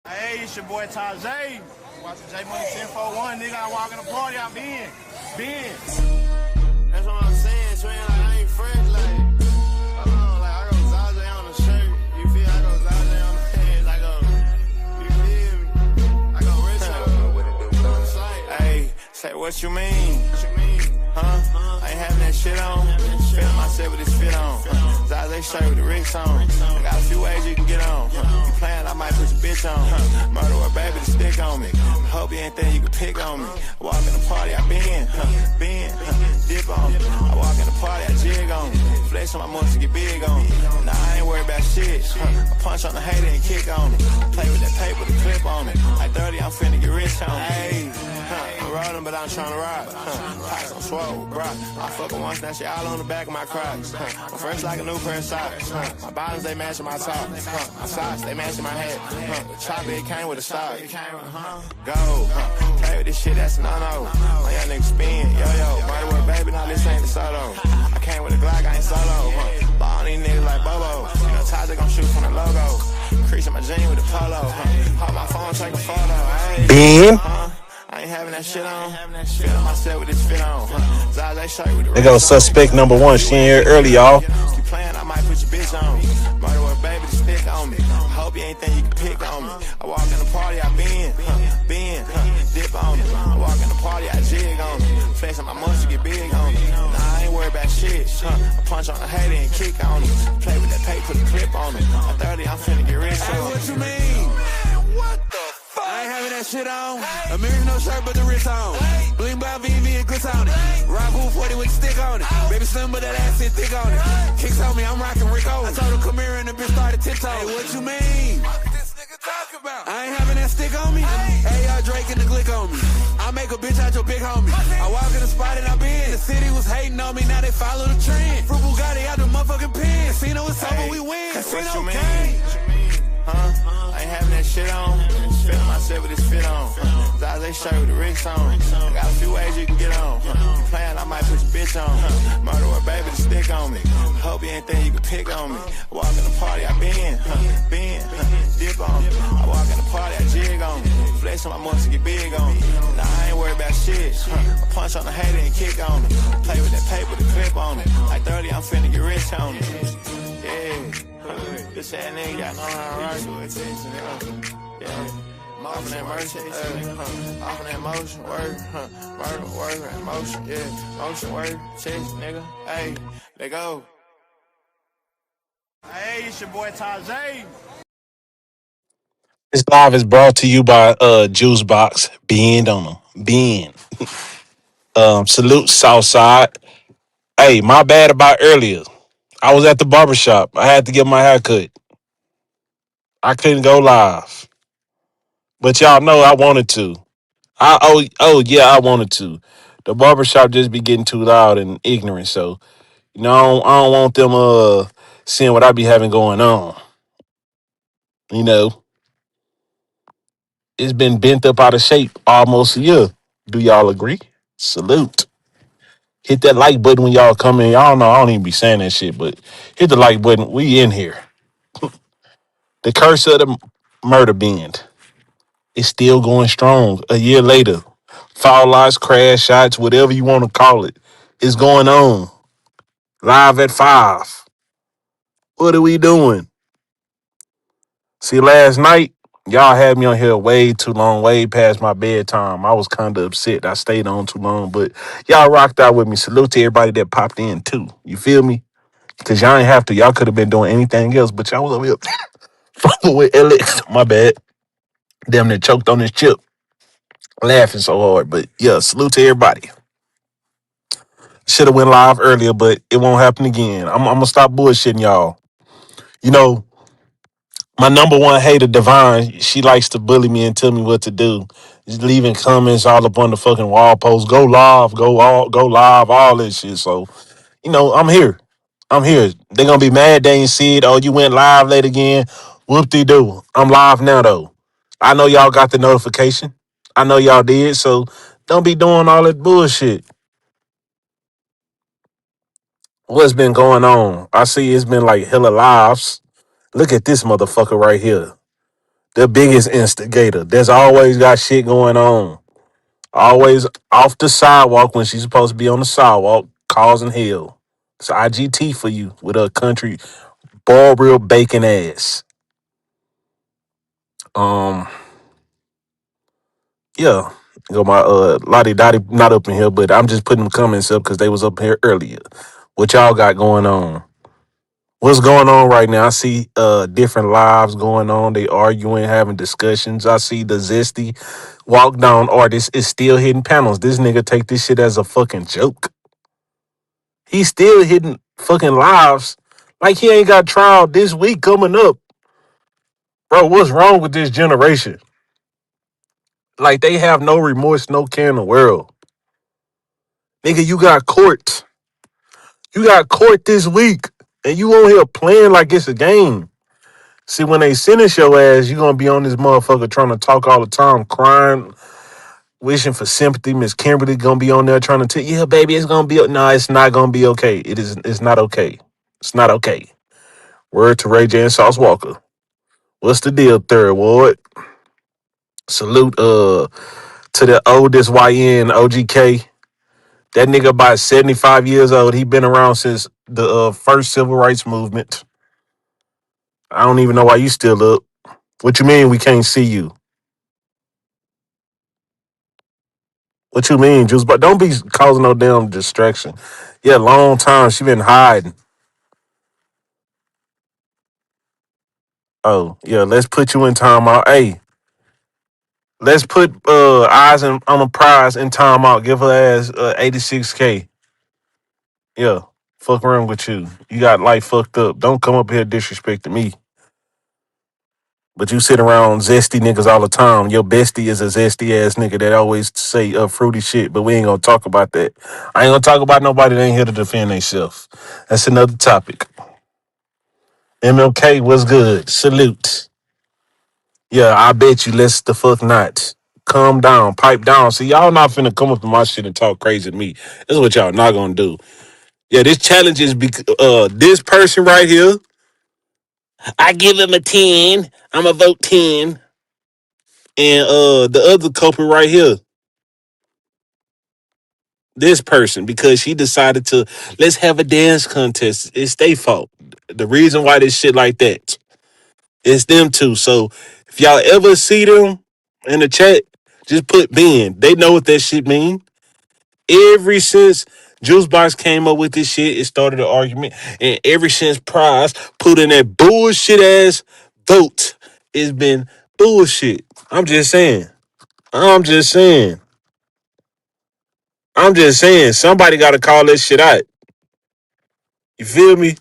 Hey, it's your boy Tajay. Watching J Money 1041, nigga. I walk in the party, I been. That's what I'm saying, twin. Like, I ain't fresh, like, hold on, like, I go Tajay on the shirt. You feel? I go Tajay on the pants. I go, you feel me? I go rich. Hey, say what you mean? Huh? I ain't having that shit on. Feeling myself with this fit on. Zaze shirt with the Ricks on. I got a few ways you can get on. You playing, I might put your bitch on. Murder or baby to stick on me. Hope you ain't think you can pick on me. I walk in the party, I been, dip on me. I walk in the party, I jig on me. Flex on my muscles, get big on me. Nah, I ain't worried about shit. I punch on the hater and kick on me. Play with that paper, the clip on me. Like 30, I'm finna get rich on me. Hey, I'm rolling, but I'm trying to ride. Pockets on swole, bro. I fuckin' once, now she all on the back of my Crocs. I'm fresh like a new pair of socks. My bottoms, they matching my tops. My socks, they matching my head. The chopper, it came with a stock. Go, play with this shit, that's a no-no. My young nigga spin, yo-yo. Murder with baby, now this ain't the solo. I came with a Glock, I ain't solo. Ball on these niggas like Bobo. You know, Tajay gon' shoot from the logo. Creasing my jean with the polo. Hold my phone, take a photo. Hey, Ben. I ain't having that shit on. Feeling myself with this fit on. Zaze shirt with the There goes suspect number one. She in here early, y'all. Keep playing, I might put your bitch on. Murder with baby to stick on me. Hope you ain't think you can pick on me. I walk in the party, I been, dip on me. I walk in the party, I jig on me. Flexing my muscle, get big on me. Nah, I ain't worried about shit. I punch on the hater and kick on me. Play with that paper, put a clip on me. At 30, I'm finna get rich on me. What you mean? What the fuck? I ain't having that shit on. A million no shirt, but the wrist on. Bling by VV and glitz on it. Rock 40 with the stick on it. Baby slim, but that ass sit thick on it. Kicks on me, I'm rocking Rico. I told her come here and the bitch started tiptoe. Hey, what you mean? What this nigga talking about? I ain't having that stick on me. Hey, Drake and the glick on me. I make a bitch out your big homie. I walk in the spot and I been. The city was hating on me, now they follow the trend. Fruit Bugatti out the motherfucking pen. Casino is over, we win. Casino gang. I ain't having that shit on. Feeling myself with this fit on. Zaze shirt with the Ricks on. I got a few ways you can get on. You playing, I might put your bitch on. Murder or baby to stick on me. Hope you ain't think you can pick on me. I walk in the party, I been, dip on me. I walk in the party, I jig on me. Flex on my muscles, get big on me. Nah, I ain't worried about shit. I punch on the hater and kick on me. Play with that paper, the clip on me. Like 30, I'm finna get rich on me. Yeah. This that nigga got no how to rock with attention, nigga. Yeah. Off of that motion, off of that motion, word, murder, word, and motion, yeah. Motion, word, chest, nigga. Hey, let go. Hey, it's your boy Tajay. This live is brought to you by Juice Box. Bend on them. Bend. Salute Southside. Hey, my bad about earlier. I was at the barbershop. I had to get my hair cut. I couldn't go live. But y'all know I wanted to. Yeah, I wanted to. The barbershop just be getting too loud and ignorant, so I don't want them seeing what I be having going on. You know, it's been bent up out of shape almost a year. Do y'all agree? Salute. Hit that like button when y'all come in. Y'all know I don't even be saying that shit, but hit the like button. We in here. The curse of the murder bend is still going strong. A year later, foul lots, crash shots, whatever you want to call it, is going on. Live at 5. What are we doing? See, last night, y'all had me on here way too long, way past my bedtime. I was kind of upset. I stayed on too long, but y'all rocked out with me. Salute to everybody that popped in, too. You feel me? Because y'all ain't have to. Y'all could have been doing anything else, but y'all was over here fucking with Alex. My bad. Damn near choked on this chip. Laughing so hard. But yeah, salute to everybody. Should have went live earlier, but it won't happen again. I'm going to stop bullshitting y'all. You know, my number one hater, Divine, she likes to bully me and tell me what to do. Just leaving comments all up on the fucking wall post. Go live, go live, all this shit. So, I'm here. I'm here. They gonna be mad they ain't see it. Oh, you went live late again. Whoop-de-doo. I'm live now though. I know y'all got the notification. I know y'all did, so don't be doing all that bullshit. What's been going on? I see it's been like hella lives. Look at this motherfucker right here. The biggest instigator. There's always got shit going on. Always off the sidewalk when she's supposed to be on the sidewalk, causing hell. It's IGT for you with a country ball real bacon ass. Um, yeah. Go my Lottie Dottie not up in here, but I'm just putting the comments up because they was up here earlier. What y'all got going on? What's going on right now? I see different lives going on. They arguing, having discussions. I see the Zesty walk down artist is still hitting panels. This nigga take this shit as a fucking joke. He's still hitting fucking lives like he ain't got trial this week coming up. Bro, what's wrong with this generation? Like they have no remorse, no care in the world. Nigga, you got court. You got court this week. And you on here playing like it's a game. See, when they sentence your ass, you gonna be on this motherfucker trying to talk all the time, crying, wishing for sympathy. Miss Kimberly gonna be on there trying to tell you, yeah, baby, it's gonna be no, it's not gonna be okay. It's not okay. It's not okay. Word to Ray J and Sauce Walker. What's the deal, third ward? Salute to the oldest YN OGK. That nigga about 75 years old. He been around since the first civil rights movement. I don't even know why you still up. What you mean we can't see you? What you mean, Juice? But don't be causing no damn distraction. Yeah, long time she been hiding. Oh, yeah, let's put you in timeout. Hey, let's put eyes on a prize in timeout. Give her ass 86K. Yeah, fuck around with you. You got life fucked up. Don't come up here disrespecting me. But you sit around zesty niggas all the time. Your bestie is a zesty ass nigga that always say fruity shit, but we ain't gonna talk about that. I ain't gonna talk about nobody that ain't here to defend themselves. That's another topic. MLK was good. Salute. Yeah, I bet you let's the fuck not. Calm down, pipe down. See, y'all not finna come up to my shit and talk crazy to me. This is what y'all not gonna do. Yeah, this challenge is this person right here. I give him a 10. I'ma vote 10. And the other culprit right here, this person, because she decided to let's have a dance contest. It's their fault. The reason why this shit like that, it's them two. So if y'all ever see them in the chat, just put Ben. They know what that shit mean. Ever since Juicebox came up with this shit, it started an argument. And ever since Prize put in that bullshit ass vote, it's been bullshit. I'm just saying. I'm just saying. I'm just saying. Somebody got to call this shit out. You feel me?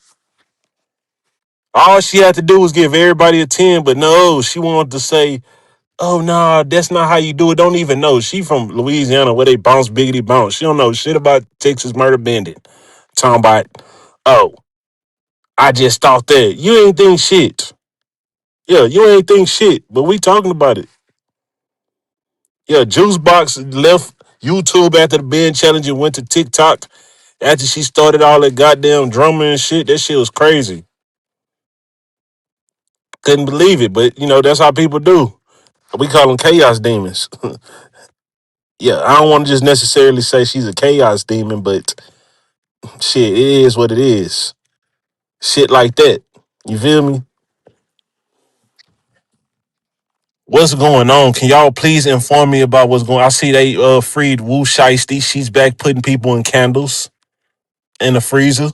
All she had to do was give everybody a 10, but no, she wanted to say, oh, nah, that's not how you do it. Don't even know. She from Louisiana where they bounce biggity bounce. She don't know shit about Texas Murda Bend. Talking about, oh, I just thought that. You ain't think shit. Yeah, you ain't think shit, but we talking about it. Yeah, Juicebox left YouTube after the Ben challenge and went to TikTok after she started all that goddamn drumming and shit. That shit was crazy. Couldn't believe it, but you know, that's how people do. We call them chaos demons. Yeah, I don't want to just necessarily say she's a chaos demon, but shit, it is what it is. Shit like that. You feel me? What's going on? Can y'all please inform me about what's going on? I see they freed Wu Shiesty. She's back putting people in candles in the freezer.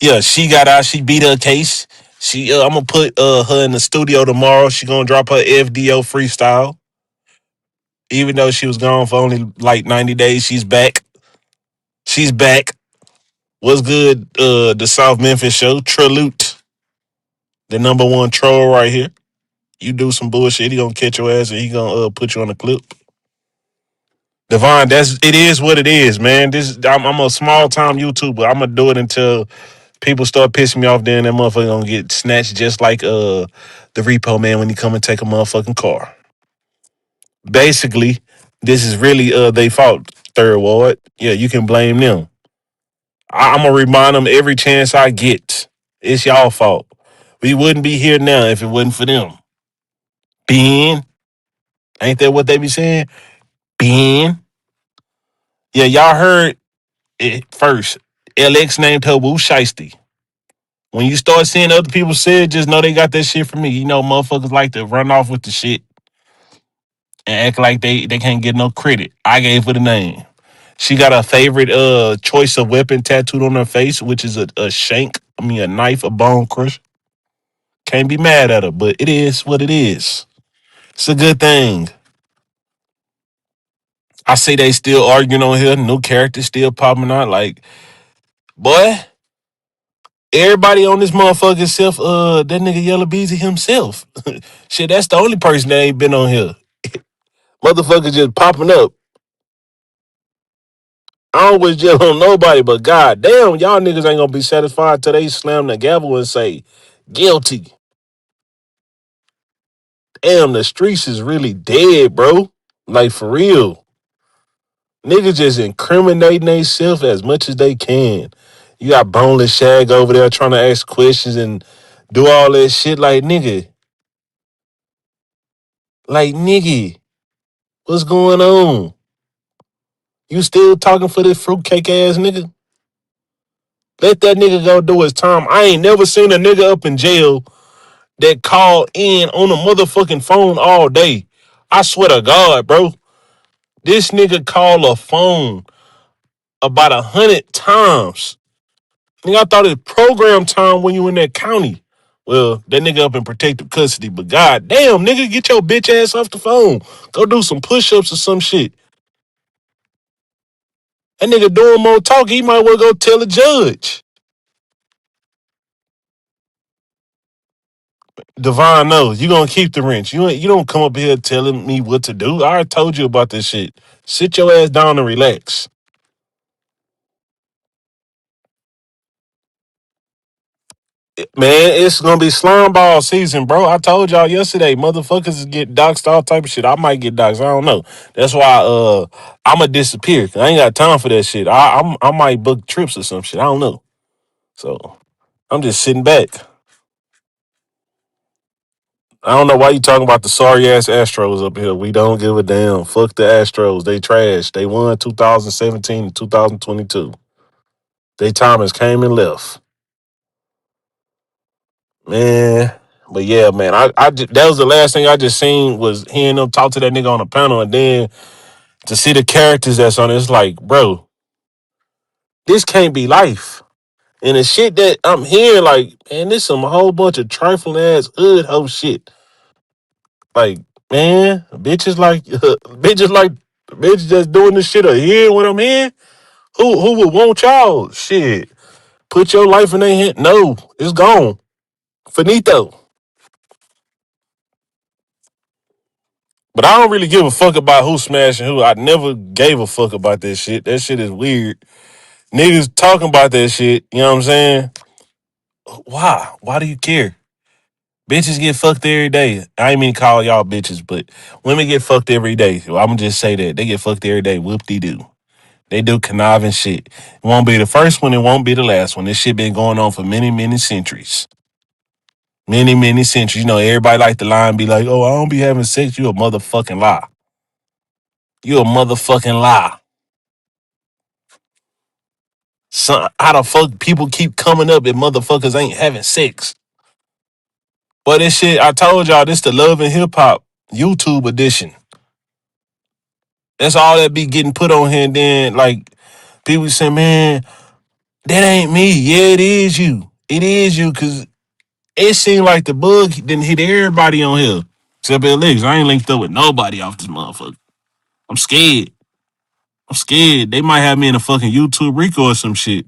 Yeah, she got out. She beat her case. I'm gonna put her in the studio tomorrow. She gonna drop her FDO freestyle. Even though she was gone for only like 90 days, she's back. She's back. What's good? The South Memphis show. Tralute, the number one troll right here. You do some bullshit, he gonna catch your ass and he gonna put you on the clip. Devon, it is what it is, man. I'm a small time YouTuber. I'm gonna do it until people start pissing me off. Then that motherfucker gonna get snatched just like the repo man when he come and take a motherfucking car. Basically, this is really they fault. Third ward, yeah, you can blame them. I'm gonna remind them every chance I get. It's y'all fault. We wouldn't be here now if it wasn't for them. Ben. Ain't that what they be saying? Ben. Yeah, y'all heard it first. LX named her Wu Shiesty. When you start seeing other people say it, just know they got that shit from me. You know, motherfuckers like to run off with the shit and act like they can't get no credit. I gave her the name. She got her favorite choice of weapon tattooed on her face, which is a shank. I mean a knife, a bone crusher. Can't be mad at her, but it is what it is. It's a good thing. I see they still arguing on here. New characters still popping out. Like, boy, everybody on this motherfucker except that nigga Yellow Beezy himself. Shit, that's the only person that ain't been on here. Motherfuckers just popping up. I don't wish jail on nobody, but god damn, y'all niggas ain't gonna be satisfied till they slam the gavel and say, guilty. Damn, the streets is really dead, bro. Like, for real. Niggas just incriminating themselves as much as they can. You got Boneless Shag over there trying to ask questions and do all that shit. Like, nigga. Like, nigga. What's going on? You still talking for this fruitcake ass nigga? Let that nigga go do his time. I ain't never seen a nigga up in jail that called in on a motherfucking phone all day. I swear to God, bro. This nigga called a phone about 100 times. Nigga, I thought it was program time when you in that county. Well, that nigga up in protective custody, but god damn, nigga, get your bitch ass off the phone. Go do some push-ups or some shit. That nigga doing more talking, he might well go tell the judge. Devon knows. You gonna keep the wrench. You don't come up here telling me what to do. I already told you about this shit. Sit your ass down and relax. Man, it's gonna be slime ball season, bro. I told y'all yesterday, motherfuckers is get doxxed, all type of shit. I might get doxxed. I don't know. That's why I'ma disappear. I ain't got time for that shit. I might book trips or some shit. I don't know. So I'm just sitting back. I don't know why you talking about the sorry ass Astros up here. We don't give a damn. Fuck the Astros. They trash. They won 2017 and 2022. They Thomas came and left. Man. But yeah, man, that was the last thing I just seen was hearing them talk to that nigga on the panel, and then to see the characters that's on it, it's like, bro, this can't be life. And the shit that I'm hearing, like, man, this some whole bunch of trifling ass hood hoe shit. Like, man, bitches that's doing this shit are hearing what I'm hearing. Who would want y'all? Shit, put your life in their hand. No, it's gone. Finito. But I don't really give a fuck about who smashing who. I never gave a fuck about that shit. That shit is weird. Niggas talking about that shit, you know what I'm saying? Why? Why do you care? Bitches get fucked every day. I ain't mean to call y'all bitches, but women get fucked every day. Well, I'm gonna just say that. They get fucked every day. Whoop de doo. They do conniving shit. It won't be the first one, it won't be the last one. This shit been going on for many, many centuries. Many, many centuries. You know, everybody like to lie and be like, oh, I don't be having sex. You a motherfucking lie. You a motherfucking lie. How the fuck people keep coming up if motherfuckers ain't having sex? But this shit, I told y'all, this the Love and Hip Hop YouTube edition. That's all that be getting put on here. And then, like, people say, man, that ain't me. Yeah, it is you. It is you, because it seemed like the bug didn't hit everybody on here. Except LX. I ain't linked up with nobody off this motherfucker. I'm scared. I'm scared. They might have me in a fucking YouTube Rico or some shit.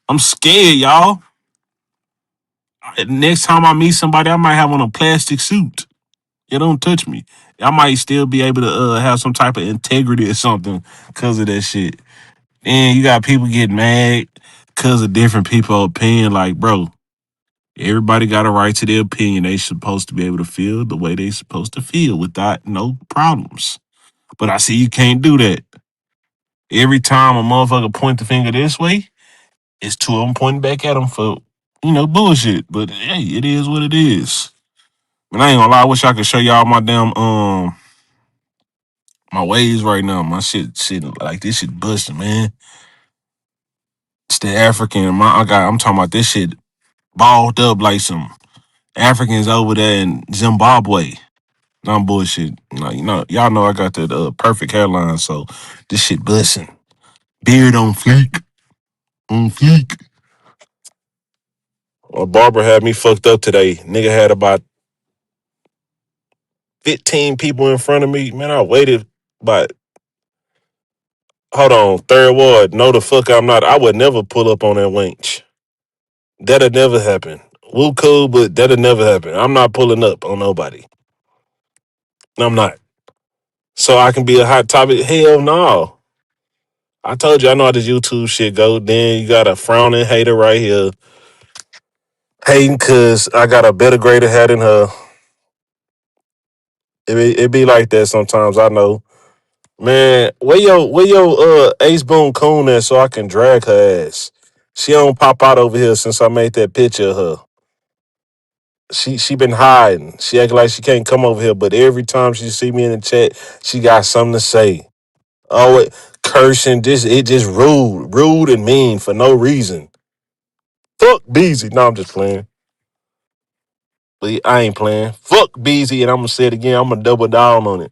I'm scared, y'all. Next time I meet somebody, I might have on a plastic suit. It don't touch me. I might still be able to have some type of integrity or something because of that shit. And you got people getting mad because of different people's opinion. Like, bro, everybody got a right to their opinion. They supposed to be able to feel the way they supposed to feel without no problems. But I see you can't do that. Every time a motherfucker point the finger this way, it's two of them pointing back at them for, bullshit. But hey, it is what it is. And I ain't gonna lie, I wish I could show y'all my damn my waves right now. My shit like this shit busting, man. It's the African. I'm talking about this shit balled up like some Africans over there in Zimbabwe. No bullshit. Y'all know I got that perfect hairline, so this shit busting. Beard on fleek. On fleek. My barber had me fucked up today. Nigga had about 15 people in front of me. Man, I waited about, hold on, third ward. No, the fuck I'm not. I would never pull up on that wench. That'll never happen. Woo cool, but that'll never happen. I'm not pulling up on nobody. I'm not. So I can be a hot topic? Hell no. I told you I know how this YouTube shit go. Then you got a frowning hater right here. Hating cause I got a better grader hat than her. It be like that sometimes, I know. Man, where your Ace Boon Coon at so I can drag her ass? She don't pop out over here since I made that picture of her. She been hiding. She act like she can't come over here, but every time she see me in the chat, she got something to say. Oh, cursing, it just rude and mean for no reason. Fuck Beezy. No, I'm just playing. But I ain't playing. Fuck Beezy, and I'm gonna say it again. I'm gonna double down on it.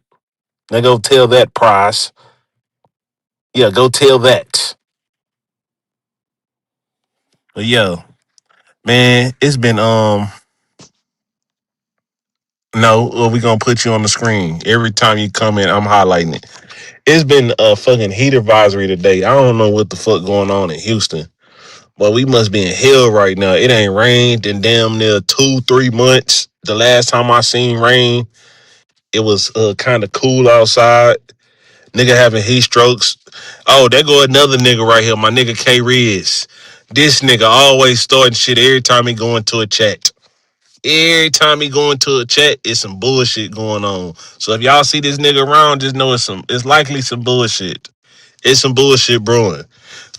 Now go tell that Price. Yeah, go tell that. But yeah, man, it's been no, we gonna put you on the screen. Every time you come in, I'm highlighting it. It's been a fucking heat advisory today. I don't know what the fuck going on in Houston. But we must be in hell right now. It ain't rained in damn near 2-3 months. The last time I seen rain, it was kind of cool outside. Nigga having heat strokes. Oh, there go another nigga right here. My nigga K Riz. This nigga always starting shit every time he go into a chat. Every time he go into a chat, it's some bullshit going on. So if y'all see this nigga around, just know it's likely some bullshit. It's some bullshit brewing.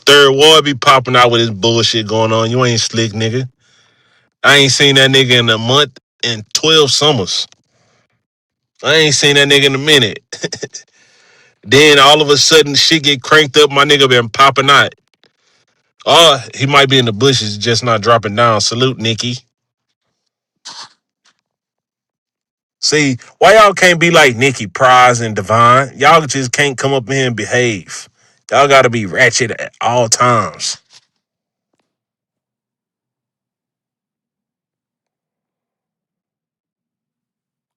Third Ward be popping out with his bullshit going on. You ain't slick, nigga. I ain't seen that nigga in a month and 12 summers. I ain't seen that nigga in a minute. Then all of a sudden shit get cranked up. My nigga been popping out. Oh, he might be in the bushes, just not dropping down. Salute, Nikki. See, why y'all can't be like Nikki, Prize, and Divine? Y'all just can't come up in here and behave. Y'all gotta be ratchet at all times.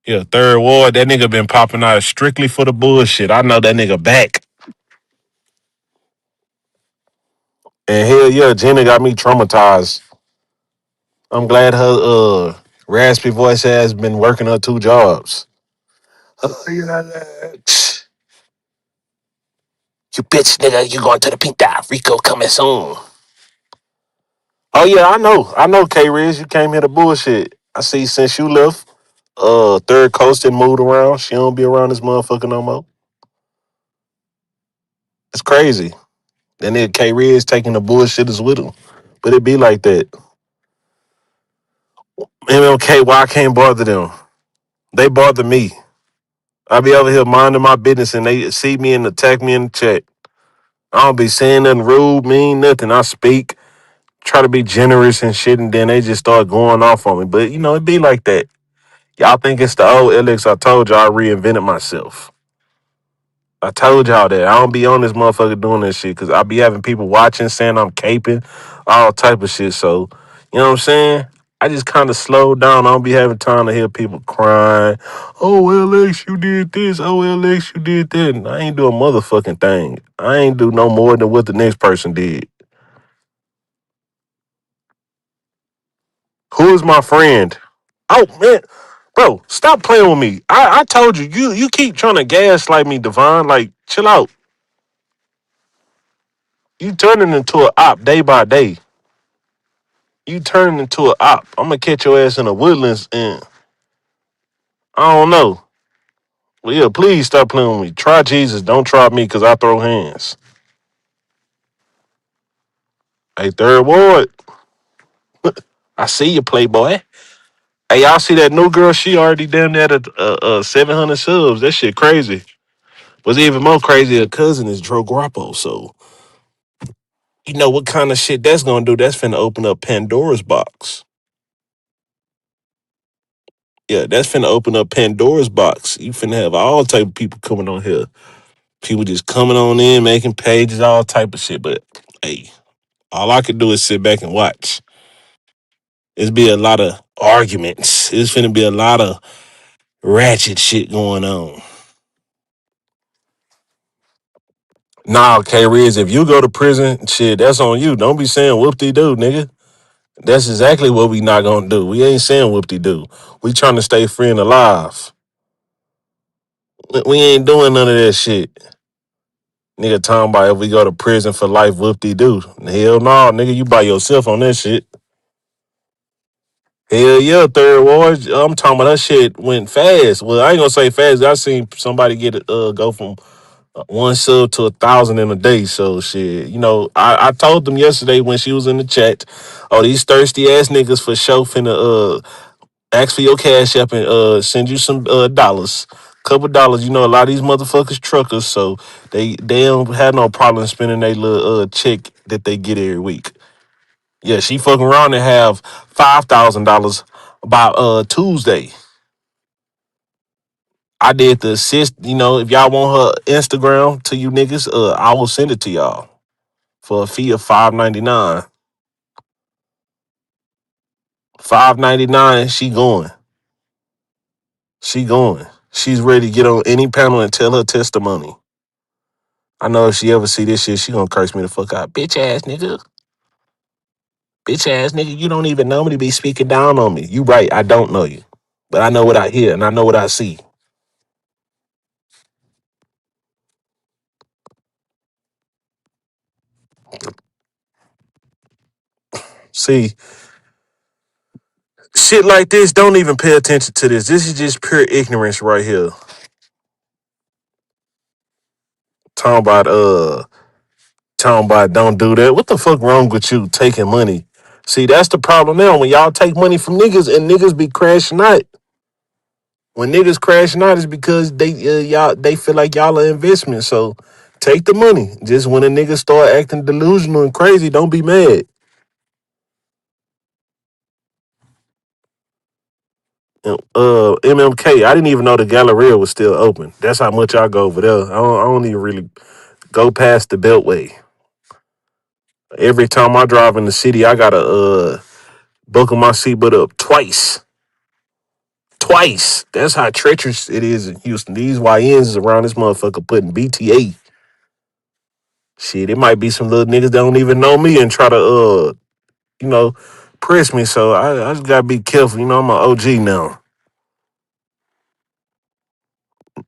Yeah, third ward, that nigga been popping out strictly for the bullshit. I know that nigga back. And hell yeah, Jenna got me traumatized. I'm glad her raspy voice has been working her two jobs. Oh, you know that. You bitch nigga, you going to the pink dot. Rico coming soon. Oh yeah, I know. I know, K Riz, you came here to bullshit. I see since you left, Third Coast didn't moved around. She don't be around this motherfucker no more. It's crazy. Then nigga K Riz taking the bullshitters with him. But it be like that. MLK, why I can't bother them? They bother me. I be over here minding my business and they see me and attack me in the chat. I don't be saying nothing rude, mean, nothing. I speak, try to be generous and shit, and then they just start going off on me. But, it be like that. Y'all think it's the old Alex. I told y'all I reinvented myself. I told y'all that. I don't be on this motherfucker doing this shit because I be having people watching saying I'm caping, all type of shit. So, you know what I'm saying? I just kind of slowed down. I don't be having time to hear people crying. Oh, Alex, you did this. Oh, Alex, you did that. And I ain't do a motherfucking thing. I ain't do no more than what the next person did. Who is my friend? Oh, man. Bro, stop playing with me. I told you, you keep trying to gaslight me, Devon. Like, chill out. You turning into an op day by day. You turning into an op. I'm gonna catch your ass in the woodlands and I don't know. Well, yeah, please stop playing with me. Try Jesus, don't try me because I throw hands. Hey, third ward, I see you, playboy. Hey, y'all see that new girl? She already damn near at 700 subs. That shit crazy. What's even more crazy, her cousin is Dro Guapo. So, you know what kind of shit that's gonna do? That's finna open up Pandora's box. Yeah, that's finna open up Pandora's box. You finna have all type of people coming on here. People just coming on in, making pages, all type of shit. But hey, all I can do is sit back and watch. It's be a lot of arguments. It's finna be a lot of ratchet shit going on. Nah, K Riz, if you go to prison, shit, that's on you. Don't be saying whoop de doo, nigga. That's exactly what we not gonna do. We ain't saying whoop de doo. We trying to stay free and alive. We ain't doing none of that shit. Nigga talking about if we go to prison for life, whoop de doo. Hell no, nigga, you by yourself on that shit. Hell yeah, third ward. I'm talking about that shit went fast. Well, I ain't gonna say fast. I seen somebody get it go from one sub to 1,000 in a day. So shit, you know, I told them yesterday when she was in the chat, oh, these thirsty ass niggas for sure finna ask for your cash app and send you some dollars. Couple dollars, you know, a lot of these motherfuckers truckers, so they don't have no problem spending their little check that they get every week. Yeah, she fucking around and have $5,000 by Tuesday. I did the assist, you know, if y'all want her Instagram to you niggas, I will send it to y'all for a fee of $5.99. $5.99, she going. She going. She's ready to get on any panel and tell her testimony. I know if she ever see this shit, she gonna curse me the fuck out. Bitch ass nigga. Bitch ass nigga, you don't even know me to be speaking down on me. You right, I don't know you. But I know what I hear and I know what I see. See, shit like this, don't even pay attention to this. This is just pure ignorance right here. Talking about talking about don't do that. What the fuck wrong with you taking money? See, that's the problem now. When y'all take money from niggas and niggas be crashing out. When niggas crashing out is because they feel like y'all are investment. So take the money. Just when a nigga start acting delusional and crazy, don't be mad. MMK, I didn't even know the Galleria was still open. That's how much I go over there. I don't even really go past the Beltway. Every time I drive in the city, I gotta buckle my seatbelt up twice. Twice. That's how treacherous it is in Houston. These YNs is around this motherfucker putting BTA. Shit, it might be some little niggas that don't even know me and try to you know, press me. So I just gotta be careful. You know, I'm an OG now.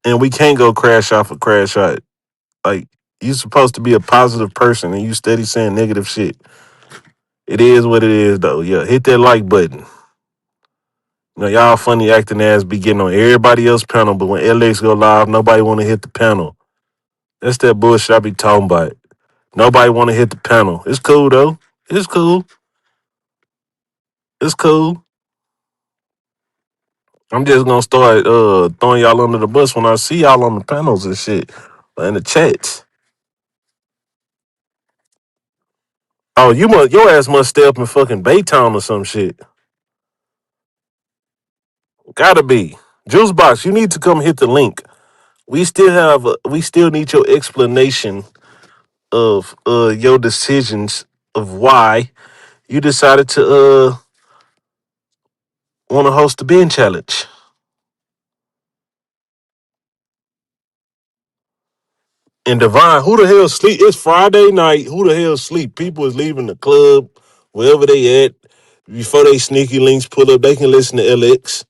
And we can't go crash out for crash out. Like, you supposed to be a positive person and you steady saying negative shit. It is what it is though. Yeah, hit that like button. You know, y'all funny acting ass be getting on everybody else's panel, but when LX go live, nobody wanna hit the panel. That's that bullshit I be talking about. Nobody wanna hit the panel. It's cool though. It's cool. It's cool. I'm just gonna start throwing y'all under the bus when I see y'all on the panels and shit. In the chats. Oh, your ass must stay up in fucking Baytown or some shit. Gotta be. Juice Box, you need to come hit the link. We still need your explanation of your decisions of why you decided to want to host the Ben challenge. And Divine, who the hell sleep? It's Friday night. Who the hell sleep? People is leaving the club, wherever they at. Before they sneaky links pull up, they can listen to LX.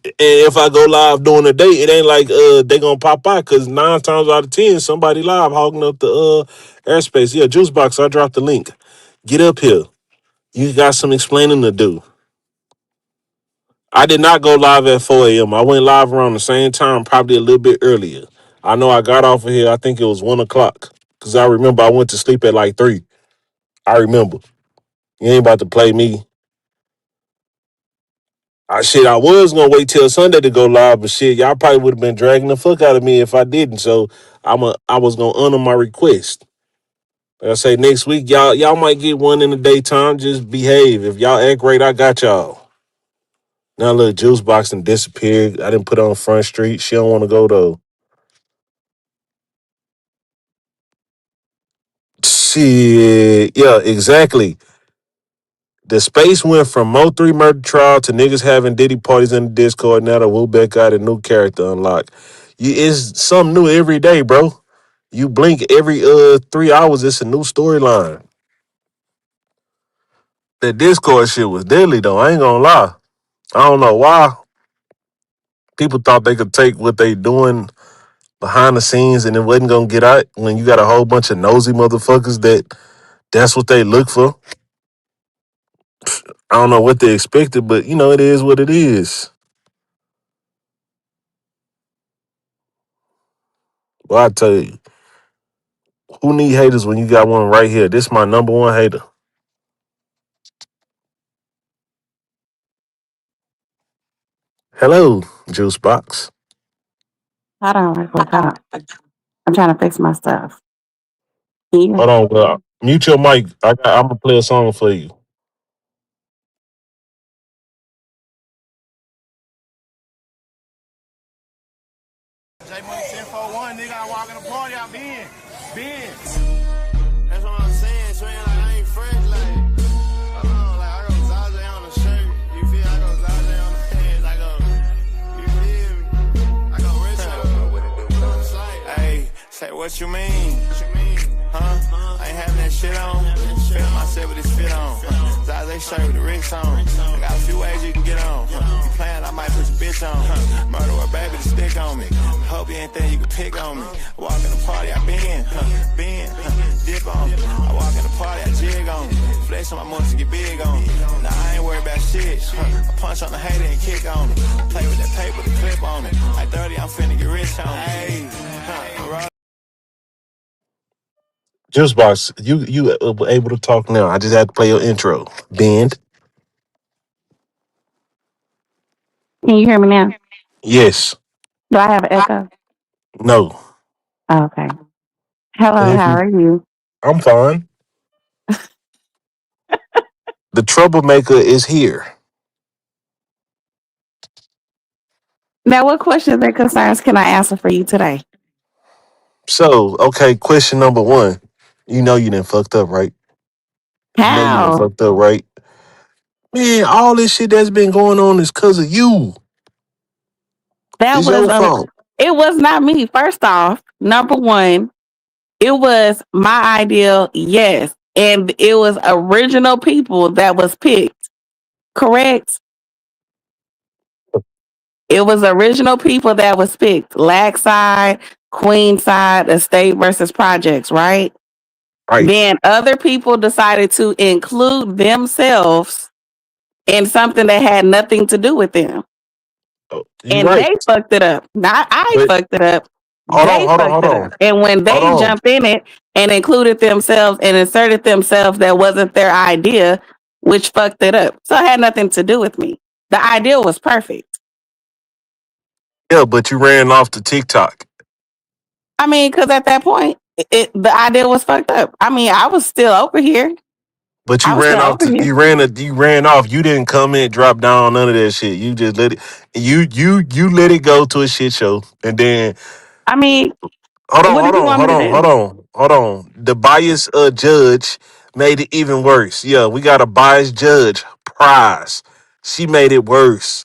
And if I go live during the day, it ain't like they gonna pop out because 9 times out of 10, somebody live hogging up the airspace. Yeah, Juice Box, I dropped the link. Get up here. You got some explaining to do. I did not go live at 4 a.m. I went live around the same time, probably a little bit earlier. I know I got off of here, I think it was 1 o'clock. Because I remember I went to sleep at like 3. I remember. You ain't about to play me. I was gonna wait till Sunday to go live, but shit, y'all probably would have been dragging the fuck out of me if I didn't. So I was gonna honor my request. Like I say, next week y'all might get one in the daytime. Just behave. If y'all act right, I got y'all. Now look, juice box and disappeared. I didn't put her on Front Street. She don't want to go though. Shit, yeah, exactly. The space went from Mo3 murder trial to niggas having Diddy parties in the Discord. Now the Woobeck got a new character unlocked. It's something new every day, bro. You blink every 3 hours, it's a new storyline. That Discord shit was deadly though. I ain't gonna lie. I don't know why people thought they could take what they doing behind the scenes and it wasn't gonna get out when you got a whole bunch of nosy motherfuckers that's what they look for. I don't know what they expected, but it is what it is. Well, I tell you, who need haters when you got one right here? This my number one hater. Hello, Juice Box. Hold on, right quick. Hold on. I'm trying to fix my stuff. Yeah. Hold on, mute your mic. I'm gonna play a song for you. J Money 1041, nigga, I walk in the party, I been. That's what I'm saying, so like I ain't fresh, like, like I go Zaze on the shirt, you feel? I go Zaze on the pants, I go, you feel me? I go retro, hey, say what you mean? Huh? I ain't having that shit on, feeling myself with this fit on, Zaze shirt with the Ricks on, I got a few ways you can get on, you playing, I might put your bitch on, murder a baby to stick on me, hope you ain't think you can pick on me, walk in the party, I been, dip on me, I walk in the party, I jig on me, flex on my muscles, get big on me, nah, I ain't worried about shit, I punch on the hater and kick on it, play with that paper, the clip on it, like 30, I'm finna get rich on it, hey, Juice Box, you were able to talk now. I just had to play your intro. Bend. Can you hear me now? Yes. Do I have an echo? No. Oh, okay. Hello, If how you, are you? I'm fine. The troublemaker is here. Now, what questions and concerns can I answer for you today? So, okay, question number one. You know you done fucked up, right? You know you done How? fucked up, right? Man, all this shit that's been going on is because of you. That It's was your fault. it was not me. First off, number one, it was my idea, yes. And it was original people that was picked. Correct? It was original people that was picked. Lag side, queen side, estate versus projects, right? Right. Then other people decided to include themselves in something that had nothing to do with them. Oh, you And right. they fucked it up. Not I But fucked it up. hold on, They hold on, fucked hold it up. on. And when Hold they on. jumped in it and included themselves and inserted themselves that wasn't their idea, which fucked it up. So it had nothing to do with me. The idea was perfect. Yeah, but you ran off to TikTok. I mean, because at that point, the idea was fucked up. I mean, I was still over here. But I you was ran still off over to here. you ran off. You didn't come in, drop down, none of that shit. You just let it you let it go to a shit show. And then I mean, hold on, what hold did you on, want me hold to on, hold do? on, hold on. The biased judge made it even worse. Yeah, we got a biased judge. Prize. She made it worse.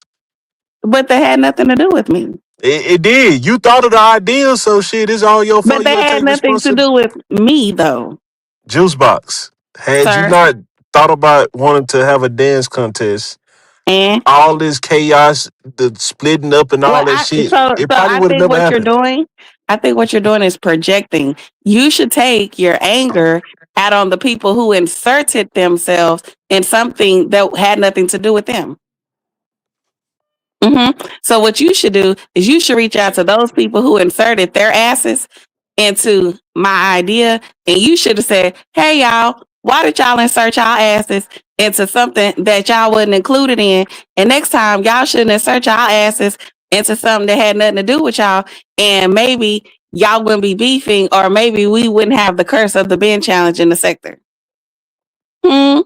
But they had nothing to do with me. It did. You thought of the idea, so shit, it's all your But fault. You they gotta had take nothing to responsibility. do with me, though, Juice box. Had you sir. not thought about wanting to have a dance contest, And all this chaos, the splitting up and all what that I shit, so it so probably I would have think never what you're happened. doing, I think what you're doing is projecting. You should take your anger out on the people who inserted themselves in something that had nothing to do with them. So what you should do is you should reach out to those people who inserted their asses into my idea, and you should have said, "Hey, y'all, why did y'all insert y'all asses into something that y'all wasn't included in. And next time, y'all shouldn't insert y'all asses into something that had nothing to do with y'all. And maybe y'all wouldn't be beefing, or maybe we wouldn't have the curse of the Ben challenge in the sector. Hmm.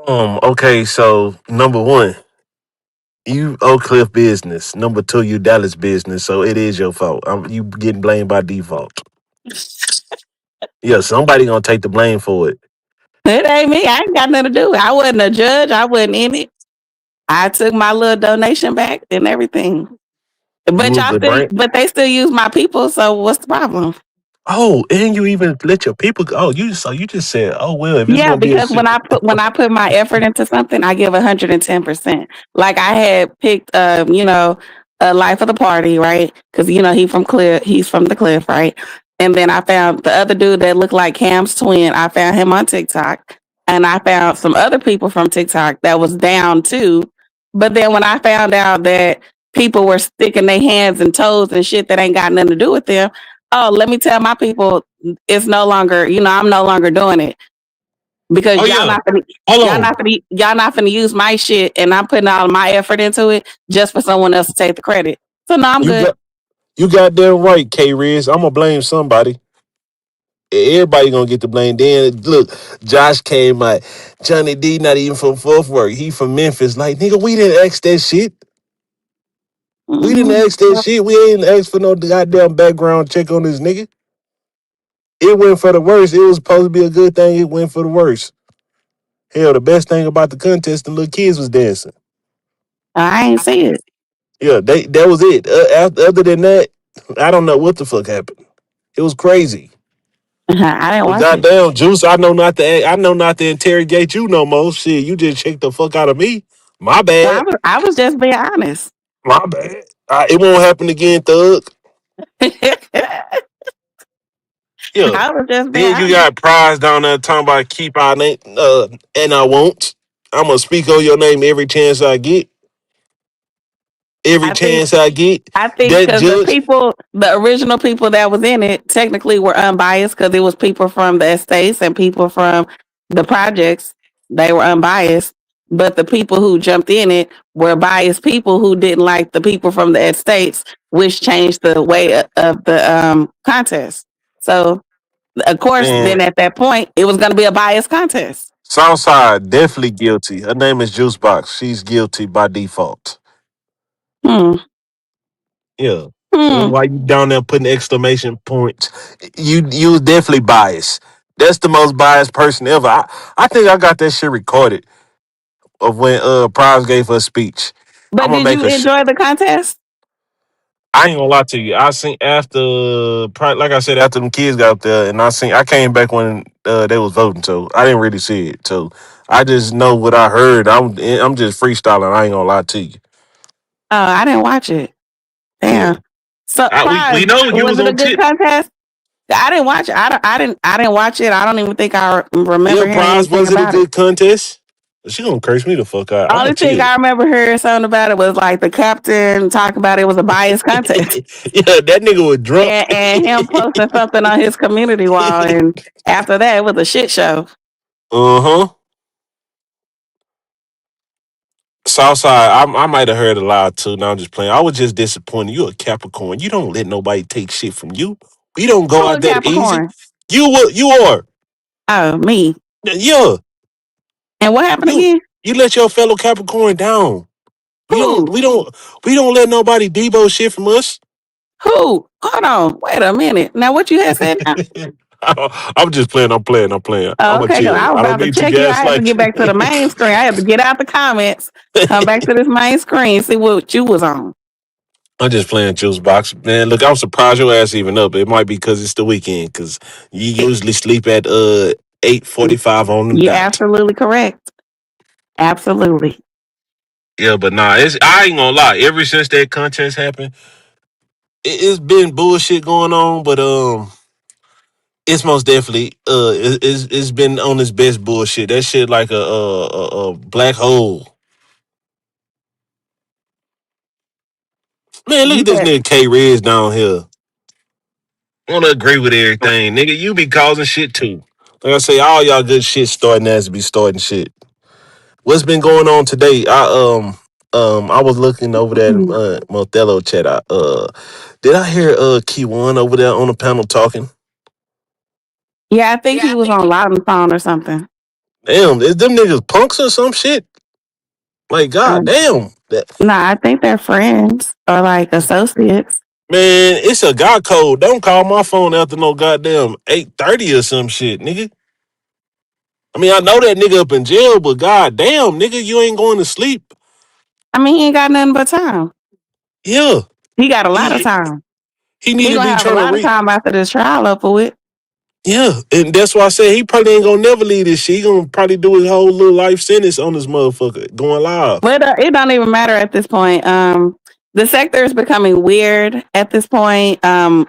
Um, okay, so number one, you Oak Cliff business. Number two, you Dallas business. So it is your fault. You getting blamed by default. Yeah, somebody gonna take the blame for it. It ain't me. I ain't got nothing to do. I wasn't a judge. I wasn't in it. I took my little donation back and everything. You But was y'all the still, brain. but they still use my people. So what's the problem? Oh, and you even let your people go. Oh, you just said, oh well, if it's Yeah, gonna be a because shit. when I put my effort into something, I give 110%. Like I had picked, a life of the party, right? Because he's from the Cliff, right? And then I found the other dude that looked like Cam's twin. I found him on TikTok, and I found some other people from TikTok that was down too. But then when I found out that people were sticking their hands and toes and shit that ain't got nothing to do with them, oh, let me tell my people, it's no longer, I'm no longer doing it because Oh yeah, hold on. y'all not gonna use my shit, and I'm putting all my effort into it just for someone else to take the credit. So no, I'm You good. got you got damn right, K Riz. I'm gonna blame somebody. Everybody gonna get the blame. Then look, Josh came out. Johnny D not even from Fort Worth. He from Memphis. Like nigga, we didn't ask that shit. We didn't Hmm. ask that shit. We ain't asked for no goddamn background check on this nigga. It went for the worst. It was supposed to be a good thing. It went for the worst. Hell, the best thing about the contest, the little kids was dancing. I ain't see it. Yeah, that was it. Other than that, I don't know what the fuck happened. It was crazy. I didn't But watch it. goddamn, Juice, I know not to interrogate you no more. Shit, you just checked the fuck out of me. My I bad. was I was just being honest. My bad. It won't happen again, Thug. I Yeah. was just being Then you honest. got prize down there talking about keep our name, and I won't. I'm gonna speak on your name every chance I get. Every I think chance I get. I think That because judge. the original people that was in it, technically were unbiased because it was people from the estates and people from the projects. They were unbiased, but the people who jumped in it were biased people who didn't like the people from the estates, which changed the way of the contest. So, of course, Man, then at that point, it was going to be a biased contest. Southside definitely guilty. Her name is Juicebox. She's guilty by default. Hmm. Yeah. Hmm. Why you down there putting exclamation points? You was definitely biased. That's the most biased person ever. I think I got that shit recorded of when Prize gave her speech. I'm But gonna did make you a sh- enjoy the contest? I ain't gonna lie to you. I seen after, like I said, after them kids got up there, and I came back when they was voting, so I didn't really see it. So I just know what I heard. I'm just freestyling. I ain't gonna lie to you. Oh, I didn't watch it. Yeah, Damn. So, we prize, know you was was it a on good tip. contest? I didn't watch it. I didn't watch it. I don't even think I Yeah, remember hearing Prize anything was it a about it. good contest? She gonna curse me the fuck out. I'm Only gonna thing chill. I remember hearing something about it was like the captain talking about it was a biased contest, Yeah, that nigga was drunk. and him posting something on his community wall, and after that, it was a shit show. Uh huh. Southside, I might have heard a lot too. Now I'm just playing. I was just disappointed. You a Capricorn. You don't let nobody take shit from you. We don't go Who a out that easy. Capricorn? You are. Oh, me. Yeah. And what happened You again? you let your fellow Capricorn down. We don't Who? we don't we don't let nobody Debo shit from us. Who? Hold on. Wait a minute. Now, what you had said now? I'm just playing. I'm playing. I'm Oh, gonna okay, because chill. I was I don't about to mean to check you. I had to gaslight get back to the main screen. I had to get out the comments, come back to this main screen, see what you was on. I'm just playing juice box, man. Look, I'm surprised your ass even up. It might be because it's the weekend. Because you usually sleep at 8:45 on the You're dot. absolutely correct. Absolutely. Yeah, but nah, I ain't gonna lie. Ever since that contest happened, it's been bullshit going on. But it's most definitely it's been on its best bullshit. That shit like a black hole. Man, look You at this said, nigga K Reds down here. I wanna agree with everything, nigga. You be causing shit too. Like I say, all y'all good shit starting as to be starting shit. What's been going on today? I was looking over that Mothello chat. Did I hear Key One over there on the panel talking? Yeah, I think he was on Loudon phone or something. Damn, is them niggas punks or some shit? Like, god Um, damn. nah, I think they're friends or like associates. Man, it's a guy code. Don't call my phone after no goddamn 8:30 or some shit, nigga. I mean, I know that nigga up in jail, but goddamn, nigga, you ain't going to sleep. I mean, he ain't got nothing but time. Yeah. He got a lot of He time. he need He to gonna be have a trying to lot of read. time after this trial up with. Yeah. And that's why I say he probably ain't gonna never leave this shit. He gonna probably do his whole little life sentence on this motherfucker going live. But it don't even matter at this point. The sector is becoming weird at this point.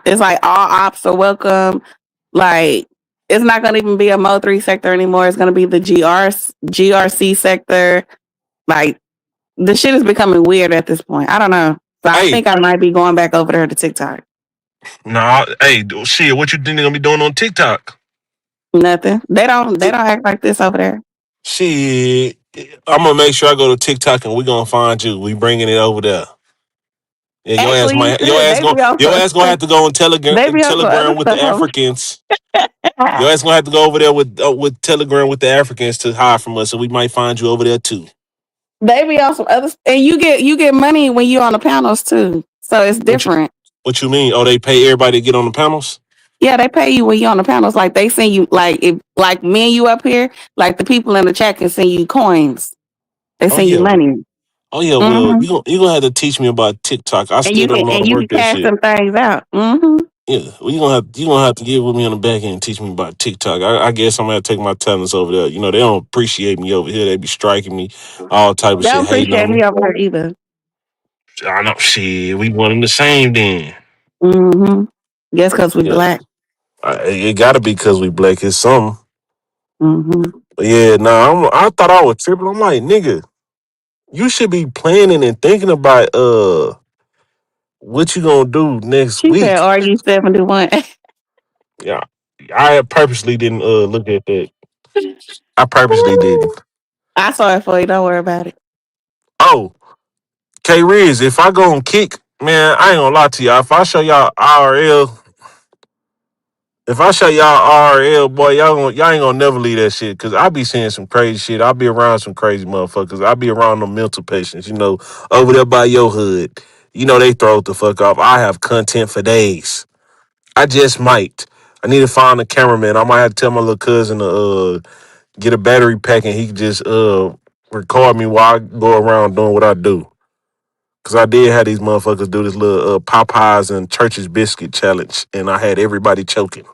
It's like all ops are welcome. Like it's not gonna even be a Mo3 sector anymore. It's gonna be the GRC sector. Like the shit is becoming weird at this point. I don't know. So I Hey, think I might be going back over there to TikTok. nah, hey, shit, what you think they gonna be doing on TikTok? Nothing. They don't act like this over there. Shit. I'm gonna make sure I go to TikTok and we gonna find you. We bringing it over there. Yeah, Actually, you should. your ass gonna have to go on They be on some other Telegram with the stuff over Africans. there. Your ass gonna have to go over there with Telegram with the Africans to hide from us, so we might find you over there too. They be on some other, and you get money when you on the panels too. So it's What you different. what you mean? Oh, they pay everybody to get on the panels? Yeah, they pay you when you on the panels. Like they send you, like if like me and you up here, like the people in the chat can send you coins. They Oh send you yeah. money. Oh yeah. Well, Hmm. you gonna have to teach me about TikTok. I And still you can don't know how and to you work can that cash shit. some things out. Hmm. Yeah, well, you gonna have to get with me on the back end and teach me about TikTok. I guess I'm gonna have to take my talents over there. You know, they don't appreciate me over here. They be striking me, all type of They shit, don't hating appreciate on me me. over here either. I know, shit. We one and the same then. Hmm. Guess because we Yeah, black. it gotta be because we black. It's something. Hmm. But yeah, nah. I thought I was tripping. I'm like, nigga, you should be planning and thinking about what you gonna do next She said, week. "Are you 71?" Yeah, I purposely didn't look at that. I purposely didn't. I saw it for you. Don't worry about it. Oh, K Riz, if I go and kick, man, I ain't gonna lie to y'all. If I show y'all RL, boy, y'all ain't gonna never leave that shit. Cause I be seeing some crazy shit. I be around some crazy motherfuckers. I be around them mental patients, over there by your hood. They throw it the fuck off. I have content for days. I just might. I need to find a cameraman. I might have to tell my little cousin to get a battery pack and he can just record me while I go around doing what I do. Cause I did have these motherfuckers do this little Popeyes and Church's biscuit challenge, and I had everybody choking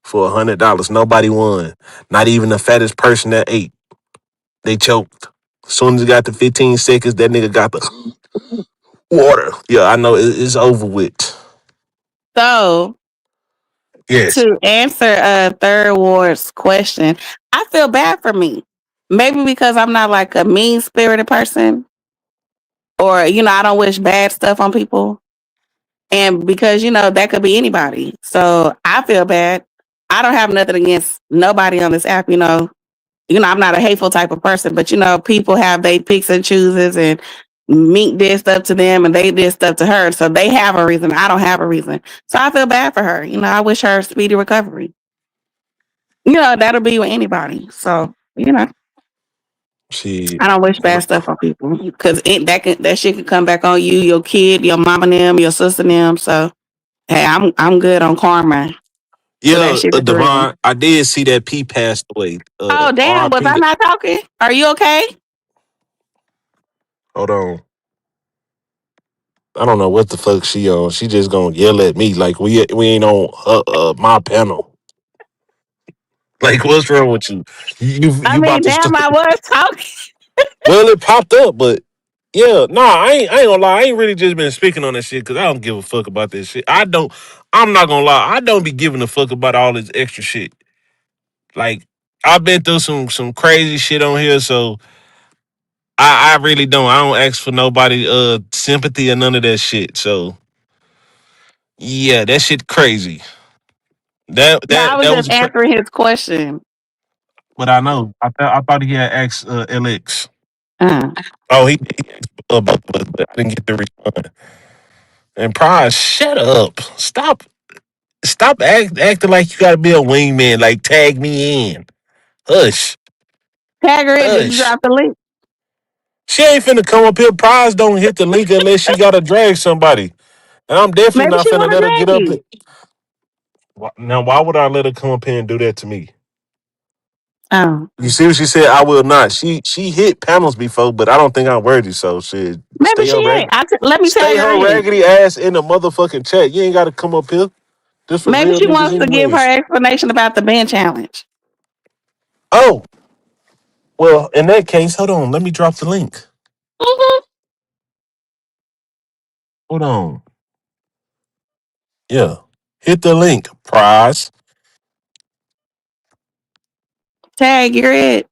for $100. Nobody won. Not even the fattest person that ate. They choked. As soon as it got to 15 seconds, that nigga got the water. Yeah, I know it's over with. So Yes. to answer Third Ward's question, I feel bad for me. Maybe because I'm not like a mean spirited person, or I don't wish bad stuff on people, and because that could be anybody. So I feel bad. I don't have nothing against nobody on this app. I'm not a hateful type of person, but people have they picks and chooses, and Mink did stuff to them, and they did stuff to her. So they have a reason. I don't have a reason. So I feel bad for her. I wish her speedy recovery. That'll be with anybody. So, She. I don't wish bad stuff on people because that shit could come back on you, your kid, your mama, and them, your sister, and them. So, hey, I'm good on karma because that Yeah, shit is real. Devon, I did see that P passed away. Oh damn, was RP. I not talking? Are you okay? Hold on. I don't know what the fuck she on. She just gonna yell at me like we ain't on my panel. Like, what's wrong with you? I You mean, about to damn, start? I was talking. Well, it popped up, but yeah, nah, I ain't gonna lie. I ain't really just been speaking on that shit because I don't give a fuck about that shit. I don't. I'm not gonna lie. I don't be giving a fuck about all this extra shit. Like, I've been through some crazy shit on here, so I really don't. I don't ask for nobody sympathy or none of that shit. So yeah, that shit crazy. That No, I that was that was just a answering his question. But I know. I thought he had asked LX. Uh, Oh, he asked but I didn't get the response. And Prize, shut up. Stop acting like you gotta be a wingman. Like tag me in. Hush. tag her in. Did you Hush. drop the link? She ain't finna come up here. Prize don't hit the link unless she gotta drag somebody. And I'm definitely Maybe not she finna want to let her drag get up. you. Now, why would I let her come up here and do that to me? Oh, You see what she said? I will not. She hit panels before, but I don't think I'm worthy. So shit, maybe she ain't. Let me stay tag her her in. raggedy ass in the motherfucking chat. You ain't got to come up here. This for Maybe real she niggas wants to give her anyways. explanation about the band challenge. Oh well, in that case, hold on. Let me drop the link. Hmm. Hold on. Yeah, hit the link. Prize. Tag, you're it.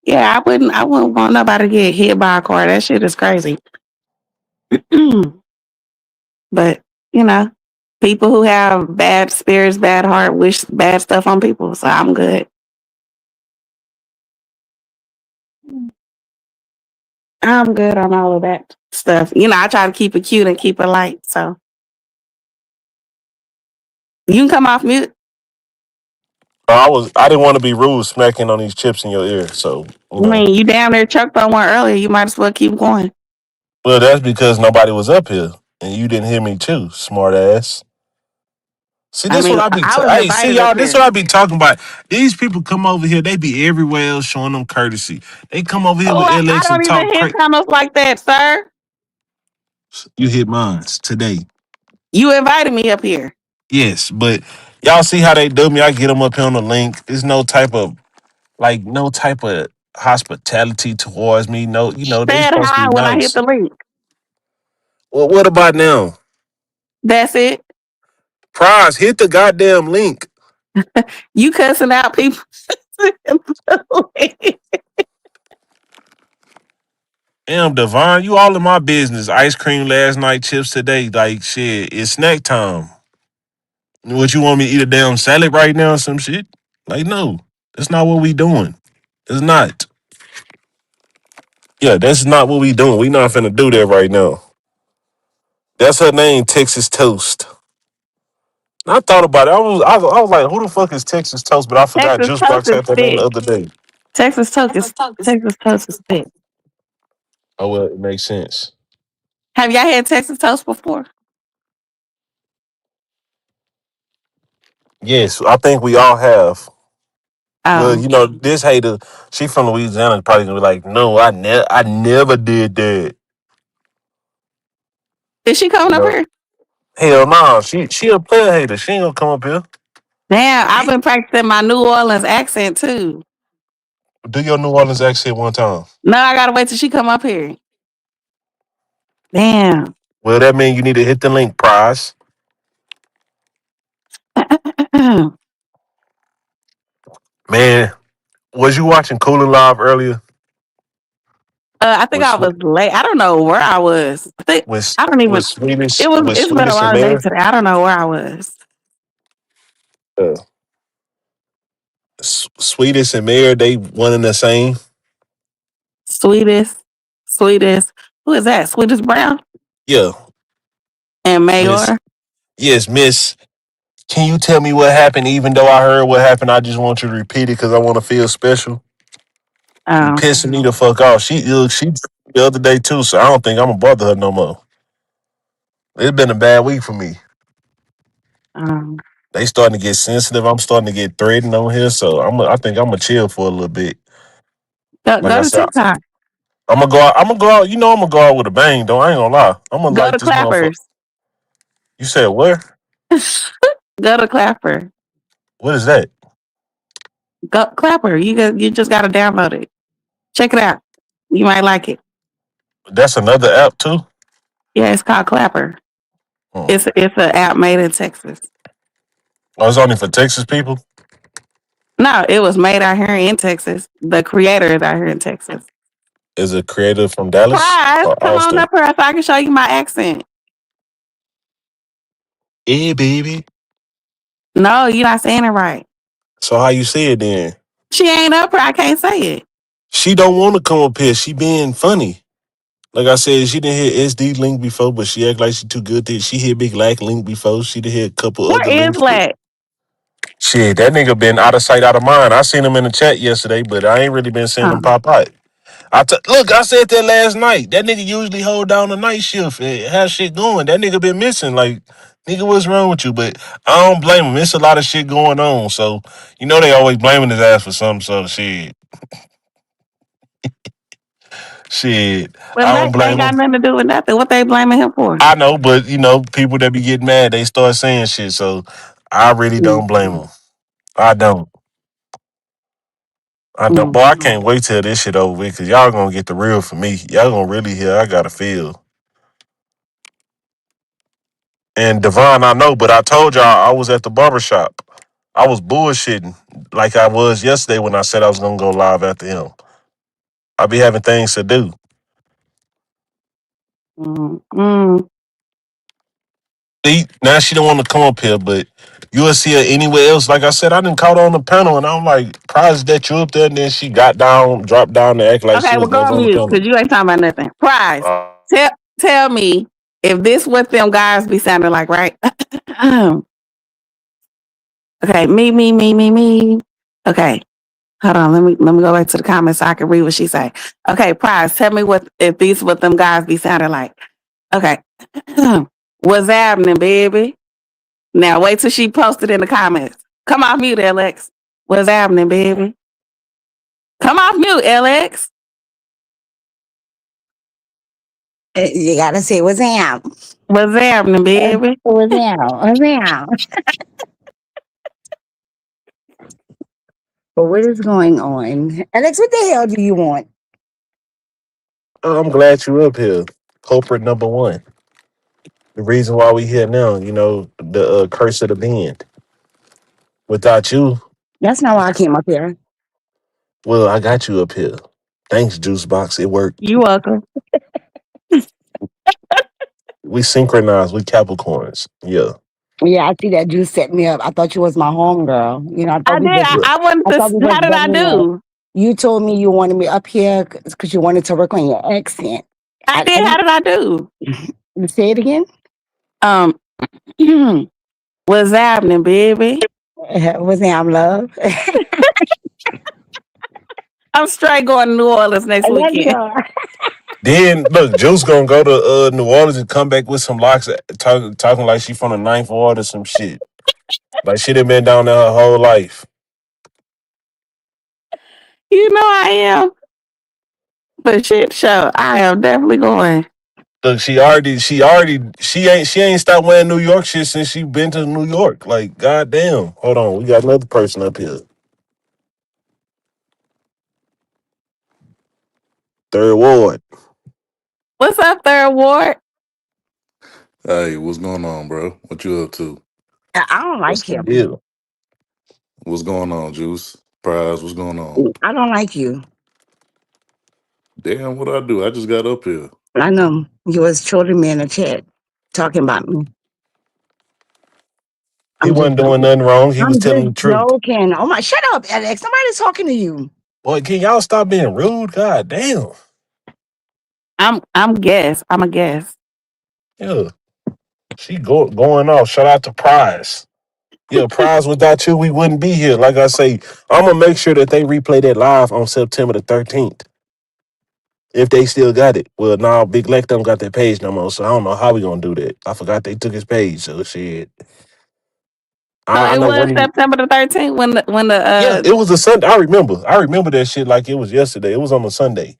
Yeah, I wouldn't want nobody to get hit by a car. That shit is crazy. But you know, people who have bad spirits, bad heart, wish bad stuff on people. So I'm good. I'm good on all of that stuff. You know, I try to keep it cute and keep it light. So you can come off mute. I didn't want to be rude, smacking on these chips in your ear. So you I know. mean, you damn near choked on one earlier. You might as well keep going. Well, that's because nobody was up here and you didn't hear me too, smart ass. See, I this what mean, I be. I was Hey, see invited up y'all. This here. what I be talking about. These people come over here. They be everywhere else showing them courtesy. They come over here Oh, with I LX and don't even talk hit crazy. comments like that, sir. You hit mine today. You invited me up here. Yes, but y'all see how they do me. I get them up here on the link. There's no type of no type of hospitality towards me. No, they Said supposed to hi be when I hit nice. the link. Well, what about now? That's it. Prize, hit the goddamn link. You cussing out people. Damn, Devon, you all in my business. Ice cream last night, chips today. Like shit, it's snack time. What you want me to eat a damn salad right now or some shit? Like, no. That's not what we doing. It's not. Yeah, that's not what we doing. We not finna do that right now. That's her name, Texas Toast. And I thought about it. I was like, who the fuck is Texas Toast? But I forgot Texas Juice toast Box is had that name the thick. other day. Texas toast is thick. Oh well, it makes sense. Have y'all had Texas toast before? Yes, I think we all have. Well, Oh, this hater, she from Louisiana, probably gonna be like, no, I never did that. is she You coming up know, here? hell no, she a player hater. She ain't gonna come up here. Damn, I've been practicing my New Orleans accent too. Do your New Orleans accent one time. No, I gotta wait till she come up here. Damn. Well, that means you need to hit the link, prize. Man, was you watching Cooling Live earlier I think with I was late. I don't know where I was. I think with I don't even. It's been a Swedish and long day Mayor? today. I don't know where I was. Uh, Swedish and Mayor, they one and the same. Sweetest, sweetest. Who is that? Sweetest Brown Yeah, and Miss. Mayor. Yes, Miss. Can you tell me what happened? Even though I heard what happened, I just want you to repeat it because I want to feel special. You Um, pissing me the fuck off. She the other day too, so I don't think I'm gonna bother her no more. It's been a bad week for me. um, They starting to get sensitive. I'm starting to get threatened on here, so I think I'm gonna chill for a little bit. Like go I to said, TikTok. I'm gonna go out. I'm gonna go out. I'm gonna go out with a bang. Though I ain't gonna lie. I'm gonna Go light to this motherfucker. Clappers. You said where? Go to Clapper. What is that? Go Clapper. You just gotta download it. Check it out. You might like it. That's another app too. Yeah, it's called Clapper. Hmm. It's an app made in Texas. Oh, it's only for Texas people. No, it was made out here in Texas. The creator is out here in Texas. Is it created from Dallas Prize, or come on Austin? up here so I can show you my accent. Yeah, baby. No, you're not saying it right. So how you say it then? She ain't up here. I can't say it. She don't want to come up here. She being funny. Like I said, she didn't hear SD link before, but she act like she too good to it. She hit Big Lack link before. She did hear a couple Where other is links, but Lack? shit, that nigga been out of sight, out of mind. I seen him in the chat yesterday, but I ain't really been seeing him Um, pop out. Look, I said that last night. That nigga usually hold down the night shift. Have shit going. That nigga been missing. Like, nigga, what's wrong with you? But I don't blame him. It's a lot of shit going on. So, they always blaming his ass for something. So, shit, but I don't Lack ain't blame him. got nothing to do with nothing. What they blaming him for? I know, but, people that be getting mad, they start saying shit. So, I really Mm, don't blame him. I don't. I don't. mm, Boy, I mm. can't wait till this shit over with because y'all gonna get the real for me. Y'all gonna really hear I gotta feel. And Devon, I know, but I told y'all I was at the barbershop. I was bullshitting like I was yesterday when I said I was gonna go live after him. I be having things to do. Mm. See, now she don't want to come up here, but you'll see her anywhere else. Like I said, I didn't caught her on the panel, and I'm like, surprised that you up there. And then she got down, dropped down, to act like she Okay, well was go never on on the mute panel. because you ain't talking about nothing. Prize. Tell me if this what them guys be sounding like, right? Okay, me. Okay, hold on. Let me go back to the comments so I can read what she say. Okay, Prize. Tell me what if these what them guys be sounding like. Okay, what's happening, baby? Now wait till she posted in the comments. Come off mute, Alex. What's happening, baby? Come off mute, Alex. You gotta say what's up. What's happening, baby? What's up? What's up? But what is going on? Alex, what the hell do you want? I'm glad you up here. Culprit number one. The reason why we here now, the curse of the band. Without you, That's not why I came up here. well, I got you up here. Thanks, Juice Box. It worked. You welcome. We synchronized. We Capricorns. Yeah. Yeah, I see that you set me up. I thought you was my homegirl. I I thought we did. just Look, I wanted I to. thought we was How did I bubbling up. do? You told me you wanted me up here because you wanted to work on your accent. I I did. How did I do? didn't say it again. Um, what's happening, baby? What's up, love? I'm straight going to New Orleans next Let's weekend. go. then look, Juice gonna go to New Orleans and come back with some locks, talking like she from the ninth ward or some shit. Like she done been down there her whole life. You know I am. But shit, show I am definitely going. Look, she ain't stopped wearing New York shit since she been to New York. Like, goddamn. Hold on, we got another person up here. Third ward. What's up, Third Ward? Hey, what's going on, bro? What you up to? I don't What's like the him. deal? What's going on, Juice? Prize, what's going on? I don't like you. Damn, what I do? I just got up here. I know you was trolling me in the chat, talking about me. He I'm just wasn't doing joking. nothing wrong. He was I'm telling just the truth. joking. Oh my, shut up, Alex. Somebody's talking to you. Boy, can y'all stop being rude? God damn. I'm guess. I'm a guess. Yeah. She going off. Shout out to Prize. Yeah, Prize, without you, we wouldn't be here. Like I say, I'm gonna make sure that they replay that live on September the 13th. If they still got it. Well, now Big Lex don't got that page no more, so I don't know how we gonna do that. I forgot they took his page, so shit. So I it know was one. September the 13th when the Yeah, it was a Sunday. I remember. I remember that shit like it was yesterday. It was on a Sunday.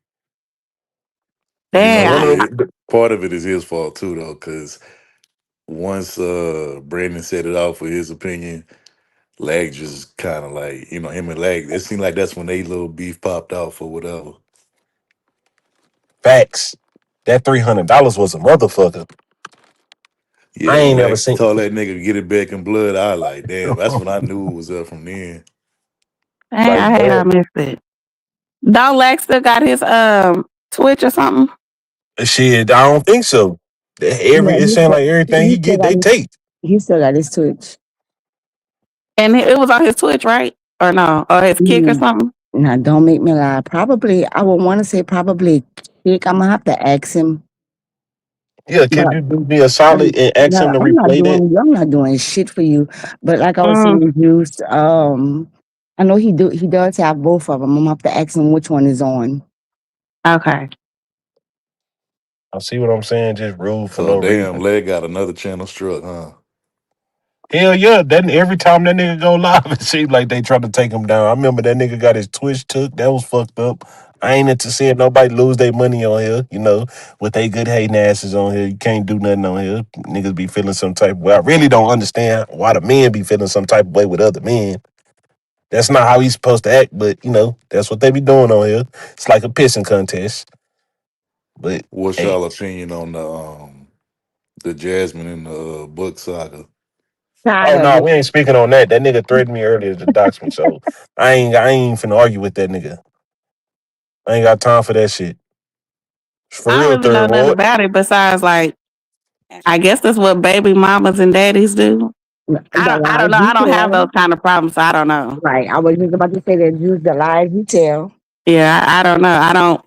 You And know, one damn. of them. part of it is his fault too, though, because once Brandon set it out for his opinion, Lag just kind of like, him and Lag, it seemed like that's when they little beef popped off or whatever. Facts. That $300 was a motherfucker. I Yeah, when ain't never Lag seen. told that nigga to get it back in blood, I like, damn, that's when I knew it was up from then. Dang, Like, I hate I bro, missed it. Don't Lex still got his Twitch or something? shit, I don't think so. Yeah, It's saying like everything he he still get, got they his, take. He still got his Twitch. And it was on his Twitch, right? Or no? Or his kick or Mm. something? Now, don't make me lie. Probably, I would want to say probably Kick. I'm gonna have to ask him. Yeah, But can you do me a solid I'm, and ask no, him to replay that? I'm not doing shit for you. But like I was Mm, saying, Juice, I know he does have both of them. I'm gonna have to ask him which one is on. okay. I see what I'm saying. Just rude for So no damn, reason. leg got another channel struck, huh? Hell yeah, that every time that nigga go live, it seems like they try to take him down. I remember that nigga got his Twitch took. That was fucked up. I ain't into seeing nobody lose their money on here, with they good hating asses on here. You can't do nothing on here. Niggas be feeling some type of way. I really don't understand why the men be feeling some type of way with other men. That's not how he's supposed to act, but that's what they be doing on here. It's like a pissing contest. But What's hey. y'all opinion on the Jasmine and the book saga? Oh Tired no, of we ain't speaking on that. That nigga threatened me earlier to dox me, so I ain't finna argue with that nigga. I ain't got time for that shit. For I real, don't really know third nothing ward. about it besides like I guess that's what baby mamas and daddies do. the I don't lies know. you I don't have those tell. kind of problems, so I don't know. Right. I was just about to say that use the lies you tell. Yeah, I don't know. I don't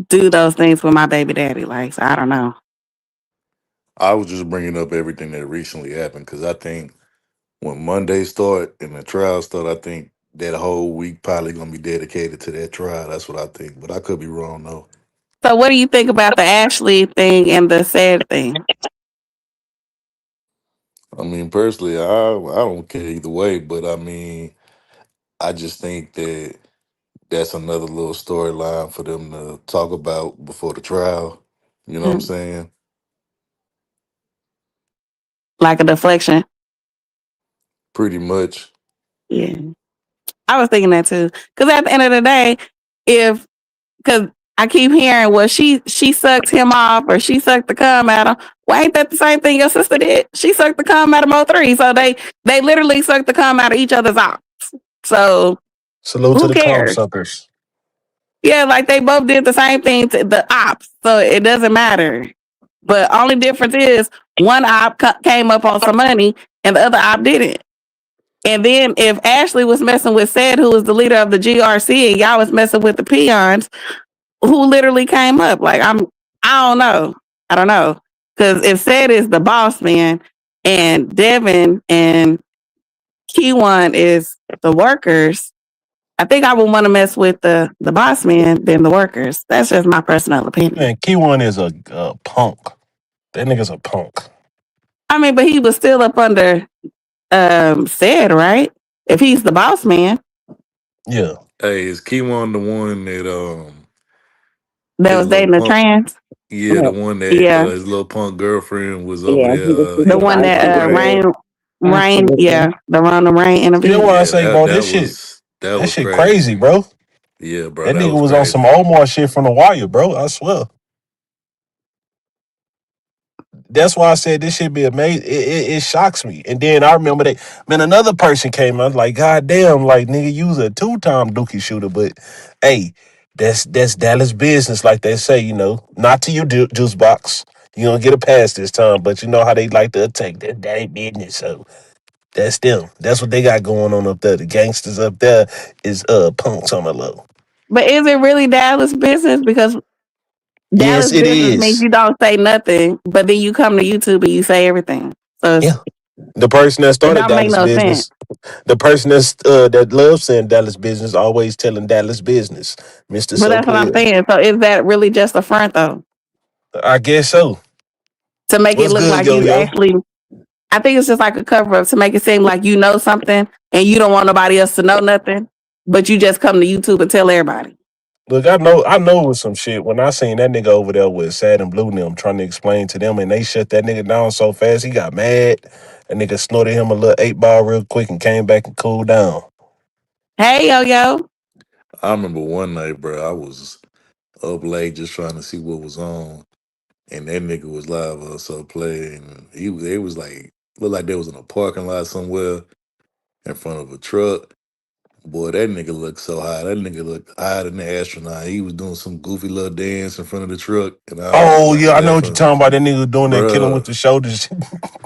do those things with my baby daddy. Like, so I don't know. I was just bringing up everything that recently happened because I think when Monday start and the trial start, I think that whole week probably gonna be dedicated to that trial. That's what I think, but I could be wrong though. So, what do you think about the Ashley thing and the said thing? I mean, personally, I don't care either way, but I mean, I just think that that's another little storyline for them to talk about before the trial. You know what I'm Mm, saying? like a deflection? Pretty much. Yeah, I was thinking that too. Because at the end of the day, if because I keep hearing, well, she sucked him off or she sucked the cum at him. Well, ain't that the same thing your sister did? She sucked the cum out of Mo three, so they literally sucked the cum out of each other's off. So Salute to who the calm cares? suckers. Yeah, like they both did the same thing to the ops, so it doesn't matter. But only difference is one op came up on some money and the other op didn't. And then if Ashley was messing with Said, who was the leader of the GRC, and y'all was messing with the peons, who literally came up? Like I don't know. I don't know. Because if Said is the boss man and Devin and Key1 is the workers, I think I would want to mess with the boss man than the workers. That's just my personal opinion. Man, Key One is a punk. That nigga's a punk. I mean, but he was still up under Said, right? If he's the boss man, Yeah. Hey, is Keywan the one that that his was little dating the punk? trans. Yeah, the Yeah, one that Yeah, his little punk girlfriend was over yeah, there he was the one fucking supervisor with that the over rain. there. Rain, Absolutely. yeah, the Rona Rain See, that's interview. why I Yeah, say, that bro, that was that that was shit crazy, crazy. bro. Yeah, bro, That that nigga was was on some crazy. Omar shit from the wire, bro. I swear. That's why I said this should be amazing. It shocks me. And then I remember that man, another person came. I was like, God damn, like nigga, you was a two-time dookie shooter, but hey, that's Dallas business, like they say, Not to you, juice box. You gonna get a pass this time, but you know how they like to attack that ain't business. So that's them. That's what they got going on up there. The gangsters up there is punks on the low. But is it really Dallas business? Because Yes, Dallas it business means is. you don't say nothing, but then you come to YouTube and you say everything. So Yeah. The person that it started don't make Dallas no sense. business. The person that loves saying Dallas business always telling Dallas business, Mister But So that's what I'm Player. saying. So is that really just a front though? I guess so. To make it What's look good, like yo you yo? actually, I think it's just like a cover up to make it seem like you know something and you don't want nobody else to know nothing, but you just come to YouTube and tell everybody. Look, I know it was some shit when I seen that nigga over there with Sad and Blue and them trying to explain to them, and they shut that nigga down so fast he got mad. That nigga snorted him a little 8 ball real quick and came back and cooled down. Hey, yo, yo. I remember one night, bro, I was up late just trying to see what was on, and that nigga was live so playing. They was like looked like they was in a parking lot somewhere in front of a truck. Boy, that nigga looked so high. That nigga looked higher than the astronaut. He was doing some goofy little dance in front of the truck, and I was Oh like yeah, I know what you're laughing, talking about. That nigga doing that killing with bruh, the shoulders.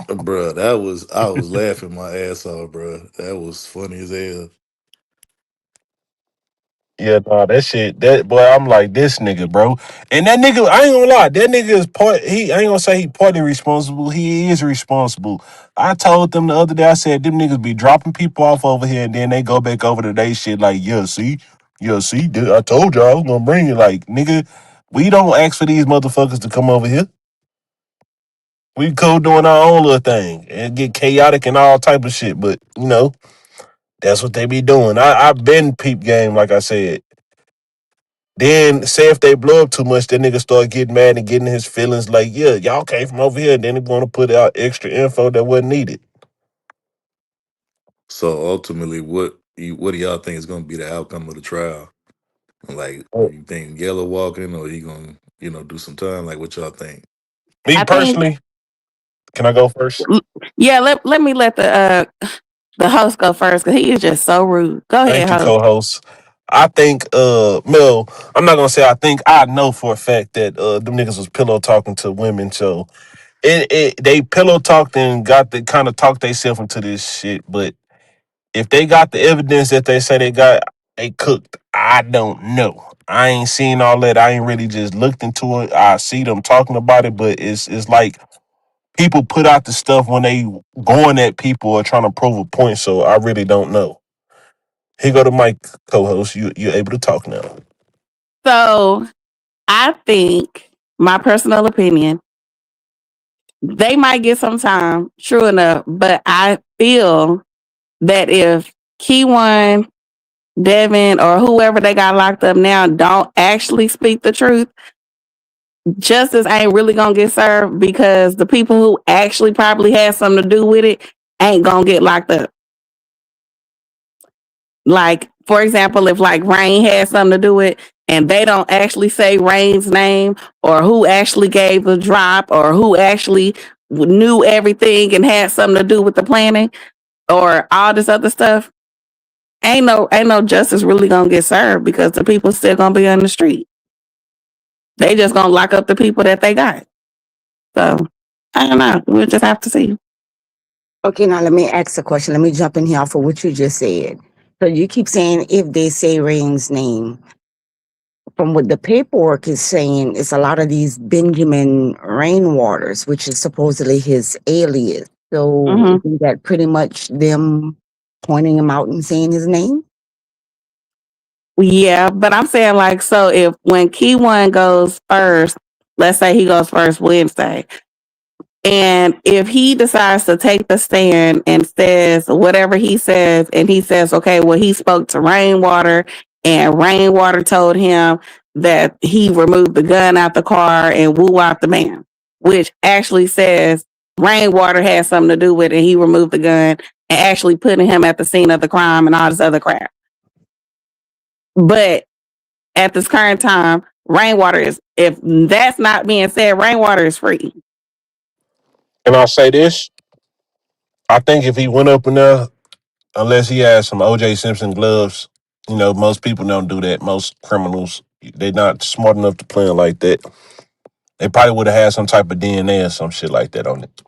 bruh. That was I was laughing my ass off, bruh. That was funny as hell. Yeah, nah, that shit. That boy, I'm like this nigga, bro. And that nigga, I ain't gonna lie, that nigga is part. He, I ain't gonna say he partly responsible. He is responsible. I told them the other day. I said them niggas be dropping people off over here, and then they go back over to they shit. Like, yeah, see, I told y'all I was gonna bring you. Like, nigga, we don't ask for these motherfuckers to come over here. We cool doing our own little thing and get chaotic and all type of shit. But that's what they be doing. I've been peep game, like I said. Then say if they blow up too much, that nigga start getting mad and getting his feelings like, yeah, y'all came from over here. And then they want to put out extra info that wasn't needed. So ultimately, what do y'all think is gonna be the outcome of the trial? Like, Oh, you think Yellow walking, or he gonna do some time? Like, what y'all think? me I think, personally, can I go first? yeah. Let me let the host go first because he is just so rude. Go ahead, Thank you, host. co-host. I think Mel, I'm not gonna say I think, I know for a fact that them niggas was pillow talking to women. So they pillow talked and got the kind of talk themselves into this shit. But if they got the evidence that they say they got, they cooked. I don't know. I ain't seen all that. I ain't really just looked into it. I see them talking about it, but it's like people put out the stuff when they going at people or trying to prove a point. So I really don't know. Here go to my co-host. You're able to talk now. So I think, my personal opinion, they might get some time, true enough, but I feel that if Key1, Devin, or whoever they got locked up now don't actually speak the truth, justice ain't really gonna get served because the people who actually probably had something to do with it ain't gonna get locked up. Like, for example, if like Rain had something to do with it and they don't actually say Rain's name or who actually gave the drop or who actually knew everything and had something to do with the planning or all this other stuff, ain't no justice really gonna get served because the people still gonna be on the street. They just gonna lock up the people that they got. So I don't know. We'll just have to see. Okay, now let me ask a question. Let me jump in here for what you just said. So you keep saying if they say Rain's name. From what the paperwork is saying, it's a lot of these Benjamin Rainwaters, which is supposedly his alias. So Hmm. isn't that pretty much them pointing him out and saying his name? Yeah, but I'm saying like, so if when Key1 goes first, let's say he goes first Wednesday, and if he decides to take the stand and says whatever he says, and he says, okay, well, he spoke to Rainwater, and Rainwater told him that he removed the gun out the car and woo out the man, which actually says Rainwater had something to do with it. And he removed the gun and actually putting him at the scene of the crime and all this other crap. But at this current time, Rainwater is, if that's not being said, Rainwater is free. And I'll say this. I think if he went up in there, unless he has some OJ Simpson gloves, most people don't do that. Most criminals, they're not smart enough to plan like that. They probably would have had some type of DNA or some shit like that on it.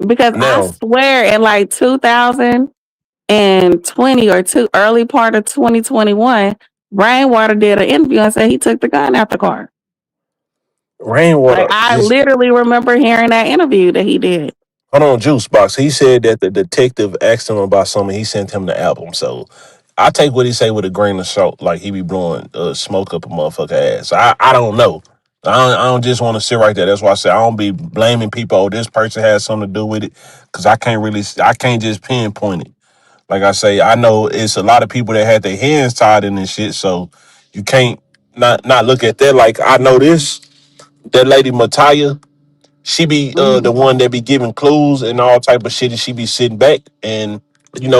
Because I Now, swear in like 2020 or two early part of 2021, Rainwater did an interview and said he took the gun out the car. Like Rainwater I just literally remember hearing that interview that he did. hold on, Juice Box. He said that the detective asked him about something. He sent him the album. So I take what he say with a grain of salt. Like he be blowing smoke up a motherfucker ass. I don't know. I don't just want to sit right there. That's why I say I don't be blaming people. Oh, this person has something to do with it, because I can't just pinpoint it. Like I say, I know it's a lot of people that had their hands tied in this shit. So you can't not look at that. Like I know this, that lady Mataya, she be Hmm. the one that be giving clues and all type of shit, and she be sitting back and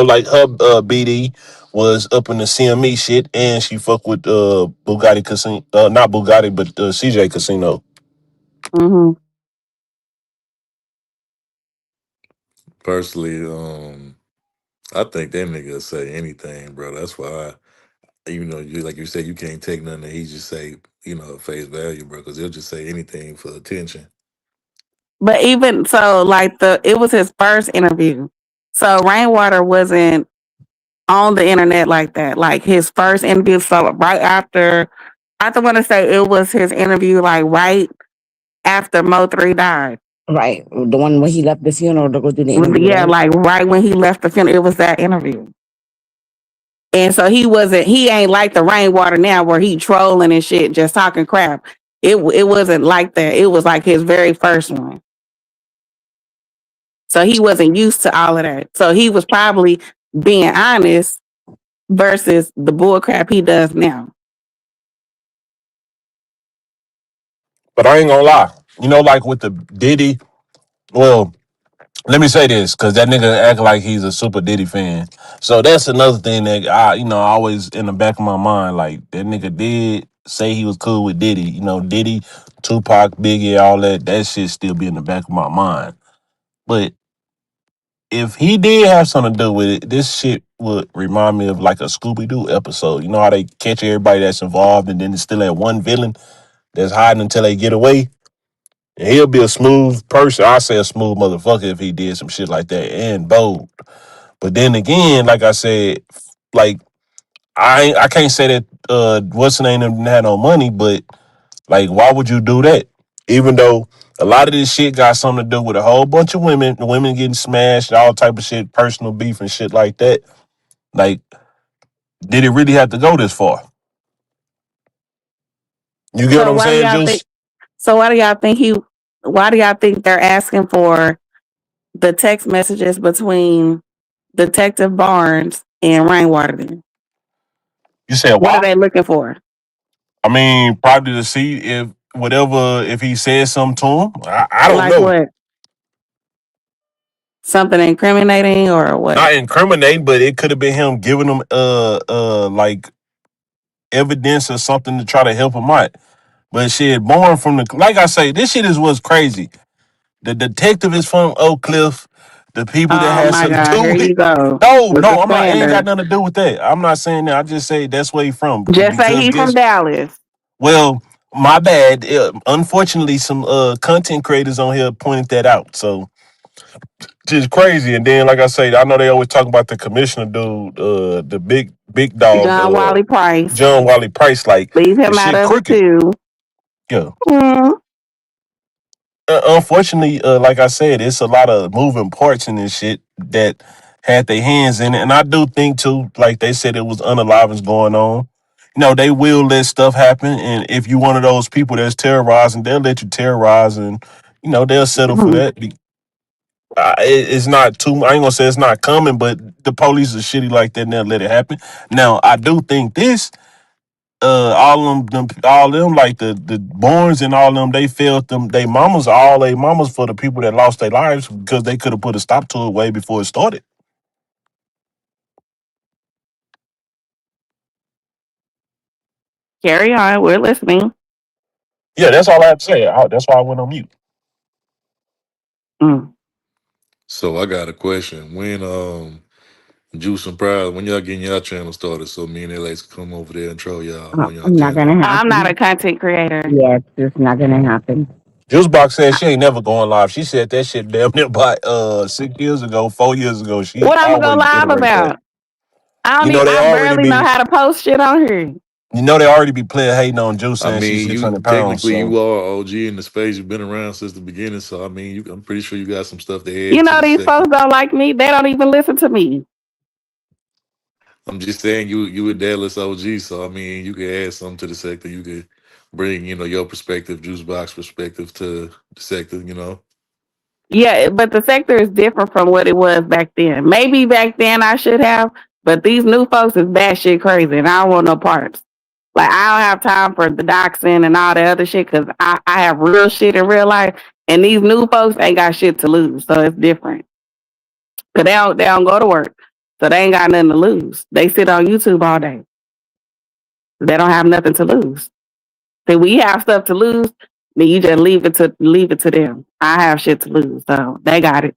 like her BD was up in the CME shit, and she fuck with Bugatti Casino, not Bugatti, but CJ Casino. Hmm. Personally, I think that nigga will say anything, bro. That's why you know, you like you said, you can't take nothing that he just say, you know, at face value, bro, because he'll just say anything for attention. But even so, like it was his first interview. So Rainwater wasn't on the internet like that. Like his first interview, so right after I don't want to say it was his interview like right after Mo3 died. Right. The one when he left the funeral to go do the interview, Yeah, right? like right when he left the funeral, it was that interview. And so he ain't like the Rainwater now where he trolling and shit, just talking crap. It wasn't like that. It was like his very first one. So he wasn't used to all of that. So he was probably being honest versus the bull crap he does now. But I ain't gonna lie. You know, like with the Diddy, well, let me say this, because that nigga act like he's a super Diddy fan. So that's another thing that always in the back of my mind, like that nigga did say he was cool with Diddy. You know, Diddy, Tupac, Biggie, all that shit still be in the back of my mind. But if he did have something to do with it, this shit would remind me of like a Scooby Doo episode. You know how they catch everybody that's involved and then it's still that one villain that's hiding until they get away? And he'll be a smooth person. I say a smooth motherfucker if he did some shit like that and bold. But then again, like I said, like I can't say that what's the name didn't have no money, but like why would you do that? Even though a lot of this shit got something to do with a whole bunch of women getting smashed, all type of shit, personal beef and shit like that. Like, did it really have to go this far? You get what So I'm why do saying, y'all think Juice? so why do y'all think he why do y'all think they're asking for the text messages between Detective Barnes and Rainwater then? You said What are why? they looking for? I mean, probably to see if he said something to him. I don't Like know. what? Something incriminating or what? Not incriminating, but it could have been him giving them like evidence or something to try to help him out. But shit, born from the like I say, this shit is what's crazy. The detective is from Oak Cliff. The people that Oh has my something to God, do here with you it. go No, with the no, I'm not. It ain't got slander. nothing to do with that. I'm not saying that. I just say that's where he from. Just say Because he from guess, Dallas. well, my bad. Unfortunately, some content creators on here pointed that out. So just crazy. And then, like I say, I know they always talk about the commissioner dude, the big dog, John Wiley Price. John Wiley Price. Like Leave the him out shit of it crooked. too. Yeah. Mm. Unfortunately, like I said, it's a lot of moving parts in this shit that had their hands in it, and I do think too, like they said, it was unalivings going on. You know, they will let stuff happen, and if you one of those people that's terrorizing, they'll let you terrorize, and you know they'll settle for that. It's not too. I ain't gonna say it's not coming, but the police are shitty like that, and they'll let it happen. Now, I do think this all them like the Borns and all them, they felt them they mamas are all they mamas for the people that lost their lives because they could have put a stop to it way before it started. Carry on. We're listening. Yeah, that's all I have to say. That's why I went on mute. Mm. So I got a question. When Juice and Pride, when y'all getting y'all channel started, so me and Alex come over there and troll y'all on y'all Not channel. gonna I'm not a happen. content creator. Yes, it's not gonna happen. Juicebox said she ain't never going live. She said that shit damn near by 6 years ago, 4 years ago. She What I'm gonna go always live iterated that. about? I don't You even. know they I already barely know be how to post shit on here. you know they already be playing hating on Juice I saying she's mean, six you hundred pounds. technically So you are OG in the space. You've been around since the beginning, so I mean, I'm pretty sure you got some stuff to You add to know the these sector. folks don't like me. They don't even listen to me. I'm just saying you a Dallas OG, so I mean, you could add something to the sector. You could bring your perspective, Juice Box perspective to the sector. Yeah, but the sector is different from what it was back then. Maybe back then I should have, but these new folks is bad shit crazy, and I don't want no parts. Like I don't have time for the doxing and all the other shit because I have real shit in real life, and these new folks ain't got shit to lose, so it's different. Cause they don't go to work, so they ain't got nothing to lose. They sit on YouTube all day. They don't have nothing to lose. See, we have stuff to lose, then you just leave it to them. I have shit to lose, so they got it.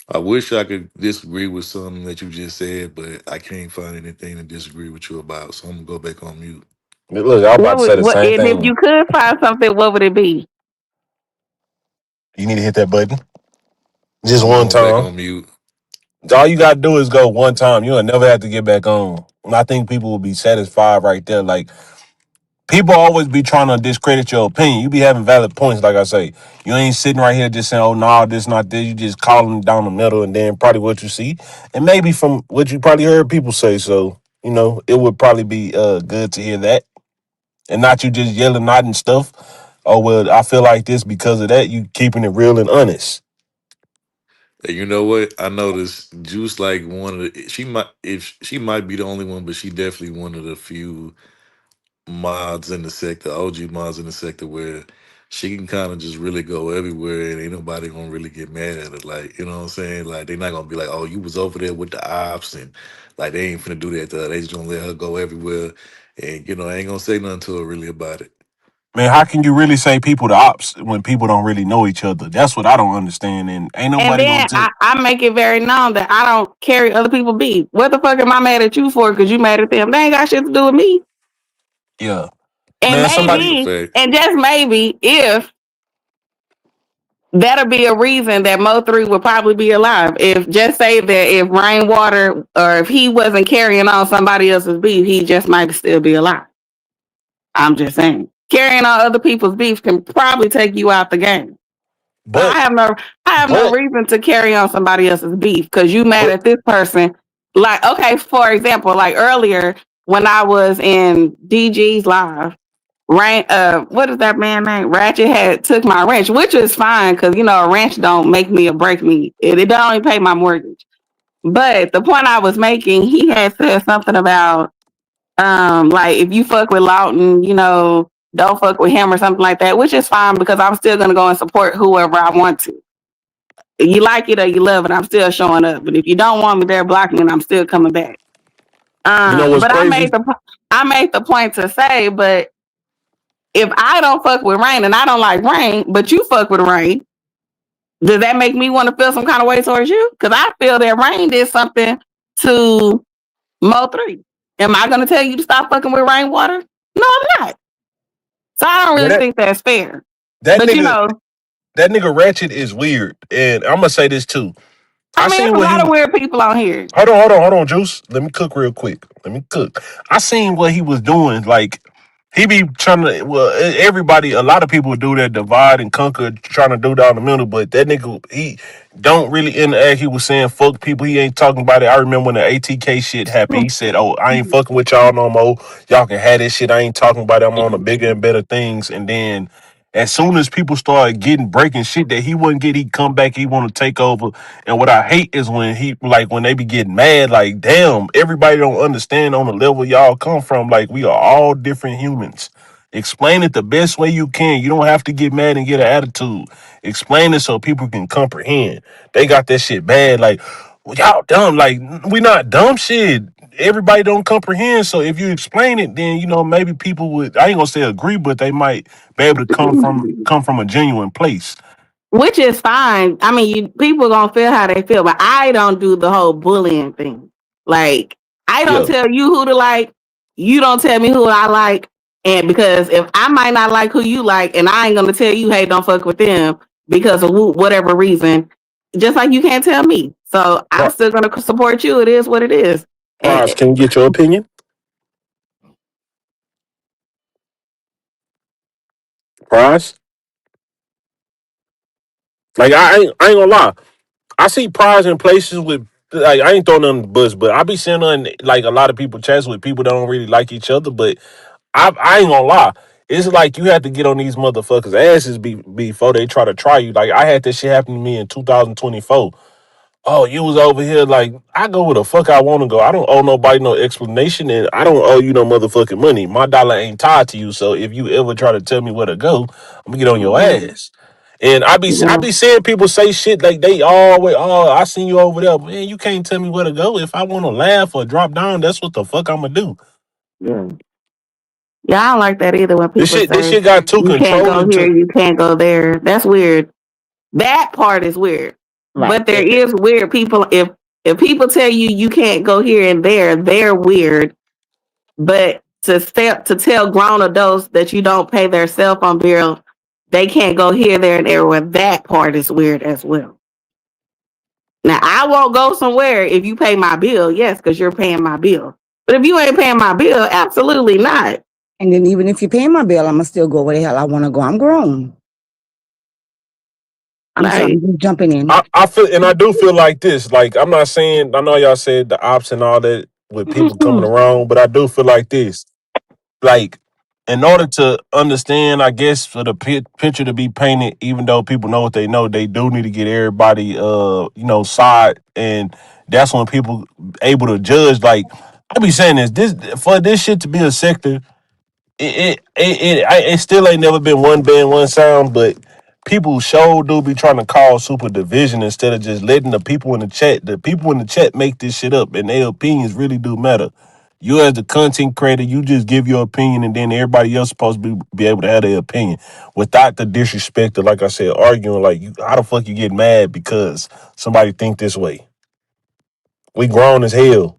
I wish I could disagree with something that you just said, but I can't find anything to disagree with you about. So I'm gonna go back on mute. Look, I'm about to say the What same and if thing. you could find something, what would it be? You need to hit that button just I'm one going back time. on mute. All you gotta do is go one time. You'll never have to get back on. And I think people will be satisfied right there. Like people always be trying to discredit your opinion. You be having valid points, like I say. You ain't sitting right here just saying, "Oh no, this not this." You just calling down the middle, and then probably what you see, and maybe from what you probably heard people say. So it would probably be good to hear that, and not you just yelling out and stuff. Oh well, I feel like this because of that. You keeping it real and honest. And you know what? I noticed Juice like one of the she might be the only one, but she definitely one of the few mods in the sector, OG mods in the sector where she can kind of just really go everywhere and ain't nobody gonna really get mad at her. Like, you know what I'm saying? Like they're not gonna be like, oh, you was over there with the ops and like they ain't finna do that to her. They just gonna let her go everywhere and ain't gonna say nothing to her really about it. Man, how can you really say people the ops when people don't really know each other? That's what I don't understand. And ain't And nobody gonna then tell. I make it very known that I don't carry other people's beef. What the fuck am I mad at you for? Because you mad at them. They ain't got shit to do with me. Yeah, And man. That's Somebody. a maybe, fact. and just maybe, if that'll be a reason that Mo3 would probably be alive. If just say that if Rainwater or if he wasn't carrying on somebody else's beef, he just might still be alive. I'm just saying. Carrying on other people's beef can probably take you out the game. So But I have no but reason to carry on somebody else's beef because you mad but at this person. Like, okay, for example, like earlier when I was in DG's live, what is that man name? Ratchet had took my wrench, which is fine because a wrench don't make me or break me. It don't even pay my mortgage. But the point I was making, he had said something about like if you fuck with Lawton, don't fuck with him or something like that, which is fine because I'm still gonna go and support whoever I want to. You like it or you love it, I'm still showing up. But if you don't want me there, block me, and I'm still coming back. you know what's But crazy? I made the point to say, but if I don't fuck with Rain and I don't like Rain, but you fuck with Rain, does that make me want to feel some kind of way towards you? Because I feel that Rain did something to Mo3. Am I going to tell you to stop fucking with Rainwater? No, I'm not. So I don't Man, really think that's fair. that But nigga that nigga Ratchet is weird, and I'm gonna say this too. I I mean, seen it's a what he. lot of weird people on here. Hold on, Juice. Let me cook real quick. Let me cook. I seen what he was doing. Like he be trying to. Well, everybody, a lot of people do that divide and conquer, trying to do down the middle. But that nigga, he don't really interact. He was saying fuck people. He ain't talking about it. I remember when the ATK shit happened. He said, "Oh, I ain't fucking with y'all no more. Y'all can have this shit. I ain't talking about it. I'm on the bigger and better things." And then as soon as people started getting breaking shit that he wouldn't get, he come back, he want to take over. And what I hate is when when they be getting mad, like, damn, everybody don't understand on the level y'all come from. Like, we are all different humans. Explain it the best way you can. You don't have to get mad and get an attitude. Explain it so people can comprehend. They got that shit bad. Like, well, y'all dumb. Like, we not dumb shit. Everybody don't comprehend. So if you explain it, then maybe people would. I ain't gonna say agree, but they might be able to come from a genuine place. Which is fine. I mean, people gonna feel how they feel, but I don't do the whole bullying thing. Like, I don't Yeah. tell you who to like. You don't tell me who I like. And because if I might not like who you like, and I ain't gonna tell you, hey, don't fuck with them because of whatever reason, just like you can't tell me. So I'm Pri- still gonna support you. It is what it is. Prize, And can you get your opinion? Prize? Like I ain't gonna lie. I see prize in places with like I ain't throwing on the bus, but I be seeing her in like a lot of people chats with people that don't really like each other. But I ain't gonna lie. It's like you have to get on these motherfuckers' asses before they try you. Like I had this shit happen to me in 2024. Oh, you was over here like I go where the fuck I want to go. I don't owe nobody no explanation, and I don't owe you no motherfucking money. My dollar ain't tied to you. So if you ever try to tell me where to go, I'm gonna get on your ass. And I be seeing people say shit like they always, oh, I seen you over there. Man, you can't tell me where to go. If I want to laugh or drop down, that's what the fuck I'm gonna do. yeah. Yeah, I don't like that either when This people shit, this say shit got too you can't go controlling here, to. you can't go there. That's weird. That part is weird. Right. but there is weird people. If people tell you you can't go here and there, they're weird. But to tell grown adults that you don't pay their cell phone bill, they can't go here, there, and everywhere. That part is weird as well. Now I won't go somewhere if you pay my bill, yes, because you're paying my bill. But if you ain't paying my bill, absolutely not. And then even if you pay my bill, I'ma still go where the hell I want to go. I'm grown. I'm sorry, Like, I'm just jumping in. I feel, and I do feel like this. Like, I'm not saying, I know y'all said the ops and all that with people coming around, but I do feel like this. Like, in order to understand, I guess for the picture to be painted, even though people know what they know, they do need to get everybody, side, and that's when people able to judge. Like, I be saying this for this shit to be a sector, it still ain't never been one band, one sound, but people sure do be trying to cause super division instead of just letting the people in the chat. The people in the chat make this shit up, and their opinions really do matter. You as the content creator, you just give your opinion, and then everybody else supposed to be able to have their opinion without the disrespect of, like I said, arguing. Like, how the fuck you get mad because somebody think this way? We grown as hell.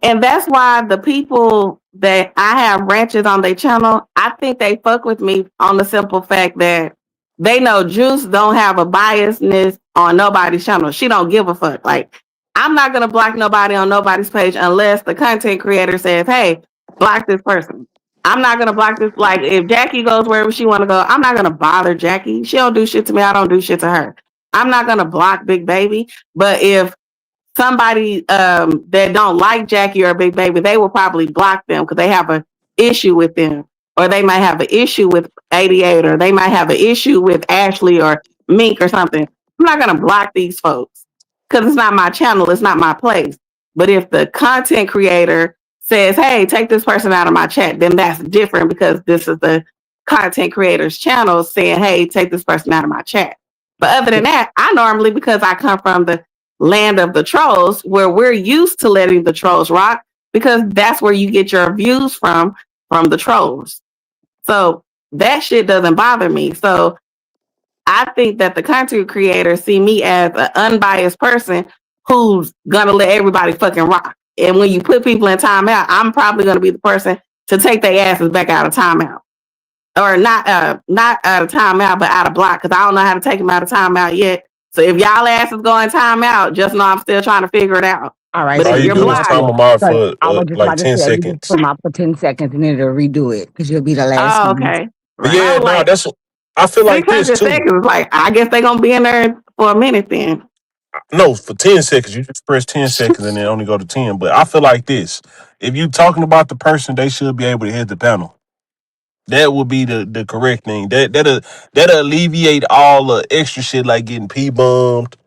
and that's why the people that I have ranches on their channel, I think they fuck with me on the simple fact that they know Juice don't have a biasness on nobody's channel. She don't give a fuck. Like, I'm not gonna block nobody on nobody's page unless the content creator says, "Hey, block this person." I'm not gonna block this. Like, if Jackie goes wherever she want to go, I'm not gonna bother Jackie. She don't do shit to me. I don't do shit to her. I'm not gonna block Big Baby. But if somebody that don't like Jackie or Big Baby, they will probably block them because they have an issue with them, or they might have an issue with 88, or they might have an issue with Ashley or Mink or something. I'm not gonna block these folks because it's not my channel, it's not my place. But if the content creator says, "Hey, take this person out of my chat," then that's different because this is the content creator's channel saying, "Hey, take this person out of my chat." But other than that, I normally, because I come from the land of the trolls, where we're used to letting the trolls rock because that's where you get your views from the trolls. So that shit doesn't bother me. So I think that the content creators see me as an unbiased person who's gonna let everybody fucking rock. And when you put people in timeout, I'm probably gonna be the person to take their asses back out of timeout. Or not out of timeout, but out of block, because I don't know how to take them out of timeout yet. So if y'all asses go in timeout, just know I'm still trying to figure it out. All right, But so All if you you're this do is is how blocked, time it them is. out Because for I was just like about to 10 say, you just seconds. put them out for 10 seconds and then to redo it because you'll be the last oh, one. okay. But Right. I yeah, was no, like, that's, I feel like this 600 too. seconds is like, I guess they're gonna be in there for a minute then. No, for 10 seconds. You just press 10 seconds and then only go to 10. But I feel like this. If you talking about the person, they should be able to hit the panel. That would be the correct thing. That'll alleviate all the extra shit like getting P bombed,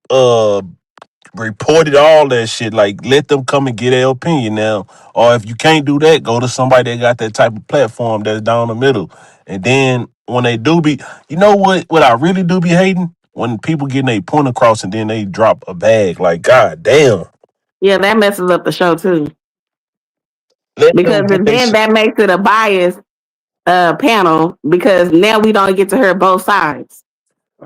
uh reported, all that shit. Like, let them come and get their opinion now. Or if you can't do that, go to somebody that got that type of platform that's down the middle. And then when they do be, you know what I really do be hating? When people getting their point across and then they drop a bag. Like, god damn. Yeah, that messes up the show too. Let Because them get their then shit. that makes it a biased panel because now we don't get to hear both sides.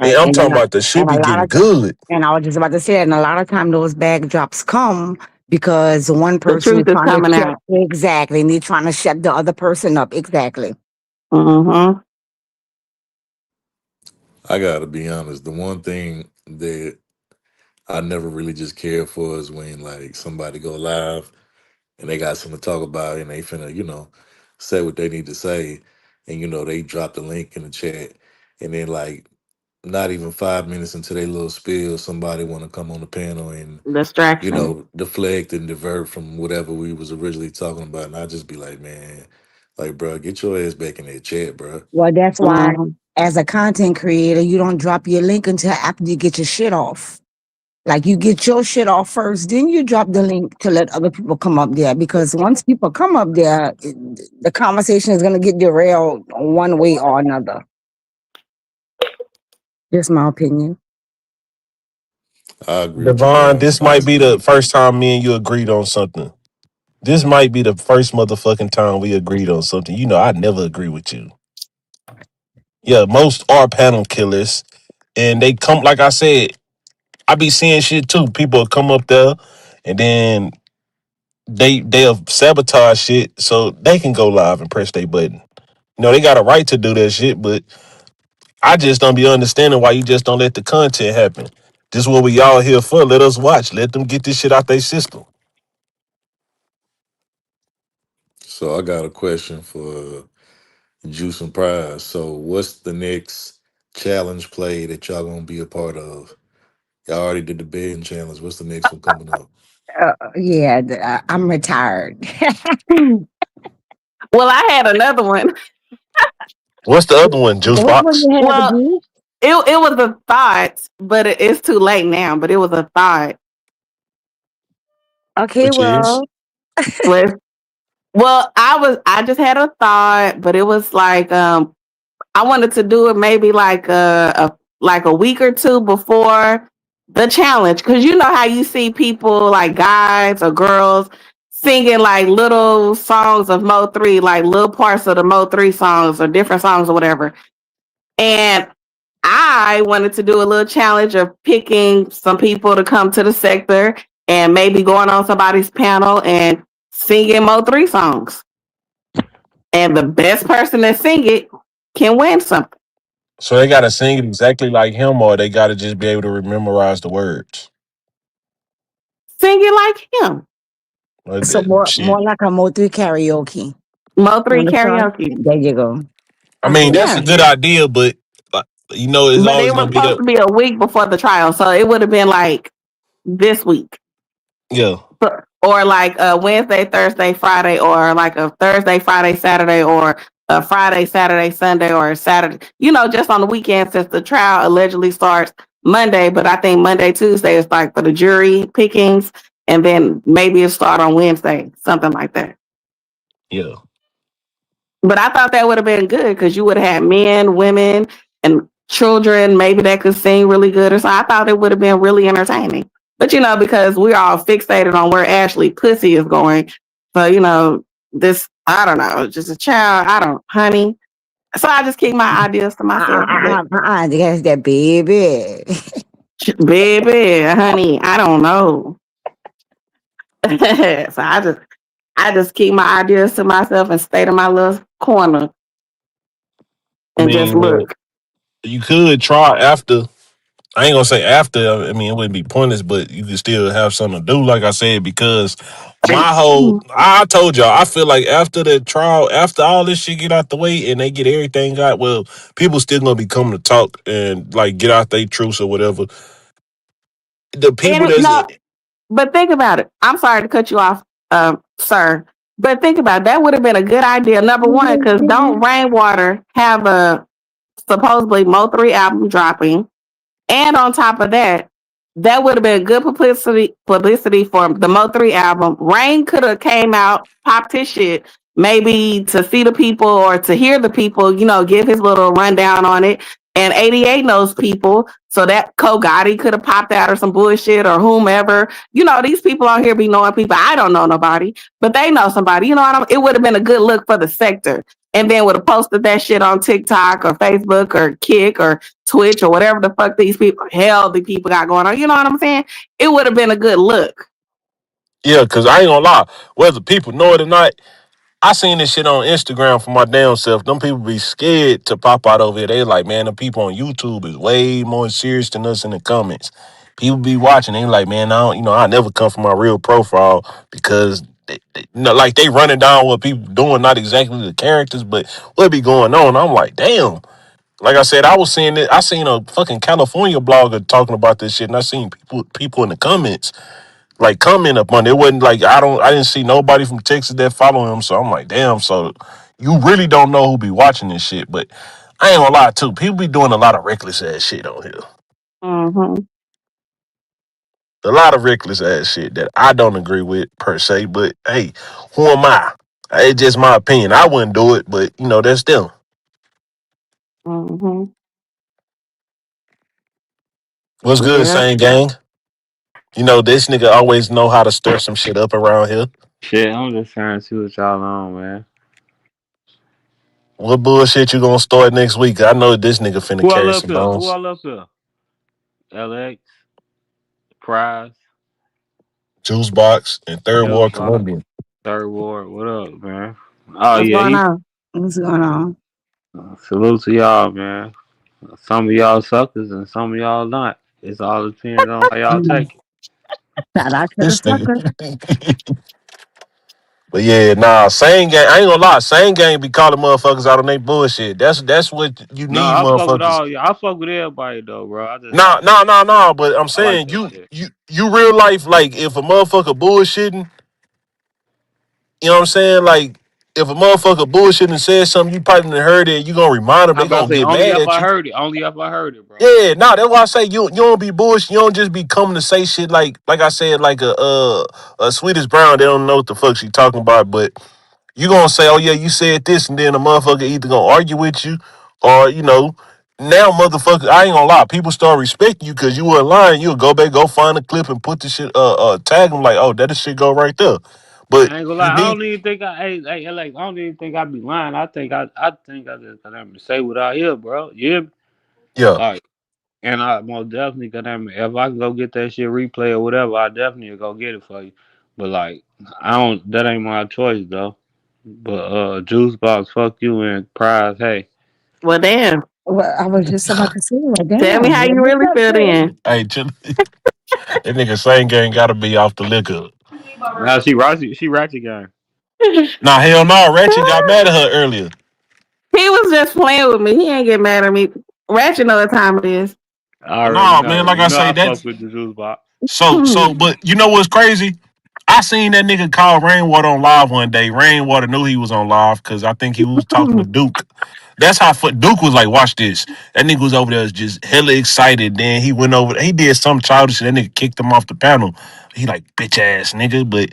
And Right. I'm And then talking about the shit and a be lot getting of good. and I was just about to say, and a lot of time those bag drops come because one The person truth is is trying to coming shut out. exactly, and they're trying to shut the other person up. Exactly. Mm-hmm. I gotta be honest. The one thing that I never really just cared for is when like somebody go live and they got something to talk about and they finna, say what they need to say, and they drop the link in the chat, and then like not even 5 minutes into their little spiel, somebody want to come on the panel and Distraction. deflect and divert from whatever we was originally talking about, and I just be like, man, like, bro, get your ass back in that chat, bro. Well, that's why, Mm-hmm. as a content creator, you don't drop your link until after you get your shit off. Like you get your shit off first, then you drop the link to let other people come up there. Because once people come up there, the conversation is gonna get derailed one way or another. Just my opinion. I agree with you, Devon, Dom. this might be the first time me and you agreed on something. This might be the first motherfucking time we agreed on something. You know, I never agree with you. Yeah, most are panel killers, and they come like I said. I be seeing shit too. People come up there, and then they'll sabotage shit so they can go live and press their button. You know, they got a right to do that shit, but I just don't be understanding why you just don't let the content happen. This is what we all here for. Let us watch. Let them get this shit out their system. So I got a question for Juice and Prize. So what's the next challenge play that y'all gonna be a part of? Y'all already did the betting challenge. What's the next one coming up? Yeah, I'm retired. Well, I had another one. What's the other one? Juice Which one box. you have Well, again? it was a thought, but it's too late now. But it was a thought. Okay, Which is well, With I just had a thought, but it was like I wanted to do it maybe like a week or two before the challenge, because you know how you see people like guys or girls singing like little songs of Mo 3, like little parts of the Mo 3 songs or different songs or whatever. And I wanted to do a little challenge of picking some people to come to the sector and maybe going on somebody's panel and singing Mo 3 songs. And the best person that sing it can win something. so they gotta sing it exactly like him, or they gotta just be able to memorize the words. Sing it like him. so more Shit. like a Mo 3 karaoke. You Mo 3 understand? karaoke. There you go. I mean, Okay. that's a Yeah. good idea, but like, you know, it's But always it was gonna be supposed the to be a week before the trial. So it would have been like this week. yeah. Or like a Wednesday, Thursday, Friday, or like a Thursday, Friday, Saturday, or a Friday, Saturday, Sunday, or a Saturday. You know, just on the weekend, since the trial allegedly starts Monday, but I think Monday, Tuesday is like for the jury pickings, and then maybe it start on Wednesday, something like that. Yeah. But I thought that would have been good because you would have had men, women, and children maybe that could sing really good or so. I thought it would have been really entertaining. But you know, because we're all fixated on where Ashley pussy is going. So, you know, this I don't know, just a child, I don't honey. So I just keep my ideas to myself. But That's that baby. baby, honey, I don't know. So I just keep my ideas to myself and stay to my little corner I and just mean, look. you could try after. I ain't gonna say after. I mean, it wouldn't be pointless, but you could still have something to do. Like I said, because my whole, I told y'all, I feel like after the trial, after all this shit get out the way and they get everything out, well, people still gonna be coming to talk and like get out their truths or whatever. The people And that's no, but think about it. I'm sorry to cut you off, sir. But think about it. That would have been a good idea. Number one, because don't Rainwater have a supposedly Mo 3 album dropping? And on top of that, that would have been good publicity for the Mo 3 album. Rain could have came out, popped his shit, maybe to see the people or to hear the people, you know, give his little rundown on it. And 88 knows people, so that Gotti could have popped out or some bullshit or whomever. You know, these people out here be knowing people. I don't know nobody, but they know somebody. You know what I mean? It would have been a good look for the sector. And then would have posted that shit on TikTok or Facebook or Kick or Twitch or whatever the fuck these people, hell, the people got going on. You know what I'm saying? It would have been a good look. yeah, because I ain't gonna lie, whether people know it or not, I seen this shit on Instagram for my damn self. Them people be scared to pop out over here. They like, man, the people on YouTube is way more serious than us in the comments. People be watching. They like, man, I don't, I never come from my real profile because like they running down what people doing, not exactly the characters, but what be going on. I'm like, damn. Like I said, I was seeing it. I seen a fucking California blogger talking about this shit, and I seen people in the comments like comment up on it. It wasn't like I didn't see nobody from Texas that follow him. So I'm like, damn, so you really don't know who be watching this shit. But I ain't gonna lie too. People be doing a lot of reckless ass shit on here. Mm-hmm. A lot of reckless ass shit that I don't agree with per se. But hey, who am I? It's just my opinion. I wouldn't do it, but that's them. Mm-hmm. What's good, Yeah. same gang? This nigga always know how to stir some shit up around here. Shit, I'm just trying to see what y'all on, man. What bullshit you gonna start next week? I know this nigga finna Who all carry up some here? Who bones. all up here? LX, Prize, Juice box and third Juice ward Box, Colombian. Third Ward. What up, man? Oh What's yeah, going he. on? What's going on? Salute to y'all, man. Some of y'all suckers and some of y'all not. It's all depends on how y'all Mm. take it. Shout out to the This nigga. sucker. But yeah, nah, same gang. I ain't gonna lie, same gang be calling motherfuckers out on they bullshit. That's what you No, need, I fuck with motherfuckers. all y'all. I fuck with everybody though, bro. I just Nah, like nah, nah, nah. But I'm I like saying that you shit. you you real life, like if a motherfucker bullshitting, you know what I'm saying? Like if a motherfucker bullshitting and says something, you probably done heard it, you gonna remind them, I'm they about gonna to say get only mad if at I you. heard it. Only if I heard it, bro. Yeah, nah, that's why I say you don't be bullshit. You don't just be coming to say shit like I said, like a Swedish Brown. They don't know what the fuck she talking about, but you gonna say, oh yeah, you said this, and then a motherfucker either gonna argue with you, or now motherfucker, I ain't gonna lie, people start respecting you because you were lying. You'll go back, go find a clip, and put the shit, tag them like, oh, that shit go right there. But I ain't gonna you lie. I need, don't even think like I don't even think I be lying. I think I just gonna say what I hear, bro. Yeah, yeah. like, and I most definitely gonna if I can go get that shit replay or whatever, I definitely go get it for you. But like, I don't. That ain't my choice though. But Juice Box, fuck you and Prize. Hey, Well, damn. Well, I was just about to say, well, Tell me damn, how what you was really up, feel Jay? then. Hey, chill. That nigga same gang gotta be off the liquor. now she ratchet gang. Nah, hell no, Ratchet got mad at her earlier. He was just playing with me. He ain't get mad at me. Ratchet know what time it is. I already Nah, man, know. like You I know say I that. fuck with the Juice Box. But you know what's crazy? I seen that nigga call Rainwater on live one day. Rainwater knew he was on live because I think he was talking to Duke. That's how Duke was like, watch this. That nigga was over there just hella excited. Then he went over, he did some childish shit. That nigga kicked him off the panel. He like, bitch ass nigga. But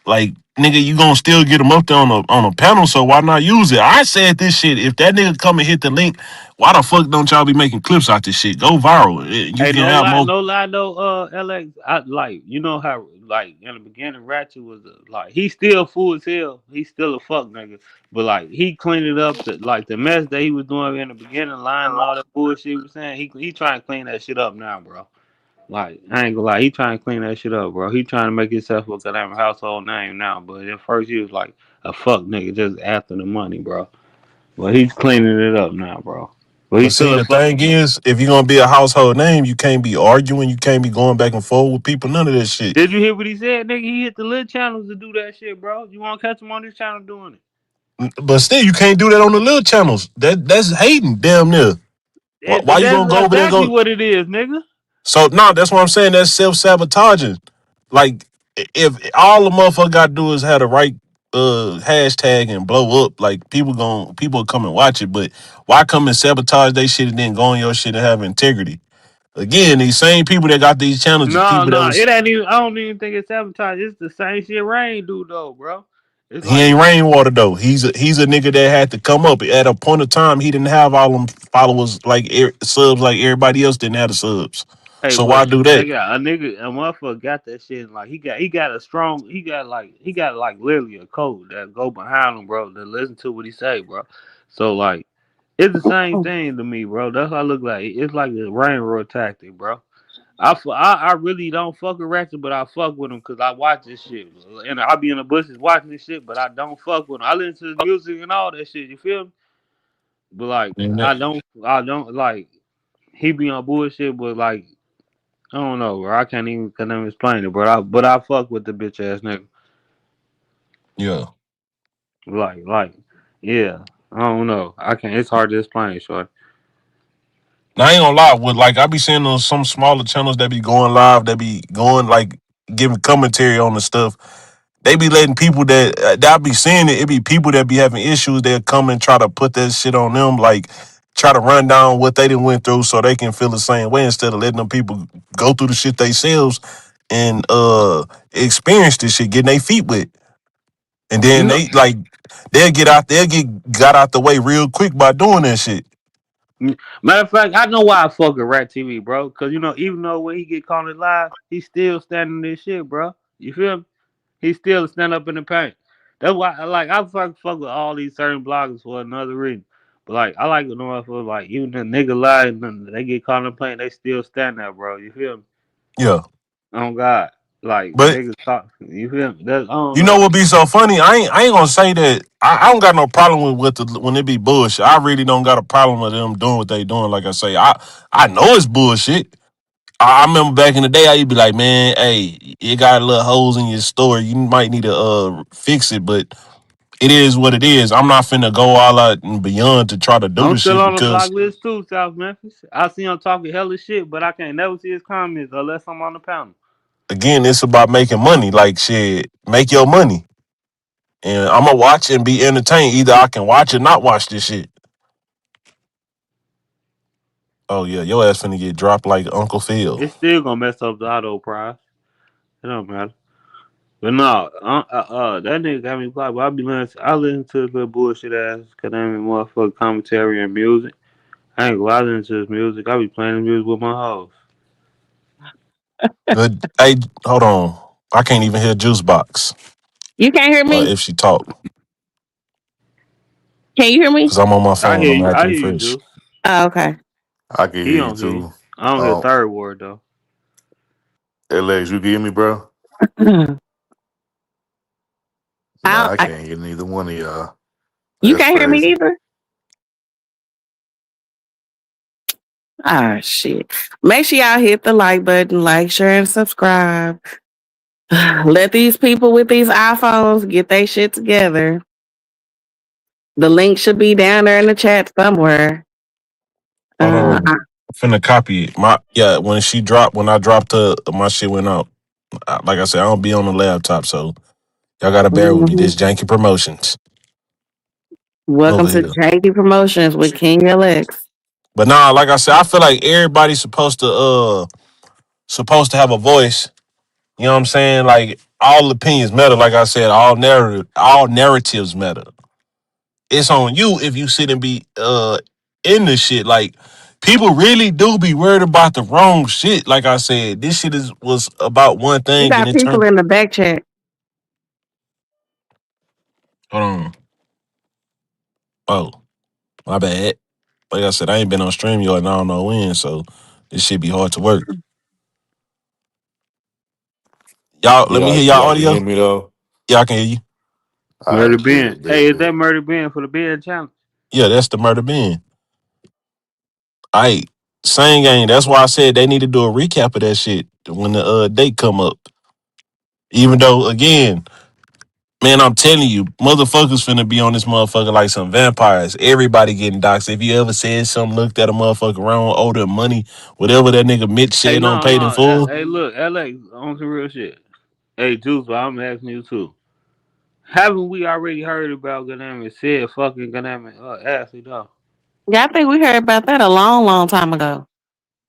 like, nigga, you gonna still get him up there on a panel, so why not use it? I said this shit. If that nigga come and hit the link, why the fuck don't y'all be making clips out this shit? Go viral. You Hey, can no have lie, more. no lie, no. LX, I like you know how like in the beginning, Ratchet was like he still fool as hell. He's still a fuck nigga, but like he cleaned it up. The mess that he was doing in the beginning, lying and all that bullshit he was saying. He trying to clean that shit up now, bro. Like I ain't gonna lie, he trying to clean that shit up, bro. He trying to make himself a goddamn household name now. But at first he was like a fuck nigga just after the money, bro. But he's cleaning it up now, bro. But But he's see, still a the fuck thing nigga. is, if you're gonna be a household name, you can't be arguing, you can't be going back and forth with people, none of that shit. Did you hear what he said, nigga? He hit the little channels to do that shit, bro. You want to catch him on this channel doing But still, you can't do that on the little channels. That's hating, damn near. Why it? you That's gonna go over there and exactly go? what it is, nigga. So no, that's what I'm saying. That's self sabotaging. Like if all the motherfucker got to do is have the right hashtag and blow up, like people will come and watch it. But why come and sabotage they shit and then go on your shit and have integrity? Again, these same people that got these channels, the No, people that no, was it ain't even. I don't even think it's sabotage. It's the same shit Rain do though, bro. It's he like ain't rainwater though. He's a nigga that had to come up at a point of time. He didn't have all them followers like subs like everybody else didn't have the subs. hey, So why but do that? check it out. A motherfucker got that shit. Like he got a strong. He got like literally a code that go behind him, bro. To listen to what he say, bro. So like, it's the same thing to me, bro. That's what I look like. It's like a railroad tactic, bro. I really don't fuck with Ratchet, but I fuck with him because I watch this shit. And I be in the bushes watching this shit, but I don't fuck with him. I listen to his music and all that shit, you feel me? But like, And that- I don't like, he be on bullshit, but like, I don't know, bro. Can't even explain it, bro. But I fuck with the bitch ass nigga. yeah. Like, yeah. I don't know. It's hard to explain, short. Now I ain't gonna lie, with like I be seeing on some smaller channels that be going live, that be going like giving commentary on the stuff. They be letting people that I be seeing it. It be people that be having issues. They'll come and try to put that shit on them, like try to run down what they didn't went through, so they can feel the same way instead of letting them people go through the shit themselves and experience this shit, getting their feet wet, and You then know, they'll get got out the way real quick by doing that shit. matter of fact, I know why I fuck with Rat TV, bro. Cause you know, even though when he get caught in live, he still standing this shit, bro. You feel me? He still stand up in the paint. That's why I fuck with all these certain bloggers for another reason. But like I like the motherfuckers like even the nigga lie and then they get caught in the plane, they still stand there, bro. You feel me? Yeah. Oh God. Like But niggas talk you feel me? That's I don't you know know. what be so funny? I ain't gonna say that I don't got no problem with the when it be bullshit. I really don't got a problem with them doing what they doing. Like I say, I know it's bullshit. I remember back in the day, I used to be like, man, hey, you got little holes in your story. You might need to fix it, but it is what it is. I'm not finna go all out and beyond to try to do I'm the still shit on the block because list too, South Memphis. I see him talking hella shit, but I can't never see his comments unless I'm on the panel. again, it's about making money. Like shit, make your money. And I'm gonna watch and be entertained. Either I can watch or not watch this shit. Oh yeah, your ass finna get dropped like Uncle Phil. It's still gonna mess up the auto prize. It don't matter. But no, that nigga got me blocked. But I listen to his little bullshit ass academic motherfucker commentary and music. I ain't gonna lie, I listen to his music. I be playing the music with my hoes. Good. Hey, hold on. I can't even hear Juice Box You can't hear me? if she talk Can you hear me? because I'm on my phone. I'm I acting hear you, fresh. Juice. Oh, okay. I can He hear you don't hear you. too. I don't hear Um, third word though. LX, you can hear me, bro? I, Nah, I I, can't hear neither one of y'all. you That's can't hear me crazy. either? Ah, shit. Make sure y'all hit the like button, like, share, and subscribe. Let these people with these iPhones get their shit together. The link should be down there in the chat somewhere. Hold on. I, I'm finna copy it. When I dropped my shit went out. Like I said, I don't be on the laptop, so y'all gotta bear with me. mhm. This janky promotions Welcome over to here. JD Promotions with King LX. But nah, like I said, I feel like everybody's supposed to have a voice. You know what I'm saying? Like all opinions matter. Like I said, all narratives matter. It's on you if you sit and be in the shit. Like people really do be worried about the wrong shit. Like I said, this shit was about one You thing and got it people turned. in the back chat. Hold on. Oh, my bad. Like I said, I ain't been on stream yard and I don't know when, so this shit be hard to work. Y'all, let me hear y'all Y'all can hear audio. me though. Yeah, I can hear you. All Murder right, Ben. bet, Hey, bet, is that bet. Murder Ben for the Ben challenge? Yeah, that's the murder bin. I same game. That's why I said they need to do a recap of that shit when the date come up. Even though, again, man, I'm telling you, motherfuckers finna be on this motherfucker like some vampires. Everybody getting doxxed. If you ever said something, looked at a motherfucker wrong, owed them money, whatever that nigga Mitch Hey, said on no, paid in no. full. Hey, look, LX on some real shit. Hey, Juice, but I'm asking you too. Haven't we already heard about Ganami said fucking Ganami Ashley though? Yeah, I think we heard about that a long, long time ago.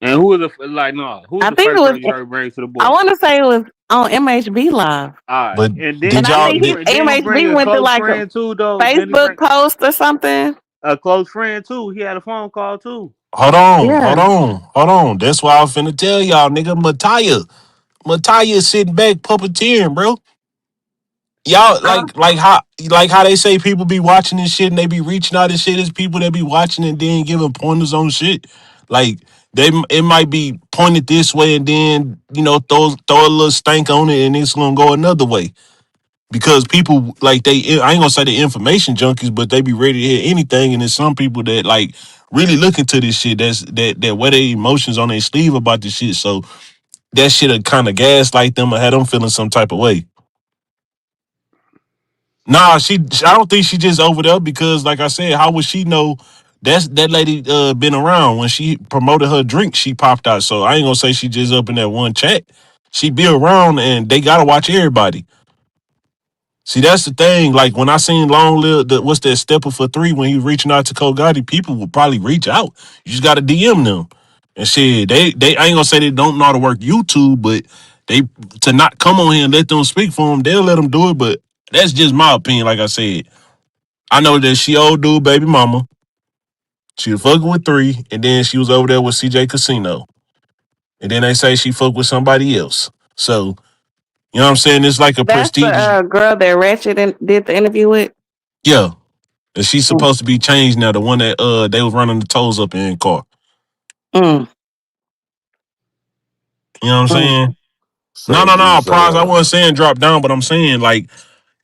And who was the like no? Who was I the think it first was, girl you heard bring to the I board? want to say it was on MHB Live. All right, But and And did I y'all think did then he bring MHB a went to close like a friend too though. Then he Facebook bring post or something. a close friend too. He had a phone call too. hold on, hold Yeah. on, hold on. That's why I was finna tell y'all, nigga, Mataya is sitting back puppeteering, bro. Y'all like how they say people be watching this shit and they be reaching out and shit. It's people that be watching and then giving pointers on shit. Like it might be pointed this way and then throw a little stank on it and it's gonna go another way because people like I ain't gonna say the information junkies, but they be ready to hear anything. And there's some people that like really look into this shit. That wear their emotions on their sleeve about this shit. So that shit'll kind of gaslight them or have them feeling some type of way. Nah, I don't think she just over there because, like I said, how would she know? That lady been around when she promoted her drink. She popped out, so I ain't gonna say she just up in that one chat. She be around, and they gotta watch everybody. See, that's the thing. Like when I seen Long Live, what's that stepper for three when he was reaching out to Cole Gotti, people would probably reach out. You just gotta DM them and shit. They I ain't gonna say they don't know how to work YouTube, but they to not come on here and let them speak for them, they'll let them do it. But that's just my opinion. Like I said. I know that she old dude baby mama. She was fucking with three, and then she was over there with CJ Casino. And then they say she fucked with somebody else. So, you know what I'm saying? It's like a That's the prestigious. girl that Ratchet did the interview with. Yeah. And she's Mm, supposed to be changed now. The one that they was running the toes up in car. mm, You know what I'm mm. saying? No, So no, no, Juice, I prize. I got wasn't saying drop down, but I'm saying like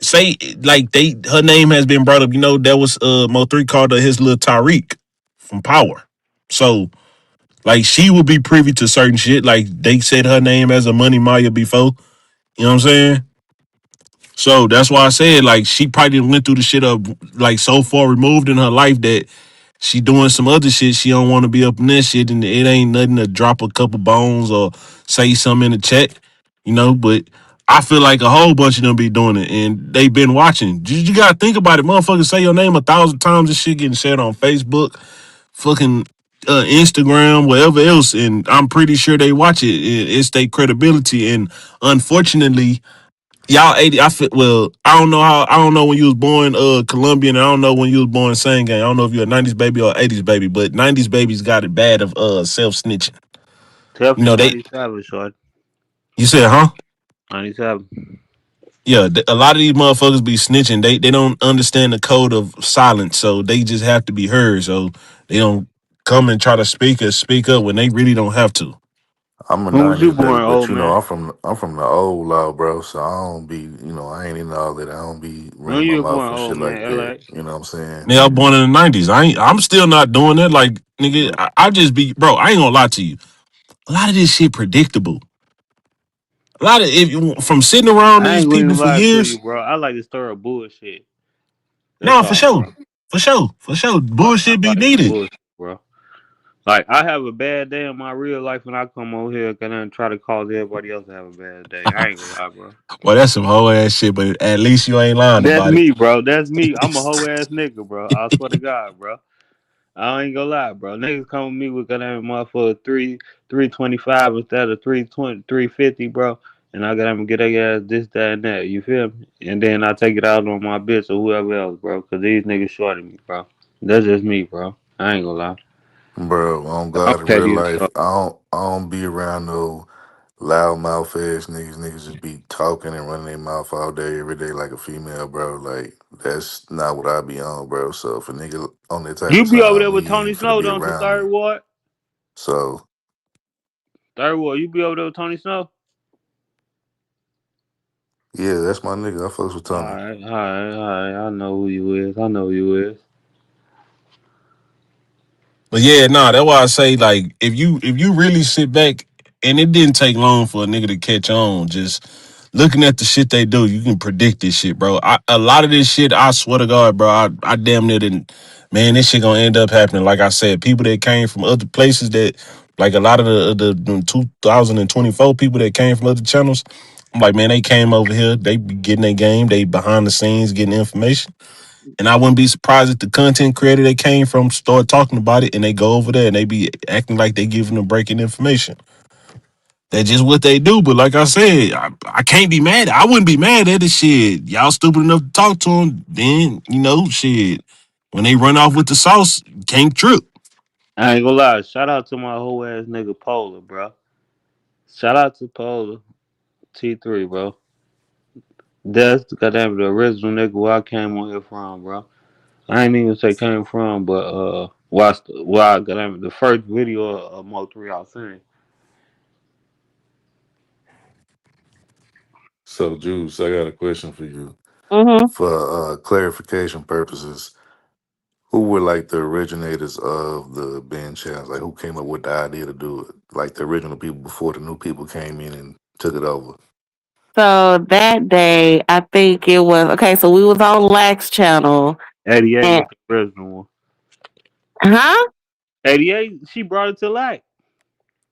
say like they her name has been brought up. You know, that was Mo3 called her his little Tyreek from Power. So like she would be privy to certain shit. Like they said her name as a money Maya before. You know what I'm saying? So that's why I said like she probably went through the shit of like so far removed in her life that she doing some other shit. She don't want to be up in that shit, and it ain't nothing to drop a couple bones or say something in the chat, you know. But I feel like a whole bunch of them be doing it, and they been watching. You gotta think about it, motherfuckers. Say your name 1,000 times, this shit getting shared on Facebook, fucking Instagram, whatever else, and I'm pretty sure they watch it. It's their credibility, and unfortunately, y'all 80. I feel well. I don't know how. I don't know when you was born Colombian. And I don't know when you was born Same Gang. I don't know if you're a '90s baby or '80s baby, but '90s babies got it bad of self snitching. You Definitely know they. 97, short. You said, huh? 97. Yeah, a lot of these motherfuckers be snitching. They don't understand the code of silence, so they just have to be heard. So they don't come and try to speak up when they really don't have to. I'm a When was you '90s baby, born, but old you know man? I'm from the old law, bro. So I don't be, I ain't in all that. I don't be When running my you mouth born, and old shit like man, that. LA? You know what I'm saying? They all born in the '90s. I'm still not doing that. Like nigga, Mm. I just be bro. I ain't gonna lie to you. A lot of this shit predictable. A lot of if from sitting around I these ain't gonna people even for lie to years. you, bro. I like to stir up bullshit. That's No, for all, sure, bro. for sure, for sure. I Bullshit be like needed. bullshit, bro. Like I have a bad day in my real life when I come over here and then try to cause everybody else to have a bad day. I ain't gonna lie, bro. Well, that's some whole ass shit, but at least you ain't lying That's about it. me, bro. That's me. I'm a whole ass nigga, bro. I swear to God, bro. I ain't gonna lie, bro. Niggas come with me with that motherfucker 325 instead of 320, 350, bro. And I gotta get their ass this, that, and that. You feel me? And then I take it out on my bitch or whoever else, bro. Cause these niggas shorted me, bro. That's just me, bro. I ain't gonna lie. Bro, on I'm God, in real petty as life, fuck. I don't be around no loud mouth ass niggas. Niggas just be talking and running their mouth all day, every day like a female, bro. Like that's not what I be on, bro. So if a nigga on that type You of be over time, there with he Tony ain't finna Snow, be don't you? around me. Third Ward. So Third Ward. You be over there with Tony Snow. yeah, that's my nigga. I fucks with All Tony. right, all right, all right. I know who you is. I know who you is. But yeah, nah, that's why I say like if you really sit back and it didn't take long for a nigga to catch on, just looking at the shit they do, you can predict this shit, bro. A lot of this shit, I swear to God, bro, I damn near didn't. Man, this shit gonna end up happening. Like I said, people that came from other places that, like a lot of the 2024 people that came from other channels, I'm like, man, they came over here, they be getting their game, they behind the scenes getting information. And I wouldn't be surprised if the content creator they came from start talking about it and they go over there and they be acting like they giving them breaking information. That's just what they do. But like I said, I can't be mad. I wouldn't be mad at the shit. Y'all stupid enough to talk to them. Then, shit. When they run off with the sauce, you can't trip. I ain't gonna lie. Shout out to my whole ass nigga Polar, bro. Shout out to Polar T3, bro. That's goddamn the original nigga where I came on here from, bro. I ain't even say came from, but watched why goddamn the first video of Mo 3 I seen. So Juice, I got a question for you. Mm-hmm. For clarification purposes, who were like the originators of the band challenge? Like who came up with the idea to do it? Like the original people before the new people came in and took it over. So that day, I think it was okay. So we was on Lax channel, 88 and was the original one. huh? 88, she brought it to light.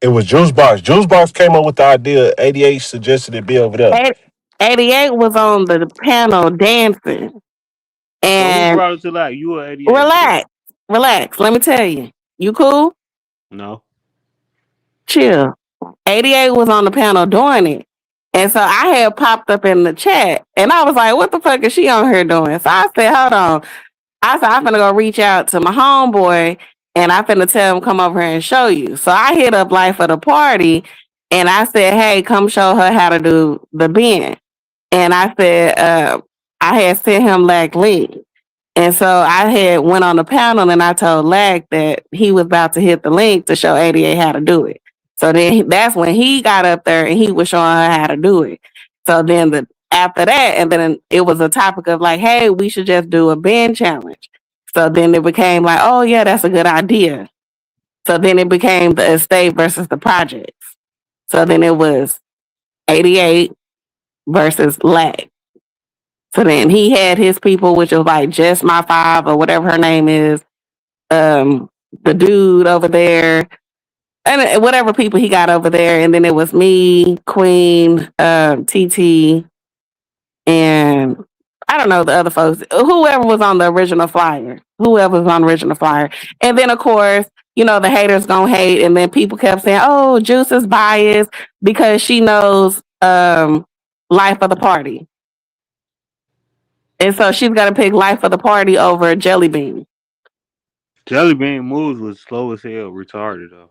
It was Juice Box. Juice Box came up with the idea. 88 suggested it be over there. 88 was on the panel dancing. So who And brought it to light? You or 88, G? relax, relax. Let me tell you, you cool? No. Chill. 88 was on the panel doing it. And so I had popped up in the chat and I was like, what the fuck is she on here doing? So I said, hold on. I said, I'm finna go reach out to my homeboy and I finna tell him come over here and show you. So I hit up Life of the Party and I said, hey, come show her how to do the bend. And I said, I had sent him like link. And so I had went on the panel and I told Lack that he was about to hit the link to show 88 how to do it. So then that's when he got up there and he was showing her how to do it. So then after that, and then it was a topic of like, hey, we should just do a band challenge. So then it became like, oh yeah, that's a good idea. So then it became the estate versus the projects. So then it was 88 versus Lack. So then he had his people, which was like just my five or whatever her name is, the dude over there, and whatever people he got over there. And then it was me, Queen, TT, and I don't know the other folks, whoever was on the original flyer, whoever was on the original flyer. And then of course, you know, the haters gonna hate, and then people kept saying, "Oh, Juice is biased because she knows life of the party." And so she's got to pick life of the party over Jelly Bean. Jelly Bean moves was slow as hell, retarded though.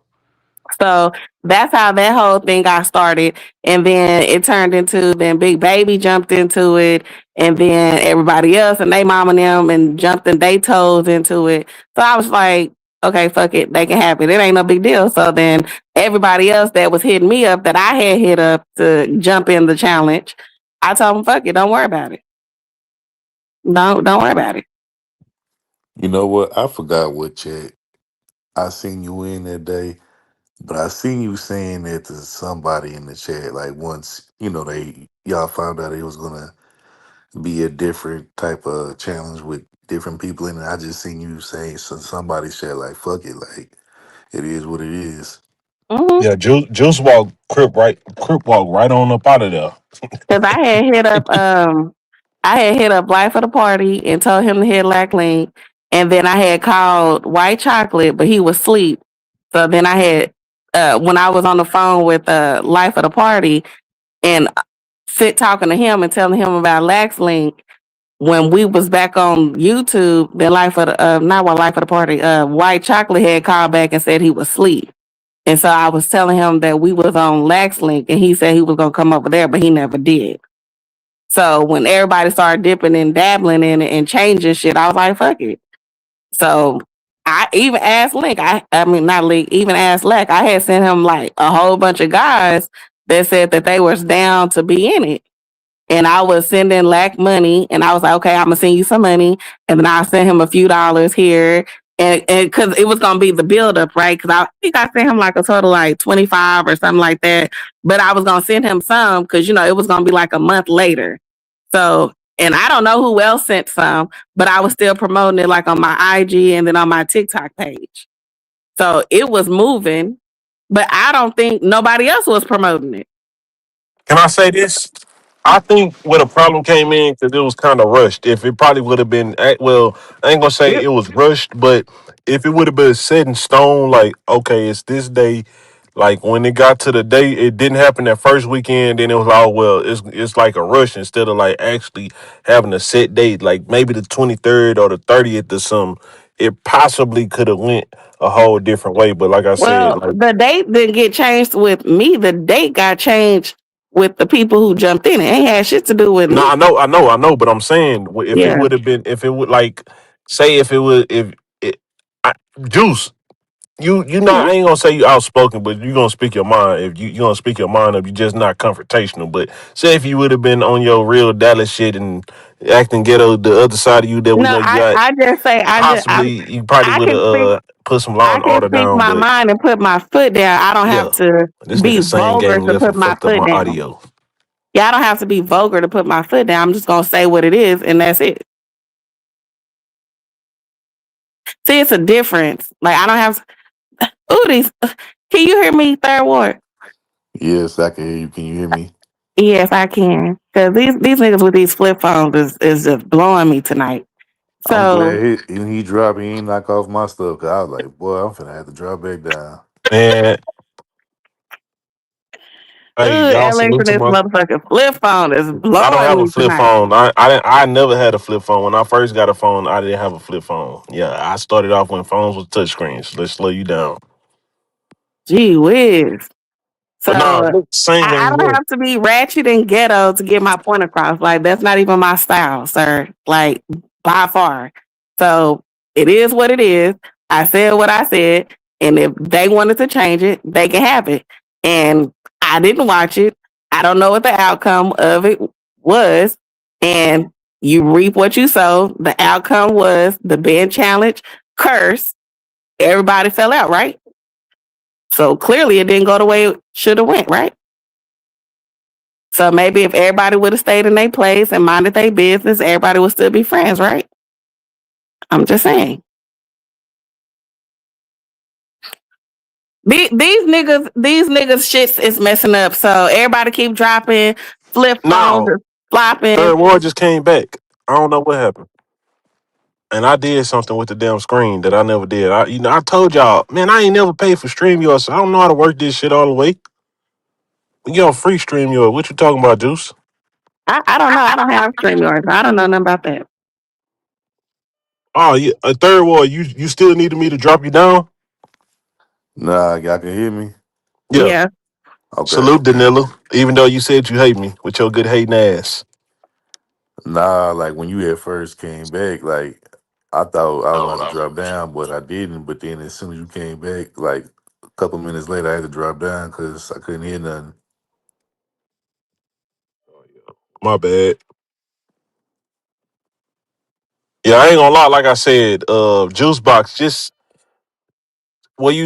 So that's how that whole thing got started. And then it turned into, then Big Baby jumped into it. And then everybody else and they mom and them and jumped in they toes into it. So I was like, okay, fuck it. They can have it. It ain't no big deal. So then everybody else that was hitting me up that I had hit up to jump in the challenge, I told them, fuck it. Don't worry about it. Don't worry about it. You know what? I forgot what chat I seen you in that day, but I seen you saying that to somebody in the chat. Like once, y'all found out it was gonna be a different type of challenge with different people in it. I just seen you saying somebody said like fuck it, like it is what it is. Mm-hmm. Yeah, Juice Crip walk right on up out of there. Cause I had hit up Life of the Party and told him to hit Lack Link. And then I had called White Chocolate, but he was asleep. So then I had, when I was on the phone with Life of the Party and sit talking to him and telling him about Lax Link, when we was back on YouTube, then not Life of the Party, White Chocolate had called back and said he was asleep. And so I was telling him that we was on Lax Link and he said he was going to come over there, but he never did. So when everybody started dipping and dabbling in it and changing shit, I was like, fuck it. So I even asked Link, I mean not Link, even asked Lack. I had sent him like a whole bunch of guys that said that they was down to be in it. And I was sending Lack money and I was like, okay, I'm gonna send you some money. And then I sent him a few dollars here. And cause it was gonna be the build up, right? Cause I think I sent him like a total like 25 or something like that. But I was gonna send him some because it was gonna be like a month later. So, and I don't know who else sent some, but I was still promoting it like on my IG and then on my TikTok page. So it was moving, but I don't think nobody else was promoting it. Can I say this? I think where the problem came in because it was kind of rushed. If it probably would have been, well, I ain't gonna say It it was rushed, but if it would have been set in stone, like okay, it's this day. Like when it got to the day, it didn't happen that first weekend. Then it was like, well, it's like a rush instead of like actually having a set date, like maybe the 23rd or the 30th or something. It possibly could have went a whole different way. But like I said, Well, like the date didn't get changed with me. The date got changed with the people who jumped in. It ain't had shit to do with no, me. I know, but I'm saying if it Yeah. would have been, if it would like, say if it would, if it, I, Juice, you not, Mhm. I ain't gonna say you outspoken, but you gonna speak your mind. If you gonna speak your mind, if you just not confrontational. But say if you would have been on your real Dallas shit and acting ghetto, the other side of you that we No, know you got, I just say possibly you probably I would can speak have put some law I and can order speak down. my But mind and put my foot down. I don't have yeah, to this be nigga saying vulgar gang to left put and my fucked up foot my down. audio. Yeah, I don't have to be vulgar to put my foot down. I'm just gonna say what it is and that's it. See, it's a difference. Like I don't have ooh these can you hear me, third ward? Yes, I can hear you. Can you hear me? Yes, I can. Cause these niggas with these flip phones is just blowing me tonight. I'm So glad he dropped. He ain't knock off my stuff. Cause I was like, boy, I'm finna have to drop back down. And hey, ooh, y'all Alex salute and to this my. motherfucking flip phone is I don't blowing have a me flip tonight. phone. I never had a flip phone. When I first got a phone, I didn't have a flip phone. Yeah, I started off when phones was touchscreens. Let's slow you down. Gee whiz. So But nah, look, same I thing. don't Look, have to be ratchet and ghetto to get my point across. Like that's not even my style, sir. Like by far. So it is what it is. I said what I said. And if they wanted to change it, they can have it. And I didn't watch it. I don't know what the outcome of it was. And you reap what you sow. The outcome was the band challenge curse. Everybody fell out, right? So clearly it didn't go the way it should have went, right? So maybe if everybody would have stayed in their place and minded their business, everybody would still be friends, right? I'm just saying. These niggas shits is messing up. So everybody keep dropping, flip phones, No, flopping. third ward just came back. I don't know what happened. And I did something with the damn screen that I never did. I told y'all, man, I ain't never paid for StreamYard, so I don't know how to work this shit all the way. We get on free StreamYard. What you talking about, Juice? I don't know. I don't have StreamYard. So I don't know nothing about that. Oh, yeah, a third ward. You still needed me to drop you down? Nah, y'all can hear me. Yeah. Yeah. Okay. Salute, Danilo. Even though you said you hate me with your good hating ass. Nah, like when you had first came back, like I thought I was gonna have to drop down, but I didn't. But then as soon as you came back, like a couple minutes later, I had to drop down because I couldn't hear nothing. My bad. Yeah, I ain't gonna lie. Like I said, Juice Box. Just was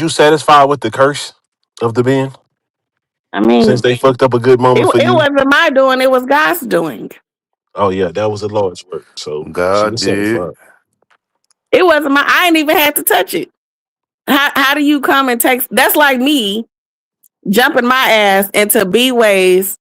you satisfied with the curse of the bin I mean, since they fucked up a good moment for it you? wasn't my doing. It was God's doing. Oh yeah, that was the Lord's work. So she God was did. satisfied. It wasn't my. I ain't even had to touch it. How do you come and take? That's like me jumping my ass into B Way's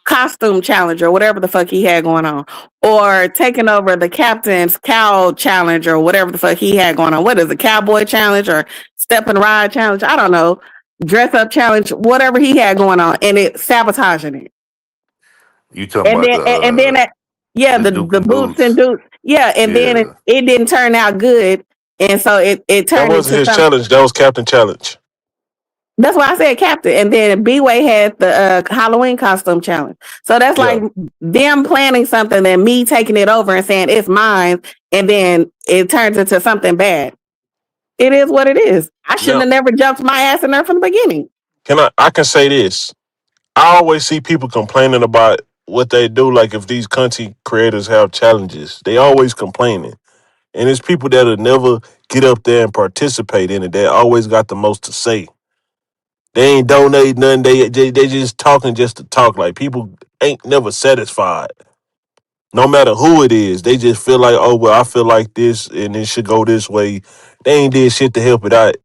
costume challenge or whatever the fuck he had going on, or taking over the captain's cow challenge or whatever the fuck he had going on. What is it, cowboy challenge or step and ride challenge? I don't know. Dress up challenge, whatever he had going on, and it sabotaging it. You talking And about then and then that, yeah, the Duke the and boots and Boots? dudes, yeah, and then Yeah. it didn't turn out good, and so it That turned wasn't into his something. challenge. That was Captain Challenge. That's why I said captain. And then B-Way had the Halloween costume challenge. So that's Yeah. like them planning something and me taking it over and saying it's mine. And then it turns into something bad. It is what it is. I shouldn't Now, have never jumped my ass in there from the beginning. I can say this. I always see people complaining about what they do, like if these content creators have challenges. They always complaining. And it's people that'll never get up there and participate in it. They always got the most to say. They ain't donate nothing. They just talking just to talk. Like people ain't never satisfied. No matter who it is, they just feel like, oh well, I feel like this and it should go this way. They ain't did shit to help it out.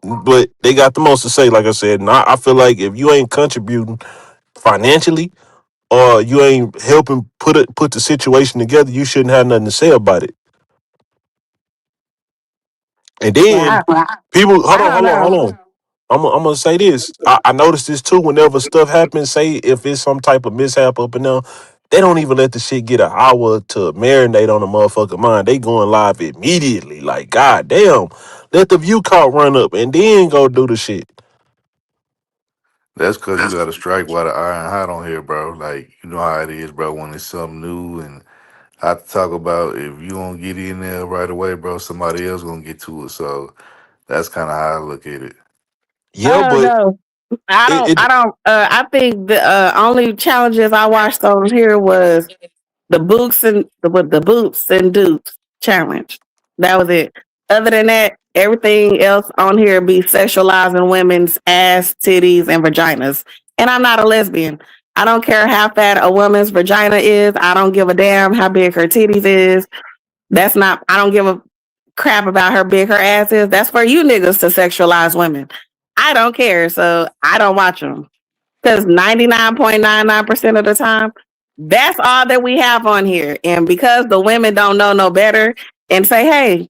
But they got the most to say, like I said. And I feel like if you ain't contributing financially or you ain't helping put the situation together, you shouldn't have nothing to say about it. And then Well, people, I don't know. hold on. I'm gonna say this. I noticed this too. Whenever stuff happens, say if it's some type of mishap up and down, they don't even let the shit get an hour to marinate on the motherfucking mind. They going live immediately. Like, god damn, let the view count run up and then go do the shit. That's cause you gotta strike while the iron hot on here, bro. Like you know how it is, bro. When it's something new and I talk about, if you don't get in there right away, bro, somebody else gonna get to it. So that's kind of how I look at it. Yeah, I don't but know. I it, don't. it I don't. I think the only challenges I watched on here was the boots and the boots and dupes challenge. That was it. Other than that, everything else on here be sexualizing women's ass, titties, and vaginas. And I'm not a lesbian. I don't care how fat a woman's vagina is. I don't give a damn how big her titties is. That's not. I don't give a crap about how big her ass is. That's for you niggas to sexualize women. I don't care, so I don't watch them because 99.99% of the time, that's all that we have on here. And because the women don't know no better and say, hey,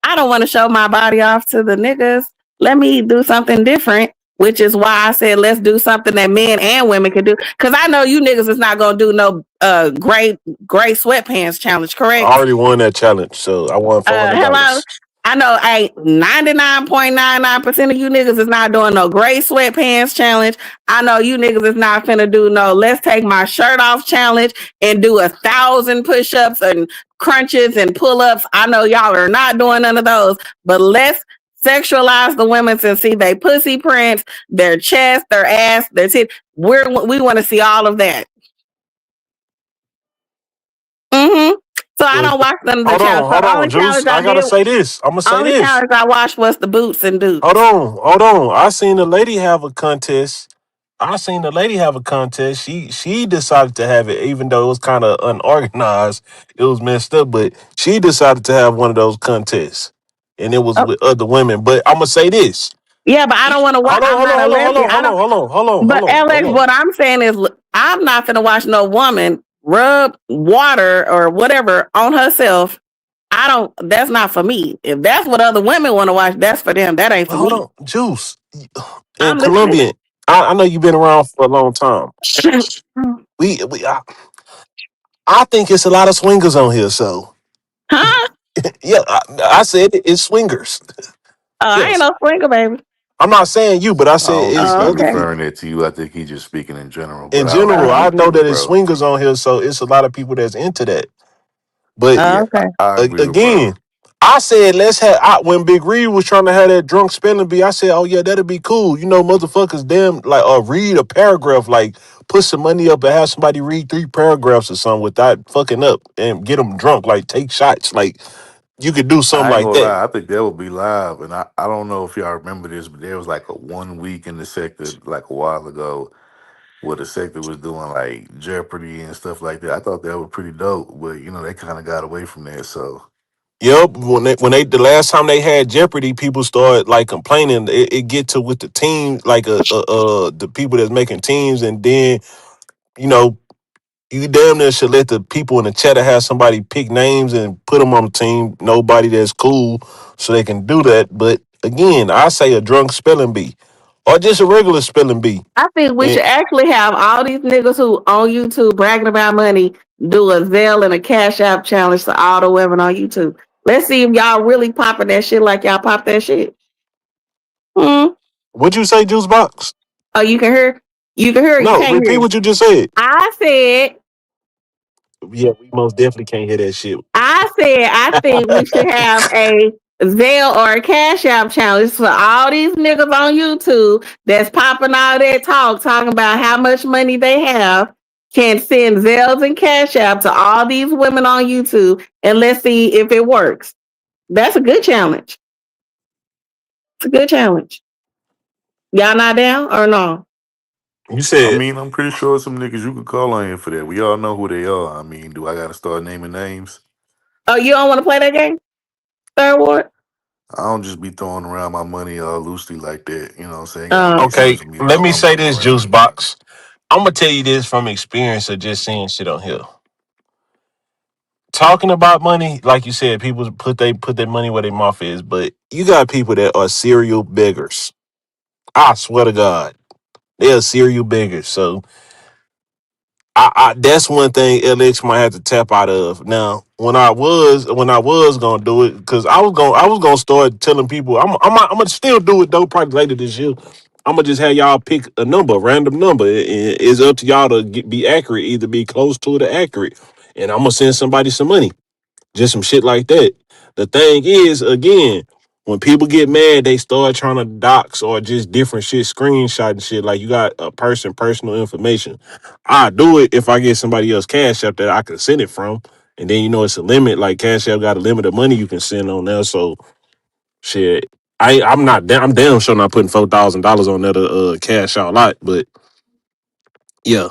I don't want to show my body off to the niggas, let me do something different. Which is why I said let's do something that men and women can do. Cause I know you niggas is not gonna do no gray sweatpants challenge, correct? I already won that challenge, so I won Hello. $400. I know 99.99% of you niggas is not doing no gray sweatpants challenge. I know you niggas is not finna do no let's take my shirt off challenge and do 1,000 push-ups and crunches and pull-ups. I know y'all are not doing none of those, but let's sexualize the women and see their pussy prints, their chest, their ass, their tits. We want to see all of that. Mm-hmm. So I Well, don't watch none of the hold challenge. on, So hold the on, only Juice. challenge I I gotta did, say this. I'm gonna say only this. challenge I watched was the boots and Hold dukes. on, hold on. I seen the lady have a contest. She decided to have it, even though it was kind of unorganized. It was messed up, but she decided to have one of those contests, and it was Oh, with other women. But I'm gonna say this. yeah, but I don't want to watch. Hold on, I'm hold on, not a hold on, hold lesbian. on, I hold on, don't. hold on, hold on, hold But on, hold Alex, on. what I'm saying is, I'm not gonna watch no woman rub water or whatever on herself. I don't. That's not for me. If that's what other women want to watch, that's for them. That ain't Well, for hold me. on, Juice and I'm listening. Colombian. I know you've been around for a long time. I think it's a lot of swingers on here. So Huh? yeah, I said it's swingers. Oh, I ain't Yes, no sprinkle, baby. I'm not saying you, but I I said don't it's think Oh, he other okay. people. referring that to you. I think he just speaking in general. In But I don't general, agree Oh, I with know you, that it's bro. swingers on here, so it's a lot of people that's into that. But oh, Yeah, okay. I agree with bro. again, I said let's have when Big Reed was trying to have that drunk spelling bee. I said, oh yeah, that'd be cool. You know, motherfuckers, damn, like read a paragraph, like put some money up and have somebody read 3 paragraphs or something without fucking up and get them drunk. Like take shots, like you could do something I ain't like gonna that. lie. I think that would be live, and I don't know if y'all remember this, but there was like a 1 week in the sector like a while ago where the sector was doing like Jeopardy and stuff like that. I thought that was pretty dope, but they kind of got away from that. So Yep, when they the last time they had Jeopardy, people started like complaining. It get to with the team, like the people that's making teams, and then you know you damn near should let the people in the chat have somebody pick names and put them on the team. Nobody that's cool, so they can do that. But again, I say a drunk spelling bee, or just a regular spelling bee. I think we And should actually have all these niggas who on YouTube bragging about money do a Zelle and a Cash App challenge to all the women on YouTube. Let's see if y'all really popping that shit like y'all pop that shit. Hmm. what'd you say, Juice Box? Oh, you can hear. You can hear. You No, can't repeat hear. what you just said. I said. Yeah, we most definitely can't hear that shit. I think we should have a Zelle or a Cash App challenge for all these niggas on YouTube that's popping all that talking about how much money they have, can send Zelles and Cash App to all these women on YouTube, and let's see if it works. That's a good challenge. It's a good challenge. Y'all not down or no? You I said mean, I'm pretty sure some niggas you could call on here for that. We all know who they are. I mean, do I got to start naming names? Oh, you don't want to play that game? Third Ward? I don't just be throwing around my money loosely like that. You know what I'm saying? Got to make okay. sense for me to Let throw me my say money this, Juice around. Box. I'm gonna tell you this from experience of just seeing shit on here. Talking about money, like you said, people put their money where their mouth is, but you got people that are serial beggars. I swear to God, they are serial beggars. So I that's one thing LX might have to tap out of. Now, when I was gonna do it, because I was gonna start telling people I'm gonna still do it though, probably later this year. I'm gonna just have y'all pick a number, a random number. It's up to y'all to be accurate, either be close to it or accurate, and I'm gonna send somebody some money. Just some shit like that. The thing is, again, when people get mad, they start trying to dox or just different shit, screenshot and shit. Like you got a personal information. I do it if I get somebody else cash app that I can send it from. And then it's a limit. Like Cash App got a limit of money you can send on there. So shit. I'm damn sure not putting $4,000 on there to cash out a lot, but yeah.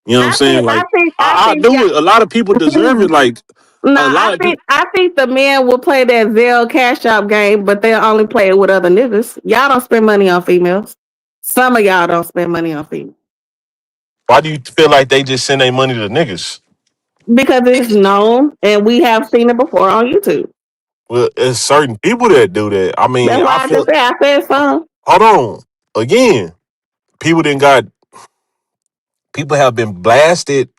You know what I'm I saying? think. I Like think. I I think. do it. A lot of people deserve Yeah. it. Like No, a I lot of think people. I think the men will play that Zelle Cash App game, but they'll only play it with other niggas. Y'all don't spend money on females. Some of y'all don't spend money on females Why do you feel like they just send their money to niggas? because it's known and we have seen it before on YouTube. Well, there's certain people that do that. I mean, That's I why I just feel. say I said some. Hold on. Again, people didn't got. People have been blasted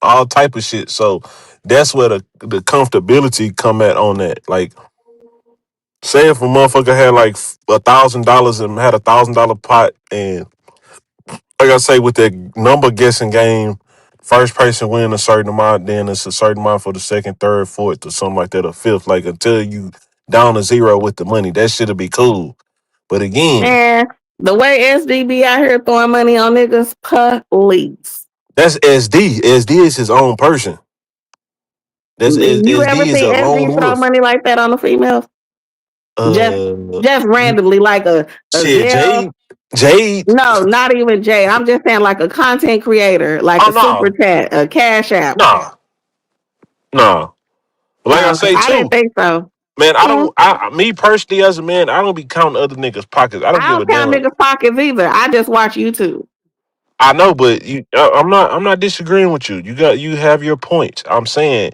all type of shit. So That's where the comfortability come at on that. Like, say if a motherfucker had like $1,000 and had $1,000 pot, and like I say with that number guessing game, first person win a certain amount, then it's a certain amount for the second, third, fourth, or something like that, or fifth. Like until you down to zero with the money, that shit'll be cool. But again, Man, the way SDB out here throwing money on niggas, police. that's SD. SD is his own person. You ever SD is seen a lone SB throw wolf. money like that on the females? Just Uh, just randomly, like a shit, Zelle. Jade. No, not even Jay. I'm just saying like a content creator, like Oh a super no, chat, a cash app. nah, nah. But like I Okay, say I didn't too, think so. man, I Hmm. don't. Me personally, as a man, I don't be counting other niggas' pockets. I don't I give a don't count damn. niggas' pockets either. I just watch YouTube. I know, but I'm not disagreeing with you. You have your points. I'm saying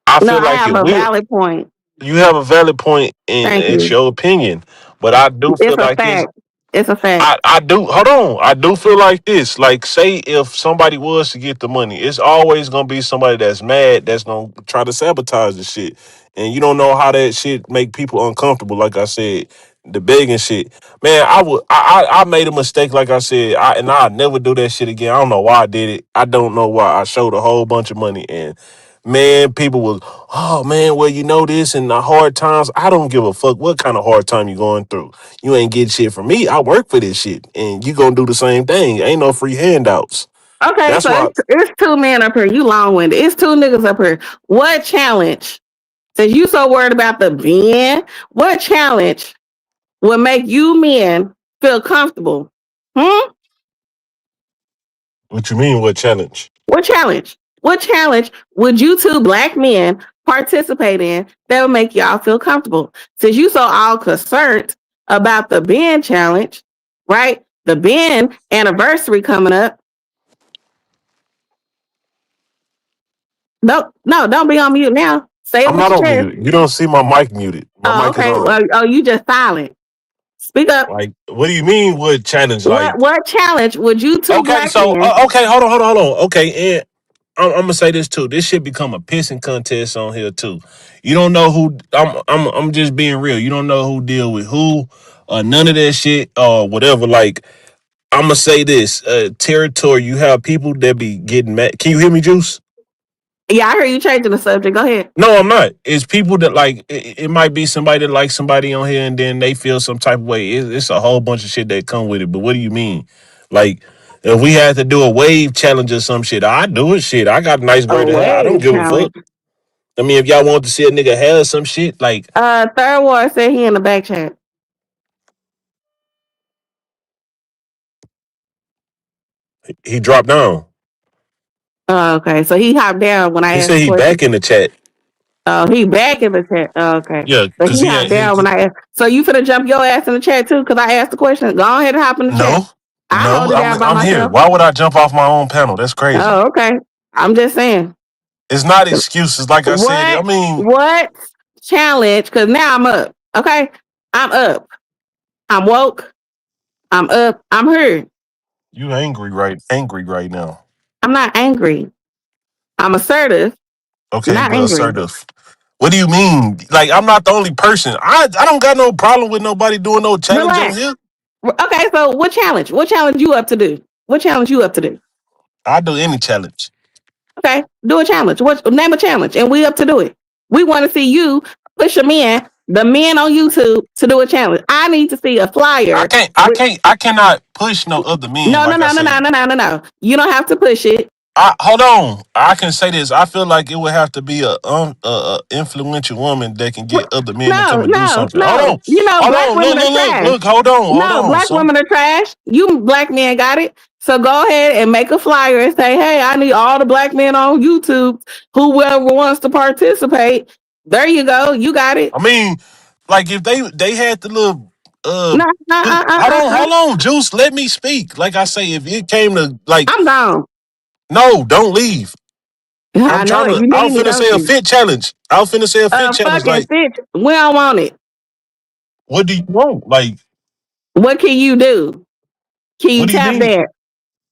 I No, feel I like have if a we valid point. you have a valid point and Thank it's you. your opinion, but I do feel It's a like it's fact. It's a fact. I do hold on. I do feel like this. Like say if somebody was to get the money, it's always gonna be somebody that's mad that's gonna try to sabotage the shit. And you don't know how that shit make people uncomfortable, like I said. The begging shit. Man, I made a mistake, like I said, and I'll never do that shit again. I don't know why I did it. I don't know why. I showed a whole bunch of money and man, people was, oh man, well, you know this and the hard times. I don't give a fuck what kind of hard time you going through. You ain't getting shit from me. I work for this shit, and you gonna do the same thing. Ain't no free handouts. Okay, That's so why it's two men up here. You long winded. It's two niggas up here. What challenge? Since you so worried about the men, what challenge would make you men feel comfortable? Hmm? what you mean. What challenge? What challenge? What challenge would you two black men participate in that would make y'all feel comfortable? Since you so all concerned about the Ben challenge, right? The Ben anniversary coming up. No, don't be on mute now. Say it I'm with not your on chest. mute. You don't see my mic muted. My Oh, mic is okay. on. Oh, you just silent. Speak up. Like, what do you mean? What challenge? What Like, what challenge would you two okay, black so men? okay, hold on. Okay, and I'm gonna say this too. This should become a pissing contest on here too. You don't know who. I'm just being real. You don't know who deal with who. None of that shit or whatever. Like I'm gonna say this. Territory. You have people that be getting mad. Can you hear me, Juice? Yeah, I heard you changing the subject. Go ahead. No, I'm not. It's people that like it might be somebody that likes somebody on here and then they feel some type of way. It's a whole bunch of shit that come with it. But what do you mean? Like if we had to do a wave challenge or some shit, I do it. Shit, I got nice A great hair. I don't wave give a challenge. fuck. I mean, if y'all want to see a nigga have some shit, like Third Ward said he in the back chat. he dropped down. Oh, okay. So he hopped down when I He asked said the he question. back in the chat. Oh, he back in the chat. Oh, okay. Yeah, So cause he hopped down when I asked. So you finna jump your ass in the chat too? Cause I asked the question. Go ahead and hop in the chat. no, I hold no, it down by I'm here. myself. Why would I jump off my own panel? That's crazy. Oh, okay. I'm just saying. It's not excuses. Like I said, I What mean, what challenge? Cause now I'm up. Okay. I'm up. I'm woke. I'm up. I'm here. you angry right now. I'm not angry. I'm assertive, Okay, not well, angry. assertive. What do you mean? Like, I'm not the only person. I don't got no problem with nobody doing no challenge on Relax. here. Okay, so what challenge? What challenge you up to do? What challenge you up to do? I do any challenge. Okay, do a challenge. What name a challenge, and we up to do it. We want to see you push a man, the men on YouTube, to do a challenge. I need to see a flyer. With, I cannot push no other men. no, no, Like I no, no, no, said, no, no, no, no. You don't have to push it. hold on. I can say this. I feel like it would have to be a influential woman that can get other men to come No, and do no, something. no. You know, Hold black on. Look, women are look, look, trash. look. Hold No, on. black Some women are trash. You black men got it. So go ahead and make a flyer and say, hey, I need all the black men on YouTube, whoever wants to participate. There you go. You got it. I mean, like if they had the little No, hold on, Juice, let me speak. Like I say, if it came to like I'm gone. no, don't leave. I know it. You I need was me, finna don't say a you? fit challenge. I was finna say a fit challenge. Fucking Like, fit. We don't want it. what do you want? Like, What can you do? Can you what do you tap mean? dance?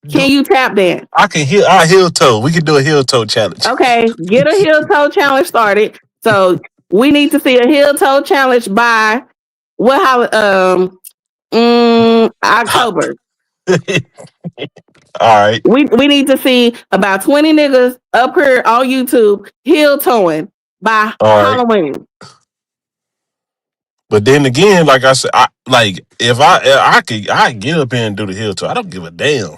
Do Can you tap dance? I can heal? I heel toe. We can do a heel toe challenge. Okay, get a heel toe challenge started. So we need to see a heel toe challenge by what how October. All right, We need to see about 20 niggas up here on YouTube heel toeing by all right. Halloween. But then again, like I said, like if I get up here and do the heel toe. I don't give a damn.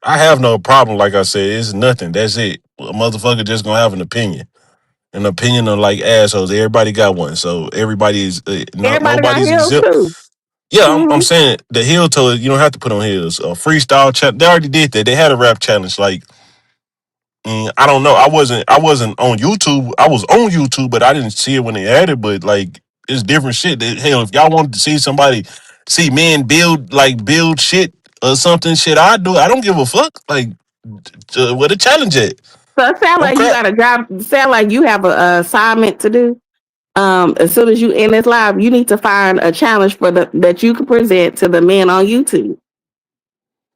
I have no problem. Like I said, it's nothing. That's it. A motherfucker just gonna have an opinion. An opinion on like assholes. Everybody got one. So everybody is Everybody got nobody's heels exempt. too. Yeah, I'm Hmm. saying the heel toe. You don't have to put on heels. Freestyle challenge. They already did that. They had a rap challenge. Like I don't know. I wasn't on YouTube. I was on YouTube, but I didn't see it when they had it. But like it's different shit. Hell, if y'all wanted to see somebody see men build shit or something, shit I do. I don't give a fuck. Like where the challenge at? So it sounds Don't like you crap. got to drop. Sound like you have a assignment to do. As soon as you end this live, you need to find a challenge for the that you can present to the men on YouTube.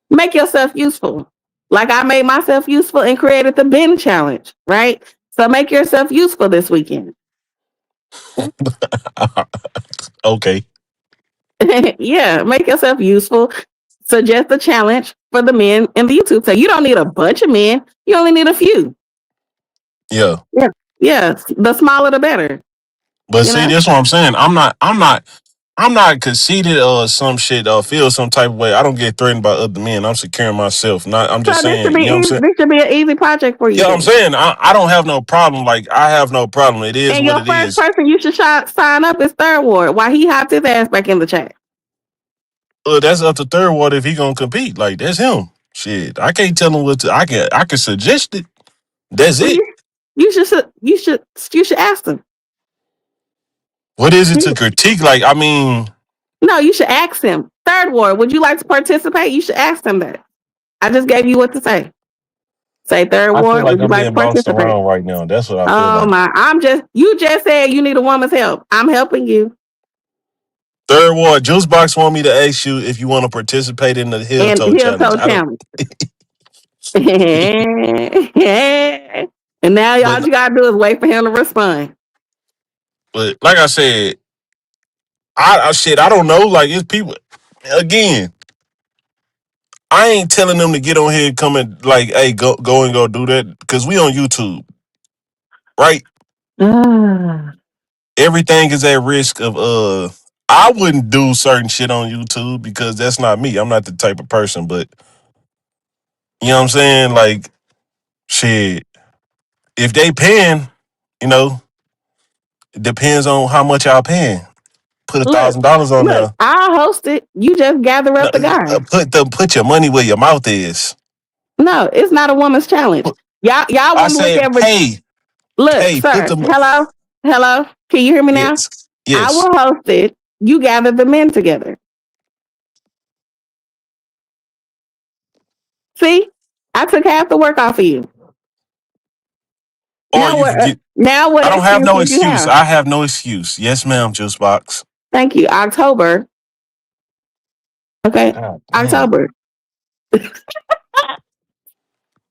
Make yourself useful. Like I made myself useful and created the bin challenge, right? So make yourself useful this weekend. Okay. Yeah, make yourself useful. Suggest a challenge for the men in the YouTube. So you don't need a bunch of men. You only need a few. Yeah. Yeah. Yeah. The smaller the better. But You see, know? that's what I'm saying. I'm not conceited or some shit or feel some type of way. I don't get threatened by other men. I'm securing myself. Not I'm So just this should saying, be you know what I'm easy. saying? This should be an easy project for you Yeah, I'm then. saying I don't have no problem. Like I have no problem. It is And what your it first is. person you should sign up is Third Ward. Why he hopped his ass back in the chat. That's up to third water if he gonna compete. Like that's him. Shit. I can't tell him what to I can suggest it. That's Well, it. you should ask him. What is it to critique? Like, I mean, No, you should ask him. Third Ward, would you like to participate? You should ask him that. I just gave you what to say. Say Third I feel Ward, like would you I'm like to being bossed participate? around right now. That's what I feel Oh like. my, you just said you need a woman's help. I'm helping you. Third ward, Juice Box want me to ask you if you want to participate in the heel And toe heel challenge. toe I don't challenge. And now all but you gotta do is wait for him to respond. but like I said, I don't know. Like it's people again. I ain't telling them to get on here and come and like, hey, go and go do that because we on YouTube, right? Ah. Everything is at risk of I wouldn't do certain shit on YouTube because that's not me. I'm not the type of person, but you know what I'm saying? Like shit. If they paying, you know, it depends on how much y'all paying. Put a Look, thousand dollars on look, there. I'll host it. You just gather No, up the guys. put your money where your mouth is. No, it's not a woman's challenge. Y'all I want to look said at look, pay, put sir. the Hello. Can you hear me now? yes, I yes. will host it. You gather the men together. See, I took half the work off of you. Or you can get. Now what I don't have no excuses you excuse. have? I have no excuse. Yes, ma'am. Juice box. Thank you. October. Okay. God damn. October.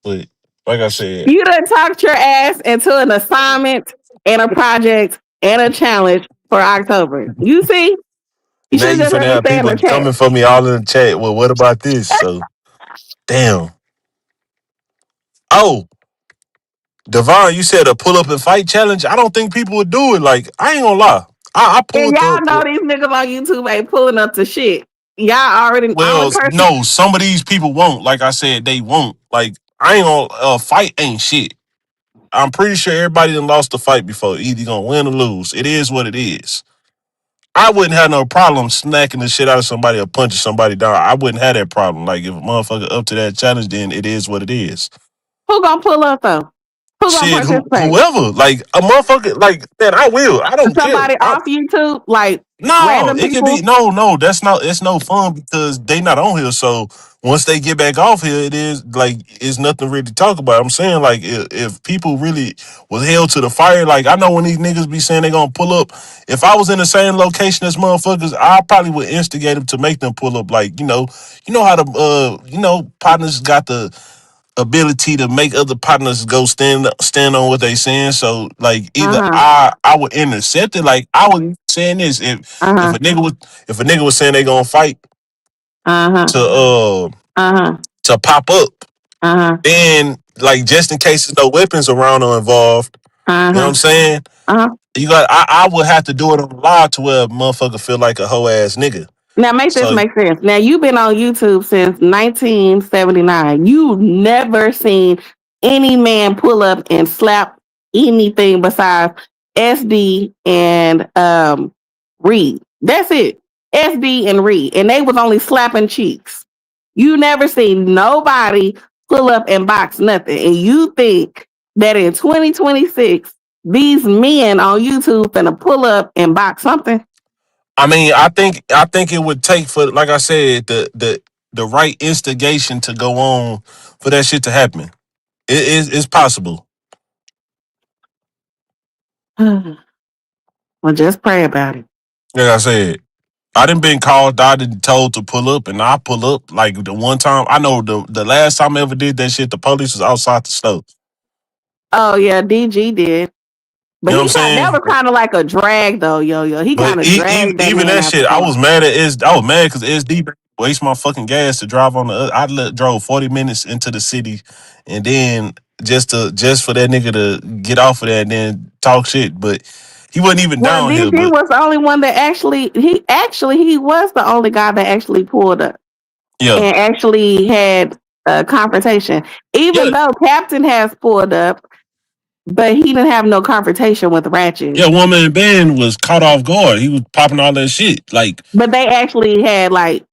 But like I said, You done talked your ass into an assignment and a project and a challenge for October. You see? You now should you just finna let me have stay in people the chat. coming for me all in the chat. Well, what about this? So damn. Oh, Devon, you said a pull up and fight challenge. I don't think people would do it. Like I ain't gonna lie. I And pulled y'all up. know these niggas on YouTube ain't pulling up to shit. Y'all already only Well, person. no, some of these people won't. Like I said, they won't. Like I ain't gonna fight ain't shit. I'm pretty sure everybody done lost the fight before. Either you gonna win or lose. It is what it is. I wouldn't have no problem smacking the shit out of somebody or punching somebody down. I wouldn't have that problem. Like if a motherfucker up to that challenge, then it is what it is. Who gonna pull up though? Who gonna Shit, participate? whoever, like a motherfucker, like man, I will. I don't care. Somebody off YouTube, like No, random it could be people. no. That's not. It's no fun because they not on here. So once they get back off here, it is like it's nothing really to talk about. I'm saying like if people really was held to the fire, like I know when these niggas be saying they gonna pull up. If I was in the same location as motherfuckers, I probably would instigate them to make them pull up. Like you know how the partners got the ability to make other partners go stand on what they saying. So like Uh either huh. I would intercept it. Like I was saying this Uh if huh. a nigga was saying they gonna fight Uh huh. to uh Uh huh. to pop up, Uh huh. then like just in case there's no weapons around or involved, Uh you know what huh. I'm saying? Uh huh. You got I would have to do it on live to where a motherfucker feel like a hoe ass nigga. Now make this So make sense. Now you've been on YouTube since 1979. You never seen any man pull up and slap anything besides SD and Reed. That's it. SD and Reed, and they was only slapping cheeks. You never seen nobody pull up and box nothing, and you think that in 2026 these men on YouTube finna pull up and box something? I mean, I think it would take for like I said the right instigation to go on for that shit to happen. It's possible. Well, just pray about it. Like I said, I done been called, I done told to pull up, and I pull up. Like the one time, I know the last time I ever did that shit, the police was outside the store. Oh yeah, DG did. You But know what I'm he kind that saying? was kind of like a drag though, yo. He kind But of dragged that even man that out the shit, I car. was mad at S. I was mad because SD waste my fucking gas to drive on the. Drove 40 minutes into the city, and then just for that nigga to get off of that and then talk shit. But he wasn't even Well, down here. DG But was the only one that he was the only guy that actually pulled up yeah, and actually had a confrontation. yeah, Even though Captain has pulled up, but he didn't have no confrontation with Ratchet. yeah. Woman band was caught off guard. He was popping all that shit. Like But they actually had like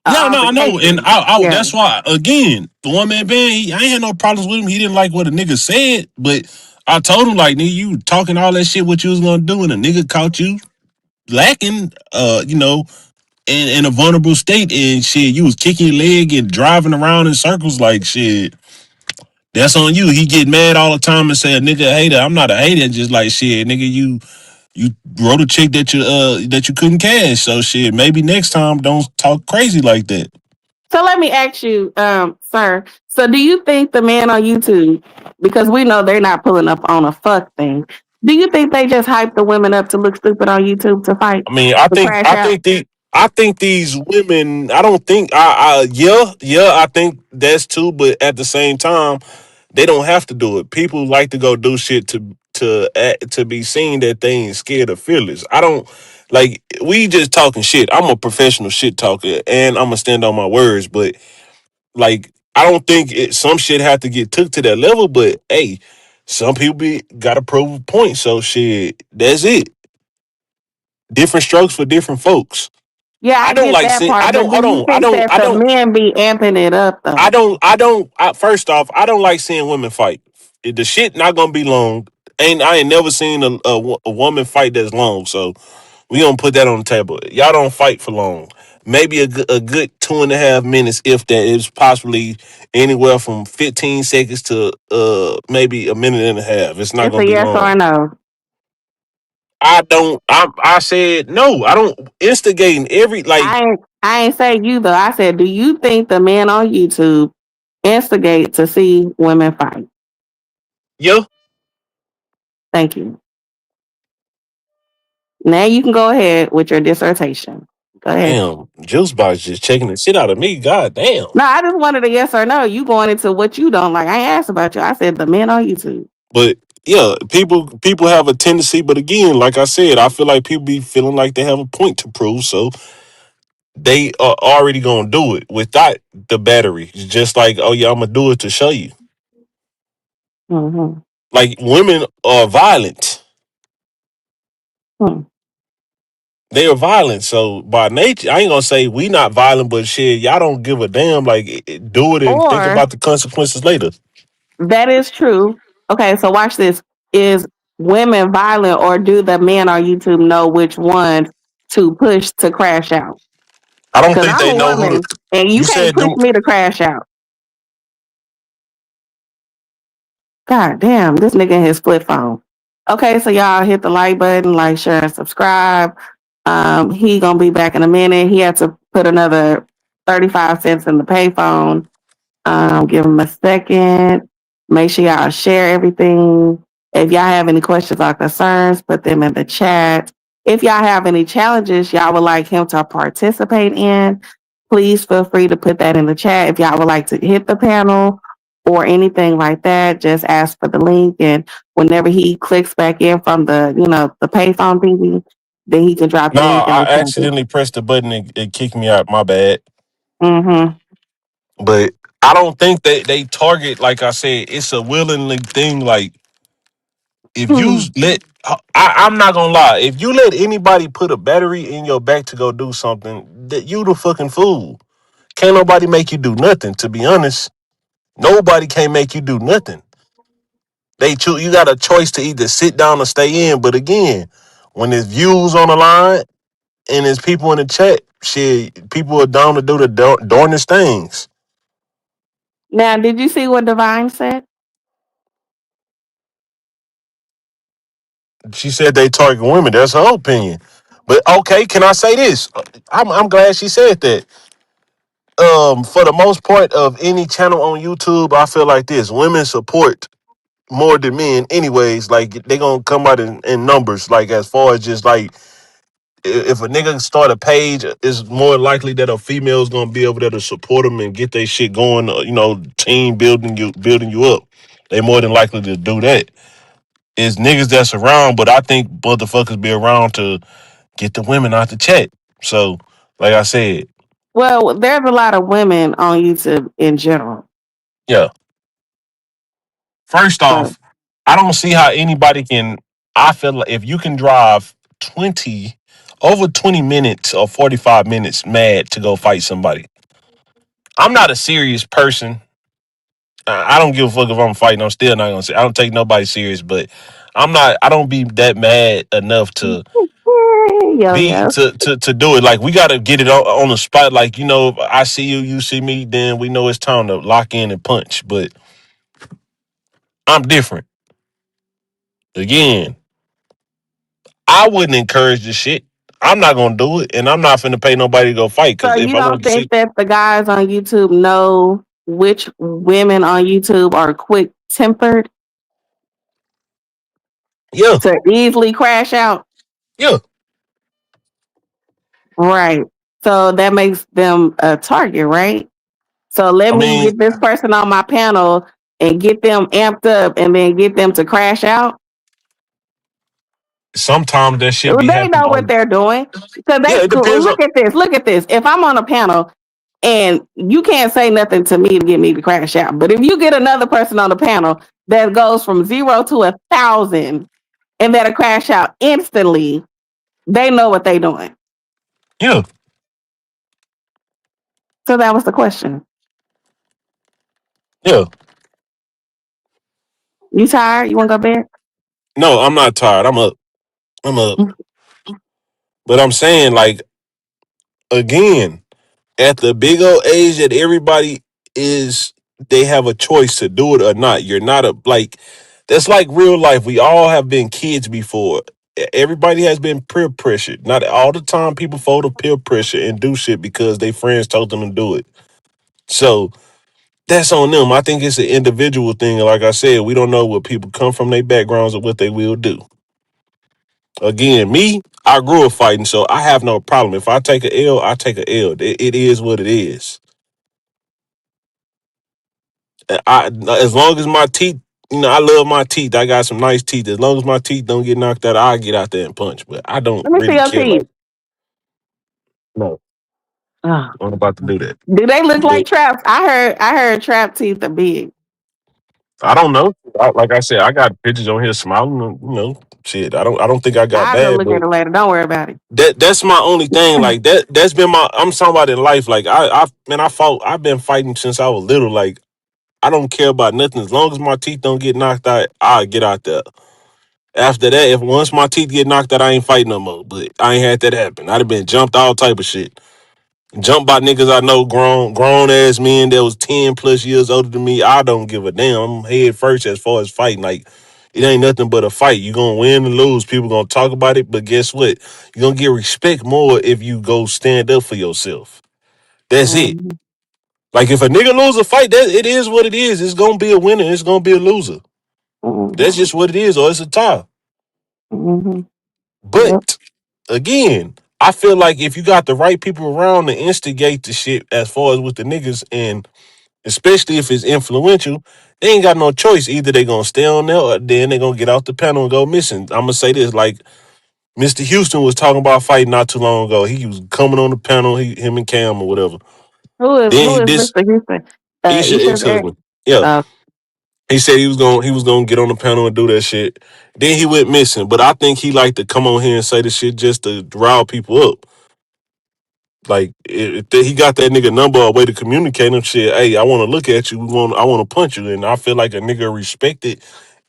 an yeah, no, I know, and altercation. Yeah. that's why again the one man band. I ain't had no problems with him. He didn't like what a nigga said, but I told him like, nigga, you talking all that shit what you was gonna do, and a nigga caught you lacking, in a vulnerable state, and shit, you was kicking your leg and driving around in circles like shit. That's on you. He get mad all the time and say a nigga a hater. I'm not a hater, just like shit, nigga. You wrote a check that you couldn't cash, so shit. Maybe next time don't talk crazy like that. So let me ask you, sir. So do you think the men on YouTube, because we know they're not pulling up on a fuck thing, do you think they just hype the women up to look stupid on YouTube to fight, I mean, to crash out? I think these women. I don't think. Yeah. I think that's too. But at the same time, they don't have to do it. People like to go do shit to be seen that they ain't scared or fearless. I don't like. We just talking shit. I'm a professional shit talker, and I'm gonna stand on my words. But like, I don't think some shit have to get took to that level. But hey, some people gotta prove a point. So shit, that's it. Different strokes for different folks. Yeah, I I don't get like that saying. I part, but don't. do Hold you on. I think don't. that I the don't. men be amping it up though? First off, I don't like seeing women fight. The shit not gonna be long. I ain't never seen a woman fight that's long. So we gonna put that on the table. Y'all don't fight for long. Maybe a good 2.5 minutes, if that is possibly anywhere from 15 seconds to maybe a minute and a half. It's not It's gonna a be yes or long. a no. I don't. I said no. I don't instigating every like. I ain't say you though. I said, do you think the men on YouTube instigate to see women fight? Yeah. Thank you. Now you can go ahead with your dissertation. Go ahead. Damn, Juice Box just checking the shit out of me. God damn. No, I just wanted a yes or no. You going into what you don't like. I ain't asked about you. I said the men on YouTube. But yeah, people have a tendency, but again, like I said, I feel like people be feeling like they have a point to prove, so they are already gonna do it without the battery. It's just like, oh yeah, I'm gonna do it to show you. Mm-hmm. Like women are violent. Hmm. They are violent. So by nature, I ain't gonna say we not violent, but shit, y'all don't give a damn. Like do it and think Or about the consequences later. that is true. Okay, so watch this. Is women violent, or do the men on YouTube know which ones to push to crash out? I don't Because think I'm they a know who to. woman, and you You can't said push do. me to crash out. God damn, this nigga in his flip phone. Okay, so y'all hit the like button, like, share, and subscribe. He gonna be back in a minute. He had to put another 35 cents in the payphone. Give them a second. Make sure y'all share everything. If y'all have any questions or concerns, put them in the chat. If y'all have any challenges y'all would like him to participate in, please feel free to put that in the chat. If y'all would like to hit the panel or anything like that, just ask for the link. And whenever he clicks back in from the payphone thingy, then he can drop the No, link in the I chat. accidentally pressed the button and it kicked me out. My bad. Mm-hmm. But I don't think they target, like I said, it's a willingly thing. Like if you let, I'm not gonna lie, if you let anybody put a battery in your back to go do something, that you the fucking fool. Can't nobody make you do nothing. To be honest, nobody can make you do nothing. They choose. You got a choice to either sit down or stay in. But again, when there's views on the line and there's people in the chat, shit, people are down to do the darnest things. Now, did you see what Divine said? She said they target women. That's her opinion. But okay, can I say this? I'm glad she said that. For the most part of any channel on YouTube, I feel like this: women support more than men, anyways. Like they gonna come out in numbers. Like as far as just like if a nigga start a page, it's more likely that a female is gonna be over there to support them and get their shit going. Team building you up. They more than likely to do that. It's niggas that's around, but I think motherfuckers be around to get the women out the chat. So, like I said, Well, there's a lot of women on YouTube in general. yeah. First So off, I don't see how anybody can. I feel like if you can drive 20 over 20 minutes or 45 minutes mad to go fight somebody. I'm not a serious person. I don't give a fuck if I'm fighting. I'm still not gonna say I don't take nobody serious, but I'm not. I don't be that mad enough to yo be yo. to do it. Like we gotta get it on the spot. Like I see you, you see me. Then we know it's time to lock in and punch. But I'm different. Again, I wouldn't encourage this shit. I'm not gonna do it, and I'm not finna pay nobody to go fight. So Because if you I don't want to think see, that the guys on YouTube know which women on YouTube are quick tempered yeah, to easily crash out? yeah. Right. So that makes them a target, right? So let I me mean, get this person on my panel and get them amped up and then get them to crash out. sometimes that shit be They happening know what on. they're doing. Because Yeah, they it depends on. look at this. Look at this. If I'm on a panel and you can't say nothing to me to get me to crash out, but if you get another person on the panel that goes from 0 to 1,000 and that'll crash out instantly, they know what they're doing. Yeah, So that was the question. yeah. You tired? You want to go bed? No, I'm not tired. I'm up. I'm up. But I'm saying, like, again, at the big old age that everybody is, they have a choice to do it or not. You're not a, like, that's like real life. We all have been kids before. Everybody has been peer pressured. Not all the time people fold to peer pressure and do shit because their friends told them to do it. So that's on them. I think it's an individual thing. Like I said, we don't know what people come from, their backgrounds, or what they will do. Again, me, I grew up fighting, so I have no problem. If I take a L, I take a L. It is what it is. As long as my teeth, I love my teeth. I got some nice teeth. As long as my teeth don't get knocked out, I get out there and punch. But I don't Let me see really your care. teeth. Like, no, Oh. I'm not about to do that. Do they look like But traps? I heard trap teeth are big. I don't know. Like I said, I got pictures on here smiling. Shit. I don't think I got I'll go bad, look at but it later. Don't worry about it. that's my only thing. Like that's been my. I'm somebody in life. Like I fought. I've been fighting since I was little. Like I don't care about nothing. As long as my teeth don't get knocked out, I'll get out there. After that, if once my teeth get knocked out, I ain't fighting no more. But I ain't had that happen. I'd have been jumped all type of shit. Jumped by niggas I know, grown ass men that was 10 plus years older than me. I don't give a damn. I'm head first as far as fighting. Like it ain't nothing but a fight. You gonna win and lose. People gonna talk about it, but guess what? You gonna get respect more if you go stand up for yourself. That's it. Mm-hmm. Like if a nigga lose a fight, that it is what it is. It's gonna be a winner. It's gonna be a loser. Mm-hmm. That's just what it is, or it's a tie. Mm-hmm. Yep. But again, I feel like if you got the right people around to instigate the shit as far as with the niggas, and especially if it's influential, they ain't got no choice. Either they gonna stay on there or then they gonna get off the panel and go missing. I'm gonna say this, like Mr. Houston was talking about fighting not too long ago. He was coming on the panel, him and Cam or whatever. Then Who he is this Mr. Houston? Isha Isha's ex. ex-husband. Yeah. Uh, He said he was gonna get on the panel and do that shit. Then he went missing. But I think he like to come on here and say the shit just to rile people up. Like if he got that nigga number or a way to communicate him shit. Hey, I want to look at you. I want to punch you, and I feel like a nigga respect it,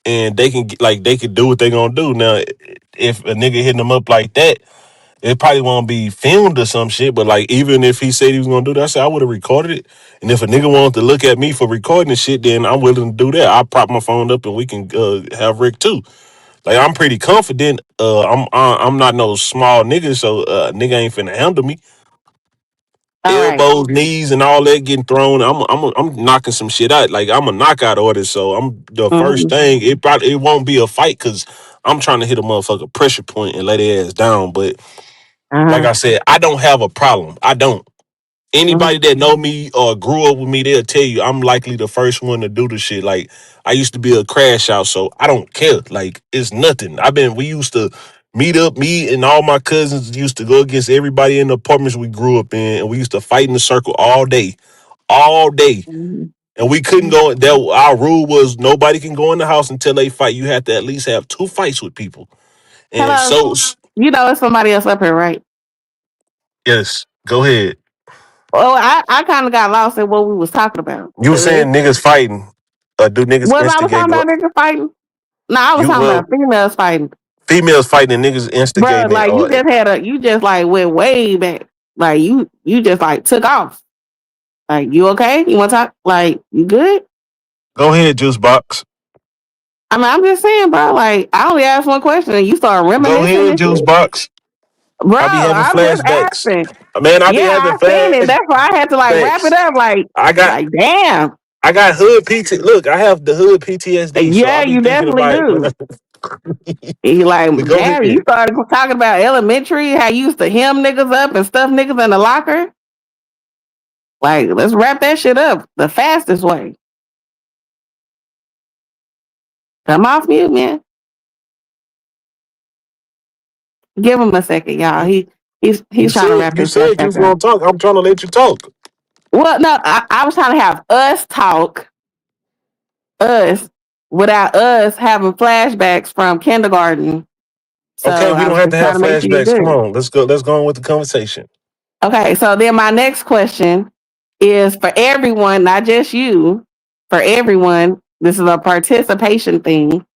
and they can do what they gonna do. Now, if a nigga hitting them up like that, it probably won't be filmed or some shit. But like even if he said he was gonna do that, I said I would have recorded it. And if a nigga wanted to look at me for recording the shit, then I'm willing to do that. I'll prop my phone up and we can have Rick too. Like I'm pretty confident. I'm not no small nigga, so nigga ain't finna handle me. all right. Elbows, knees, and all that getting thrown. I'm knocking some shit out. Like I'm a knockout artist, so I'm the first Mm-hmm. thing. It won't be a fight because I'm trying to hit a motherfucker pressure point and lay their ass down. But like Uh-huh. I said, I don't have a problem. I don't. Mm-hmm. Anybody that know me or grew up with me, they'll tell you I'm likely the first one to do the shit. Like I used to be a crash out, so I don't care. Like it's nothing. We used to meet up, me and all my cousins used to go against everybody in the apartments we grew up in, and we used to fight in the circle all day. And we couldn't go. That our rule was nobody can go in the house until they fight. You have to at least have two fights with people. And Hello. so, You know it's somebody else up here, right? yes, go ahead. Well, I kind of got lost in what we was talking about. You were 'Cause saying niggas fighting. Do niggas was I was talking instigate about what? niggas fighting? No, I was You talking about females fighting. females fighting and niggas Bro, instigating it. like Or you just like went way back. Like you just like took off. Like you okay? You want to talk? Like you good? go ahead, juice box. I mean, I'm just saying, bro. Like I only asked one question, and you start Go reminiscing ahead, and juice shit. box. Bro, I be having I'm just flashbacks. asking. Man, I be Yeah, having I seen it. That's why I had to like wrap it flashbacks. up. I got Like damn. I got hood PT. Look, I have the hood PTSD, so I Yeah, be you thinking definitely about it when do. I. He like, But go damn, you ahead. started talking about elementary, how you used to hem niggas up and stuff niggas in the locker. Like, let's wrap that shit up the fastest way. Come off mute, man. Give him a second, y'all. He's trying to wrap You his stuff said you back was up. gonna talk. I'm trying to let you talk. Well, no, I was trying to have us talk, us, without us having flashbacks from kindergarten. Okay, So we I don't was have just to trying have to make sure you're flashbacks. Come good. on, let's go. Let's go on with the conversation. Okay, so then my next question is for everyone, not just you, for everyone. This is a participation thing.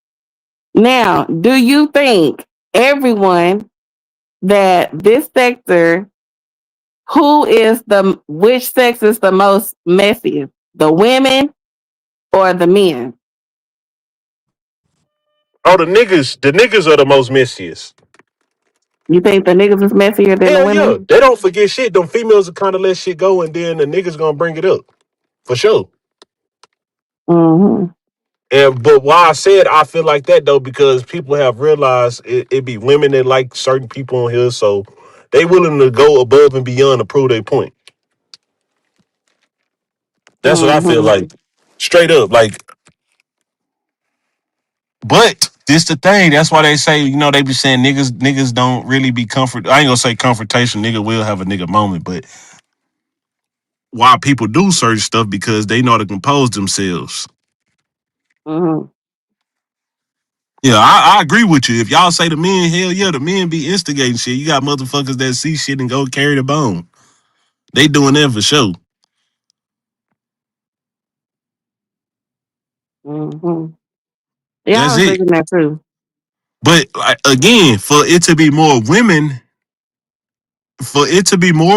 Now, do you think everyone that this sector, which sex is the most messiest? The women or the men? Oh, the niggas are the most messiest. You think the niggas is messier than the Hell yeah, women? they don't forget shit. Them females are kind of let shit go, and then the niggas gonna bring it up for sure. Mm-hmm. And but why I said I feel like that though, because people have realized it be women that like certain people on here, so they willing to go above and beyond to prove their point. That's what I feel Mm-hmm. like, straight up. Like, but this the thing. That's why they say, they be saying niggas don't really be comfort. I ain't gonna say confrontation. Nigga will have a nigga moment, but why people do certain stuff because they know how to compose themselves. Mm-hmm. Yeah, I agree with you. If y'all say the men, hell yeah, the men be instigating shit. You got motherfuckers that see shit and go carry the bone. They doing that for sure. Mm-hmm. Yeah, I That's was it. thinking that too. But like, again, for it to be more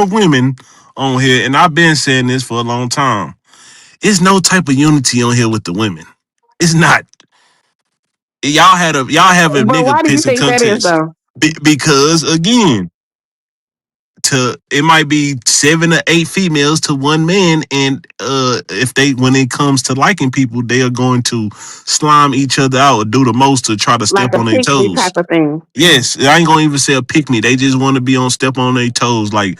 women on here, and I've been saying this for a long time. It's no type of unity on here with the women. It's not. Y'all have a But nigga why do you pissing think that is contest though? because again, to it might be 7 or 8 females to one man, and if they when it comes to liking people, they are going to slime each other out or do the most to try to Like step a on their pick me type toes. of thing. Yes, I ain't gonna even say a pick me. They just want to be on step on their toes. Like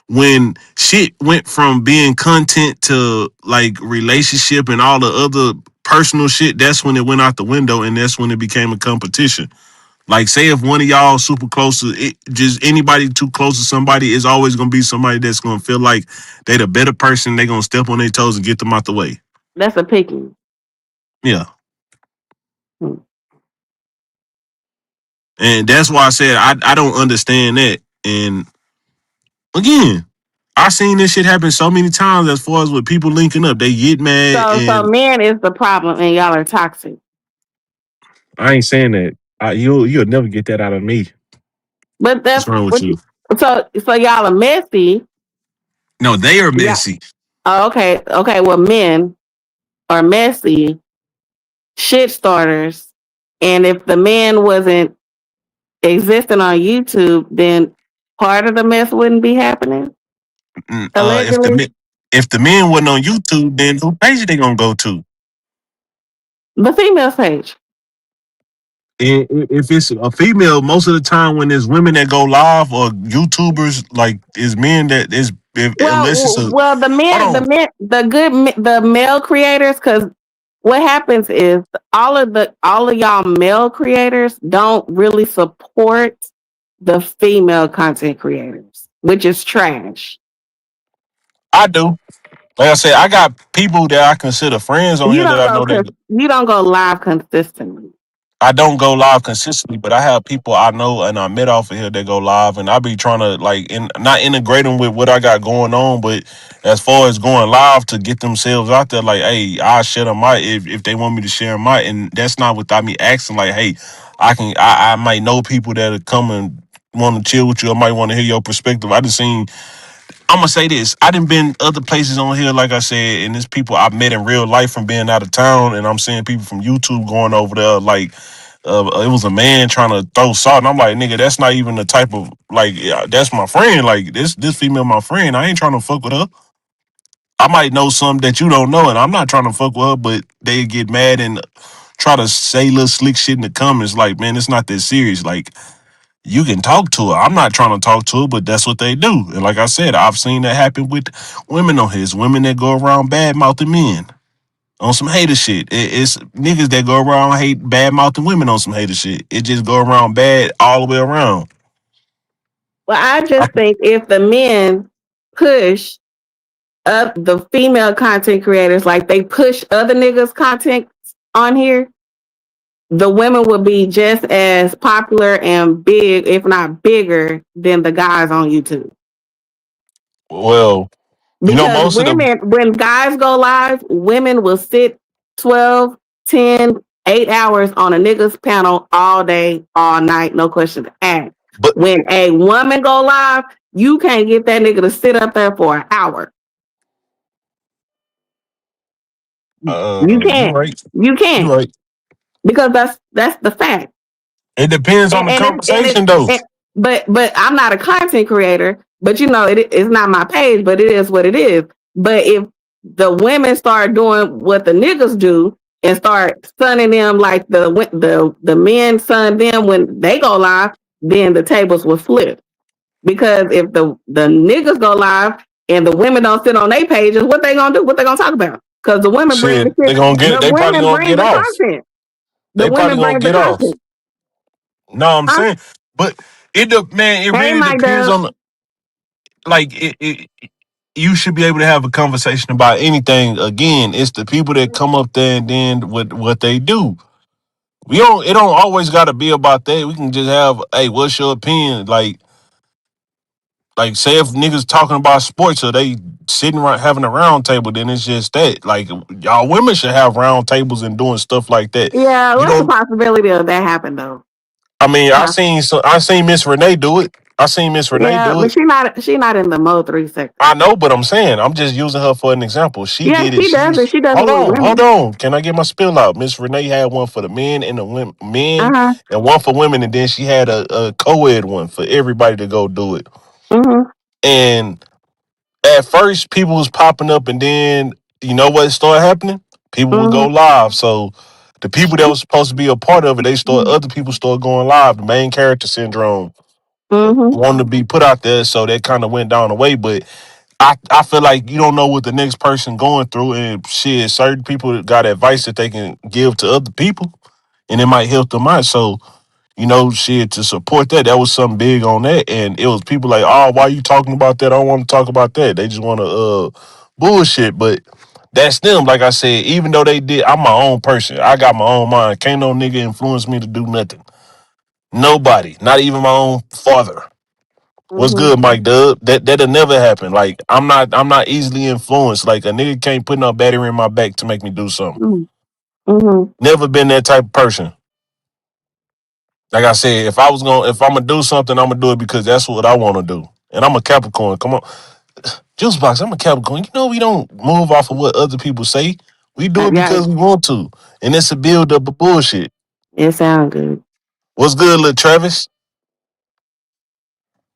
when shit went from being content to like relationship and all the other personal shit, that's when it went out the window, and that's when it became a competition. Like, say if one of y'all super close to it, just anybody too close to somebody is always gonna be somebody that's gonna feel like they the better person. They gonna step on their toes and get them out the way. That's a pick me. Yeah, Hmm. and that's why I said I don't understand that. And again, I seen this shit happen so many times as far as with people linking up. They get mad, So and men is the problem and y'all are toxic. I ain't saying that. You'll never get that out of me. But What's that's wrong with what you? you, so y'all are messy. No, they are Yeah. messy. Oh, okay. Okay. Well, men are messy, shit starters. And if the man wasn't existing on YouTube, then part of the mess wouldn't be happening. If the Allegedly. if the men wasn't on YouTube, then who page they gonna go to? The female page. If it's a female, most of the time when there's women that go live or YouTubers, like is men that is unless it's a Well, hold on. the male creators, because what happens is all of y'all male creators don't really support the female content creators, which is trash. I do. Like I said, I got people that I consider friends on You here that don't I go know that you don't go live consistently. I don't go live consistently, but I have people I know and I met off of here that go live, and I be trying to not integrate them with what I got going on, but as far as going live to get themselves out there, like, hey, I share them my if they want me to share them my, and that's not without me asking, like, hey, I might know people that come and want to chill with you. I might want to hear your perspective. I just seen I'm gonna say this. I done been other places on here, like I said, and there's people I've met in real life from being out of town, and I'm seeing people from YouTube going over there. Like, it was a man trying to throw salt, and I'm like, nigga, that's not even the type of like, yeah, that's my friend. Like, this female, my friend. I ain't trying to fuck with her. I might know some that you don't know, and I'm not trying to fuck with her, but they get mad and try to say little slick shit in the comments. Like, man, it's not that serious. Like, you can talk to her. I'm not trying to talk to her, but that's what they do. And like I said, I've seen that happen with women on his women that go around bad mouthing men on some hater shit. It's niggas that go around hate bad mouthing women on some hater shit. It just go around bad all the way around. Well, I I, just think if the men push up the female content creators like they push other niggas content on here, the women would be just as popular and big, if not bigger, than the guys on YouTube. well, Because most of the when guys go live, women will sit 12, 10, 8 hours on a nigga's panel all day, all night, no questions asked. but When a woman go live, you can't get that nigga to sit up there for an hour. You you can't. right. You You can't. right. Because that's the fact. It depends on the And conversation though. but I'm not a content creator, but you know it's not my page, but it is what it is. But if the women start doing what the niggas do and start sunning them like the men sun them when they go live, then the tables will flip. Because if the niggas go live and the women don't sit on their pages, what they gonna do? What they gonna talk about? Because the women bring the Shit, shit. The they probably women gonna bring get the off. content. The They probably women gonna bring the get off. content. No, I'm Huh? saying, but man, it Hey, really Mike depends Dub. on like you should be able to have a conversation about anything. Again, it's the people that come up there and then what they do. We don't. It don't always got to be about that. We can just have, hey, what's your opinion? Like, Like, say if niggas talking about sports or they sitting around having a round table, then it's just that. Like, y'all women should have round tables and doing stuff like that. Yeah, You what's the don't. possibility of that happen though? I mean, Poss- I seen Miss Renee do it. I seen Miss Renee Yeah, do but it. she not in the Mo 3 sector. I know, but I'm saying I'm just using her for an example. She Yeah, did it. she does it. She does it with Hold women. on. Can I get my spill out? Miss Renee had one for the men and the women, Uh men, huh. and one for women, and then she had a co-ed one for everybody to go do it. Mhm. And at first, people was popping up, and then you know what started happening? People would go Mhm. live. So the people that was supposed to be a part of it, other people started going live. The main character syndrome Mhm. wanted to be put out there, so that kind of went down the way. But I feel like you don't know what the next person going through, and shit, certain people got advice that they can give to other people, and it might help them out. So shit, to support that, that was something big on that, and it was people like, oh, why you talking about that? I don't want to talk about that. They just want to bullshit, but. That's them. Like I said, even though they did, I'm my own person. I got my own mind. Can't no nigga influence me to do nothing. Nobody. Not even my own father. What's Mhm. good, Mike Dub? That'll never happen. Like I'm not easily influenced. Like a nigga can't put no battery in my back to make me do something. Mhm. Mhm. Never been that type of person. Like I said, if I'm gonna do something, I'm gonna do it because that's what I want to do. And I'm a Capricorn. Come on, Juice Box. I'm a Capricorn. You know we don't move off of what other people say. We do it Yeah, because we want to, and it's a build up of bullshit. it sounds good. What's good, little Travis?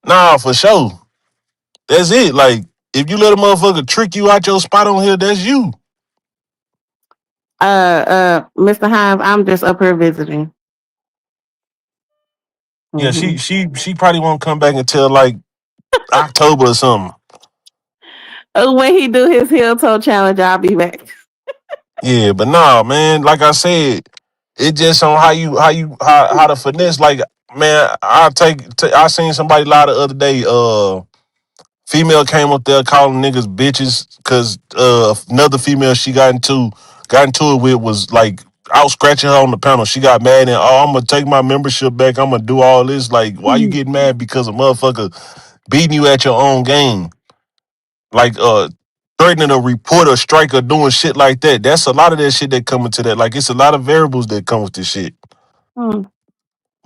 Nah, for sure. That's it. Like if you let a motherfucker trick you out your spot on here, that's you. Mr. Hines, I'm just up here visiting. Yeah, Hmm. she probably won't come back until like October or something. When he do his heel toe challenge, I'll be back. Yeah, but nah, man. Like I said, it just on how to finesse. Like, man, I seen somebody lie the other day. Female came up there calling niggas bitches because another female she got into it with was like out scratching her on the panel. She got mad and I'm gonna take my membership back. I'm gonna do all this. Like, why you getting mad because a motherfucker beating you at your own game? Like threatening a reporter, striker, doing shit like that. That's a lot of that shit that come into that. Like it's a lot of variables that come with this shit. Hmm.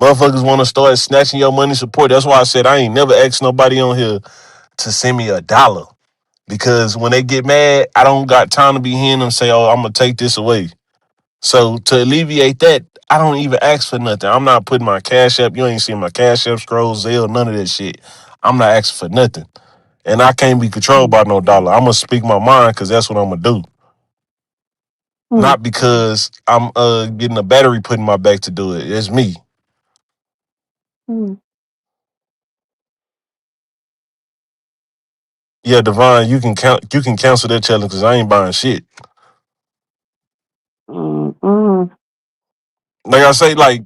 Motherfuckers want to start snatching your money support. That's why I said I ain't never asked nobody on here to send me $1. Because when they get mad, I don't got time to be hearing them say, "Oh, I'm gonna take this away." So to alleviate that, I don't even ask for nothing. I'm not putting my cash app. You ain't seen my cash app, scroll, Zelle, none of that shit. I'm not asking for nothing, and I can't be controlled by no dollar. I'm gonna speak my mind because that's what I'm gonna do. Hmm. Not because I'm getting a battery put in my back to do it. It's me. Hmm. Yeah, Divine, you can cancel that challenge because I ain't buying shit. Hmm. Hmm. Like I say, like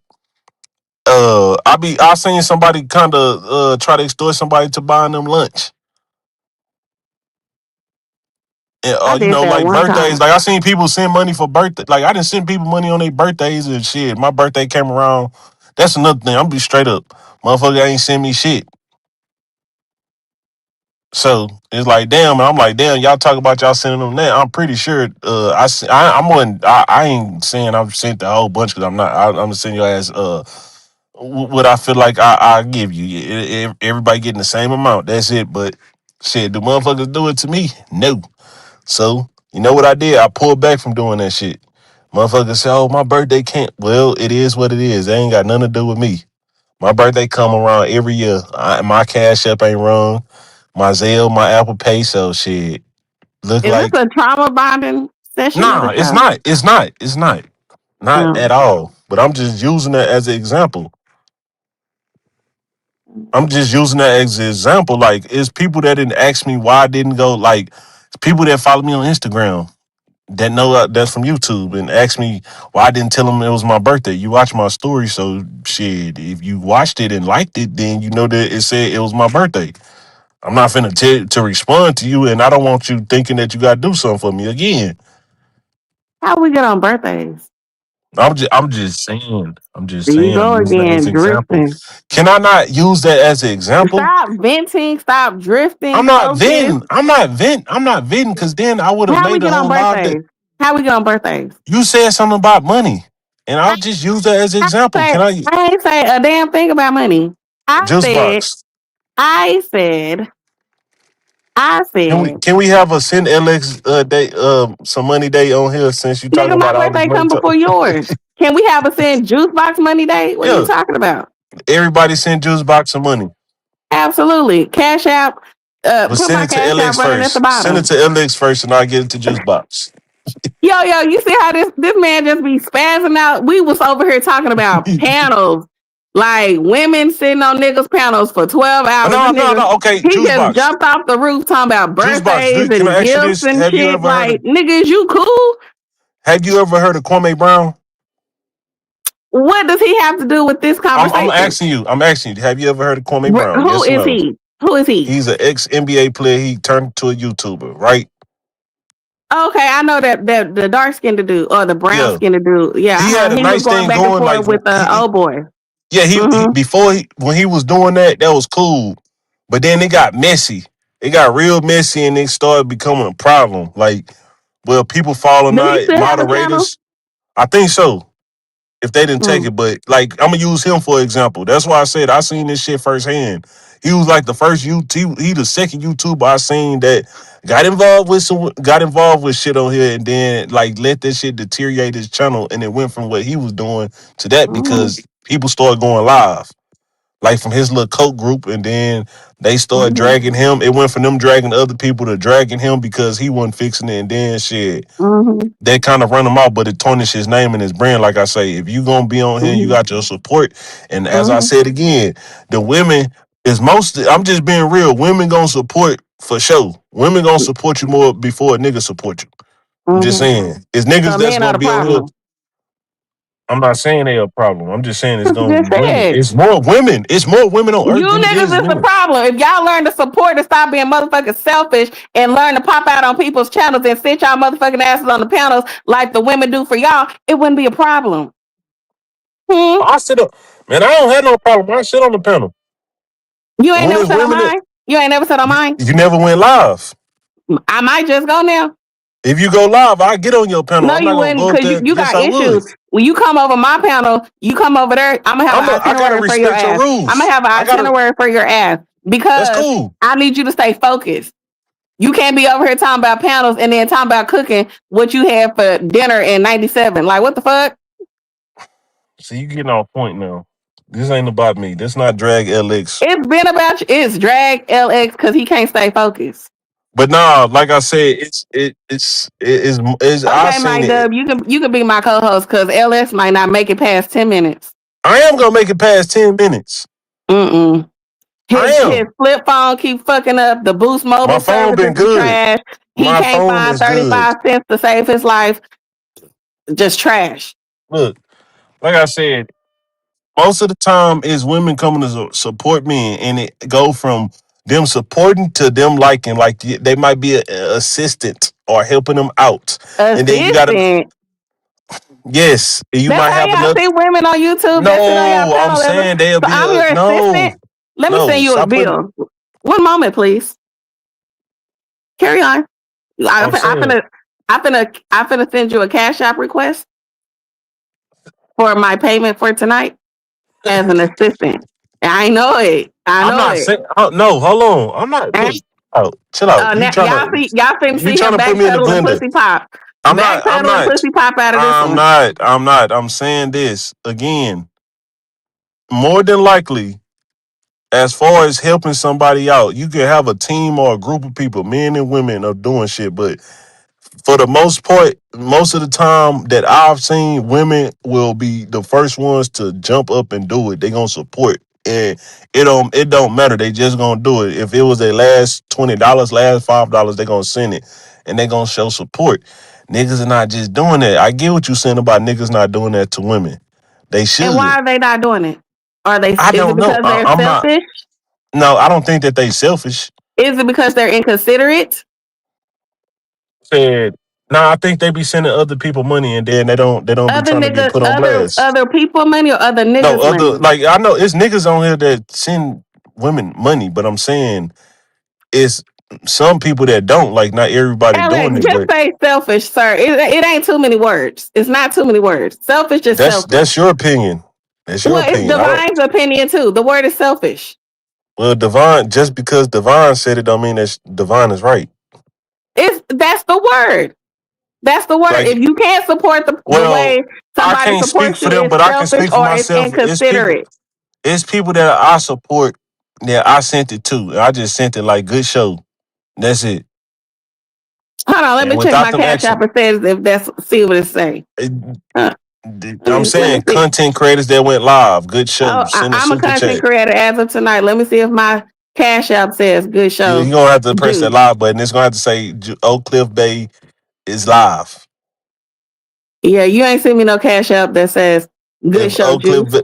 I seen somebody kind of try to extort somebody to buying them lunch. And, I did that like one birthdays. time. Like I seen people send money for birthday. Like I didn't send people money on their birthdays and shit. My birthday came around. That's another thing. I'm be straight up, motherfucker ain't send me shit. So it's like damn, and I'm like damn. Y'all talk about y'all sending them that. I'm pretty sure. I'm one. I ain't saying I've sent a whole bunch because I'm not. I'm gonna send your ass. What I feel like I give you. Everybody getting the same amount. That's it. But shit, do motherfuckers do it to me? No. So you know what I did? I pulled back from doing that shit. Motherfuckers say, "Oh, my birthday can't." Well, it is what it is. They ain't got nothing to do with me. My birthday come around every year. My cash app ain't wrong. My Zelle, my Apple Pay, so shit. Look Is this like a trauma bonding session of nah. the It's show? not. It's not. It's not. Not Um, at all. But I'm just using that as an example. I'm just using that as an example. Like, it's people that didn't ask me why I didn't go. Like, people that follow me on Instagram that know that's from YouTube and ask me why I didn't tell them it was my birthday. You watch my story, so shit. If you watched it and liked it, then you know that it said it was my birthday. I'm not finna to respond to you, and I don't want you thinking that you gotta do something for me again. how we get on birthdays? I'm just saying. I'm just There you saying. I'm go using that as again, an example. drifting. Can I not use that as an example? Stop venting. Stop I'm drifting. not Focus. venting. I'm not venting. I'm not venting because then I would have How we made a get on whole lot that birthdays? How we get on birthdays? you said something about money, and I I'll just use that as an example. say Can I I ain't say a damn thing about money. I juice said box? I said I Can we said can we have a send LX day some money day on here since you talking nigga, my about all this birthday money come talk? before yours. Can we have a send juice box money day? What are you Yeah, talking about? everybody send juice box some money, Absolutely. Cash app. but Put send my it to cash app LX running at the first. Send it bottom. to LX first, and I'll get it to juice box. Yo, you see how this man just be spazzing out? We was over here talking about panels, like women sitting on niggas' panels for 12 hours. This No, no, nigga, no. Okay, he juice just box, jumped off the roof talking about juice box. birthdays Can and I ask you gifts this? and Have you shit. ever heard Like, of nigga, is you cool? Have you ever heard of Kwame Brown? What does he have to do with this I'm conversation? asking you. I'm asking you. Have you ever heard of Kwame Brown? Who Yes or is no? he? Who is he? He's an ex NBA player. He turned to a YouTuber, right? Okay, I know that the dark skinned dude or the brown Yeah. skinned dude. Yeah, He had a he was nice going thing back and going. Like forth with the old boy. yeah, he Mm-hmm. before when he was doing that, that was cool. But then it got messy. It got real messy, and it started becoming a problem. Like, well, people falling Do he out, still have a channel? moderators. I think so. If they didn't take Mm, it. But like I'm gonna use him for example. That's why I said I seen this shit firsthand. He was like the first he the second YouTuber I seen that got involved with shit on here and then like let that shit deteriorate his channel and it went from what he was doing to that mm, because people started going live. Like from his little coke group, and then they started mm, dragging him. It went from them dragging other people to dragging him because he wasn't fixing it, and then shit mm, they kind of run him out, but it tarnished his name and his brand. Like I say, if you gonna be on here, you mm, got your support. And as I mm, said again, the women is most. I'm just being real. Women gonna support for sure. Women gonna support you more before a nigga support you. I'm just mm. saying, it's So niggas that's men are gonna the be on here. problem. I'm not saying they a problem. I'm just saying it's What you gonna just be women. said. It's more women. It's more women on You earth than it niggas is is the men. problem. If y'all learn to support and stop being motherfucking selfish and learn to pop out on people's channels and sit y'all motherfucking asses on the panels like the women do for y'all, it wouldn't be a problem. Hmm? I sit up, man. I don't have no problem. I sit on the panel. You ain't When never it's said on women that mine? You ain't never said on mine? you never went live. I might just go now. If you go live, I get on your panel. No, I'm not you gonna wouldn't, go up because there. you Yes, got I would. issues. When you come over my panel, you come over there, I'm gonna have an I gotta itinerary for your respect your ass. I'm gonna rules. have an I gotta. itinerary for your ass That's because cool. I need you to stay focused. You can't be over here talking about panels and then talking about cooking what you had for dinner in '97. Like, what the fuck? See, you getting off point now. This ain't about me. This not drag LX. It's been about you. It's drag LX because he can't stay focused. But nah, like I said, it's I Okay, seen Mike it. Dub, you can be my co-host because LX might not make it past 10 minutes. I am gonna make it past 10 minutes. Mm-mm. I His am. flip phone keep fucking up. The Boost My mobile phone services been is good. trash. He My can't phone find is good. 35 cents to save his life. Just trash. Look, like I said, most of the time is women coming to support me, and it go from them supporting to them liking. Like they might be a assistant or helping them out, and then you gotta Assistant. yes, you That's might how have y'all another. see women on YouTube that sit on y'all No, I'm panel. saying they'll So be I'm a your no, assistant. Let me no. send you a Stop putting. bill. One moment, please. Carry on. I, I'm I saying finna, I finna send you a cash app request for my payment for tonight as an assistant. I know it. I I'm know not it. saying. Oh, no, hold on. I'm not. And Look, oh, chill out. now y'all finna You see trying him to put me in the backpedaling blender. pussy pop. I'm not. I'm Backpedaling not. pussy pop out of this I'm one. not. I'm not. I'm saying this again. More than likely, as far as helping somebody out, you can have a team or a group of people, men and women, of doing shit. But for the most part, most of the time that I've seen, women will be the first ones to jump up and do it. They gonna support, and it don't matter. They just gonna do it. If it was their last $20, last $5, they gonna send it, and they gonna show support. Niggas are not just doing that. I get what you saying about niggas not doing that to women. They And why should. are they not doing it? Are they? I Is it don't know. because they're I'm not. selfish? No, I don't think that they selfish. Is it because they're inconsiderate? Said. Nah, I think they be sending other people money and then they don't be Other trying to get niggas, put on blast. other people money or other No, niggas other money. like I know it's niggas on here that send women money, but I'm saying it's some people that don't. Like not everybody doing Alex, it, just but say selfish, sir. It ain't too many words. It's not too many words. Selfish, just selfish. that's your opinion. That's your Well, it's opinion. I don't. Divine's opinion too. The word is selfish. Well, Devon, just because Devon said it, don't mean that Devon is right. It's that's the word. That's the word. If Like, you can't support the well, way I somebody can't speak supports for you, them, it's but I can selfish speak for or it's myself. inconsiderate. It's people that I support that I sent it to. I just sent it like good show. That's it. Hold on, let And me check without my them cash action, app. It says if that's see what it say. Huh. I'm Let me saying see. content creators that went live, good show. Oh, Send a I'm a super content chat. creator as of tonight. Let me see if my cash app says good You show gonna have to press that juice. live button. It's gonna have to say Oak Cliff Bay is live. Yeah, you ain't sent me no cash app that says good If show Oak Cliff, juice.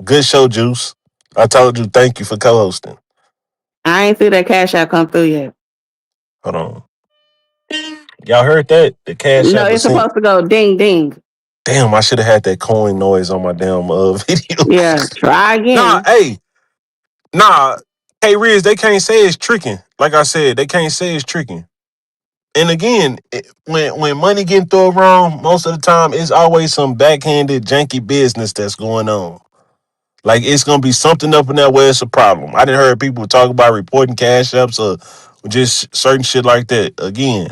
good show, Juice. I told you, thank you for co-hosting. I ain't see that cash app come through yet. Hold on, y'all heard that? The Cash No, App was it's sent. supposed to go ding ding. Damn, I should have had that coin noise on my damn video. Yeah, try Nah, again. hey, nah. Hey, Riz, they can't say it's tricking. Like I said, they can't say it's tricking. And again, when money getting thrown around, most of the time it's always some backhanded janky business that's going on. Like it's gonna be something up in there where it's a problem. I didn't heard people talk about reporting cash ups or just certain shit like that. Again,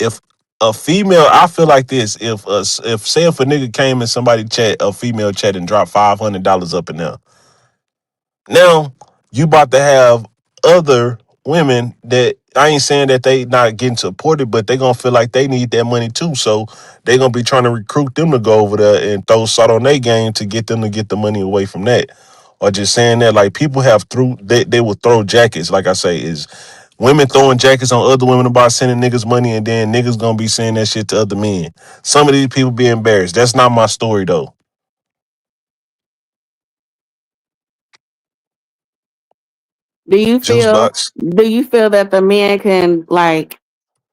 if a female, I feel like this. If say if a nigga came in somebody chat, a female chat and dropped $500 up in there, now you about to have other women that I ain't saying that they not getting supported, but they gonna feel like they need that money too. So they gonna be trying to recruit them to go over there and throw salt on their game to get them to get the money away from that. Or just saying that like people have through they will throw jackets, like I say, is women throwing jackets on other women about sending niggas money and then niggas gonna be saying that shit to other men. Some of these people be embarrassed. That's not my story though. Do you Juice feel box. do you feel that the men can like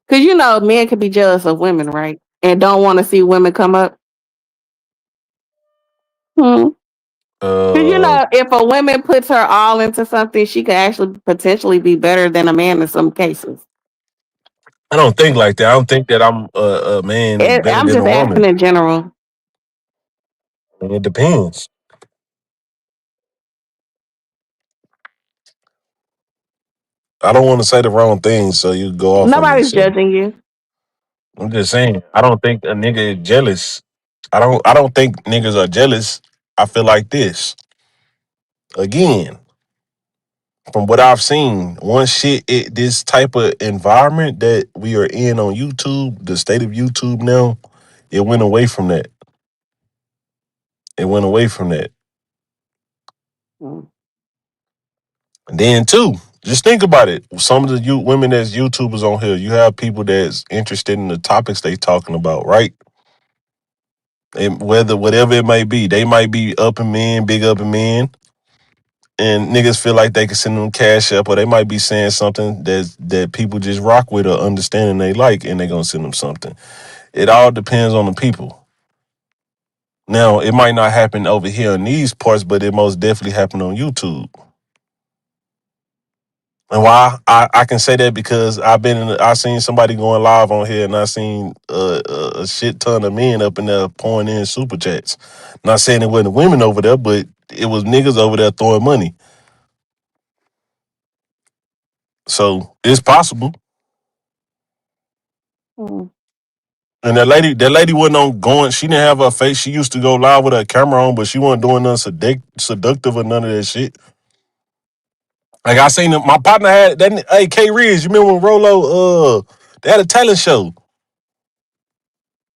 because you know men can be jealous of women, right? And don't want to see women come up. Hmm. Because you Uh know, if a woman puts her all into something, she could actually potentially be better than a man in some cases. I don't think like that. I don't think that I'm a man better I'm than a just asking woman. in general. It depends. I don't want to say the wrong thing, so you go off on me. Nobody's So judging you. I'm just saying, I don't think a nigga is jealous. I don't think niggas are jealous. I feel like this. Again, from what I've seen, one shit this type of environment that we are in on YouTube, the state of YouTube now, it went away from that. It went away from that. Mm. And then too, just think about it. Some of the women that's YouTubers on here, you have people that's interested in the topics they talking about, right? And whether whatever it may be, they might be up in men, big up in men, and niggas feel like they can send them cash up, or they might be saying something that people just rock with or understanding they like, and they gonna send them something. It all depends on the people. Now, it might not happen over here in these parts, but it most definitely happen on YouTube. And why I can say that because I seen somebody going live on here and I seen a shit ton of men up in there pouring in super chats. Not saying it wasn't women over there, but it was niggas over there throwing money. So it's possible. Mm. And that lady wasn't on going. She didn't have her face. She used to go live with her camera on, but she wasn't doing nothing seductive or none of that shit. Like I seen my partner had that. Hey, K Riz, you remember when Rolo? They had a talent show.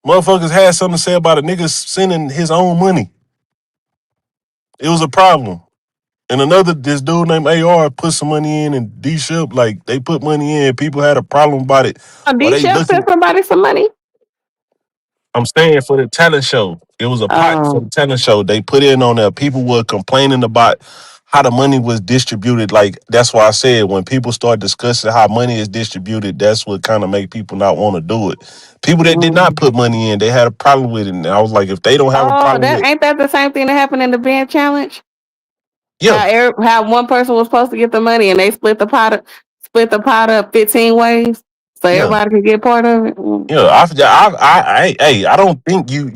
Motherfuckers had something to say about a nigga sending his own money. It was a problem. And this dude named AR put some money in and D Ship, like they put money in. People had a problem about it. Or D they Chef sent looking, somebody some money. I'm staying for the talent show. It was a pot for Oh, the talent show. They put in on there. People were complaining about how the money was distributed. Like that's why I said when people start discussing how money is distributed, that's what kind of make people not want to do it. People that did not Mm. put money in, they had a problem with it. And I was like, if they don't have a Oh, problem that with, ain't that the same thing that happened in the band challenge? yeah, How one person was supposed to get the money and they split the pot up 15 ways so yeah. everybody could get part of it. Mm. Yeah, I don't think you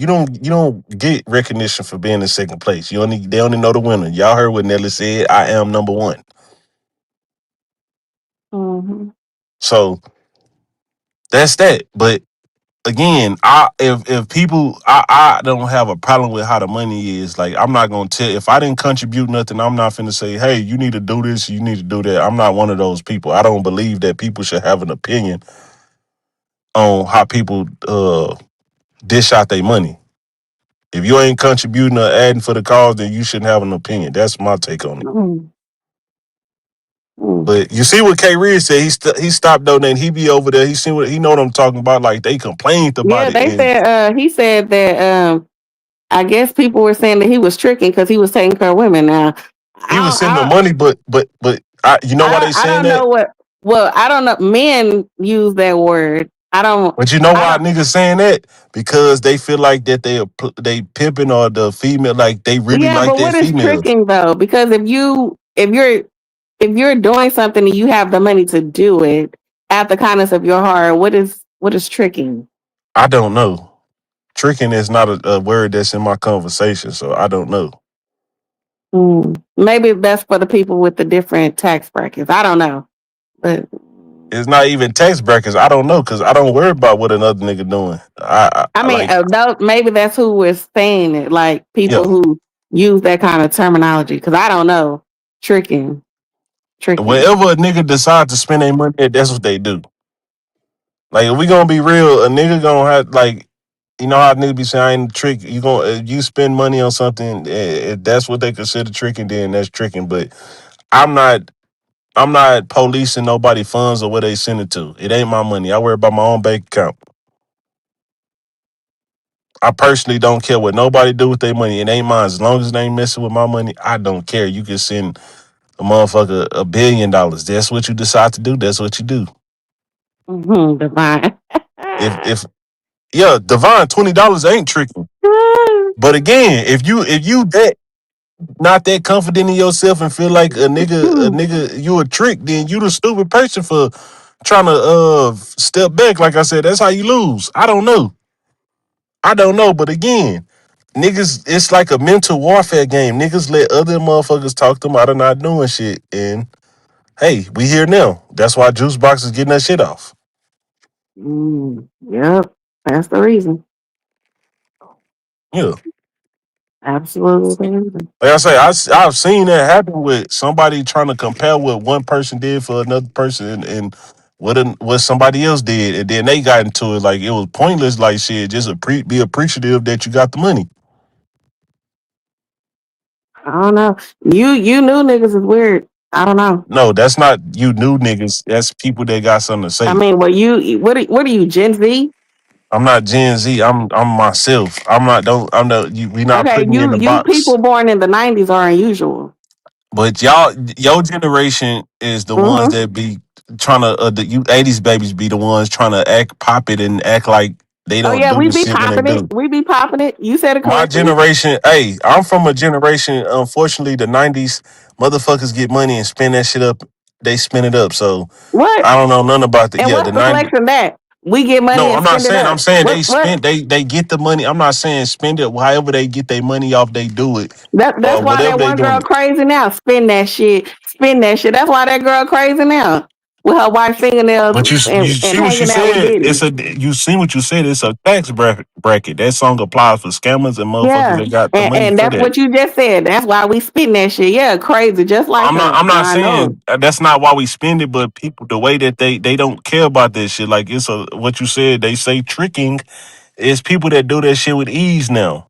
don't get recognition for being in second place. They only know the winner. Y'all heard what Nelly said. I am number one. Mhm. So that's that. But again, if people, I don't have a problem with how the money is. Like I'm not gonna tell if I didn't contribute nothing. I'm not finna say, hey, you need to do this, you need to do that. I'm not one of those people. I don't believe that people should have an opinion on how people dish out their money. If you ain't contributing or adding for the cause, then you shouldn't have an opinion. That's my take on it. Mm. Mm. But you see what K. Reed said. He stopped donating. He be over there. He know what I'm talking about. Like they complained about Yeah, it, they and said he said that I guess people were saying that he was tricking because he was taking care of women. Now, he was sending the I money. But you know why they I saying don't that? know what. Well, I don't know. Men use that word. But you know I why don't. niggas saying that? Because they feel like that they pimping or the female like they really Yeah, like but that what is females. tricking though? Because if you're doing something and you have the money to do it at the kindness of your heart, what is tricking? I don't know. Tricking is not a word that's in my conversation, so I don't know. Mm. Maybe that's for the people with the different tax brackets. I don't know, but It's not even tax brackets. I don't know because I don't worry about what another nigga doing. I I mean, like, maybe that's who was saying it, like people yeah. who use that kind of terminology. Because I don't know, tricking, tricking. Wherever a nigga decide to spend their money, that's what they do. Like if we gonna be real, a nigga gonna have like, you know how niggas be saying trick. You gonna if you spend money on something, if that's what they consider tricking, then that's tricking. But I'm not. I'm not policing nobody funds or where they send it to. It ain't my money. I worry about my own bank account. I personally don't care what nobody do with their money. It ain't mine. As long as they ain't messing with my money, I don't care. You can send a motherfucker $1 billion. That's what you decide to do. That's what you do. Mm-hmm, divine. If yeah, Divine $20 ain't tricking. But again, if you that not that confident in yourself and feel like a nigga you a trick, then you the stupid person for trying to step back. Like I said, that's how you lose. I don't know. I don't know. But again, niggas, it's like a mental warfare game. Niggas let other motherfuckers talk them out of not doing shit. And hey, we here now. That's why Juice Box is getting that shit off. Yep, that's the reason. Yeah. Absolutely. The reason. Like I say, I've seen that happen with somebody trying to compare what one person did for another person and what somebody else did, and then they got into it like it was pointless. Like shit, just be appreciative that you got the money. I don't know. You knew niggas is weird. I don't know. No, that's not you new niggas. That's people that got something to I say. mean, what are you, Gen Z? I'm not Gen Z. I'm myself. I'm not. Don't. I'm not. We not Okay, putting me in the you box. people born in the '90s are unusual. But your generation is the ones Mm-hmm. that be trying to. The you '80s babies be the ones trying to act pop it and act like they Oh don't yeah, do we the be shit when they popping it. do. We be popping it. You said it My correctly. generation, hey, I'm from a generation. Unfortunately, the '90s motherfuckers get money and spend that shit up. They spend it up. So What? I don't know nothing about the And yeah the what's the '90s. flex in that? We get money No, and I'm not spend it saying. I'm up. saying they What? spend. They get the money. I'm not saying spend it. However they get their money off, they do it That's or why whatever that they one girl doing. crazy now. Spin that shit. Spin that shit. That's why that girl crazy now. With her white fingernails But you and see what you hanging out with said. Diddy. You see what you said. It's a tax bracket. That song applies for scammers and motherfuckers Yeah. that got the money And for that's that. what you just said. That's why we spin that shit. Yeah, crazy. Just like I'm not. her. I'm not I know. saying that's not why we spend it, but people the way that they don't care about that shit. Like it's a what you said. They say tricking is people that do that shit with ease now.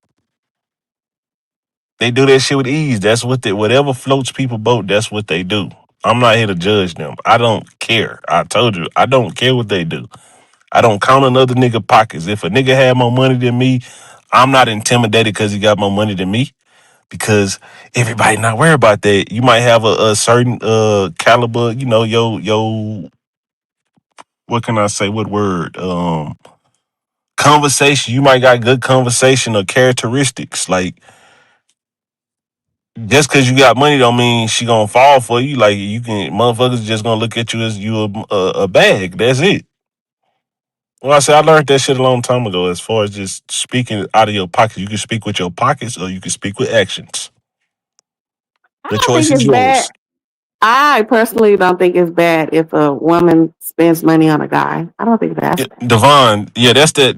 They do that shit with ease. That's what they whatever floats people boat. That's what they do. I'm not here to judge them. I don't care. I told you I don't care what they do. I don't count another nigga pockets. If a nigga had more money than me, I'm not intimidated because he got more money than me. because everybody not worried about that. You might have a certain caliber, your what can I say? What word? Conversation. You might got good conversation or characteristics. Like just because you got money don't mean she gonna fall for you. Like you can motherfuckers just gonna look at you as you a bag. That's it. Well, I said I learned that shit a long time ago. As far as just speaking out of your pocket, you can speak with your pockets or you can speak with actions. I The don't choice think is it's bad. yours. I personally don't think it's bad if a woman spends money on a guy. I don't think that's bad. Devon, yeah, that's the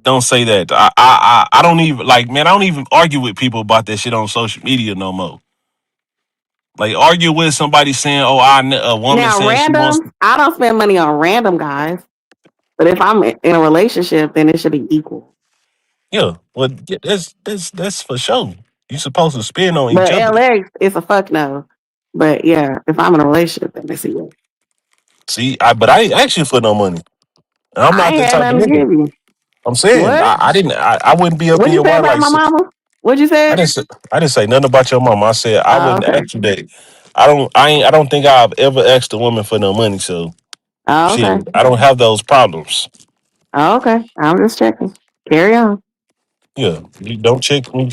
don't say that. I don't even like man. I don't even argue with people about that shit on social media no more. Like argue with somebody saying, "Oh, a woman Now, saying she wants." randoms, I don't spend money on random guys. But if I'm in a relationship, then it should be equal. Yeah, well, yeah, that's for sure. You supposed to spend on each But other. LX is a fuck no. But yeah, if I'm in a relationship, then it's equal. See, but I ain't ask you for no money. And I'm I not ain't the had type of nothing to nigga. give you. I'm saying What? I didn't. I wouldn't be up in What'd you your say mind about like. my mama? What'd you I say? didn't say I didn't say nothing about your mom. I said I Oh, wouldn't okay. ask you that. I don't think I've ever asked a woman for no money. So Oh, okay. shit, I don't have those problems. Oh, okay. I'm just checking. Carry on. Yeah, you don't check me.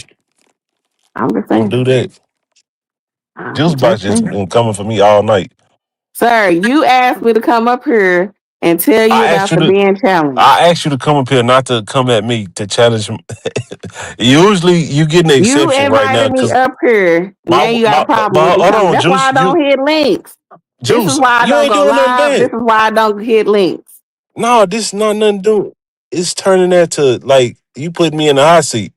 I'm just Don't saying. do that. Juice I'm box just just saying. been coming for me all night. Sir, you asked me to come up here and tell you I asked about you the to. Ben challenge. I asked you to come up here, not to come at me to challenge. Usually, you get an You exception right now invited me because up here. Now you got a problem with but me hold coming. on, That's why Juice, I don't hit links. This is Juice, why I you don't ain't go doing nothing live. This bad. is why I don't hit links. No, this is not nothing to do. It's turning that to like you put me in the hot seat.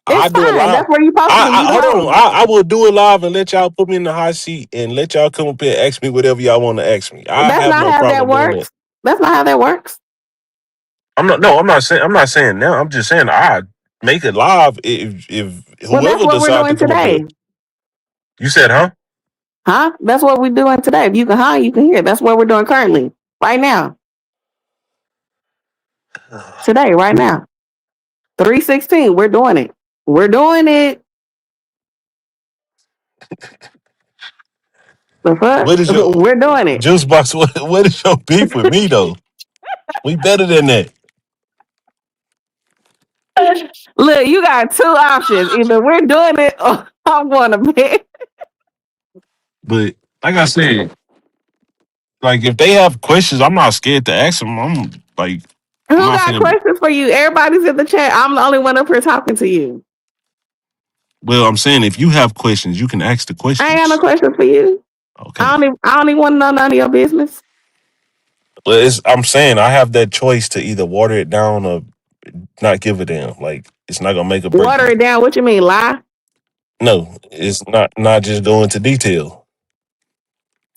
It's I do it fine. live. That's where you're supposed to be. You the Hold on. host. I will do it live and let y'all put me in the hot seat and let y'all come up here and ask me whatever y'all want to ask me. I That's have not no how that problem doing that. works. That's not how that works. I'm not. No, I'm not saying. I'm not saying now. I'm just saying I make it live if Well, that's whoever what we're decide to doing come up here. today. You said, huh? Huh? That's what we're doing today. If you can you can hear. That's what we're doing currently. Right now. Today, right now. 316. We're doing it. We're doing it. The fuck? What is your We're doing it. juice box? What is your beef with me though? We better than that. Look, you got two options. Either we're doing it or I'm going to bed. But like I said, like if they have questions, I'm not scared to ask them. I'm Who not got finna. questions for you? Everybody's in the chat. I'm the only one up here talking to you. Well, I'm saying if you have questions, you can ask the I ain't got no questions. questions for you. Okay. I don't even want to know none of your business. Well, I'm saying I have that choice to either water it down or not give a damn. Like it's not gonna make or break Water me. it down. What you mean, lie? No, it's not just go into detail.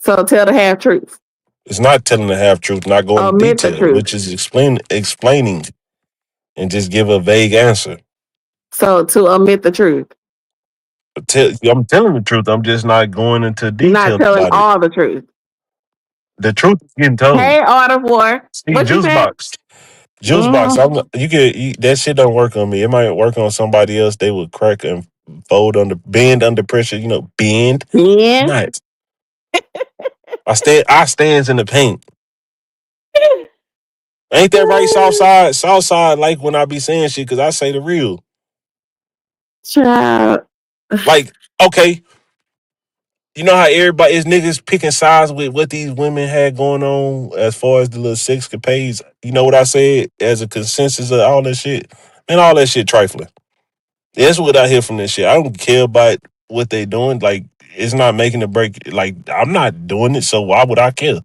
So tell the half truth. It's not telling the half truth, not going to Omit the detail, truth. which is explaining and just give a vague answer. So to omit the truth. I'm telling the truth. I'm just not going into You're not detail telling about it. all the truth. The truth is getting told. Hey, Art of War. See, What you said? juice box. Mm, That shit don't work on me. It might work on somebody else. They would crack and bend under pressure. Bend. yeah. Not. I stands in the paint. Ain't that right? Southside. Southside. Like when I be saying shit, cause I say the real. Child. Like okay, you know how everybody is niggas picking sides with what these women had going on as far as the little sex capades. You know what I said as a consensus of all that shit. Man, all that shit trifling. That's what I hear from this shit. I don't care about what they doing. Like, it's not making a break. Like, I'm not doing it, so why would I care?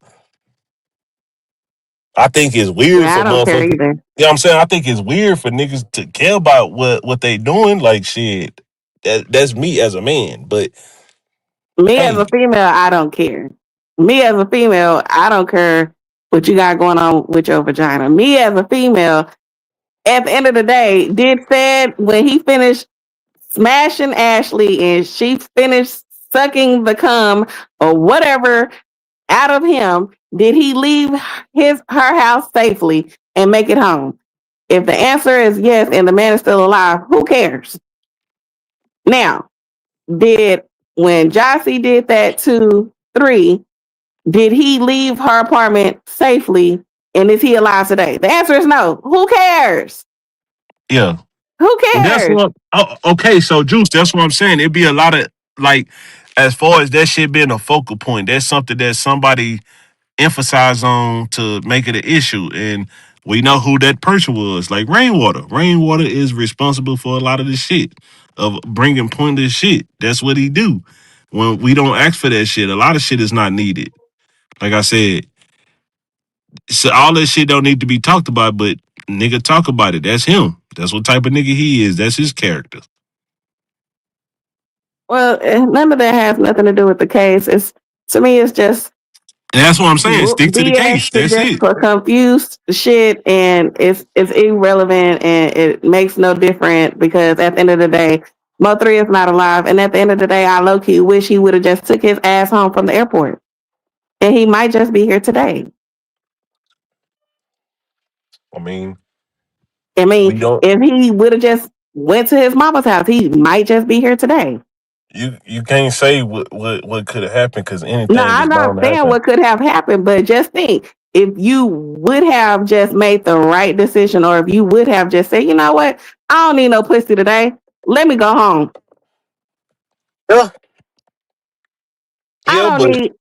I think it's weird Yeah, for I don't care motherfuckers. either. You know what I'm saying? I think it's weird for niggas to care about what they doing. Like, shit, that's me as a man. But Me as hey, a female, I don't care. Me as a female, I don't care what you got going on with your vagina. Me as a female, at the end of the day, did said when he finished smashing Ashley and she finished sucking the cum or whatever out of him, did he leave her house safely and make it home? If the answer is yes and the man is still alive, who cares? Now, did when Jossie did that to 3, did he leave her apartment safely? And is he alive today? The answer is no. Who cares? Yeah. Who That's cares? what. Oh, okay, so Juice. That's what I'm saying. It'd be a lot of like, as far as that shit being a focal point. That's something that somebody emphasize on to make it an issue, and we know who that person was. Like Rainwater. Rainwater is responsible for a lot of the shit of bringing pointless shit. That's what he do. When we don't ask for that shit, a lot of shit is not needed. Like I said, so all that shit don't need to be talked about, but nigga talk about it. That's him. That's what type of nigga he is. That's his character. Well, none of that has nothing to do with the case. It's to me, it's just And that's what I'm saying. Stick to the BS case. to That's just it. confuse the shit, and it's irrelevant and it makes no difference because at the end of the day, Mo3 is not alive, and at the end of the day, I low key wish he would have just took his ass home from the airport, and he might just be here today. I mean, I mean, we don't. if he would have just went to his mama's house, he might just be here today. You can't say what could have happened because No, anything is I'm not bound to saying happen. what could have happened, but just think if you would have just made the right decision, or if you would have just said, you know what, I don't need no pussy today. Let me go home. Yeah, I yeah, don't but need.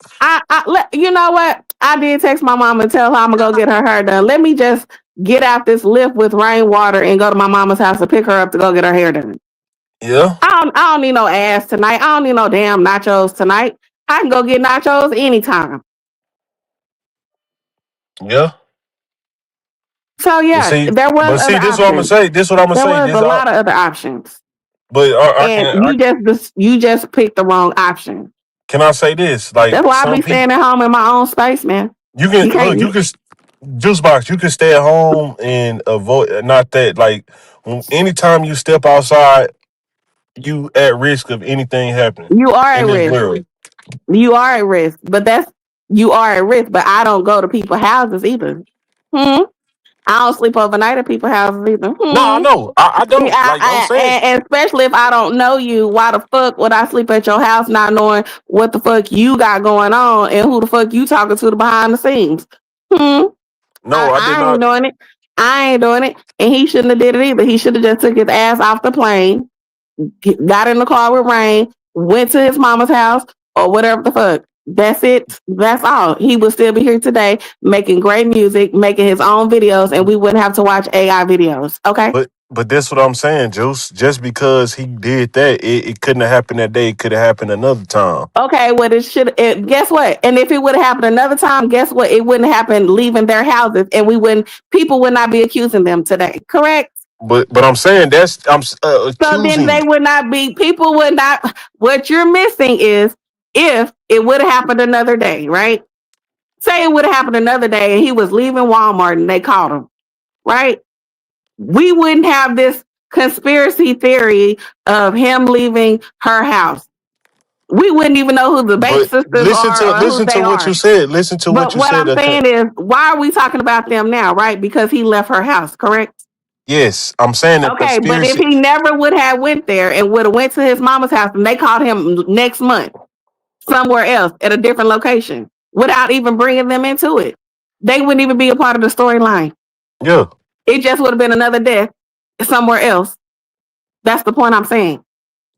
You know what? I did text my mom and tell her I'm gonna go get her hair done. Let me just get out this lift with rainwater and go to my mama's house and pick her up to go get her hair done. yeah, I don't need no ass tonight. I don't need no damn nachos tonight. I can go get nachos anytime. yeah. So But yeah, see, there was but other see, this is what I'm gonna options. say. This is what I'm gonna There say. was This, a lot of other options, but and you just picked the wrong option. can I say this? That's Like why I some be people, staying at home in my own space, man. you can You look. can't. You can juice box. You can stay at home and avoid. Not that. Like anytime you step outside, you at risk of anything happening You are at in this risk. world. You are at risk, but that's you are at risk. But I don't go to people's houses either. Hmm. I don't sleep overnight at people's houses either. No, I Hmm. know. I Yeah, don't. Like I'm saying. and especially if I don't know you, why the fuck would I sleep at your house not knowing what the fuck you got going on and who the fuck you talking to behind the scenes? Hmm. No, I did I ain't not. doing it. I ain't doing it. And he shouldn't have did it either. He should have just took his ass off the plane, got in the car with Rain, went to his mama's house or whatever the fuck. That's it. That's all. He would still be here today making great music, making his own videos, and we wouldn't have to watch AI videos. Okay? But that's what I'm saying, Juice. Just because he did that, it couldn't have happened that day. It could have happened another time. Okay, well, guess what? And if it would have happened another time, guess what? It wouldn't happen leaving their houses, and people would not be accusing them today. Correct? But I'm saying that's I'm So then accusing. they would not be, people would not, what you're missing is if it would have happened another day, right? Say it would have happened another day and he was leaving Walmart and they caught him, right? We wouldn't have this conspiracy theory of him leaving her house. We wouldn't even know who the Bates But sisters are or who listen they to what you are. said. Listen to what But you what said. I'm saying is, why are we talking about them now, right? Because he left her house, correct? Yes, I'm saying the Okay, but if conspiracy. he never would have went there and would have went to his mama's house and they caught him next month somewhere else at a different location without even bringing them into it, they wouldn't even be a part of the storyline. Yeah, It just would have been another death somewhere else. That's the point I'm saying.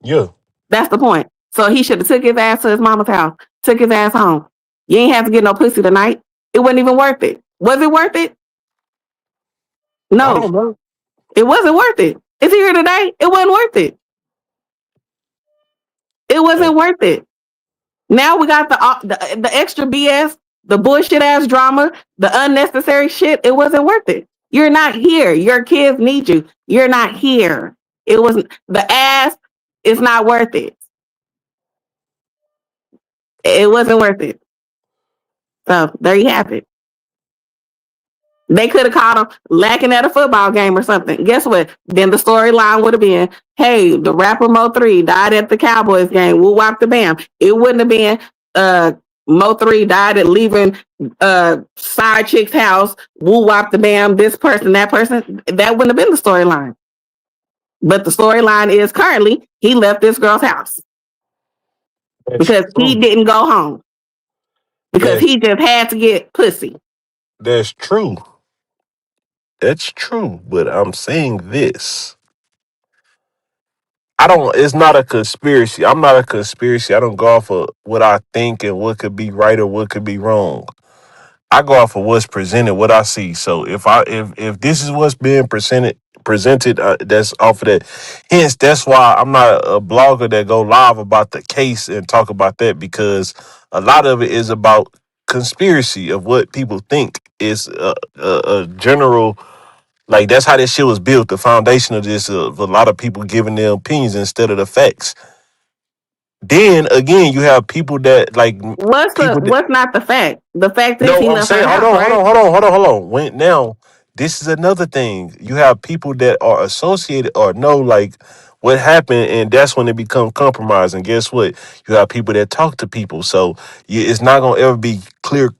yeah, That's the point. So he should have took his ass to his mama's house, took his ass home. You ain't have to get no pussy tonight. It wasn't even worth it. Was it worth it? I No, don't know. it wasn't worth it. Is he here today? It wasn't worth it. It Yeah. wasn't worth it. Now we got the extra BS, the bullshit ass drama, the unnecessary shit. It wasn't worth it. You're not here. Your kids need you. You're not here. It wasn't the ass. It's not worth it. It wasn't worth it. So there you have it. They could have caught him lacking at a football game or something. Guess what? Then the storyline would have been, hey, the rapper Mo3 died at the Cowboys game. Woo wop the bam. It wouldn't have been uh Mo3 died at leaving side chick's house. Woo wop the bam. This person, that person. That wouldn't have been the storyline. But the storyline is currently he left this girl's house That's because he true. didn't go home because That's he just had to get pussy. that's true. That's true. But I'm saying this. I don't. It's not a conspiracy. I'm not a conspiracy. I don't go off of what I think and what could be right or what could be wrong. I go off of what's presented, what I see. So if this is what's being presented, that's off of that. Hence, that's why I'm not a blogger that go live about the case and talk about that because a lot of it is about conspiracy of what people think is a general. Like that's how this shit was built. The foundation of this of a lot of people giving their opinions instead of the facts. Then again, you have people that like people. What's not the fact? The fact is No, he I'm left saying, her hold house, on, hold right? on, hold on, hold on, hold on. When now, this is another thing. You have people that are associated or know like what happened, and that's when it become compromised. And guess what? You have people that talk to people, so it's not gonna ever be clear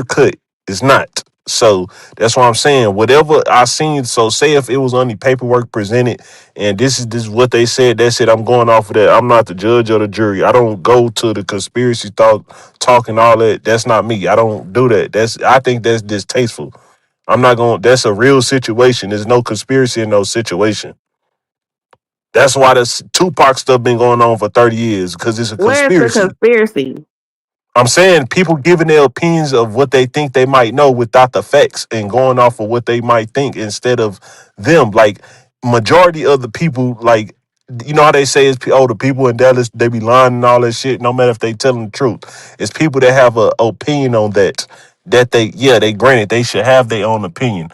cut. It's not. So that's why I'm saying whatever I seen. So say if it was only paperwork presented, and this is what they said. That's it. I'm going off of that. I'm not the judge or the jury. I don't go to the conspiracy talking all that. That's not me. I don't do that. I think that's distasteful. I'm not going. That's a real situation. There's no conspiracy in no situation. That's why this Tupac stuff been going on for 30 years because it's a Where's the conspiracy. conspiracy? I'm saying people giving their opinions of what they think they might know without the facts and going off of what they might think instead of them. Like majority of the people, like you know how they say is the people in Dallas they be lying and all that shit. No matter if they telling the truth, it's people that have a opinion on that. That they granted they should have their own opinion.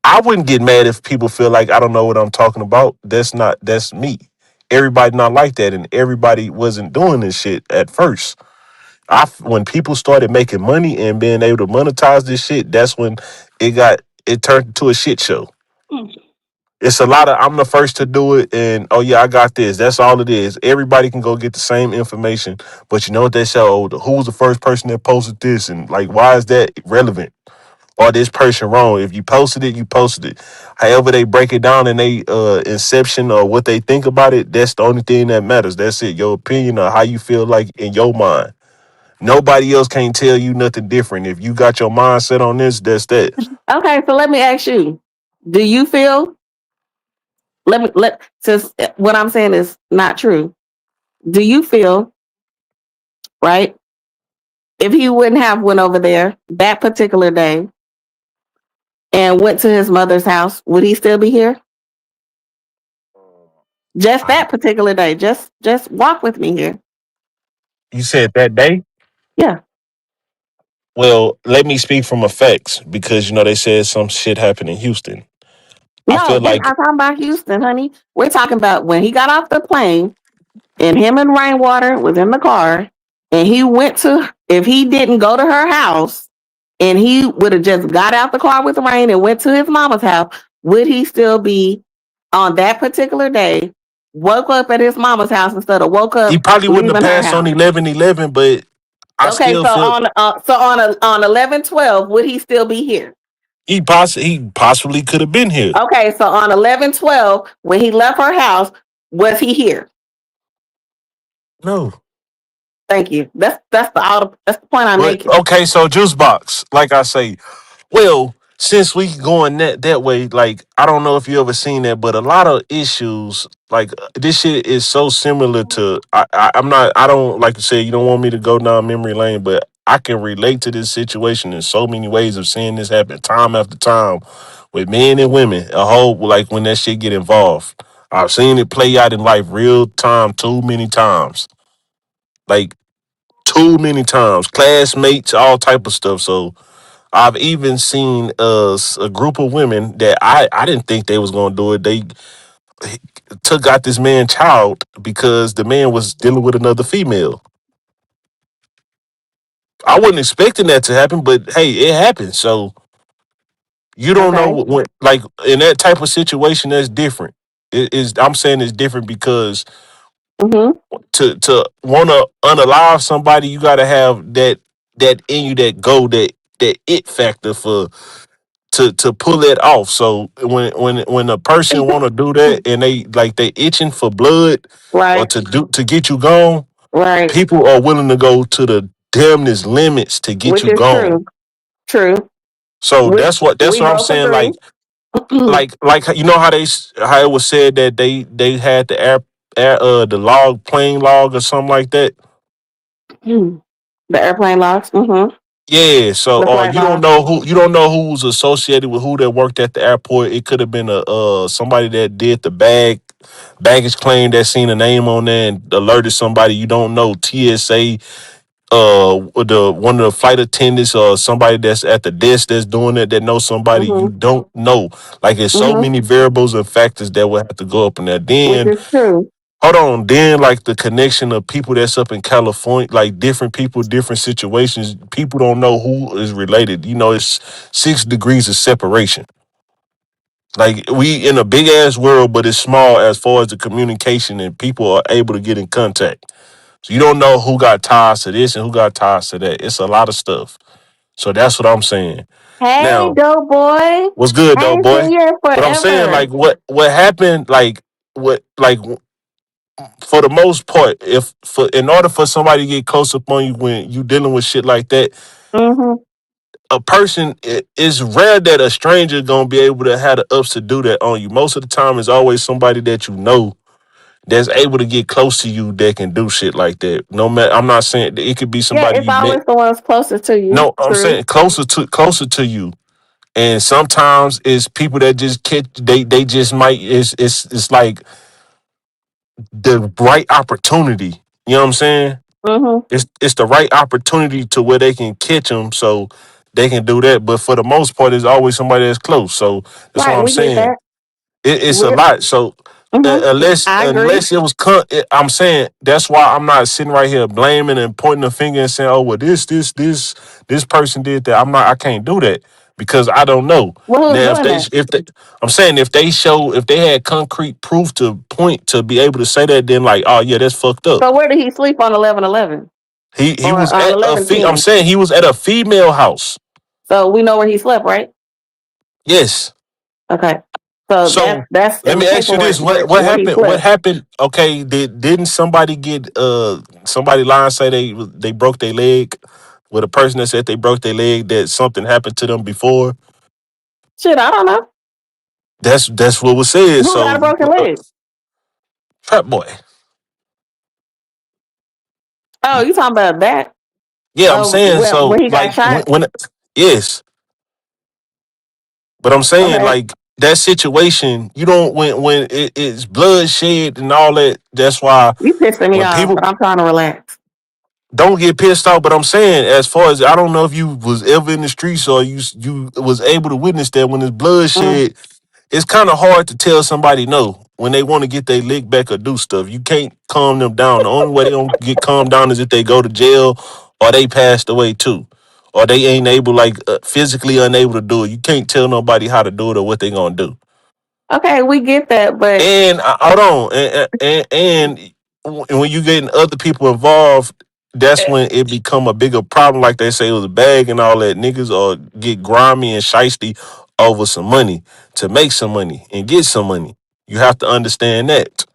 I wouldn't get mad if people feel like I don't know what I'm talking about. That's me. Everybody not like that, and everybody wasn't doing this shit at first. When people started making money and being able to monetize this shit, that's when it turned into a shit show. It's a lot of I'm the first to do it, and oh yeah, I got this. That's all it is. Everybody can go get the same information, but you know what they say? Oh, who was the first person that posted this, and like, why is that relevant? Or this person wrong? If you posted it, you posted it. However, they break it down in they inception or what they think about it. That's the only thing that matters. That's it. Your opinion or how you feel like in your mind. Nobody else can't tell you nothing different. If you got your mindset on this, that's that. Okay, so let me ask you: do you feel? Since what I'm saying is not true. Do you feel right? If he wouldn't have went over there that particular day and went to his mother's house, would he still be here? Just I- that particular day. Just walk with me here. You said that day? Yeah. Well, let me speak from effects because you know they said some shit happened in Houston. I No, feel we're like not talking about Houston, honey. We're talking about when he got off the plane and him and Rainwater was in the car and he went to, if he didn't go to her house and he would have just got out the car with the rain and went to his mama's house, would he still be on that particular day, woke up at his mama's house instead of woke he up probably wouldn't have leaving her passed on house? 11/11, but I Okay, still so feel on 11/12, would he still be here? he possibly could have been here. Okay, so on 11/12, when he left her house, was he here? No. Thank you. That's the point I'm But making. okay, so juice box, like I say, well, since we going that way, like I don't know if you ever seen that, but a lot of issues like this shit is so similar to I'm not I don't like to say you don't want me to go down memory lane, but I can relate to this situation in so many ways of seeing this happen time after time with men and women. A whole like when that shit get involved. I've seen it play out in life real time too many times. Like too many times. Classmates, all type of stuff. So I've even seen a group of women that I didn't think they was gonna do it. They took out this man's child because the man was dealing with another female. I wasn't expecting that to happen, but hey, it happened. So you don't know Okay. when, like in that type of situation, that's different. It is. I'm saying it's different because Mm-hmm. to want to unalive somebody, you got to have that in you that it factor for to pull it off. So when a person want to do that and they itching for blood or Right, to get you gone, right. people are willing to go to the damnedest limits to get Which you is gone. true. True. So Which that's we what I'm both saying. agree. Like you know how how it was said that they had the the log plane log or something like that. The airplane logs. Mm-hmm. Yeah, so The flight logs. you don't know who's associated with who that worked at the airport. It could have been a somebody that did the baggage claim that seen a name on there and alerted somebody you don't know. TSA, with the one of the flight attendants or somebody that's at the desk that's doing it that knows somebody you Mm-hmm. don't know. Like it's so Mm-hmm. many variables and factors that will have to go up in there. Which Then is true. hold on, then like the connection of people that's up in California, like different people, different situations. People don't know who is related. You know, it's 6 degrees of separation. Like we in a big ass world, but it's small as far as the communication and people are able to get in contact. So you don't know who got ties to this and who got ties to that. It's a lot of stuff. So that's what I'm saying. Hey, Now, dope boy. what's good I though, ain't seen boy? you in But I'm saying forever. like what happened, what like for the most part, if for in order for somebody to get close up on you when you dealing with shit like that, Mm-hmm. a person it's rare that a stranger gonna be able to have the ups to do that on you. Most of the time, it's always somebody that you know that's able to get close to you that can do shit like that. No matter, I'm not saying it could be Yeah, somebody it's you met. always the ones closest to you. No, I'm True. saying closer to you. And sometimes it's people that just catch they just might it's like the right opportunity. You know what I'm saying? Mm-hmm. It's the right opportunity to where they can catch them, so they can do that. But for the most part, it's always somebody that's close. So that's what Right, I'm we get saying. that. It's a We're lot. So mm-hmm. I agree. unless it was I'm saying that's why I'm not sitting right here blaming and pointing a finger and saying, oh well, this person did that. I can't do that because I don't know. Well, who's Now doing that? if they I'm saying if they had concrete proof to point to be able to say that, then like, oh yeah, that's fucked up. So where did he sleep on 11/11 He or was on at I'm 11/10? saying he was at a female house. So we know where he slept, right? Yes. Okay. So So that's let in the me ask you paperwork this: where he What slept. happened? Okay, didn't somebody get somebody lie and say they broke their leg with a person that said they broke their leg that something happened to them before? Shit, I don't know. That's what was said. Who got a So broken leg? Trap Boy, Oh, you talking about that? yeah, I'm Oh, saying when so he got like shot? when yes, but I'm saying Okay. like that situation, you don't when it's bloodshed and all that. That's why You pissing me when off, people but I'm trying to relax. don't get pissed off, but I'm saying, as far as I don't know if you was ever in the streets or you was able to witness that when there's Mm. bloodshed, it's kind of hard to tell somebody no when they want to get their lick back or do stuff. You can't calm them down. The only way they don't get calmed down is if they go to jail or they passed away too, or they ain't able physically unable to do it. You can't tell nobody how to do it or what they gonna do. Okay, we get that, but And hold on, and when you getting other people involved, that's when it become a bigger problem. Like they say, it was a bag and all that. Niggas or get grimy and shisty over some money to make some money and get some money. You have to understand that.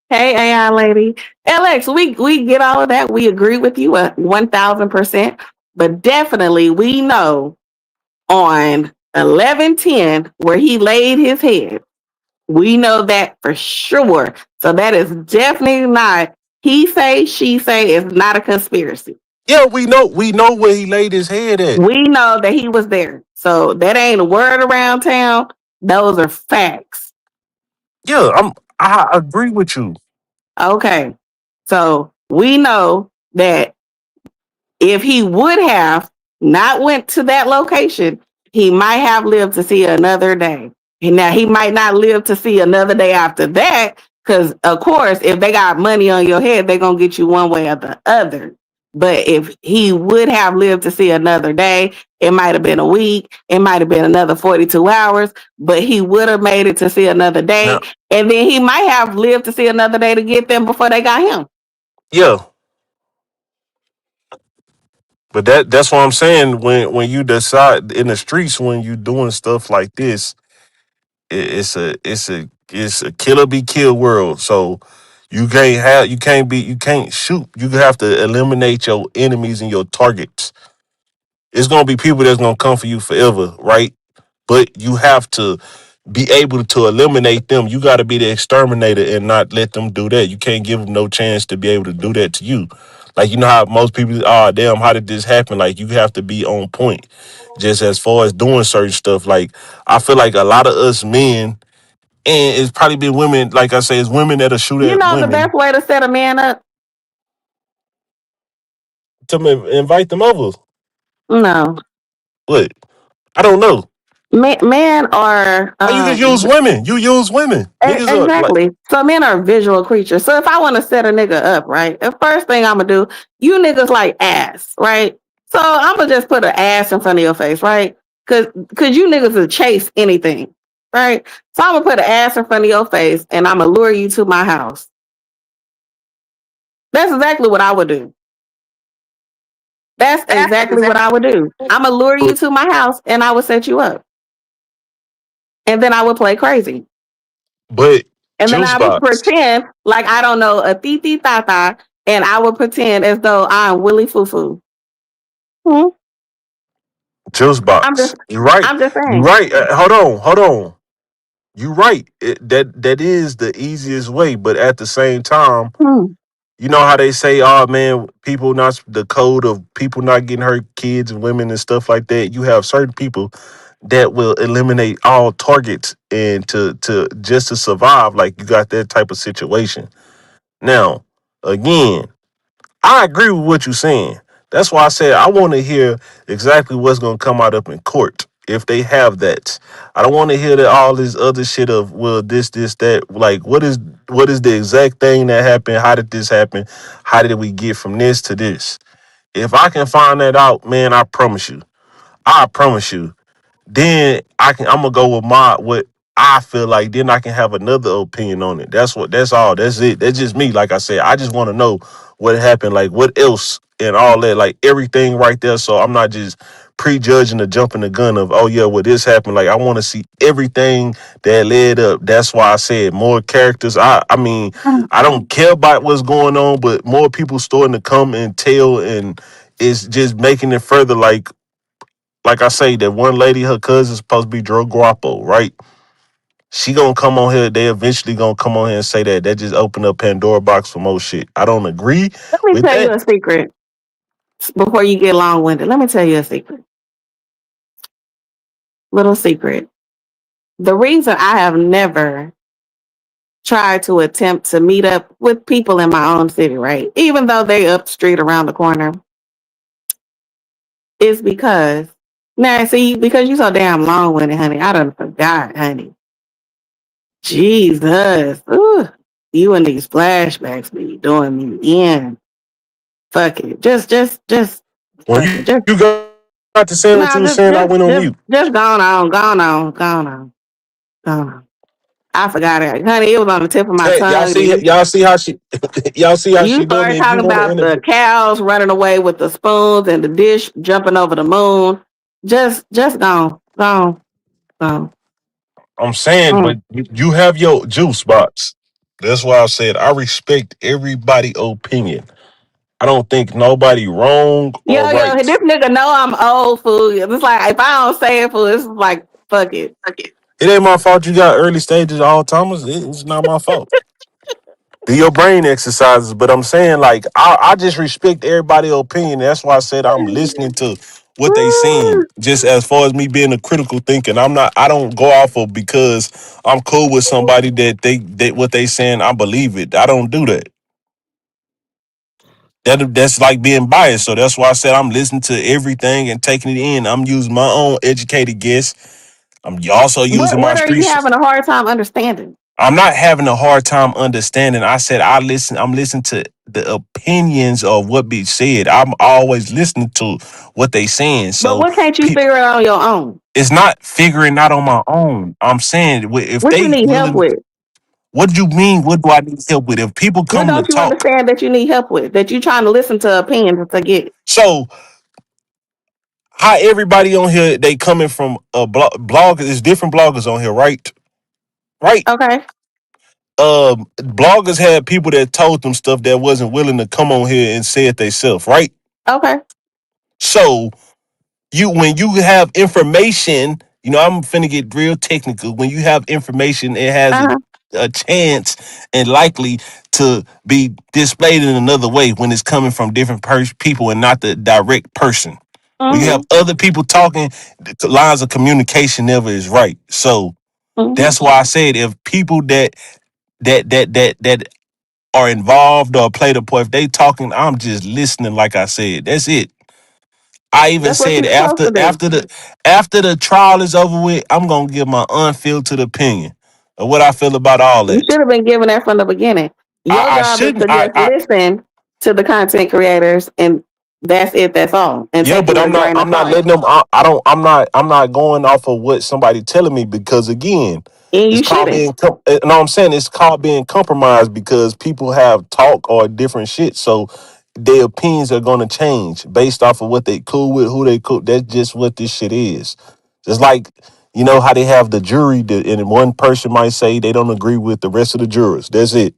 hey, AI lady, LX, we get all of that. We agree with you 1,000%. But definitely, we know on 11/10 where he laid his head. We know that for sure. So that is definitely not he say, she say. It's not a conspiracy. Yeah, we know where he laid his head at. We know that he was there. So that ain't a word around town. Those are facts. Yeah, I agree with you. Okay. So we know that if he would have not went to that location, he might have lived to see another day. And now he might not live to see another day after that, because of course, if they got money on your head, they're gonna get you one way or the other. But if he would have lived to see another day, it might have been a week, it might have been another 42 hours, but he would have made it to see another day. Now, And then he might have lived to see another day to get them before they got him. yeah, But that's what I'm saying. When you decide in the streets, when you doing stuff like this, it's a killer be kill world. So you can't shoot. You have to eliminate your enemies and your targets. It's gonna be people that's gonna come for you forever, right? But you have to be able to eliminate them. You got to be the exterminator and not let them do that. You can't give them no chance to be able to do that to you. Like you know how most people, damn, how did this happen? Like you have to be on point. Just as far as doing certain stuff, like I feel like a lot of us men, and it's probably been women. Like I say, it's women that'll shoot You at know the best women way to set a man up? invite them over. No. What? I don't know. Men are How you can use women? You use women. Niggas are like exactly. So men are visual creatures. So if I want to set a nigga up, right, the first thing I'm gonna do, you niggas like ass, right? So I'm gonna just put an ass in front of your face, right? Cause you niggas will chase anything, right? So I'm gonna put an ass in front of your face and I'm gonna lure you to my house. That's exactly what I would do. That's exactly what I would do. I'm gonna lure you to my house and I would set you up, and then I would play crazy. but And then juice I would box. pretend like I don't know a titi tata, and I would pretend as though I'm Willie Foo Foo. Hmm? Juice I'm just, box. You're right. I'm just You're saying. right. Hold on. You're right. That is the easiest way, but at the same time, Hmm. you know how they say, "Oh man, people not the code of people not getting hurt, kids and women and stuff like that." You have certain people that will eliminate all targets and to just to survive. Like you got that type of situation. Now, again, I agree with what you're saying. That's why I said I want to hear exactly what's going to come out up in court if they have that. I don't want to hear that all this other shit of well this that like what is the exact thing that happened? How did this happen? How did we get from this to this? If I can find that out, man, I promise you then I'm gonna go with my what I feel like. Then I can have another opinion on it. That's all. That's it. That's just me. Like I said, I just want to know what happened. Like what else and all that. Like everything right there. So I'm not just prejudging or jumping the gun of oh yeah, well this happened. Like I want to see everything that led up. That's why I said more characters. I mean I don't care about what's going on, but more people starting to come and tell and it's just making it further like I say, that one lady, her cousin's supposed to be Joe Guapo, right? She gonna come on here. They eventually gonna come on here and say that. That just opened up Pandora box for more shit. I don't agree Let me with tell you that. a secret before you get long winded. Let me tell you a secret, little secret. The reason I have never tried to attempt to meet up with people in my own city, right, even though they up the street around the corner, is because now see because you so damn long winded, honey. I done forgot, honey. Jesus. Ooh, you and these flashbacks be doing me in. Fuck it. Just When fuck you, it. Just you got to saying what no, you were saying, I went on mute. just gone on. I forgot it. Honey, it was on the tip of my Hey, tongue. y'all see how she y'all see how You she doing started me. If you talking want to about the interview, cows running away with the spoons and the dish jumping over the moon. Just gone. I'm saying, Mm. but you have your juice box. That's why I said I respect everybody' opinion. I don't think nobody wrong or Yo, right. this nigga know I'm old fool. It's like if I don't say it, fool, it's like fuck it. It ain't my fault you got early stages of Alzheimer's. It's not my fault. Do your brain exercises, but I'm saying like I just respect everybody's opinion. That's why I said I'm listening to what they saying. Just as far as me being a critical thinking, I don't go off of because I'm cool with somebody that they what they saying, I believe it. I don't do that. That's like being biased. So that's why I said I'm listening to everything and taking it in. I'm using my own educated guess. I'm also using my What are you streets. having a hard time understanding? I'm not having a hard time understanding. I said I'm listening to the opinions of what be said. I'm always listening to what they saying. But So what can't you pe- figure out on your own? it's not figuring out on my own. I'm saying if What you they need help willing, with? what do you mean? What do I need help with? If people What come to don't you talk, understand that you need help with? That you trying to listen to opinions to get? so how everybody on here they coming from a blog. There's different bloggers on here, right? Right. Okay. Bloggers had people that told them stuff that wasn't willing to come on here and say it themselves, right? Okay. So you when you have information, I'm finna get real technical. When you have information, it has Uh-huh. a chance and likely to be displayed in another way when it's coming from different people and not the direct person. When you have Mm-hmm. other people talking, the lines of communication never is right. So Mm-hmm. that's why I said if people that are involved or play the part, if they talking, I'm just listening. Like I said, that's it. I even That's what said you're supposed after to do. after the after the trial is over with, I'm gonna give my unfiltered opinion of what I feel about all You that. should have been given that from the beginning. Your I job is shouldn't. to just listen to the content creators, and that's it. That's all, and Yeah, take it but with I'm a not. grain of I'm not salt. letting them. I don't. I'm not going off of what somebody telling me because again, And it's you called shouldn't. being. No, I'm saying it's called being compromised because people have talk or different shit. So their opinions are gonna change based off of what they cool with, who they cool. That's just what this shit is. Just like how they have the jury, and one person might say they don't agree with the rest of the jurors. That's it.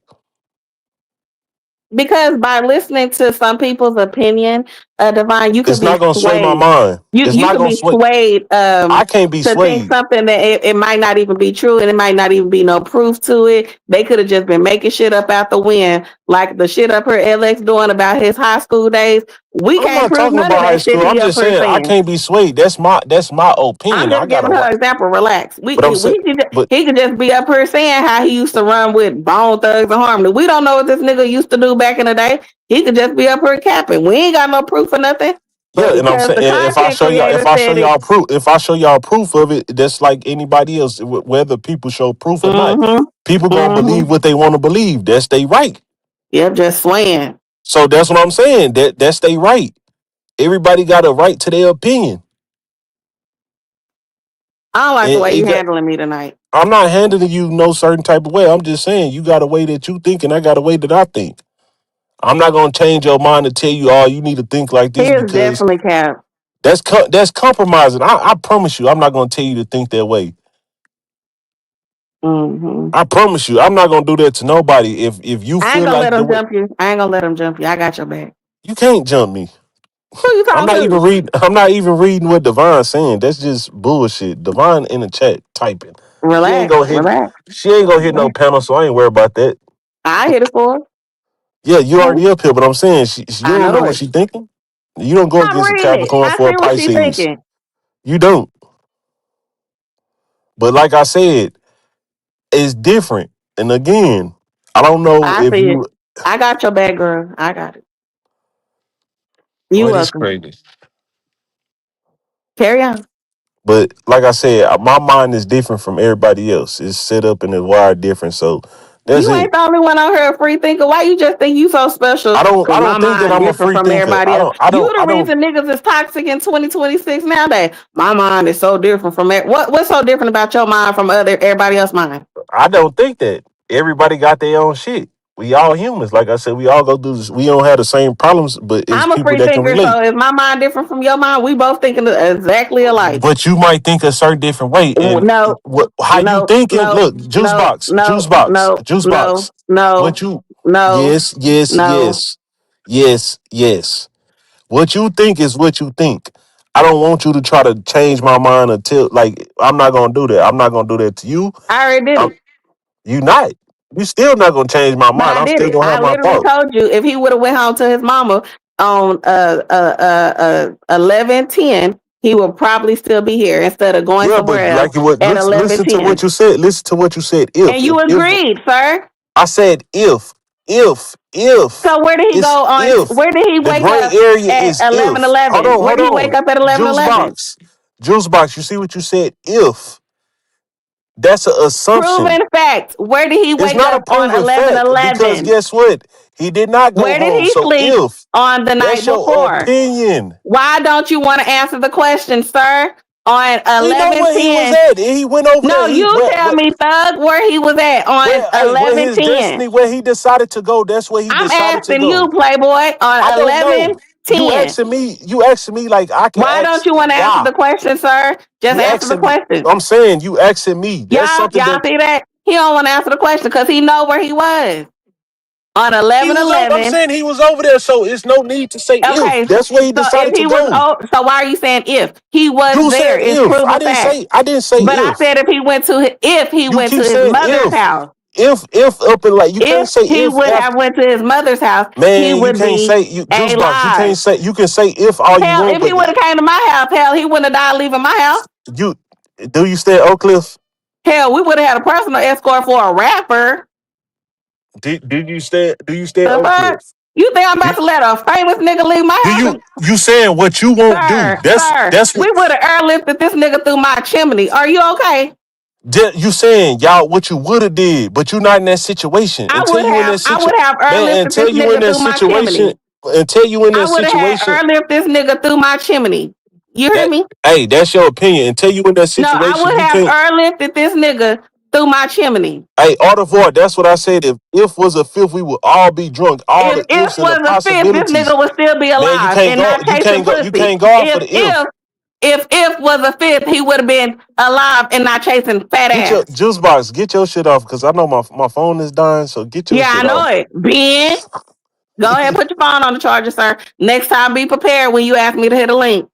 Because by listening to some people's opinion, Divine, you could It's be not gonna sway my swayed. mind. You It's you not could gonna be sway. swayed I can't be to think swayed. something that it might not even be true, and it might not even be no proof to it. They could have just been making shit up out the wind, like the shit up here LX doing about his high school days. We I'm can't not prove talking none of about high that shit school. I'm he up just here saying I saying. can't be swayed. That's my I'm opinion. I just got a giving her right. an example. Relax. But I'm saying, but He could just be up here saying how he used to run with Bone Thugs and Harmony. We don't know what this nigga used to do back in the day. He could just be up here capping. We ain't got no proof or nothing. But yeah, and I'm because saying the if I content show y'all, creator said it, if I show y'all proof of it, that's like anybody else. Whether people show proof or not, mm-hmm, people gonna mm-hmm. believe what they want to believe. That's they right. Yep, just swaying. So that's what I'm saying. That's they right. Everybody got a right to their opinion. I don't like the And way it you got, handling me tonight. I'm not handling you no certain type of way. I'm just saying you got a way that you think, and I got a way that I think. I'm not gonna change your mind to tell you, oh, you need to think like He this is because definitely cap. that's compromising. I promise you, I'm not gonna tell you to think that way. Mm-hmm. I promise you, I'm not gonna do that to nobody. If you I ain't feel gonna like let the him way jump you. I ain't gonna let him jump you. I got your back. you can't jump me. Who you I'm talking not even to? reading. I'm not even reading what Devon's saying. That's just bullshit. Devon in the chat typing. She ain't Relax, gonna hit. relax, She ain't gonna hit no relax. panel, so I ain't worried about that. I hit it for her. Yeah, you Okay. already up here, but I'm saying you I don't know know what it. she thinking. You don't go I'm against a reading it. Capricorn I for a see what she Pisces. thinking. You don't. But like I said, it's different. And again, I don't know I if see it. you. I got your back, girl. I got it. You Well, it's welcome. crazy. Carry on. But like I said, my mind is different from everybody else. It's set up and it's wired different. So that's You it. ain't the only one out here a free thinker. Why you just think you so special? I don't. Cause I my don't think that mind I'm a different free from thinker. everybody I else. don't. I You don't. the I don't. reason niggas is toxic in 2026 nowadays. My mind is so different from what's so different about your mind from everybody else's mind? I don't think that. Everybody got their own shit. We all humans. Like I said, we all go through this. We don't have the same problems, but it's I'm a people free that can thinker, relate. so is my mind different from your mind? We both thinking exactly alike. But you might think a certain different way, and No, what? How you no, thinking? no, Look, juice no, box, juice no, box, no, juice no, box. no, What you? no, Yes, yes, no. yes, yes, yes. What you think is what you think. I don't want you to try to change my mind until like I'm not gonna do that. I'm not gonna do that to you. I already did I'm, it. you not. You still not gonna change my But mind. I I'm did still it. gonna have I my literally thoughts. told you if he would have went home to his mama on 11:10, he would probably still be here instead of going Yeah, somewhere but else like you would at listen to what 11:10. you said. Listen to what you said. And you If agreed, sir. I said if So where did he it's go on? if Where did he the wake gray up area at is eleven if. Hold eleven? on, Where hold did he wake on. up at 11:11? Juice box. You see what you said? If that's an assumption. Proven fact. Where did he It's wake not a up on proven fact because 11:11? guess what? He did not go Where did home. he So sleep if on the night that's your before? opinion, Why don't you want to answer the question, sir? On we know eleven where he was ten. at. He went over No, there. He you tell me, Thug, where he was at on where eleven his ten. destiny, where he decided to go. That's where he I'm decided to asking you, go. Playboy, I on don't know. You 10. asking me? You asking me like I can Why don't ask you want to answer why? the question, sir? Just You answer the asking me? question. I'm saying you asking me. That's something Y'all that see that? He don't want to answer the question because he know where he was on he eleven was over. I'm eleven. saying he was over there, so it's no need to say if. Okay, That's where he so if decided to he was, go. oh, so why are you saying if he was You there? said It's if. proven fact. I didn't say But I if. said if he You went to keep his saying mother's if. house, If up and like you if can't say he if would have after. went to his mother's house, he Man, you would can't be say you juice box. You alive. can't say you can say if all you Hell, want, if he but would have came to my house, hell, he wouldn't have died leaving my house. you do you stay at Oak Cliff? Hell, we would have had a personal escort for a rapper. Do you stay at The Oak fuck? Cliff? You think I'm Do, about to let a famous nigga leave my do house? you saying what you won't do? Sir, That's what we would have airlifted this nigga through my chimney. Are you okay? you saying y'all what you would have did, but you're not in that situation. I would have Man, airlifted this until you in nigga that through my situation, chimney. until you in I that would have had situation, airlift this nigga through my chimney. You hear that me? hey, that's your opinion. Until you in that No, I situation, would you have can't. airlifted this nigga through my chimney. Hey, Artivoy, that's what I said. If was a fifth, we would all be drunk. All If the ifs and the was a fifth, this possibilities. nigga would still be Man, alive and not chasing you pussy. can't go off for the if. If was a fifth, he would have been alive and not chasing fat Get your ass. juice box, get your shit off because I know my phone is dying. So get your Yeah, I shit know off. it. Ben, go ahead, put your phone on the charger, sir. Next time, be prepared when you ask me to hit a link.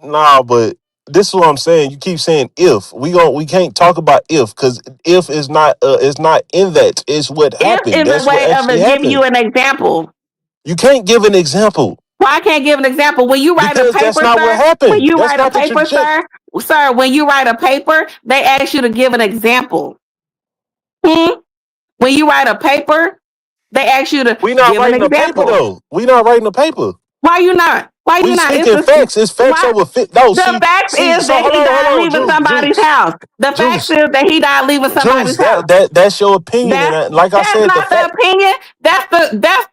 Nah, but this is what I'm saying. You keep saying if we can't talk about if because if is not in that. It's what If happened. is a That's what way actually of giving happened. you an example. You can't give an example Why I can't give an example? When you write a because that's paper, not what sir, when happened. you That's write a not the paper, trajectory. when you write a paper, they ask you to give an example. Hmm? When you write a paper, they ask you to We not give an writing a paper example. though. We not writing a paper. Why you not? Why you We not? speaking facts. It's facts Why? over fit. No, The fact see. is So that he hold died on, leaving somebody's house. The fact juice, is that he died leaving somebody's juice. house. That's your opinion, and That's like I that's said, the not the fact. opinion. That's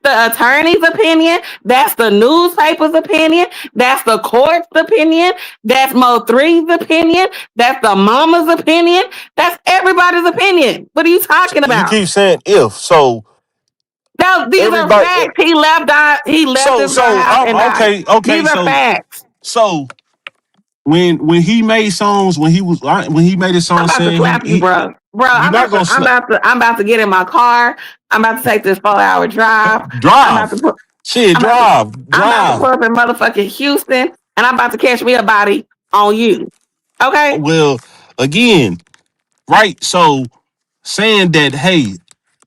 the attorney's opinion. That's the newspaper's opinion. That's the court's opinion. That's Mo3's opinion. That's the mama's opinion. That's everybody's opinion. What are you talking You about? keep saying if. So No, these are everybody. facts. He left So this girl house and died. okay. These are facts. So when he made songs when he made his I'm song about to saying slap you, he bro. Bro, you're not gonna I'm about to get in my car. I'm about to take this 4 hour drive. I'm about to drive put shit I'm about to I'm about to drive. pull up in motherfucking Houston and I'm about to catch me a body on you. Okay? Well, again, right? So saying that, hey,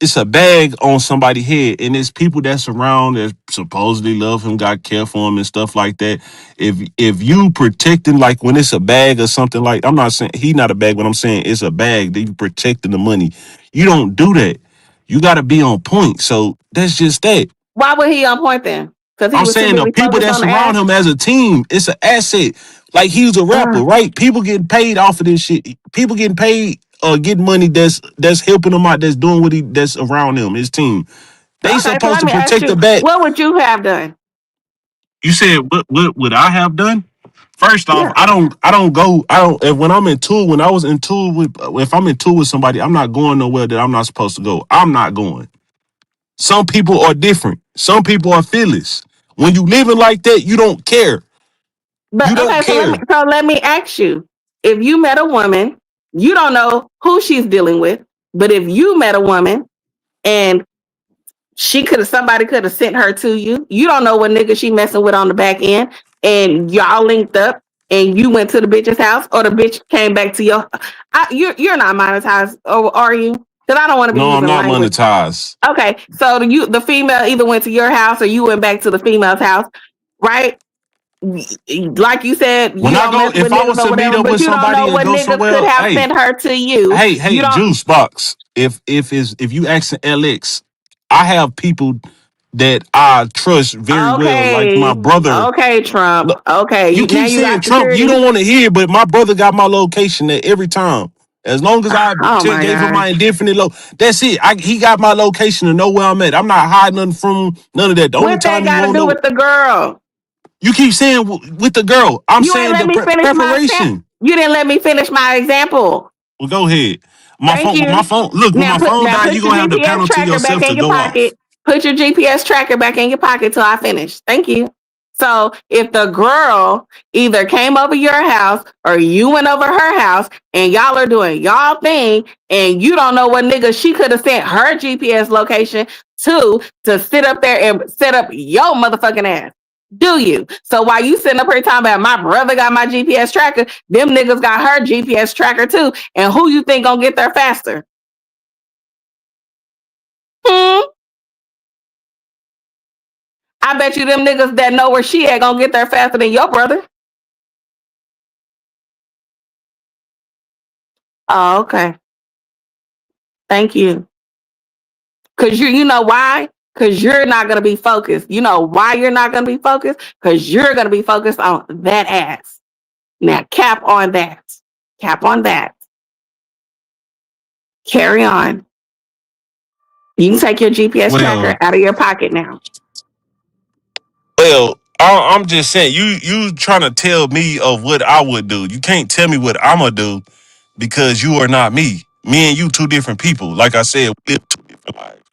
it's a bag on somebody's head, and it's people that's around that supposedly love him, got care for him, and stuff like that. If you protecting like when it's a bag or something like, I'm not saying he not a bag, but I'm saying it's a bag that you protecting the money. You don't do that. You got to be on point. So that's just that. Why would he on point then? Because he I'm was too saying the busy people focused that on the surround ass? him as a team, it's an asset. Like he's a rapper, Uh, right? People getting paid off of this shit. People getting paid getting money that's helping him out, that's doing what he that's around him, his team. They okay, so supposed let to me ask protect you, the back. what would you have done? You said what would I have done? First off, Yeah. I don't if when I'm in tour, when I was in tour with if I'm in tour with somebody, I'm not going nowhere that I'm not supposed to go. I'm not going. Some people are different. Some people are fearless. When you living like that, you don't care. You But don't okay, care. so let me ask you. If you met a woman, you don't know who she's dealing with, but if you met a woman and somebody could have sent her to you. You don't know what nigga she messing with on the back end, and y'all linked up, and you went to the bitch's house, or the bitch came back to your. You're not monetized, or are you? Because I don't want to be No, I'm using not language. monetized. Okay, so the female either went to your house or you went back to the female's house, right? Like you said, When you I don't go, mess with if I niggas was or to meet whatever, up but with you don't know somebody and what go niggas somewhere, could have hey, sent her to you. You hey, don't. juice box. If you asking LX, I have people that I trust very well, like my Okay, brother. okay, Trump. Look, Okay, you now keep you saying got Trump, you security. don't want to hear, but my brother got my location there every time. As long as I Oh my gave him gosh. my indefinite that's it. He got my location to know where I'm at. I'm not hiding nothing from him, none of that. The only What that time he got to won't do know, with the girl? you keep saying with the girl. I'm You ain't saying let the me finish my example. preparation. You didn't let me finish my example. Well, go ahead. Thank My you. phone. Look, when my phone Now died, put you your gonna have the GPS panel to tracker back yourself in to your go pocket. off. Put your GPS tracker back in your pocket till I finish. Thank you. So if the girl either came over your house or you went over her house and y'all are doing y'all thing and you don't know what nigga she could have sent her GPS location to sit up there and set up your motherfucking ass. Do you? So while you sitting up here talking about my brother got my GPS tracker, them niggas got her GPS tracker too. And who you think gonna get there faster? Hmm? I bet you them niggas that know where she at gonna get there faster than your brother. Oh, okay. Thank you. Cause you know why? Cause you're not gonna be focused. You know why you're not gonna be focused? Cause you're gonna be focused on that ass. Now cap on that. Cap on that. Carry on. You can take your GPS tracker Well, out of your pocket now. I'm just saying you trying to tell me of what I would do. You can't tell me what I'm gonna do because you are not me. Me and you two different people. Like I said, we live two different lives.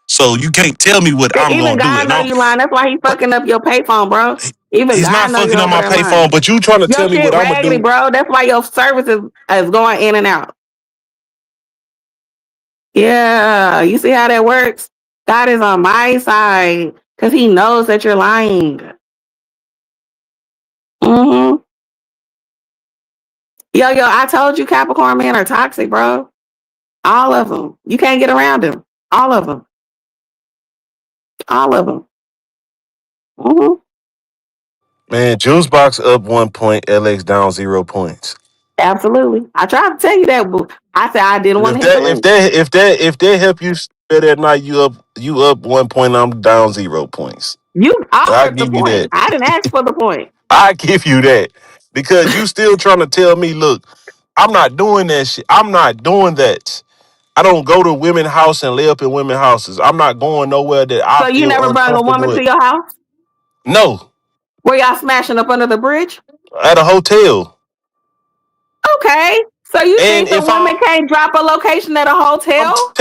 So you can't tell me what I'm Even gonna do. God And know I'm you lying. That's why he but fucking up your payphone, bro. Even he's God not know you fucking on over my there lying. payphone, but you trying to Your tell me shit what I'm gonna raggedy, do. bro. That's why your service is going in and out. Yeah, you see how that works? God is on my side because he knows that you're lying. Hmm. Yo, I told you Capricorn men are toxic, bro. All of them. You can't get around them. All of them. All of them. Hmm. Man, Juice Box up 1 point, LX down 0 points. Absolutely. I tried to tell you that, but I said I didn't want If to hit the that link. if that help you better at night, you up 1 point, I'm down 0 points. You I offered the give you point. that. I didn't ask for the point. I give you that. Because you still trying to tell me, look, I'm not doing that shit. I'm not doing that. I don't go to women's house and lay up in women's houses. I'm not going nowhere that I So you feel never brought a woman uncomfortable to at. your house? No, Were y'all smashing up under the bridge? at a hotel. Okay. So you And think the if woman can't drop a location at a hotel?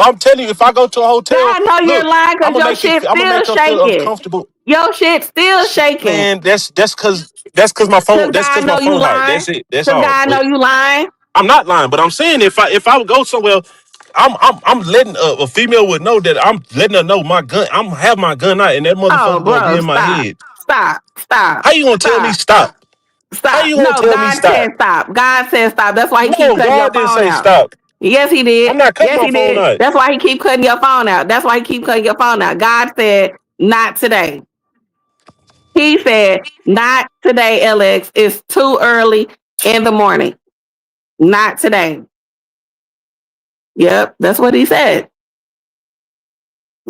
I'm telling you, if I go to a hotel, God know you're look, lying because your shit I'm gonna still make her feel shaking. uncomfortable. Your shit still shaking. Man, that's cause my phone Cause God know you hot. lying. That's it. That's Cause all. God know But you lying. I'm not lying. But I'm saying if I would go somewhere, I'm letting a female would know that I'm letting her know my gun. I'm have my gun out, and that Oh, motherfucker gonna be bro, in my stop. head. Stop. Stop. How you gonna tell me Stop. stop? How Stop. you gonna No, tell me God stop? said stop. God said stop. That's why he keep No, cutting your God didn't phone say out. stop. Yes, he I'm did. not cutting Yes, my he phone did. out. That's why he keep cutting your phone out. That's why he keep cutting your phone out. God said not today. He said not today, LX. It's too early in the morning. Not today. Yep, that's what he said.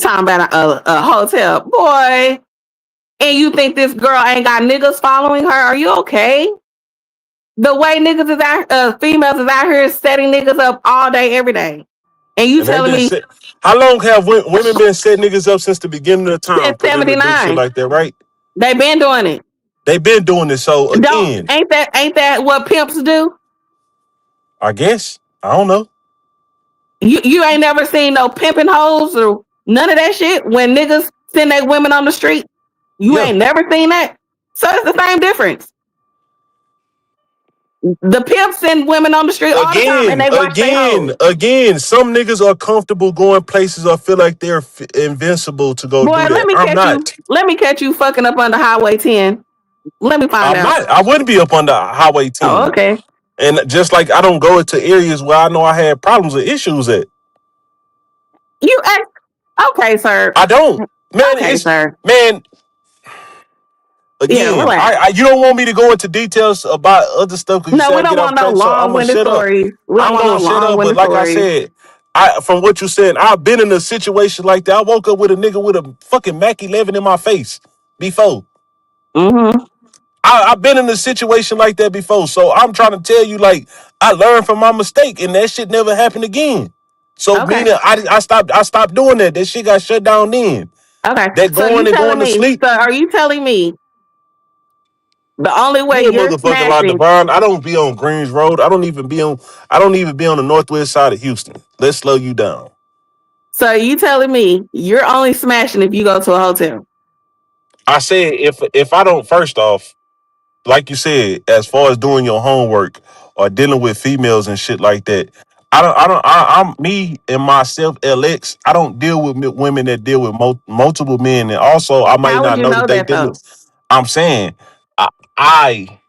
Talking about a hotel. Boy, and you think this girl ain't got niggas following her? Are you okay? The way niggas is out, females is out here setting niggas up all day, every day. And you And they've telling been me set. How long have women been setting niggas up since the beginning of time since for them to do shit 79, like that, right? they been doing it. They've been doing this. So Don't again, ain't that what pimps do? I guess I don't know. You ain't never seen no pimping hoes or none of that shit when niggas send their women on the street. You Yeah. ain't never seen that. So it's the same difference. The pimps send women on the street all the time and Again, they watch they again, hoes. again. Some niggas are comfortable going places or feel like they're invincible to go Boy, do let that. me I'm catch you. not. Let me catch you fucking up on the Highway 10. Let me find I'm out. not. I wouldn't be up on the Highway Oh, 10. okay. And just like I don't go into areas where I know I had problems or issues at. You act okay, sir. I don't. Man, Okay, sir. man. Yeah, Again, relax. you don't want me to go into details about other stuff because you No, say we I don't get off want no track. So I'm gonna long-winded shut up. stories. We don't I'm want no gonna shut up. But long-winded like I stories. said, from what you said, I've been in a situation like that. I woke up with a nigga with a fucking Mac 11 in my face before. Mm-hmm. I've been in a situation like that before. So I'm trying to tell you, like, I learned from my mistake, and that shit never happened again. So Okay. meaning I stopped doing that. That shit got shut down then. Okay. That So you going telling to me, sleep. so are you telling me the only way You a you're motherfucking lot, smashing, Devon. I don't be on Greens Road. I don't even be on the northwest side of Houston. Let's slow you down. so you telling me you're only smashing if you go to a hotel? I said if I don't, first off, like you said, as far as doing your homework or dealing with females and shit like that, I'm me and myself, LX. I don't deal with women that deal with multiple men, and also I might How would not you know that know they that dealing. though? I'm saying, I, I,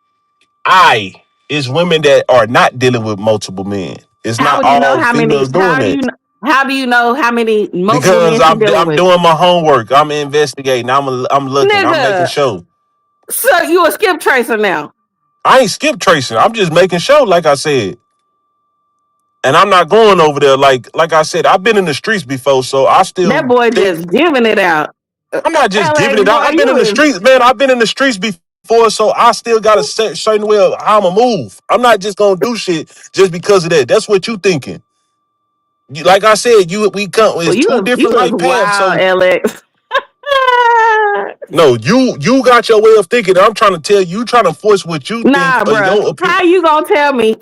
I is women that are not dealing with multiple men. It's How not would you know all how many? females doing that. How do you know how many multiple Because men she dealing I'm with, doing my homework. I'm investigating. I'm looking. I'm making nigga? sure. So you a skip tracer now? I ain't skip tracing. I'm just making sure, like I said. And I'm not going over there like I said, I've been in the streets before, so I That still boy think just giving it out. I'm not just giving Alex, it out. boy, I've been in you the is streets, man. I've been in the streets before, so I still got a certain way of how I'ma move. I'm not just gonna do shit just because of that. That's what you thinking. Like I said, we come. well, It's two you different was life paths. wild, So Alex. no, you got your way of thinking. I'm trying to tell you, trying to force what you think Nah, or bruh. your opinion. How you gonna tell me?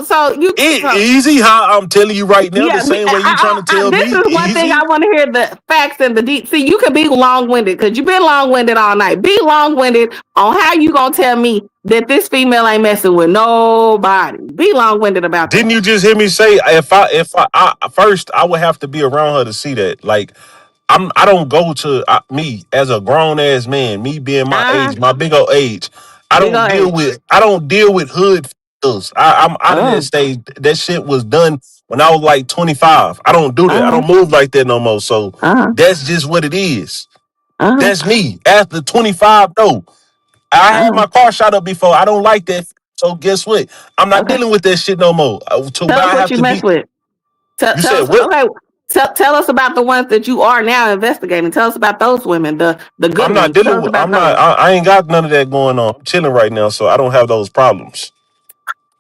So you It so easy how I'm telling you right now, the yeah. same way you trying to tell This me. is one thing I Easy. want to hear the facts and the deep. See, you can be long winded because you've been long winded all night. Be long winded on how you gonna tell me that this female ain't messing with nobody. Be long winded about Didn't that. you just hear me say I first I would have to be around her to see that? Like I don't go to me as a grown ass man, me being my Uh huh. age, my big old age. Big old H. I don't deal with hood feels. I'm out of that Oh. stage. That shit was done when I was like 25. I don't do that. I Uh huh. don't move like that no more. So Uh huh. that's just what it is. Uh huh. That's me. After 25, no. I Uh had huh. my car shot up before. I don't like that. So guess what? I'm not Okay. dealing with that shit no more. To Tell where us I what have you to mess be. with. You Tell said us. what? Okay. Tell us about the ones that you are now investigating. Tell us about those women, the good I'm not ones. Tell dealing us with. about I'm not. those, I ain't got none of that going on. I'm chilling right now, so I don't have those problems.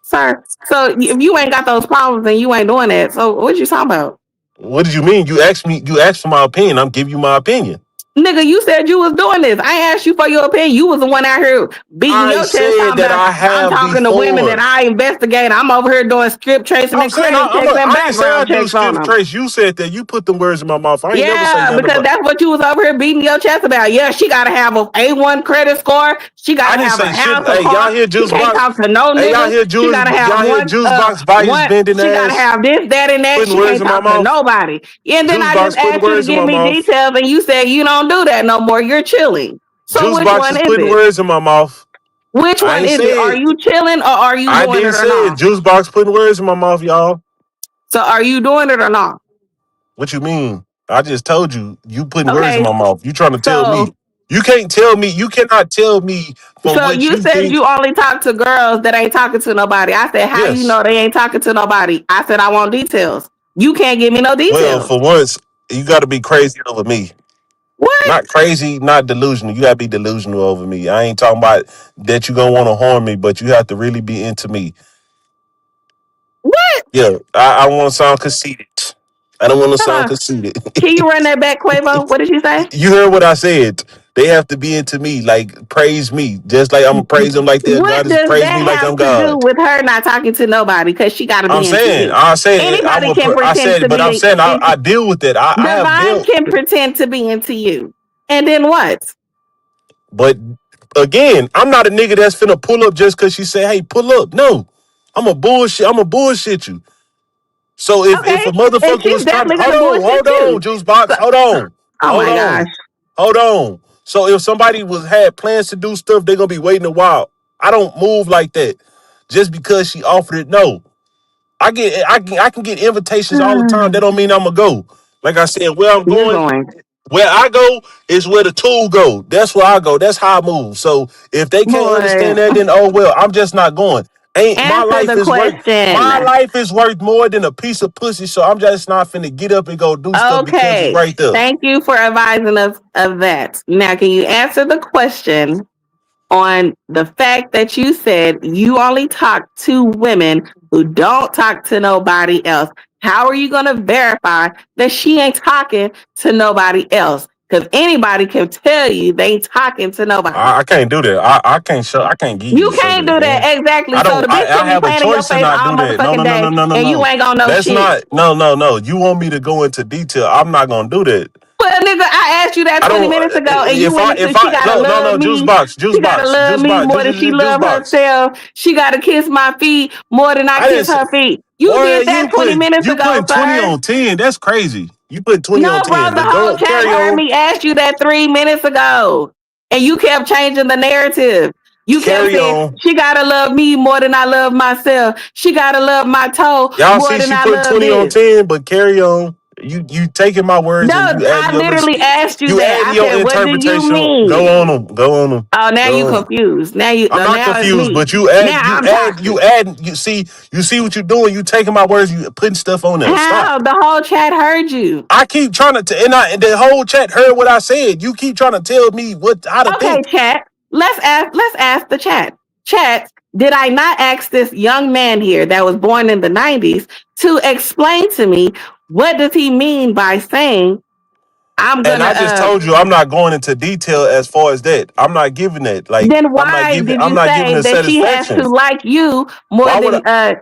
sir. So if you ain't got those problems and you ain't doing that, so what you talking about? What did you mean? You asked me. You asked for my opinion. I'm giving you my opinion. Nigga, you said you was doing this. I asked you for your opinion. You was the one out here beating I your chest said talking that about I I'm have talking to women that before. I investigate. I'm over here doing script tracing I'm and saying credit checks and I ain't say I background do checks on skip them. trace. You said that. You put the words in my mouth. I ain't never say Yeah, nothing because about. that's what you was over here beating your chest about. Yeah, she gotta have a A1 credit score. She I gotta didn't have a say shit. house, a Hey, y'all car. hear She juice can't box? talk to no Hey, niggas. She gotta have y'all hear juice box bias one. bending She gotta ass have this, that, and that. putting She words can't in my talk to mouth? nobody. And then Juice I just box putting asked you to words in give my me mouth. details, and you said you don't do that no more. You're chilling. So Juice which box one is is putting it? words in my mouth. Which I one ain't is it? Are say it. you chilling or are you I doing it didn't or say it. not? Juice box putting words in my mouth, y'all. So are you doing it or not? What you mean? I just told you. You putting words in Okay. my mouth. You trying to tell me. So You can't tell me. You cannot tell me for So what you you said think. you only talk to girls that ain't talking to nobody. I said, how you Yes. know they ain't talking to nobody? I said, I want details. You can't give me no Well, details. for once, you got to be crazy over me. What? Not crazy, not delusional. You got to be delusional over me. I ain't talking about that you gonna want to harm me, but you have to really be into me. What? Yeah, I want to sound conceited. I don't want to Hold sound on. conceited. Can you run that back, Quavo? What did you say? You heard what I said. They have to be into me, like praise me, just like I'm gonna praise them like their God What is does praise me that like I'm have to do God. with her not talking to nobody? Because she got to I'm be into saying, you. I said, Anybody can I pretend said, to but I'm be saying, into. I deal with it. I have Divine dealt, can pretend to be into you. And then what? but again, I'm not a nigga that's finna pull up just cause she say, hey, pull up. No, I'm a bullshit you. So if Okay. a And motherfucker she's was trying to definitely going to bullshit hold on, you. juice box, So, oh hold my gosh. on, hold on. So if somebody was had plans to do stuff, they're gonna be waiting a while. I don't move like that. Just because she offered it, no. I can get invitations all the time. That don't mean I'm gonna go. Like I said, You're going. where I go is where the tool go. That's where I go. That's how I move. So if they can't Boy, understand that, then oh well. I'm just not going. Ain't answer the my question. life is worth more than a piece of pussy. So I'm just not finna get up and go do stuff because it's Okay. right there. Thank you for advising us of that. Now, can you answer the question on the fact that you said you only talk to women who don't talk to nobody else? How are you going to verify that she ain't talking to nobody else? Because anybody can tell you they ain't talking to nobody. I can't do that. I can't show. I can't give you You show can't that, do man. that exactly. I So don't. the bitch I can be have a playing in your choice to face not all do that. No, motherfucking no, no, day, no, no, no, and you no. ain't gonna know That's shit. not. No, no, no. You want me to go into detail? I'm not gonna do that. But nigga, I asked you that I 20 don't. minutes ago, and you If went I into if she I gotta no no love no juice me. box She gotta love juice me box more than she juice love box. herself. She gotta kiss my feet more than I I didn't kiss say, her feet. You boy. did that 20 minutes You ago, putting 20 sir. on 10. That's crazy. You put 20 on No, bro, 10. the But whole go chat carry heard on. me ask you that 3 minutes ago. And you kept changing the narrative. You kept Carry saying, on. she gotta love me more than I love myself. She gotta love my toe Y'all more see than she I put love 20 on this. 10, but carry on. You taking my words No, and you adding I your literally asked you you that. adding I your said, what do you interpretation. mean? Go on them. Go on them. Oh, now you Go on. confused. I'm not Now it's confused, me. but Now I'm toxic. you see what you're doing. You taking my words, you putting stuff on there. Stop. How? The whole chat heard you. I keep trying to and the whole chat heard what I said. You keep trying to tell me what how to Okay, think. chat. Let's ask the chat. Chat, did I not ask this young man here that was born in the 90s to explain to me what does he mean by saying I'm And gonna I just told you I'm not going into detail as far as that. I'm not giving that. Like then why did I'm you not giving say the that she has satisfaction. to like you more Why would I? than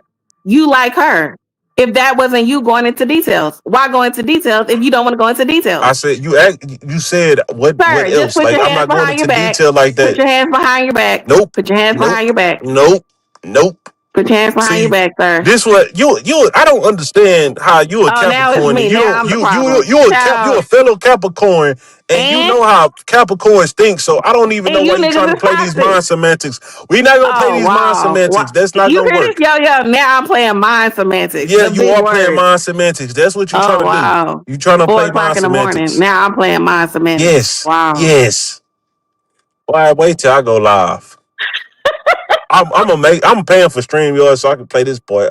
you like her? If that wasn't you going into details, why go into details if you don't want to go into I details? said you said what Sir, just else? put Like your I'm hands not going behind your into back. detail like Put that. your hands behind your back. Nope. Put your hands behind Nope. your back. Nope. Nope. Put your hands behind your See, back, sir. this what you I don't understand how you a Oh, now it's Capricorn and me. you Now don't I'm the problem. you a Child. fellow Capricorn and you And know how Capricorns think. So I don't even know you why you trying niggas to is play these toxic. mind semantics. We not gonna play Oh these mind wow. semantics. That's not You gonna hear this, work. yo yo? Now I'm playing mind semantics. Yeah, The you big are playing word. mind semantics. That's what you trying Oh to do. wow. You trying to Four play o'clock mind in the morning. semantics. Now I'm playing mind semantics. Yes. Wow. Yes. Why wait till I go live? I'm paying for StreamYard so I can play this boy.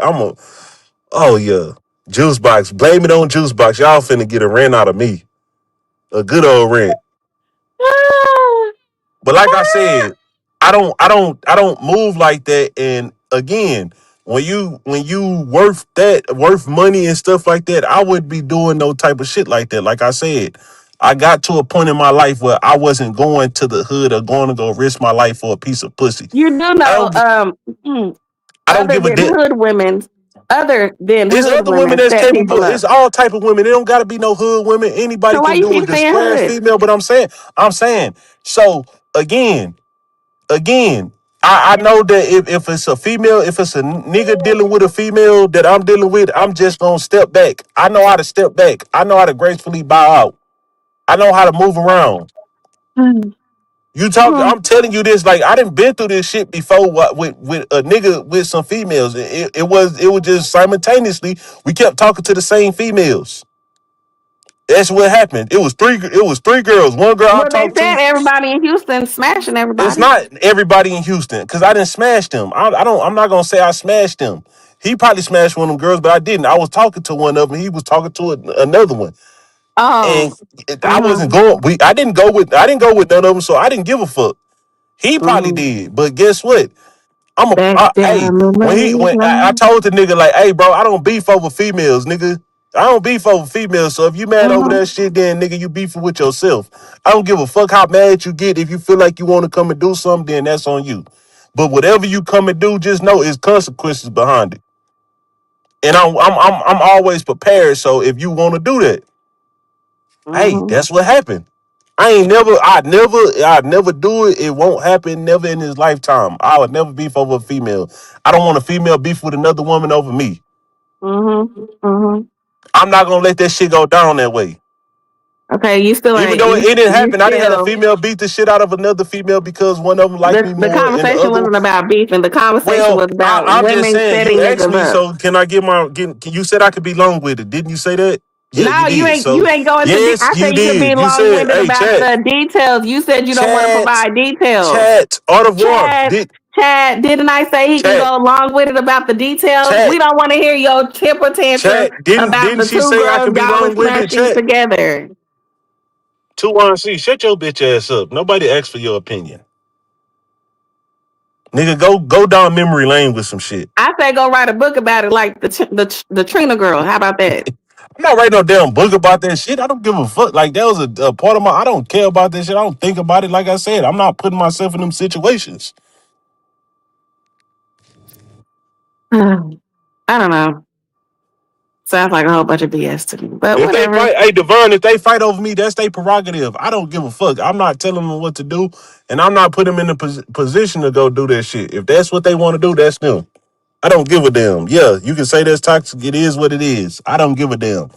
Oh yeah. Juice box. Blame it on juice box. Y'all finna get a rent out of me. A good old rent. But like I said, I don't move like that. And again, when you worth money and stuff like that, I wouldn't be doing no type of shit like that. Like I said, I got to a point in my life where I wasn't going to the hood or going to go risk my life for a piece of pussy. You do I know, don't I don't other give a than damn. hood women, other than It's hood other women women that's set people capable. up. It's all type of women. It don't gotta be no hood women. So Anybody why can you do it. keep The saying square hood? female. But I'm saying. So again, again, I know that if it's a female, if it's a nigga dealing with a female that I'm dealing with, I'm just gonna step back. I know how to step back. I know how to gracefully bow out. I know how to move around. You talk. I'm telling you this. Like I didn't been through this shit before. With a nigga with some females. It was just simultaneously. We kept talking to the same females. That's what happened. It was three girls. One girl I Well, they talked to. said everybody in Houston smashing It's everybody. not everybody in Houston because I didn't smash them. I don't. I'm not gonna say I smashed them. He probably smashed one of them girls, but I didn't. I was talking to one of them. He was talking to another one, Oh. and I Mm-hmm. wasn't going. I didn't go with none of them, so I didn't give a fuck. He probably Mm-hmm. did, but guess what? Back Hey, down when the I lane. told the nigga like, hey, bro, I don't beef over females, nigga. I don't beef over females. So if you mad over Mm-hmm. that shit, then nigga, you beefing with yourself. I don't give a fuck how mad you get. If you feel like you want to come and do something, then that's on you. But whatever you come and do, just know it's consequences behind it. And I'm always prepared. So if you want to do that, hey, Mm-hmm. that's what happened. I'd never do it. It won't happen. Never in his lifetime. I would never beef over a female. I don't want a female beef with another woman over me. Mm-hmm. Mm-hmm. I'm not gonna let that shit go down that way. Okay, you still Even ain't though it didn't you happen, I didn't have a still female beat the shit out of another female because one of them liked me the more and the conversation other. wasn't about beef and the conversation Well, was about I'm just women saying. You setting asked niggas me, up. so can I get my? You said I could be long with it. Didn't you say that? Yeah, you No, did. you So ain't going to yes, I you said you could be did. You long said, winded "Hey, about chat, the details. You said you don't want to chat, provide details. chat, au revoir." Chad, Did Chad, didn't I say he can chat, go along with it about the details? We chat, don't want to hear your temper tantrum chat? Didn't about didn't the she two say I girls could be y'all were long winded? smashing Chat. together. 2 1 C. Shut your bitch ass up. Nobody asked for your opinion, nigga. Go down memory lane with some shit. I say go write a book about it, like the Trina girl. How about that? I'm not writing no damn book about that shit. I don't give a fuck. Like that was a part of my. I don't care about that shit. I don't think about it. Like I said, I'm not putting myself in them situations. I don't know. Sounds like a whole bunch of BS to me, but If they whatever. fight, hey Devon, if they fight over me, that's their prerogative. I don't give a fuck. I'm not telling them what to do, and I'm not putting them in the position to go do that shit. If that's what they want to do, that's them. I don't give a damn. Yeah, you can say that's toxic. It is what it is. I don't give a damn.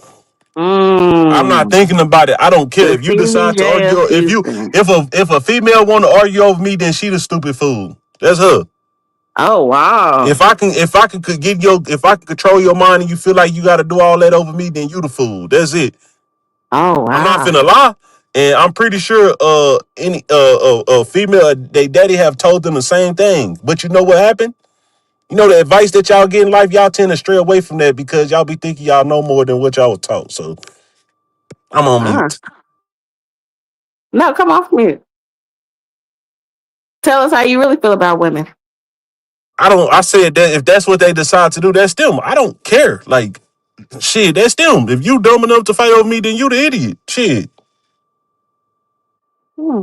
I'm not Mm. thinking about it. I don't care The if you decide to CBJ argue. of Houston. If a female want to argue over me, then she the stupid fool. That's her. Oh wow. If I can could get your if I can control your mind and you feel like you got to do all that over me, then you the fool. That's it. Oh I'm not wow. finna lie, and I'm pretty sure any female they daddy have told them the same thing. But you know what happened? You know the advice that y'all get in life, y'all tend to stray away from that because y'all be thinking y'all know more than what y'all was taught. So I'm on Ah. mute. No, come off mute. Tell us how you really feel about women. I don't. I said that if that's what they decide to do, that's them. I don't care. Like shit, that's them. If you dumb enough to fight over me, then you the idiot. Shit. Hmm.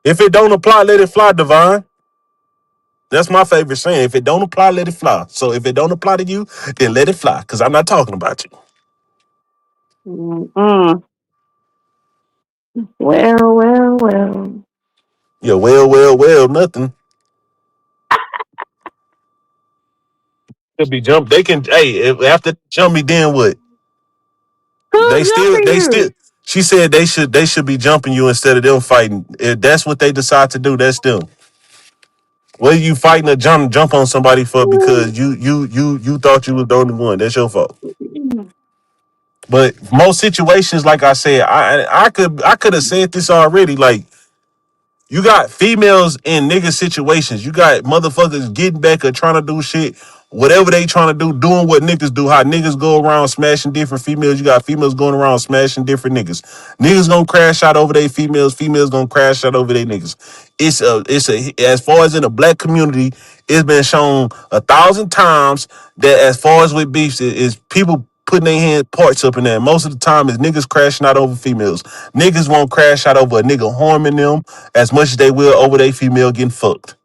If it don't apply, let it fly, Divine. That's my favorite saying. If it don't apply, let it fly. So if it don't apply to you, then let it fly. Cause I'm not talking about you. Mm-mm. Well, well, well. Yeah, well, nothing. Could be jump. They can. Hey, after jump me, then what? Who's jumping They still. you? She said they should be jumping you instead of them fighting. If that's what they decide to do, that's them. What are you fighting to jump on somebody for because you thought you was the only one? That's your fault. But most situations, like I said, I could have said this already. Like you got females in nigga situations. You got motherfuckers getting back or trying to do shit, whatever they trying to do, doing what niggas do. How niggas go around smashing different females. You got females going around smashing different niggas. Niggas gonna crash out over their females. Females gonna crash out over their niggas. It's a as far as in the black community, it's been shown 1,000 times that as far as with beefs is people putting their hand parts up in there. Most of the time is niggas crashing out over females. Niggas won't crash out over a nigga harming them as much as they will over their female getting fucked.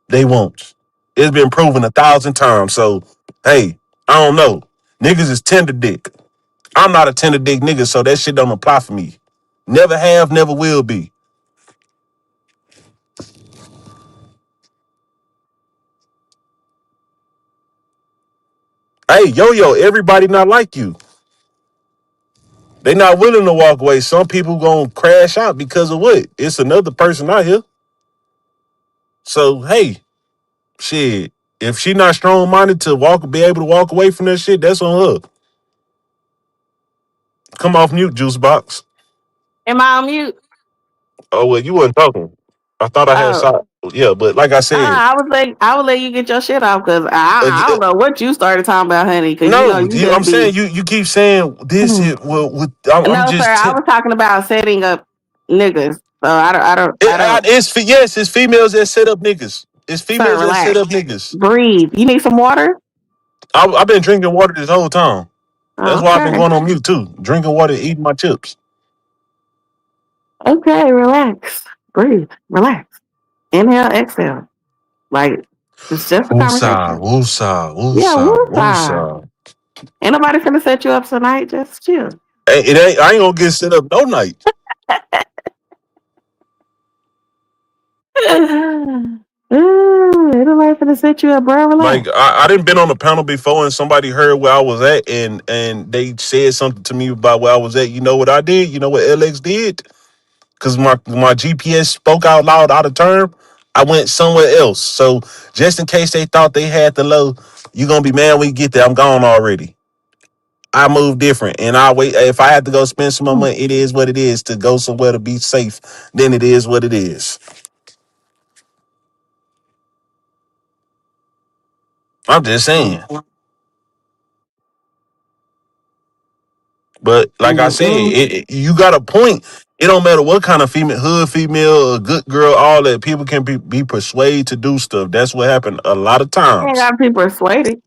They won't. It's been proven 1,000 times. So, hey, I don't know. Niggas is tender dick. I'm not a tender dick nigga, so that shit don't apply for me. Never have, never will be. Hey, yo, everybody not like you. They not willing to walk away. Some people gonna crash out because of what? It's another person out here. So, hey, shit. If she not strong minded to be able to walk away from that shit, that's on her. Come off mute, juice box. Am I on mute? Oh well, you wasn't talking. I thought I had Oh, saw. Yeah, but like I said, I would let you get your shit off because uh, I don't know what you started talking about, honey. Because you know no, you just I'm saying be. you keep saying this. Hmm. Well, I'm No, sir. just. I was talking about setting up niggas. So I don't. Yes, it's females that set up niggas. It's Sir, females that set relax. up niggas. Breathe. You need some water? I've been drinking water this whole time. That's why I've been Okay. going on mute too. Drinking water, eating my chips. Okay, relax. Breathe. Relax. Inhale, exhale. Like it's just a Woosah, conversation. woosah, Yeah, woosah, woosah. woosah. Ain't nobody finna set you up tonight. Just chill. It ain't. I ain't gonna get set up no night. Ain't nobody finna set you up, bro. Like Relax. I didn't been on a panel before and somebody heard where I was at and they said something to me about where I was at. You know what I did? You know what LX did? Cause my GPS spoke out loud out of term. I went somewhere else. So just in case they thought they had the low, you gonna be mad when you get there. I'm gone already. I move different and I wait. If I have to go spend some more money, it is what it is to go somewhere to be safe. Then it is what it is. I'm just saying. But like I said, Mm-mm. you got a point. It don't matter what kind of female, hood female, a good girl, all that. People can be persuaded to do stuff. That's what happened a lot of Ain't times. got people persuaded.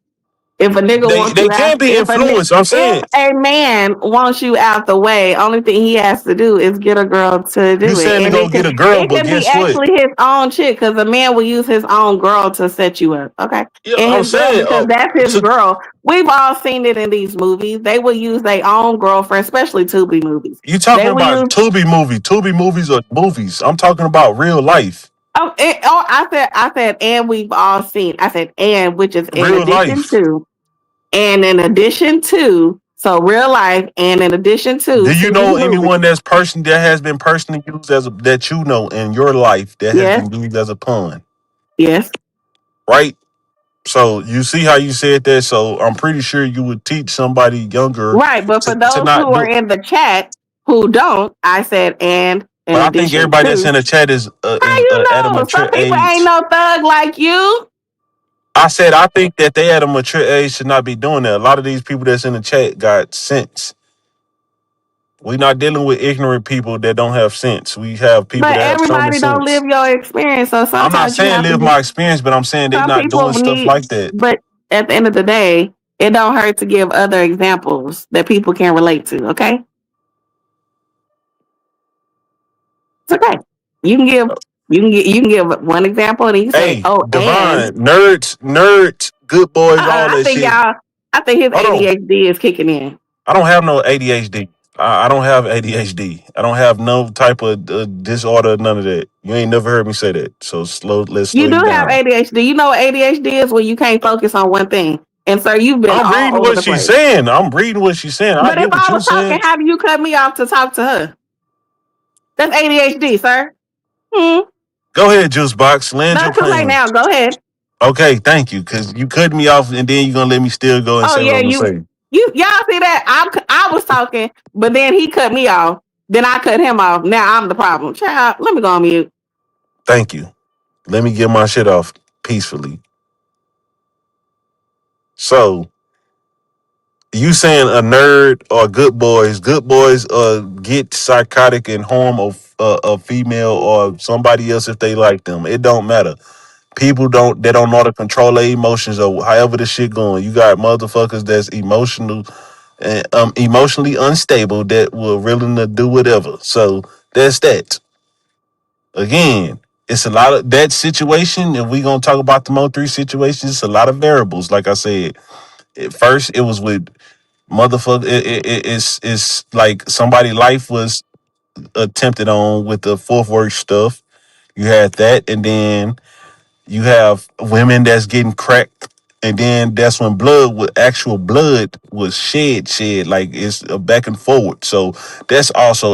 If a nigga wants They you out, can be influenced. I'm if saying a man wants you out the way, only thing he has to do is get a girl to you do it, saying to and go get a girl, it but can be guess what? actually his own chick because a man will use his own girl to set you up, okay? Yeah, And I'm his girl saying because that's his to girl. We've all seen it in these movies. They will use their own girlfriend, especially Tubi movies. you They talking will about use Tubi movie. Tubi movies are movies. I'm talking about real life. I said, and we've all seen. I said, and which is in Real addition life. to. And in addition to, so real life, and in addition to Do you Tubi know movie. anyone that has been personally used as a that you know in your life that has Yes, been used as a pawn? yes. Right? So you see how you said that. So I'm pretty sure you would teach somebody younger Right. But for to those not who are do. in the chat who don't, I said, and in But I think addition everybody that's to. in the chat How is you at a know? mature Some people ain't age. no thug like you. I said I think that they at a mature age should not be doing that. A lot of these people that's in the chat got sense. We're not dealing with ignorant people that don't have sense. We have people But that have common everybody don't live sense. your experience. So I'm not sometimes you saying have to live get my experience, but I'm saying they some not people doing stuff need, like that. but at the end of the day, it don't hurt to give other examples that people can relate to, okay? It's okay. You can give you can give one example and you can say, Hey, oh, and Divine, nerds, good boys, all I that think shit. y'all I think his Hold on. ADHD is kicking in. I don't have no ADHD. I don't have ADHD. I don't have no type of disorder, none of that. You ain't never heard me say that. So let's slow You do you have down. ADHD. You know what ADHD is when you can't focus on one thing. And sir, you've been I'm all reading over what the she's place. saying. I'm reading what she's saying. I But if get what I you was talking, saying. how do you cut me off to talk to her? That's ADHD, sir. Hmm. Go ahead, Juice Box. Land your Not too late plane. now. Go ahead. Okay, thank you. Cause you cut me off and then you're gonna let me still go and Oh say what yeah, I'm gonna say. y'all see that? I was talking, but then he cut me off. Then I cut him off. Now I'm the problem. Child, let me go on mute. Thank you. Let me get my shit off peacefully. So you saying a nerd or good boys get psychotic and harm a female or somebody else if they like them. It don't matter. People they don't know how to control their emotions or however the shit going. You got motherfuckers that's emotionally unstable that will willing to do whatever. So that's that. Again, it's a lot of that situation. If we gonna talk about the Mo three situations, it's a lot of variables. Like I said, at first it was with motherfucker. It's like somebody' life was attempted on with the fourth work stuff. You had that, and then you have women that's getting cracked, and then that's when actual blood was shed like it's a back and forward. So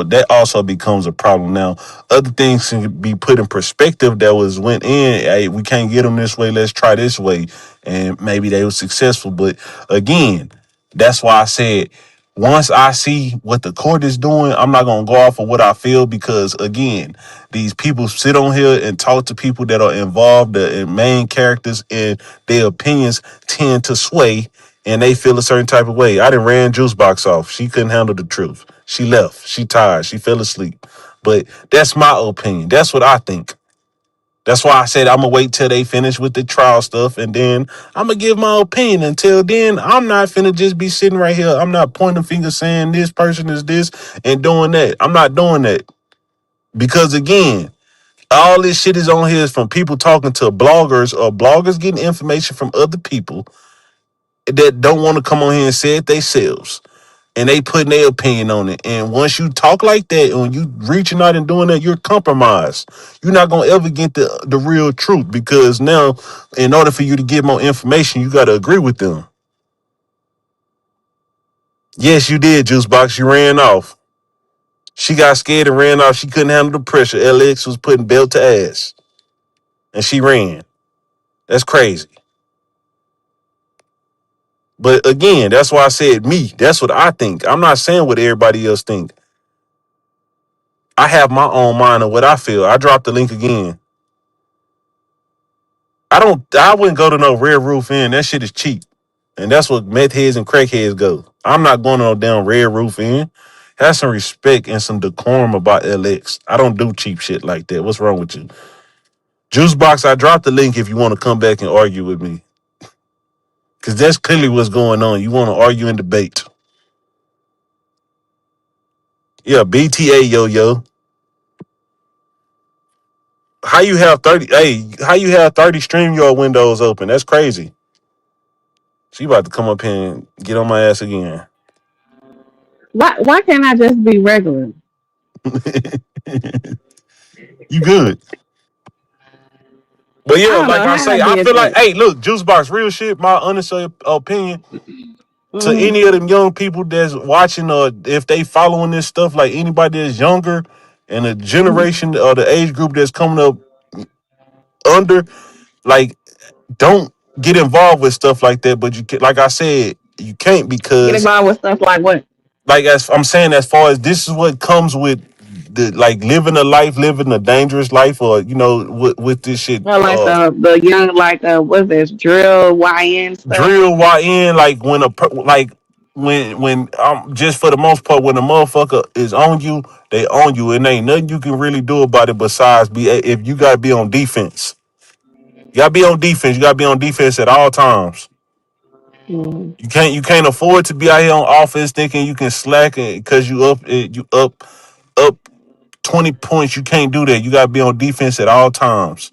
that also becomes a problem. Now, other things can be put in perspective that was went in. Hey, we can't get them this way. Let's try this way, and maybe they were successful. But again, that's why I said once I see what the court is doing, I'm not gonna go off of what I feel because again, these people sit on here and talk to people that are involved, the main characters, and their opinions tend to sway and they feel a certain type of way. I done ran Juice Box off. She couldn't handle the truth. She left. She tired. She fell asleep. But that's my opinion. That's what I think. That's why I said I'm gonna wait till they finish with the trial stuff and then I'm gonna give my opinion. Until then, I'm not finna just be sitting right here. I'm not pointing fingers saying this person is this and doing that. I'm not doing that. Because again, all this shit is on here is from people talking to bloggers or bloggers getting information from other people that don't want to come on here and say it themselves. And they putting their opinion on it. And once you talk like that, and when you reaching out and doing that, you're compromised. You're not gonna ever get the real truth because now, in order for you to get more information, you gotta agree with them. Yes, you did, Juice Box. You ran off. She got scared and ran off. She couldn't handle the pressure. LX was putting belt to ass. And she ran. That's crazy. But again, that's why I said me. That's what I think. I'm not saying what everybody else think. I have my own mind of what I feel. I dropped the link again. I wouldn't go to no Red Roof Inn. That shit is cheap. And that's what meth heads and crackheads go. I'm not going to no damn Red Roof Inn. Have some respect and some decorum about LX. I don't do cheap shit like that. What's wrong with you? Juice Box, I dropped the link if you want to come back and argue with me. Cause that's clearly what's going on. You want to argue and debate. Yeah, BTA yo yo. How you have 30? Hey, how you have 30 StreamYard windows open? That's crazy. She about to come up here and get on my ass again. Why can't I just be regular? You good? But I yeah, don't like know I how I say, I did feel like, that. hey, look, Juice Box, real shit. My honest opinion to Hmm. any of them young people that's watching, or if they following this stuff, like anybody that's younger and the generation or the age group that's coming up under, like, don't get involved with stuff like that. But you can, like I said, you can't Get because, involved with stuff like what? like, as I'm saying, as far as this is what comes with the like living a life, living a dangerous life, or with this shit. Well, like the young like what's this drill YN stuff? Drill YN, like when like when just for the most part, when a motherfucker is on you, they on you, and ain't nothing you can really do about it besides be, if you gotta be on defense. You gotta be on defense. You gotta be on defense at all times. Mm, You can't afford to be out here on offense thinking you can slack it because you up 20 points. You can't do that. You gotta be on defense at all times.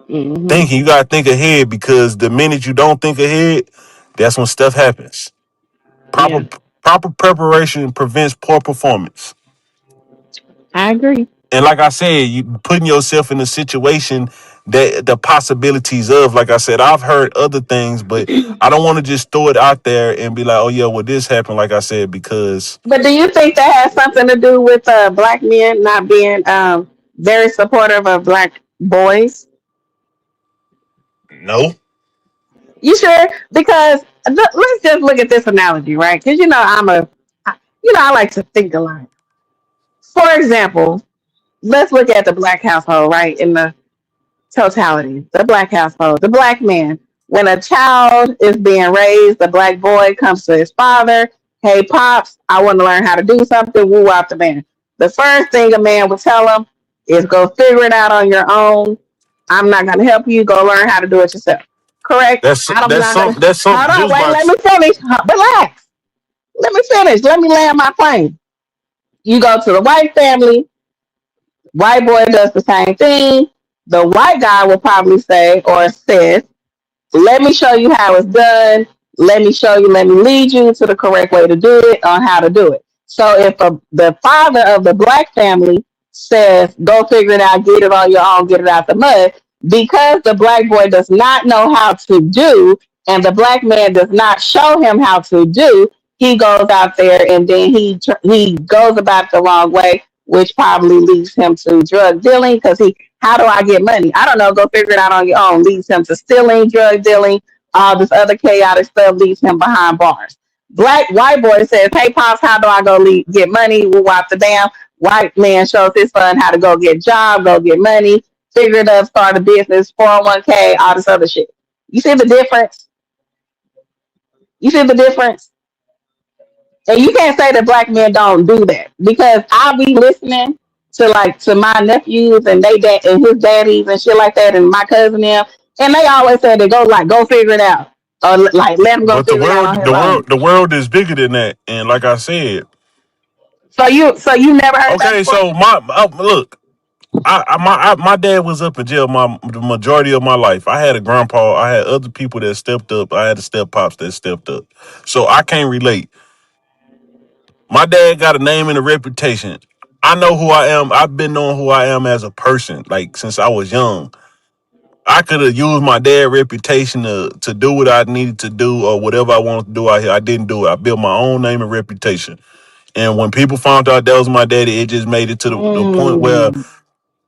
mm-hmm. Thinking, you gotta think ahead, because the minute you don't think ahead, that's when stuff happens. Proper Yeah, proper preparation prevents poor performance. I agree. And like I said, you putting yourself in a situation that the possibilities of, like I said, I've heard other things, but I don't want to just throw it out there and be like, oh yeah, well this happened, like I said, because But do you think that has something to do with black men not being very supportive of black boys? no. You sure? Because let's just look at this analogy, right? Because I like to think a lot. For example, let's look at the black household, right? In the totality, the black household, the black man. When a child is being raised, the black boy comes to his father. Hey, pops, I want to learn how to do something. Woo out the man. The first thing a man would tell him is go figure it out on your own. I'm not going to help you. Go learn how to do it yourself. Correct? That's I'm that's not going to. some that's some Hold on, juice wait, let box. me finish. Relax. Let me finish. Let me land my plane. You go to the white family, white boy does the same thing. The white guy will probably say or says, let me show you how it's done. Let me show you, let me lead you to the correct way to do it on how to do it. So if the father of the black family says, go figure it out, get it on your own, get it out the mud, because the black boy does not know how to do, and the black man does not show him how to do, he goes out there and then he goes about the wrong way, which probably leads him to drug dealing because how do I get money? I don't know. Go figure it out on your own. Leads him to stealing, drug dealing, all this other chaotic stuff leaves him behind bars. White boy says, hey, pops, how do I get money? We wipe the dam. White man shows his son how to go get a job, go get money, figure it out, start a business, 401k, all this other shit. You see the difference? You see the difference? And you can't say that black men don't do that because I'll be listening to my nephews and they dad and his daddies and shit like that and my cousin and them, and they always say they go figure it out or like let him go But the figure it out world on his the world own. the world is bigger than that. And like I said, So you never heard that okay, before? so look, my dad was up in jail the majority of my life. I had a grandpa. I had other people that stepped up. I had a step pops that stepped up. So I can't relate. My dad got a name and a reputation. I know who I am. I've been knowing who I am as a person, like since I was young. I could have used my dad reputation to do what I needed to do or whatever I wanted to do out here. I didn't do it. I built my own name and reputation. And when people found out that was my daddy, it just made it to the point where, Mm,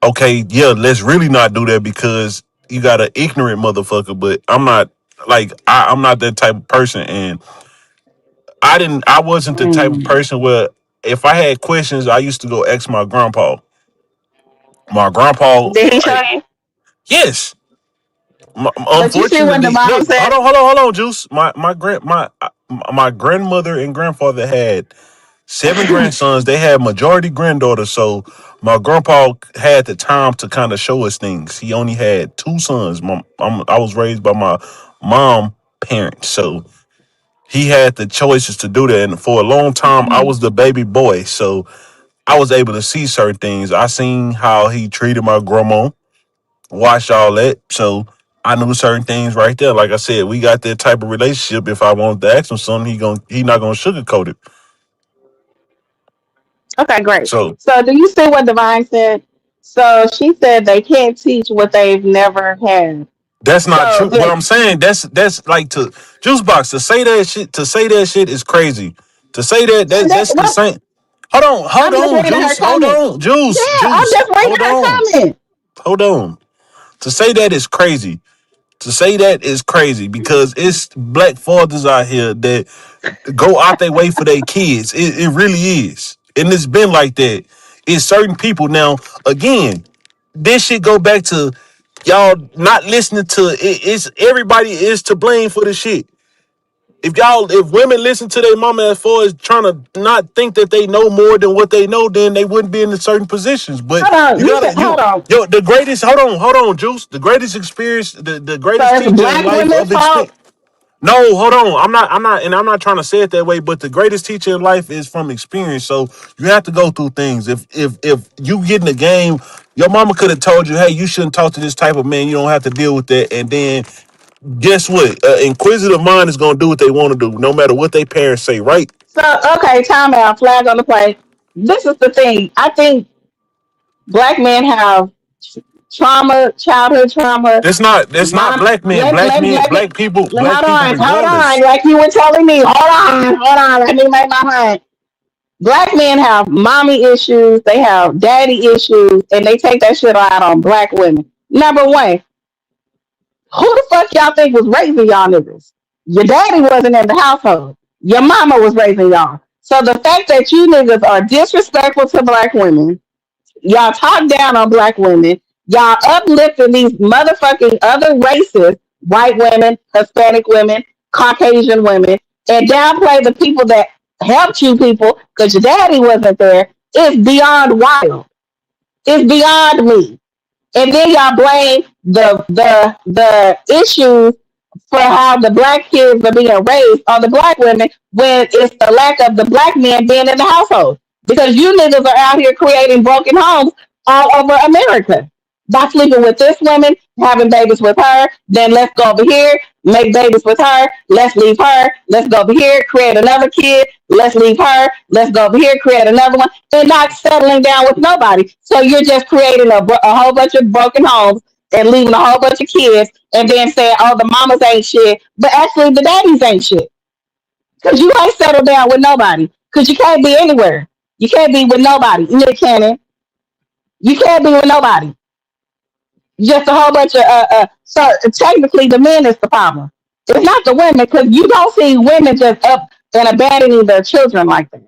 okay, yeah, let's really not do that because you got an ignorant motherfucker. But I'm not, like, I'm not that type of person. And I wasn't the type of mm. person where if I had questions, I used to go ask my grandpa. My grandpa, Did he show like, you? yes. But you see what the Unfortunately, Bible look, says? hold on, Juice. My grandmother and grandfather had seven grandsons. They had majority granddaughters, so my grandpa had the time to kind of show us things. He only had two sons. I was raised by my mom. parent. So he had the choices to do that. And for a long time, I was the baby boy. So I was able to see certain things. I seen how he treated my grandma, watched all that. So I knew certain things right there. Like I said, we got that type of relationship. If I wanted to ask him something, he not gonna sugarcoat it. Okay, great. So So do you see what Divine said? So she said they can't teach what they've never had. that's not So true. What I'm saying, that's like to juice box to say that shit. To say that shit is crazy. To say that so that's that's the what same. Hold I'm just on, reading her juice. Hold comment. on, juice, Yeah, I'm just reading Hold her on, comment. hold on. To say that is crazy. To say that is crazy because it's black fathers out here that go out their way for their kids. It really is. And it's been like that. It's certain people. Now, again, this shit go back to y'all not listening to it. It's everybody is to blame for the shit. If women listen to their mama as far as trying to not think that they know more than what they know, then they wouldn't be in certain positions. But Hold on. you You gotta said you hold on. yo the greatest. Hold on, Juice. The greatest experience, the So greatest it's teacher in black life women's of fault. experience. No, hold on. I'm not trying to say it that way. But the greatest teacher in life is from experience. So you have to go through things. If you get in the game, your mama could have told you, hey, you shouldn't talk to this type of man. You don't have to deal with that. And then guess what? Inquisitive mind is gonna do what they want to do, no matter what their parents say. Right? So okay, time out. Flag on the play. This is the thing. I think black men have trauma, childhood trauma. That's not Mom, black men. Black men, black people, hold on. regardless. Like you were telling me, hold on. Let me make my point. Black men have mommy issues, they have daddy issues, and they take that shit out on black women. Number one, who the fuck y'all think was raising y'all niggas? Your daddy wasn't in the household. Your mama was raising y'all. So the fact that you niggas are disrespectful to black women, y'all talk down on black women. Y'all uplifting these motherfucking other races, white women, Hispanic women, Caucasian women, and downplay the people that helped you people because your daddy wasn't there. It's beyond wild. It's beyond me. And then y'all blame the issues for how the black kids are being raised on the black women when it's the lack of the black men being in the household. Because you niggas are out here creating broken homes all over America. By sleeping with this woman, having babies with her, then let's go over here, make babies with her, let's leave her, let's go over here, create another kid, let's leave her, let's go over here, create another one, and not settling down with nobody. So you're just creating a whole bunch of broken homes and leaving a whole bunch of kids and then saying, oh, the mamas ain't shit, but actually the daddies ain't shit. Because you ain't settled down with nobody. Because you can't be anywhere. You can't be with nobody. Nick Cannon. You can't be with nobody. Just a whole bunch of so technically the men is the problem. It's not the women because you don't see women just up and abandoning their children like that.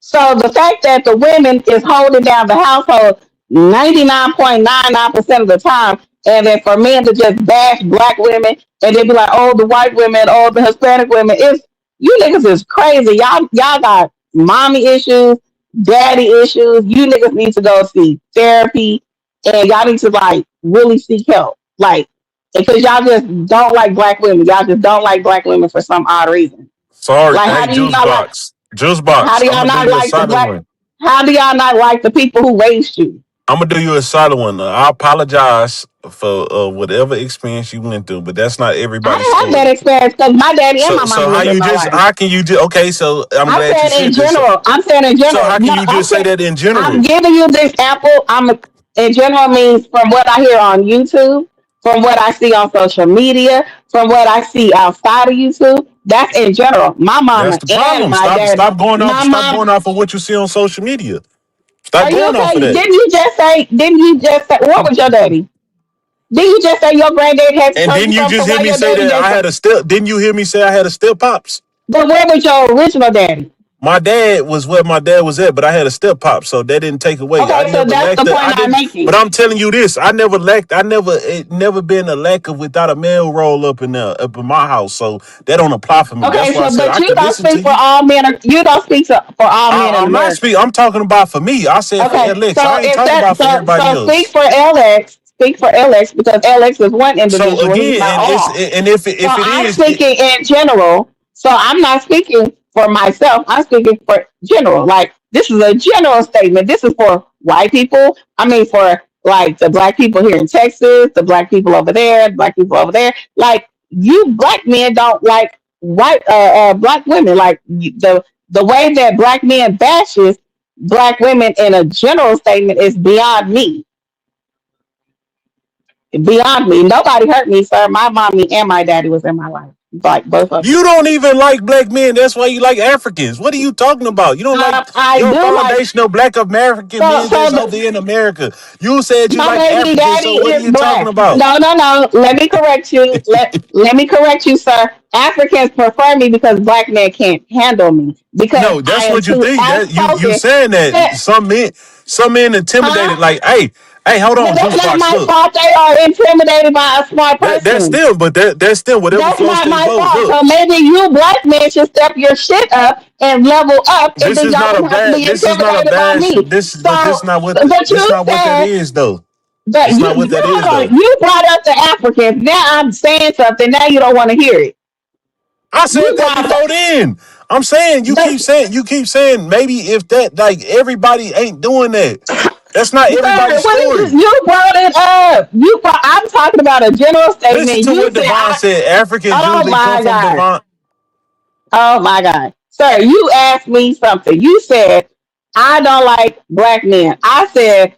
So the fact that the women is holding down the household 99.99% of the time, and then for men to just bash black women and then be like, oh, the white women, oh, the Hispanic women, is you niggas is crazy. Y'all got mommy issues, daddy issues. You niggas need to go see therapy, and y'all need to like really seek help. Like because y'all just don't like black women. Y'all just don't like black women for some odd reason. Sorry, Like hey, how do you juice not like box, juice how box. do I'm y'all gonna do not you a like the solid black? one. How do y'all not like the people who raised you? I'm gonna do you a solid one. I apologize for whatever experience you went through, but that's not I everybody's didn't have that story. experience because my daddy and my So mama how was in you my just life. how can you just okay? So I'm I'm glad you saying in said this. general. I'm saying in So general. how can No, you just say that in I'm general? giving you this example. In general means from what I hear on YouTube, from what I see on social media, from what I see outside of YouTube. That's in general. My That's mama the and problem. my dad. My Stop mom. going off of what you see on social media. Stop Are you going off okay? of that. Didn't you just say? Didn't you just say? What was your daddy? Didn't you just say your granddaddy had to And tell then you you something? just So hear why me your say daddy that didn't I say? had a step. Didn't you hear me say I had a step pops? But where was your original daddy? My dad was where my dad was at, but I had a step pop, so that didn't take away. I Okay, so never that's lacked the that. I point I'm didn't, but making. I'm telling you this: I never lacked. I never it never been a lack of without a male roll up in there up in my house. So that don't apply for me. Okay, That's why I so said but I you could don't listen to speak for you. all men. You don't speak for all men in I'm not America. speaking. I'm talking about for me. I said for Okay, LX. so I ain't if talking that about for so everybody speak else. for LX. speak for LX because LX is one So individual. He's again, not and it's all. and if So if it I'm is, speaking in general. So I'm not speaking for myself. I'm speaking for general. Like this is a general statement. This is for white people. I mean for like the black people here in Texas, the black people over there, the black people over there. Like you black men don't like white black women. Like the way that black men bashes black women in a general statement is beyond me. Beyond me. Nobody hurt me, sir. My mommy and my daddy was in my life. Like both of them. you don't even like black men. That's why you like Africans. What are you talking about? You don't like I your do like foundational black American so men so that's over the, here in America. You said you my like baby Africans, daddy so what are is you talking black. about? No, no, no. Let me correct you. Let me correct you, sir. Africans prefer me because black men can't handle me because No, I that's am what you too think. That you outspoken. saying that Eh, some men intimidated. huh? Like, hey, hold But on, that's juice not box. my Look, fault. They are intimidated by a smart that's person. still, but that's still whatever That's floats not their my boat. fault. Look, So maybe you black men should step your shit up and level up, and this then is y'all not a won't have to bad. be This is not a intimidated by bash. me. But So, but this you not what that said is though. that It's not you what that is hold though. on. You brought up the Africans. Now I'm saying something. Now you don't want to hear it. I said You that brought up before then. I'm saying the you keep saying maybe if that like everybody ain't doing that. That's not sir. everybody's What did story. you brought it up? I'm talking about a general Listen statement. to You what said Devon I. said. Africans Oh usually come my from god. Devon. Oh my god, sir. You asked me something. You said I don't like black men. I said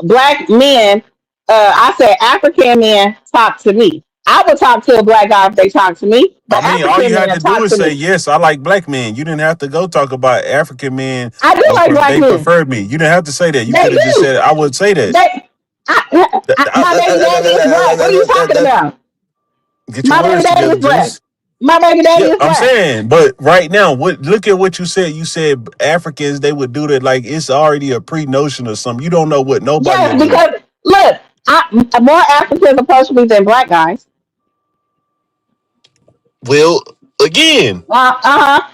black men, I said African men talk to me. I would talk to a black guy if they talk to me, I but mean, all African you had men to do talk is to say me. yes. I like black men. You didn't have to go talk about African men. I do like black They men. preferred me. You didn't have to say that. You They could have just do. said I would say that. They, my baby daddy is black. What are you talking about? Get your My baby words daddy together, is black. Juice. My baby daddy Yeah, is I'm black. saying, but right now, what? Look at what you said. You said Africans they would do that. Like it's already a pre notion or something. You don't know what nobody will Yes, do. because look, more Africans approach me than black guys. Well, again,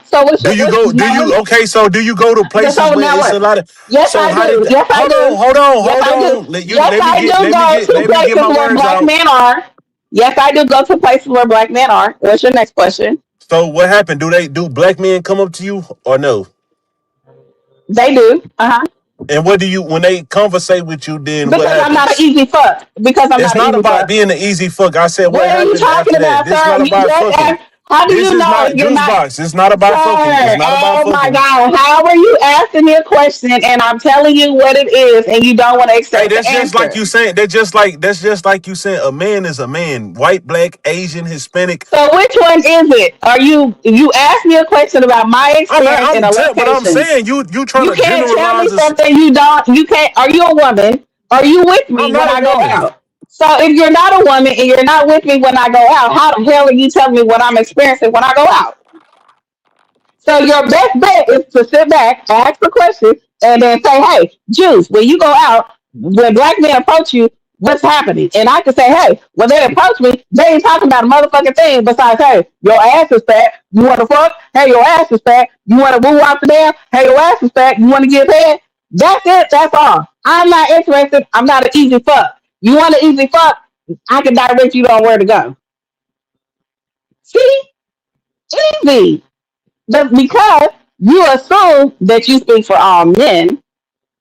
So what's do your, you what's go? Do now? you okay? So do you go to places So where now it's a what? lot of? Yes, So I how did? do. Yes, I Hold on, do. hold on, Yes, hold I do. on. Yes, I do go to Let me get places my where words black out. men are. Yes, I do go to places where black men are. What's your next question? So what happened? Do black men come up to you or no? They do. And what do you when they conversate with you? Then what Because I'm not an happens? easy fuck. Because I'm It's not an not easy about fuck. being an easy fuck. I said what What are you happens talking after that. about, This sir? not You about just fucking. asked. How do This you is know not if you're juice not, box. It's not about fucking. It's sir? not about Oh my fucking. God! How are you asking me a question and I'm telling you what it is and you don't want to Hey, accept the that's just like answer? you saying. That's just like you saying a man is a man. White, black, Asian, Hispanic. So which one is it? Are you asked me a question about my experience in a But I'm location? saying you trying You to can't tell me generalize this. something you don't. You can't. Are you a woman? Are you with I'm me when not a I go woman. out? So if you're not a woman and you're not with me when I go out, how the hell are you telling me what I'm experiencing when I go out? So your best bet is to sit back, ask the question, and then say, "Hey, Juice, when you go out, when black men approach you, what's happening?" And I can say, "Hey, when they approach me, they ain't talking about a motherfucking thing besides, hey, your ass is fat. You want to fuck? Hey, your ass is fat. You want to move out the damn? Hey, your ass is fat. You want to get paid?" That's it. That's all. I'm not interested. I'm not an easy fuck. You want an easy fuck? I can direct you on where to go. See, easy. But because you assume that you speak for all men,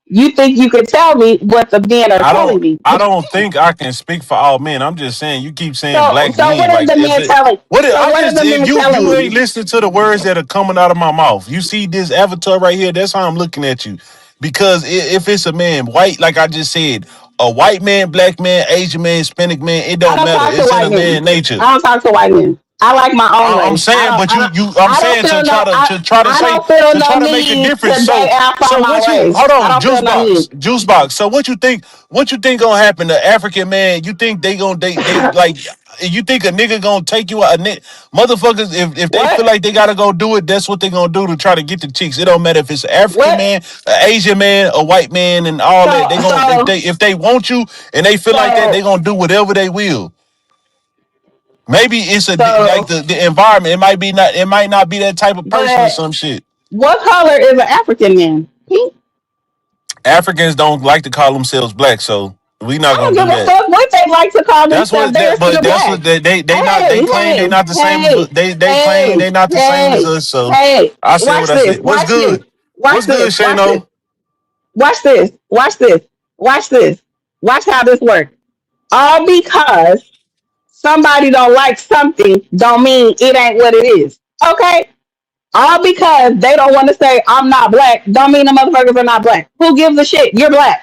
you think you can tell me what the men are telling me, I but you don't can't. think I can speak for all men. I'm just saying you keep saying So, black so what men are like the if men it telling? what So, I'm what are just the if men telling you ain't me? listening to the words that are coming out of my mouth. You see this avatar right here, that's how I'm looking at you. Because if it's a man, white, like I just said, a white man, black man, Asian man, Hispanic man, it I don't don't matter. talk to It's in white a men. man nature. I don't talk to white men. I like my own I'm race. saying, but I'm I don't saying feel no. to try to I say don't feel to no try to make a need difference. to date outside So my what you race. hold I on, don't feel no need. juice box. So what you think gonna happen to African man? You think they like you think a nigga gonna take you out? Motherfuckers, if they feel What? like they gotta go do it, that's what they gonna do to try to get the chicks. It don't matter if it's an African What? man, an Asian man, a white man, and all that. So, They gonna so, if they want you and they feel like that, they so, gonna do whatever they will. Maybe it's like so. the environment. It might not be that type of person or But some shit. what color is an African man? Pink. Africans don't like to call themselves black, so We not I don't gonna give do a that. fuck what they like to call That's themselves. what They're that, still but that's black. what they not. They Hey, claim they hey, not the same as hey, they claim hey, they not the same as hey, us. So hey. I said Watch what I this. said. What's Watch this. good? Watch What's good, this. Watch this. Shano? Watch this. Watch this. Watch this. Watch how this works. All because somebody don't like something don't mean it ain't what it is. Okay? All because they don't want to say I'm not black don't mean the motherfuckers are not black. Who gives a shit? You're black.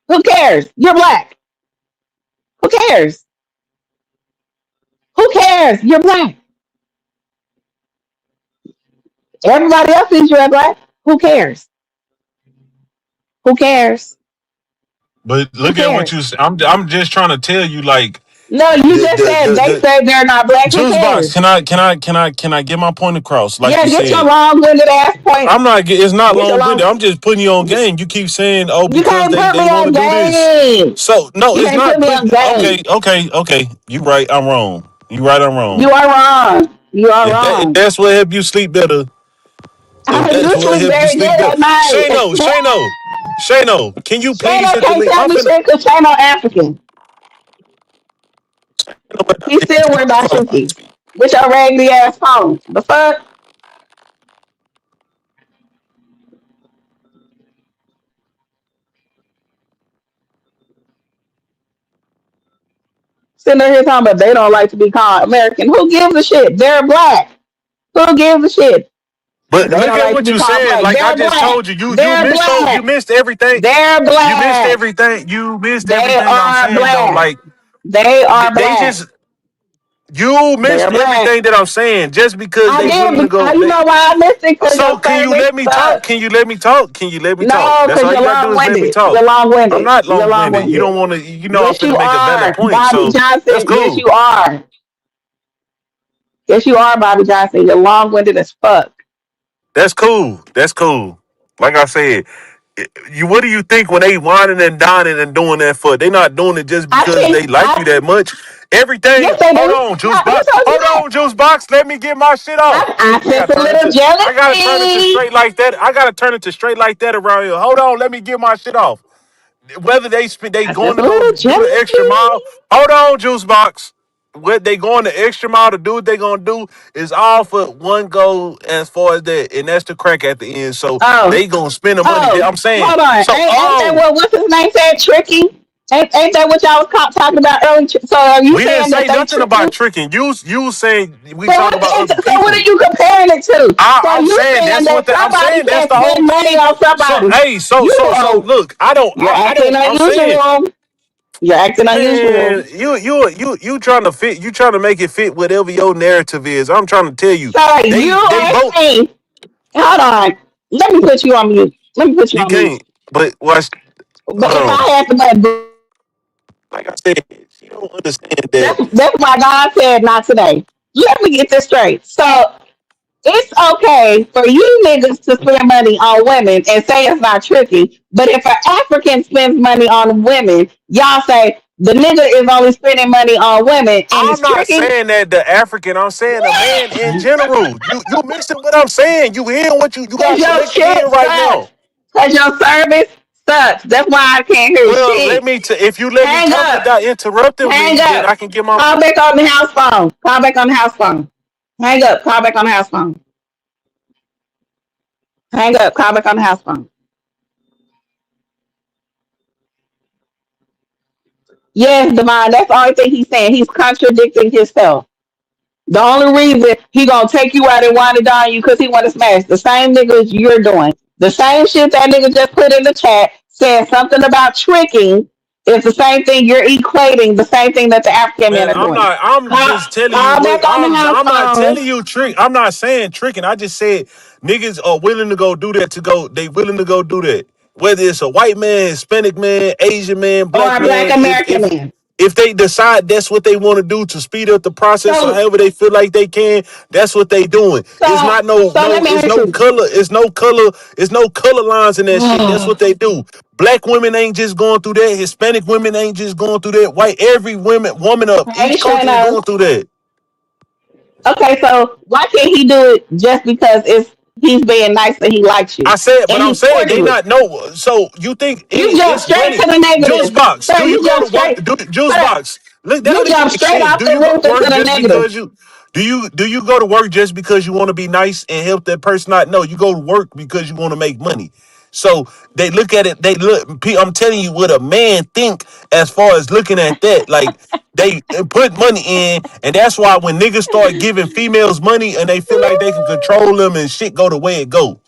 Who cares? You're black. Who cares? Who cares? You're black. Everybody else sees you as black. Who cares? Who cares? But Who look at what cares? you. I'm just trying to tell you, like No, you just said they the say they're not black. Who juice box. cares? Can I get my point across? Like Yeah, you get your said, long-winded ass point. I'm not. It's not Get your long winded. long. I'm just putting you on Get, game. You keep saying, oh, you because can't put they me want on to do this. game. So no, You it's can't put not me on putting. game. Okay. You right. I'm wrong. You right. I'm You wrong. are wrong. You are If wrong. that's what help you sleep better, if I that's do what sleep help you very sleep good better, at night. Shano, can you please Shano hit the can't link? tell I'm me finna. shit because Shano African. He still worried about Shuki with your raggedy ass phone. The fuck? Sitting there here talking about they don't like to be called American. Who gives a shit? They're black. Who gives a shit? But They look don't at like to what be you called said. black. Like I They're just black. told you, you They're missed you black. missed everything. They're You missed black. everything. You missed They everything I'm are saying though. black. Like They are they black. just you They're missed black. everything that I'm saying just because I they willing to did. go. You know why I missed it? Because So your can you service let me talk? sucks. Can you let me talk? Can you let me talk? No, That's because all you you're gotta do long is let me winded. talk. You're long I'm winded. not You're long long winded. You winded. don't want to. You know I'm Yes, finna you make a valid are. point. Bobby So that's Johnson. Yes, cool. you are. Yes, you are, Bobby Johnson. You're long winded as fuck. That's cool. That's cool. Like I said, you what do you think when they whining and dining and doing that for? They not doing it just I because can't. they like you that much. Everything. Yes, they Hold do. on, juice How, who box. told you Hold that? on, juice box. Let me get my shit off. I I sense gotta a turn it little to. I gotta turn it to jealousy. straight like that. I gotta turn it to straight like that around here. Hold on. Let me get my shit off. Whether they I going sense to a go little do the extra jealousy. mile. Hold on, juice box. What they going the extra mile to do what they gonna do is all for one goal as far as that, and that's the crack at the end. So Oh, they gonna spend the money. oh, I'm saying. hold on. So Ain't that what what's his name said? Tricky. Ain't that what y'all was talking about earlier? So are you we didn't saying that say they nothing trick about you? tricking. You was saying we So talk what? about other So what are people. you comparing it to? So I'm you saying saying that's that what I'm somebody saying. That's can the whole spend money thing. on So somebody? hey, You so are. look, You're acting I'm saying. unusual. You're acting unusual. Man, you trying to fit you trying to make it fit whatever your narrative is. I'm trying to tell you, So you they asked both me. Hold on. Let me put you on mute. Let me put you you on mute. can't. But watch, But hold if on. I had to, Like I said, you don't understand that. that's why God said not today. Let me get this straight. So it's okay for you niggas to spend money on women and say it's not tricky. But if an African spends money on women, y'all say the nigga is only spending money on women and I'm it's not tricky. saying that the African. I'm saying a man in general. You missing what I'm saying. You hearing what you Cause got your selective in shit right now. sucks. Cause your service sucks. That's why I can't hear Well, shit. if you let me Hang talk up. without interrupting Hang me, then up. I can get my Call back on the house phone. Call back on the house phone. Hang up. Call back on the house phone. Hang up. Call back on the house phone. Yes, Divine. That's the only thing he's saying. He's contradicting himself. The only reason he gonna take you out and wind it down you because he want to smash the same niggas you're doing. The same shit that nigga just put in the chat saying something about tricking is the same thing you're equating the same thing that the African men man. are doing. I'm Call, just telling you call what back on the house I'm not phone. telling you trick. I'm not saying tricking. I just said niggas are willing to go do that to go. They willing to go do that. Whether it's a white man, Hispanic man, Asian man, Or black a black man, American man. if they decide that's what they want to do to speed up the process or So however they feel like they can, that's what they doing. It's so not no so let me it's ask no you. color, it's no color lines in that shit. That's what they do. Black women ain't just going through that. Hispanic women ain't just going through that. White every woman up. Hey Each culture is Shano. going through that. Okay, so why can't he do it just because it's he's being nice and he likes you I said, but and I'm he's saying courting they you. not no. So you think You jump it's straight money? to the Juice negative. box. Sir, Do you you go jump to work? straight. Juice Sir, box. Look, that you don't even jump make straight sense. off Do the you go roof to into work the just negative. because you do you go to work just because you want to be nice and help that person out? No, you go to work because you want to make money. So they look at it. They look. I'm telling you what a man think as far as looking at that. Like they put money in, and that's why when niggas start giving females money and they feel like they can control them and shit go the way it go.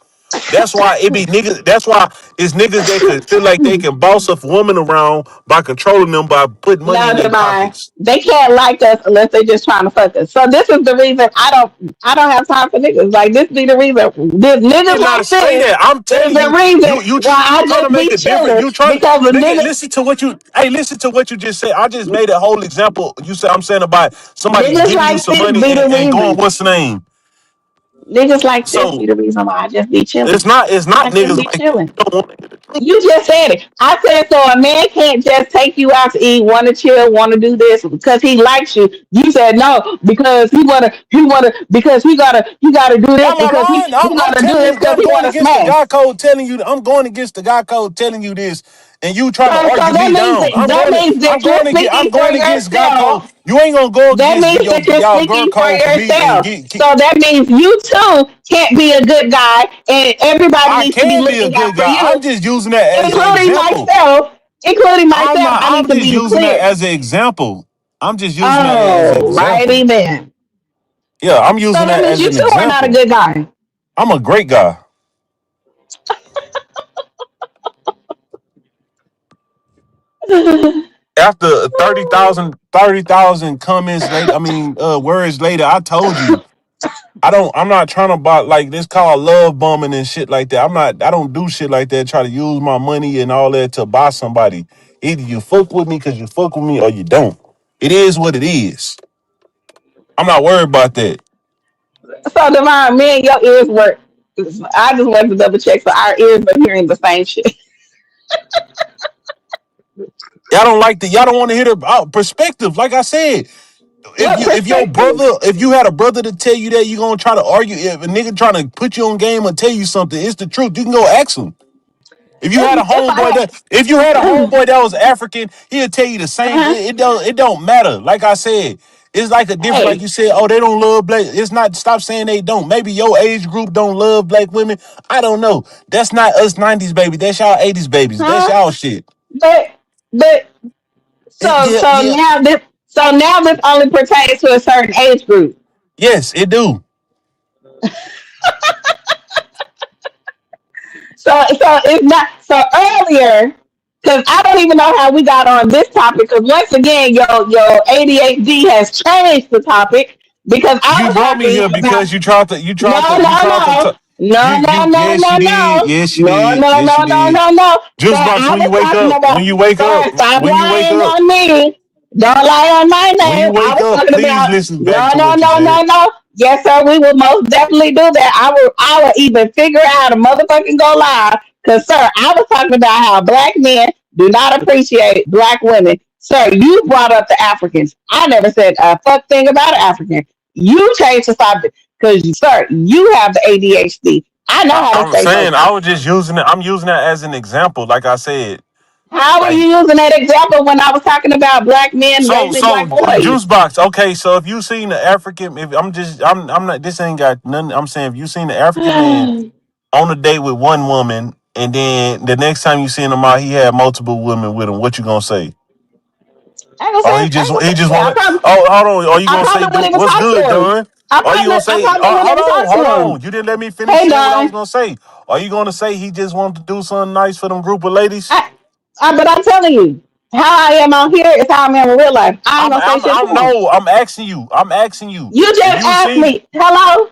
That's why it be niggas. That's why it's niggas that could feel like they can boss a woman around by controlling them by putting money No, in their Divine. pockets. They can't like us unless they just trying to fuck us. So this is the reason I don't have time for niggas. Like this be the reason this I niggas did not like say this that. I'm is telling the you, reason you why I trying to just make be a different. chilling You trying to because the look at nigga listen to what you hey listen to what you just said. I just made a whole example. You said I'm saying about somebody niggas giving you like some this money be the and going reason. what's the name? Niggas like this be So the reason why I just be chilling. it's not I just niggas be like that. chilling. You don't want to hear the truth. You just said it. I said so a man can't just take you out to eat, want to chill, want to do this because he likes you. You said no because he wanna because he gotta do this Am I because lying? he I'm gotta do telling this you, because I'm he going wanna against the smash. guy code telling you. I'm going against the guy code telling you this, and you trying to So argue that me means down. that means I'm that you're going to get, I'm speaking for going against guy code. yourself. You ain't gonna go That against means your that you're y'all girl speaking for code for me and yourself. get. So that means you too can't be a good guy, and everybody I needs to be can be a looking out good for guy. I'm you, just using that as an including example. myself. Including I'm myself, not. I need I'm to just be using that clear. as an example. I'm just using that as an Oh, example. righty then. Yeah, I'm So using that that means as you an too are not a example. good guy. I'm a great guy. After 30,000 comments later, I mean, words later, I told you I'm not trying to buy like this called love bombing and shit like that. I don't do shit like that. Try to use my money and all that to buy somebody. Either you fuck with me because you fuck with me or you don't. It is what it is. I'm not worried about that. So Devon, me and your ears work. I just wanted to double check so our ears are hearing the same shit. Y'all don't want to hear the perspective. Like I said, What if your perspective? brother, if you had a brother to tell you that, you gonna try to argue. If a nigga trying to put you on game or tell you something, it's the truth. You can go ask him. If I If you had a had, homeboy that was African, he'll tell you the same. uh-huh. It don't matter. Like I said, it's like a different. Like Hey, you said, oh, they don't love black. It's not. Stop saying they don't. Maybe your age group don't love black women. I don't know. That's not us '90s baby. That's y'all '80s babies. That's huh? y'all shit. But but so Yeah, so yeah. now this only pertains to a certain age group. Yes, it do. So it's not so earlier because I don't even know how we got on this topic because once again your ADHD has changed the topic because I You was brought me talking here about because you tried to. You no tried to. You no tried to. no no no no Yes, no you did. no Yes, you no did. no Yes, you no no did. no no sir Juice box. I When you was wake talking up. about sir stop When you wake lying up. on me don't lie on my When you name I wake was up, talking please about listen back no to no what you no said. no no yes sir we will most definitely do that I will even figure out a motherfucking go live because sir I was talking about how black men do not appreciate black women sir you brought up the Africans I never said a fuck thing about an African you changed the subject because sir you have the ADHD I know how to I'm stay saying I focused. was just using it. I'm using that as an example. Like I said, How are like you using that example when I was talking about black men so raising so black boys? juice box. Okay, so if you seen the African, if I'm not. This ain't got nothing. I'm saying if you seen the African man I on a date with one woman, and then the next time you seen him out, he had multiple women with him. What you gonna say? Oh, ain't gonna say he just shit. wanted. Oh, hold on. Are you I gonna say, probably dude, wouldn't even what's talk good, to him. Don? Are you gonna I say, probably wouldn't even talk hold to him. on. You didn't let me finish Hey saying what I was Don, gonna say. Are you gonna say he just wanted to do something nice for them group of ladies? but I'm telling you, how I am out here is how I am in real life. I ain't gonna say shit to I'm him. no. I'm asking you. I'm asking you. You If just you asked seen, me, hello.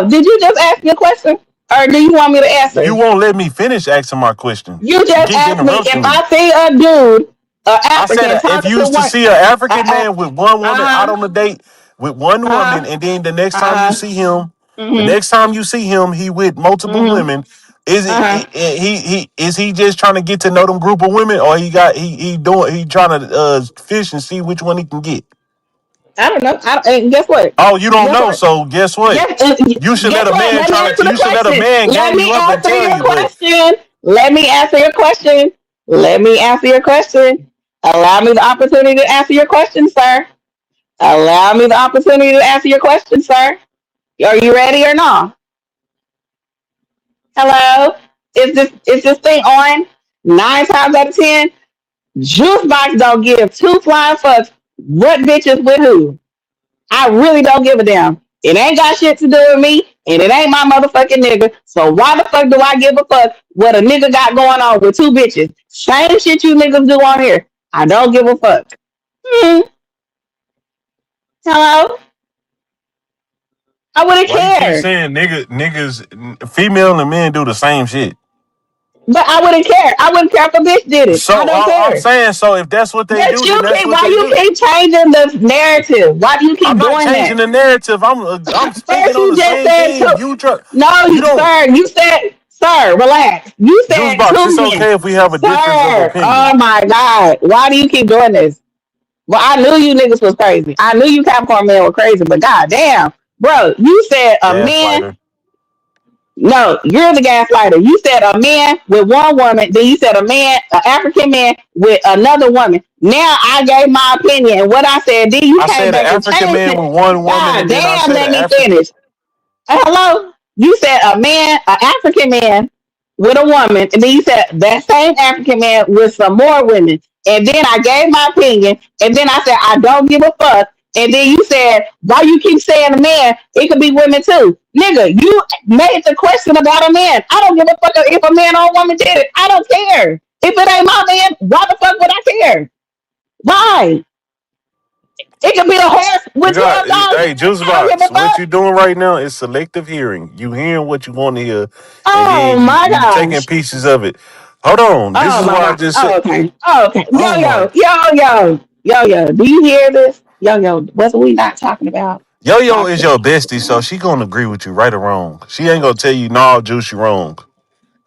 Did you just ask me a question, or do you want me to you answer? won't let me finish asking my question. You You just keep asked me interrupting if me. I see a dude, a I said African if talking you to used to one, see an African uh, man with one woman out uh, on a date with one uh, woman, and then the next time you uh, see him, mm-hmm, he with multiple mm-hmm, women. Is uh. he just trying to get to know them group of women, or he trying to fish and see which one he can get? I don't know. And guess what? Oh, you don't Guess know. what? So guess what? Guess, You should let guess a what? man Let me try to. answer the You should let a question. man Let gang me you up and answer tell your you. But question. Let me answer your question. Let me answer your question. Allow me the opportunity to answer your question, sir. Allow me the opportunity to answer your question, sir. Are you ready or not? Hello? Is this thing on? 9 times out of 10, Juice Box don't give two flying fucks what bitches with who. I really don't give a damn. It ain't got shit to do with me, and it ain't my motherfucking nigga. So why the fuck do I give a fuck what a nigga got going on with two bitches? Same shit you niggas do on here. I don't give a fuck. Hmm. Hello? I wouldn't why you keep care. saying niggas, female and men do the same shit? But I wouldn't care. I wouldn't care if a bitch did it. I So don't I'm care. saying, so if that's what they But do, then you that's keep what why they you do. keep changing the narrative? Why do you I'm keep not doing changing that? the narrative. I'm speaking First on you the just same said thing. two. You try. No, You don't. sir. You said, sir, relax. You Juice said box. two It's men. okay if we have a difference of Sir, opinion. oh my God. Why do you keep doing this? Well, I knew you niggas was crazy. I knew you Capricorn men were crazy, but god damn, bro, you said a man. Gaslighter. No, you're the gaslighter. You said a man with one woman, then you said a man, an African man with another woman. Now I gave my opinion, and what I said, then you I came said an back and African changed man it. with one woman, God and then I damn, said an let me African. finish. Hello? You said a man, an African man with a woman, and then you said that same African man with some more women. And then I gave my opinion, and then I said I don't give a fuck. And then you said, why you keep saying a man? It could be women too. Nigga, you made the question about a man. I don't give a fuck if a man or a woman did it. I don't care. If it ain't my man, why the fuck would I care? Why? It could be a horse You with got 12 dogs in hey it. juice I don't give box. a What fuck. you doing right now is selective hearing. You hearing what you want to hear, and Oh then my you taking gosh. pieces of it. Hold on. This Oh is my why I god. just said. Oh okay. Oh okay. Yo Oh my. yo yo yo yo yo. Do you hear this? Yo yo. What are we not talking about? Yo yo Talk is to me. your bestie, so she gonna agree with you right or wrong. She ain't gonna tell you no, Juice, you wrong.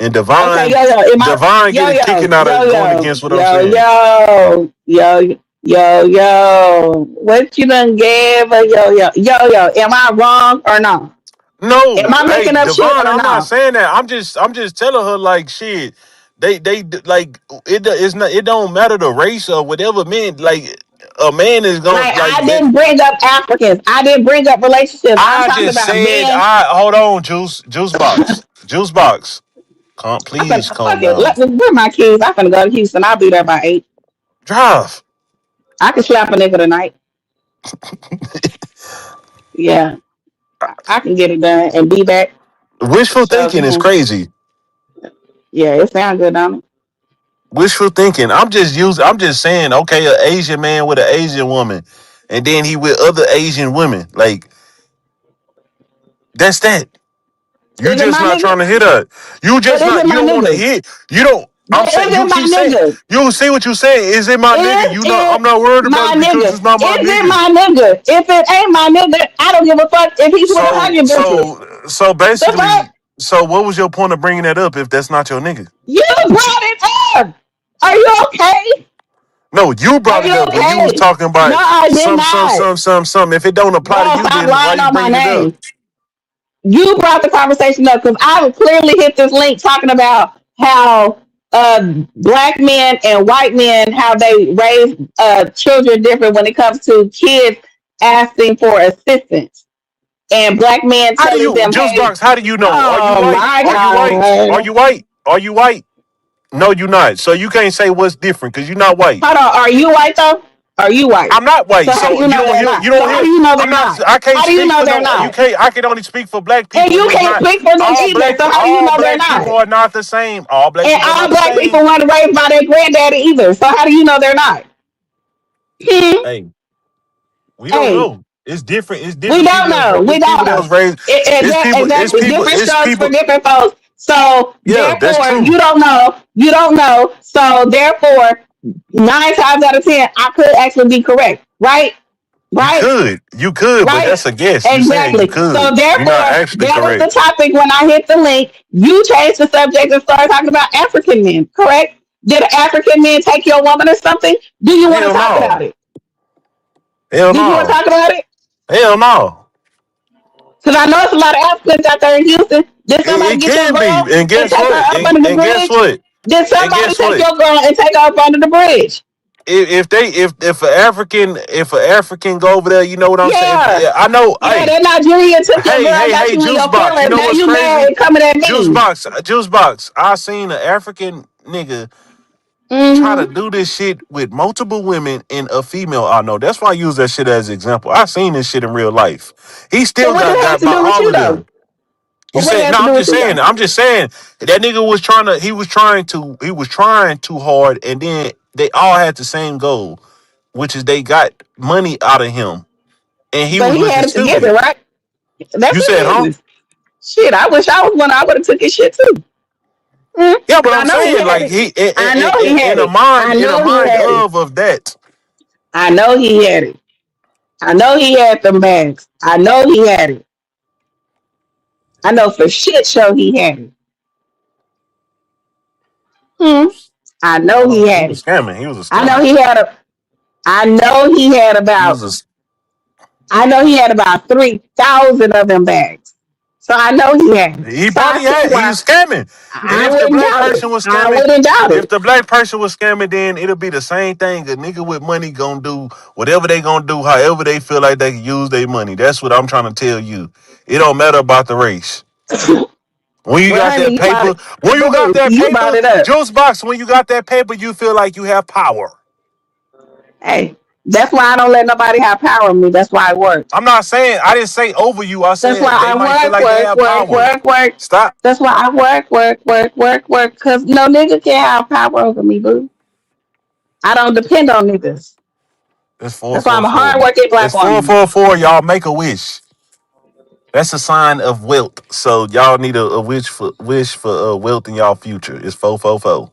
And Okay. Yo yo. Am I? Divine Yo getting yo kicking out yo of going yo against what I'm yo saying. yo yo yo yo. What you done gave a yo yo yo yo? Am I wrong or no? Am No, I hey making up shit Devon, or I'm not no? saying that. I'm just telling her like shit. Like it's not it don't matter the race or whatever. Man, like a man is gonna Like like I that. didn't bring up Africans. I didn't bring up relationships. I'm I talking just about said men. I hold on, juice box. I'm Please finna calm fuck it. down. Where my keys? I'm finna go to Houston. I'll be there by 8. Drive. I can slap a nigga tonight. Yeah, I can get it done and be back. Wishful So thinking is can. crazy. Yeah, it sounds good, don't it? Wishful thinking. I'm just saying. Okay, an Asian man with an Asian woman, and then he with other Asian women. Like that's that. You Is it just my not trying nigga? to hit her. You But just is not. it You my don't want to nigga? hit. You don't. I'm But saying. is You it my keep saying. nigga? You see what you saying? Is it my nigga? Is You not. I'm it not worried about my it because nigga? it's not my Is it nigga. my nigga? If it ain't my nigga, I don't give a fuck if he's with a So hundred bitches. so The fuck? basically. So what was your point of bringing that up if that's not your nigga? You brought it up. Are you okay? No, you Are brought it you up when you was okay? talking No, about I did not. some. If it don't apply to Bro, you, stop then why lying you on my bringing it up? name. You brought the conversation up because I would clearly hit this link talking about how black men and white men how they raise children different when it comes to kids asking for assistance and black men How do telling you, them, Juice "Hey, Box? How do you know? Are you oh white? my Are you white? Are god, you white? Are you white? No, you not. So you can't say what's different because you're not white. hold on, are you white though? Are you white? I'm not white. So how do So you know they're you not? So don't how hear. do you know I'm they're not. not? I can't How do you speak know for they're no. You not? can't. I can only speak for black And people, and you it's can't not speak for them either. So how do you all know they're black not? people are not the same. All black And people are all not the black same. people weren't raised by their granddaddy either. So how do you know they're not? Hmm? Hey, we don't Hey, know. It's different. It's we different don't people that was know. raised. We It's people don't that know. was raised. It's people. It's Exactly. people. Different It's strokes for people. different folks. So Yeah, that's therefore, true. you don't know. You don't know. So therefore, 9 times out of 10, I could actually be correct. Right? Right? You could, but Right? that's a guess. You saying you Exactly. So could. You're not therefore, actually that was the correct. topic when I hit the link. You changed the subject and started talking about African men, correct? Did an African man take your woman or something? Do you want to Hell talk about no. it? Hell Did you want to no. talk about it? Hell no. Because I know it's a lot of Africans out there in Houston. Did somebody It get your can be. girl And and guess take her what? up under the And guess bridge? what? Did And somebody guess take what? your girl and take her up under the bridge? If an African go over there, you know what I'm saying. Yeah. I know. Yeah, Hey, that Nigerian took your girl, got hey, you in juice your box. You feelings. know Now what's you mad crazy? and coming at Juice me. box, juice box. I seen an African nigga try to Mm-hmm. do this shit with multiple women and a female I know. That's why I use that shit as example. I seen this shit in real life. He So still what did got it have got to by do with all you of though? them. You But what did it said have no. to I'm do with just you saying. though? I'm just saying that nigga was trying to. He was trying too hard, and then they all had the same goal, which is they got money out of him, and he So was he looking had it together, stupid. right? That's You his said, huh? business. Shit, I wish I was one. I would have took his shit too. Yeah, but Because I I'm know he saying had like it. he I know he had in a it. mind I know he had it. of that. I know he had it. I know he had them bags. I know he had it. I know for shit show he had it. Hmm. I know he He had was it. scamming. He was a I know scammer. he had a. I know he had He about. was a I know he had about 3,000 of them bags. So I know he had it. He So I probably see had. He why was scamming. And I if the wouldn't black doubt it. person was I scamming, wouldn't doubt if it. the black person was scamming, then it'll be the same thing. A nigga with money gonna do whatever they gonna do, however they feel like they can use their money. That's what I'm trying to tell you. It don't matter about the race. When you But got honey, that you bought paper, it. when you got Boo, that you bought paper, it up. juice box. When you got that paper, you feel like you have power. Hey, that's why I don't let nobody have power on me. That's why I work. I'm not saying I didn't say over you. I That's why said they I might feel work, like they work, have work, power. work, work. Stop. That's why I work, work, work, work, work. Cause no nigga can have power over me, boo. I don't depend on niggas. It's four That's why four I'm a four. hardworking black It's four woman. four four. Y'all make a wish. That's a sign of wealth. So y'all need a wish for wealth in y'all future. It's 444.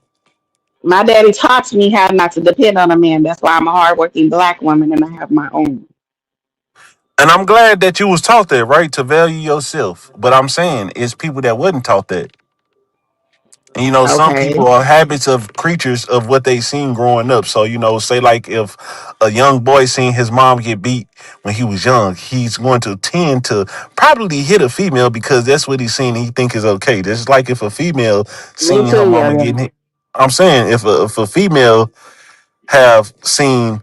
My daddy taught me how not to depend on a man. That's why I'm a hardworking black woman and I have my own. And I'm glad that you was taught that, right? To value yourself. But I'm saying it's people that wasn't taught that. And some Okay. people are habits of creatures of what they seen growing up. So, say like if a young boy seen his mom get beat when he was young, he's going to tend to probably hit a female because that's what he's seen and he think is okay. Just like if a female Me seen her too, mama yeah. getting hit. I'm saying if a female have seen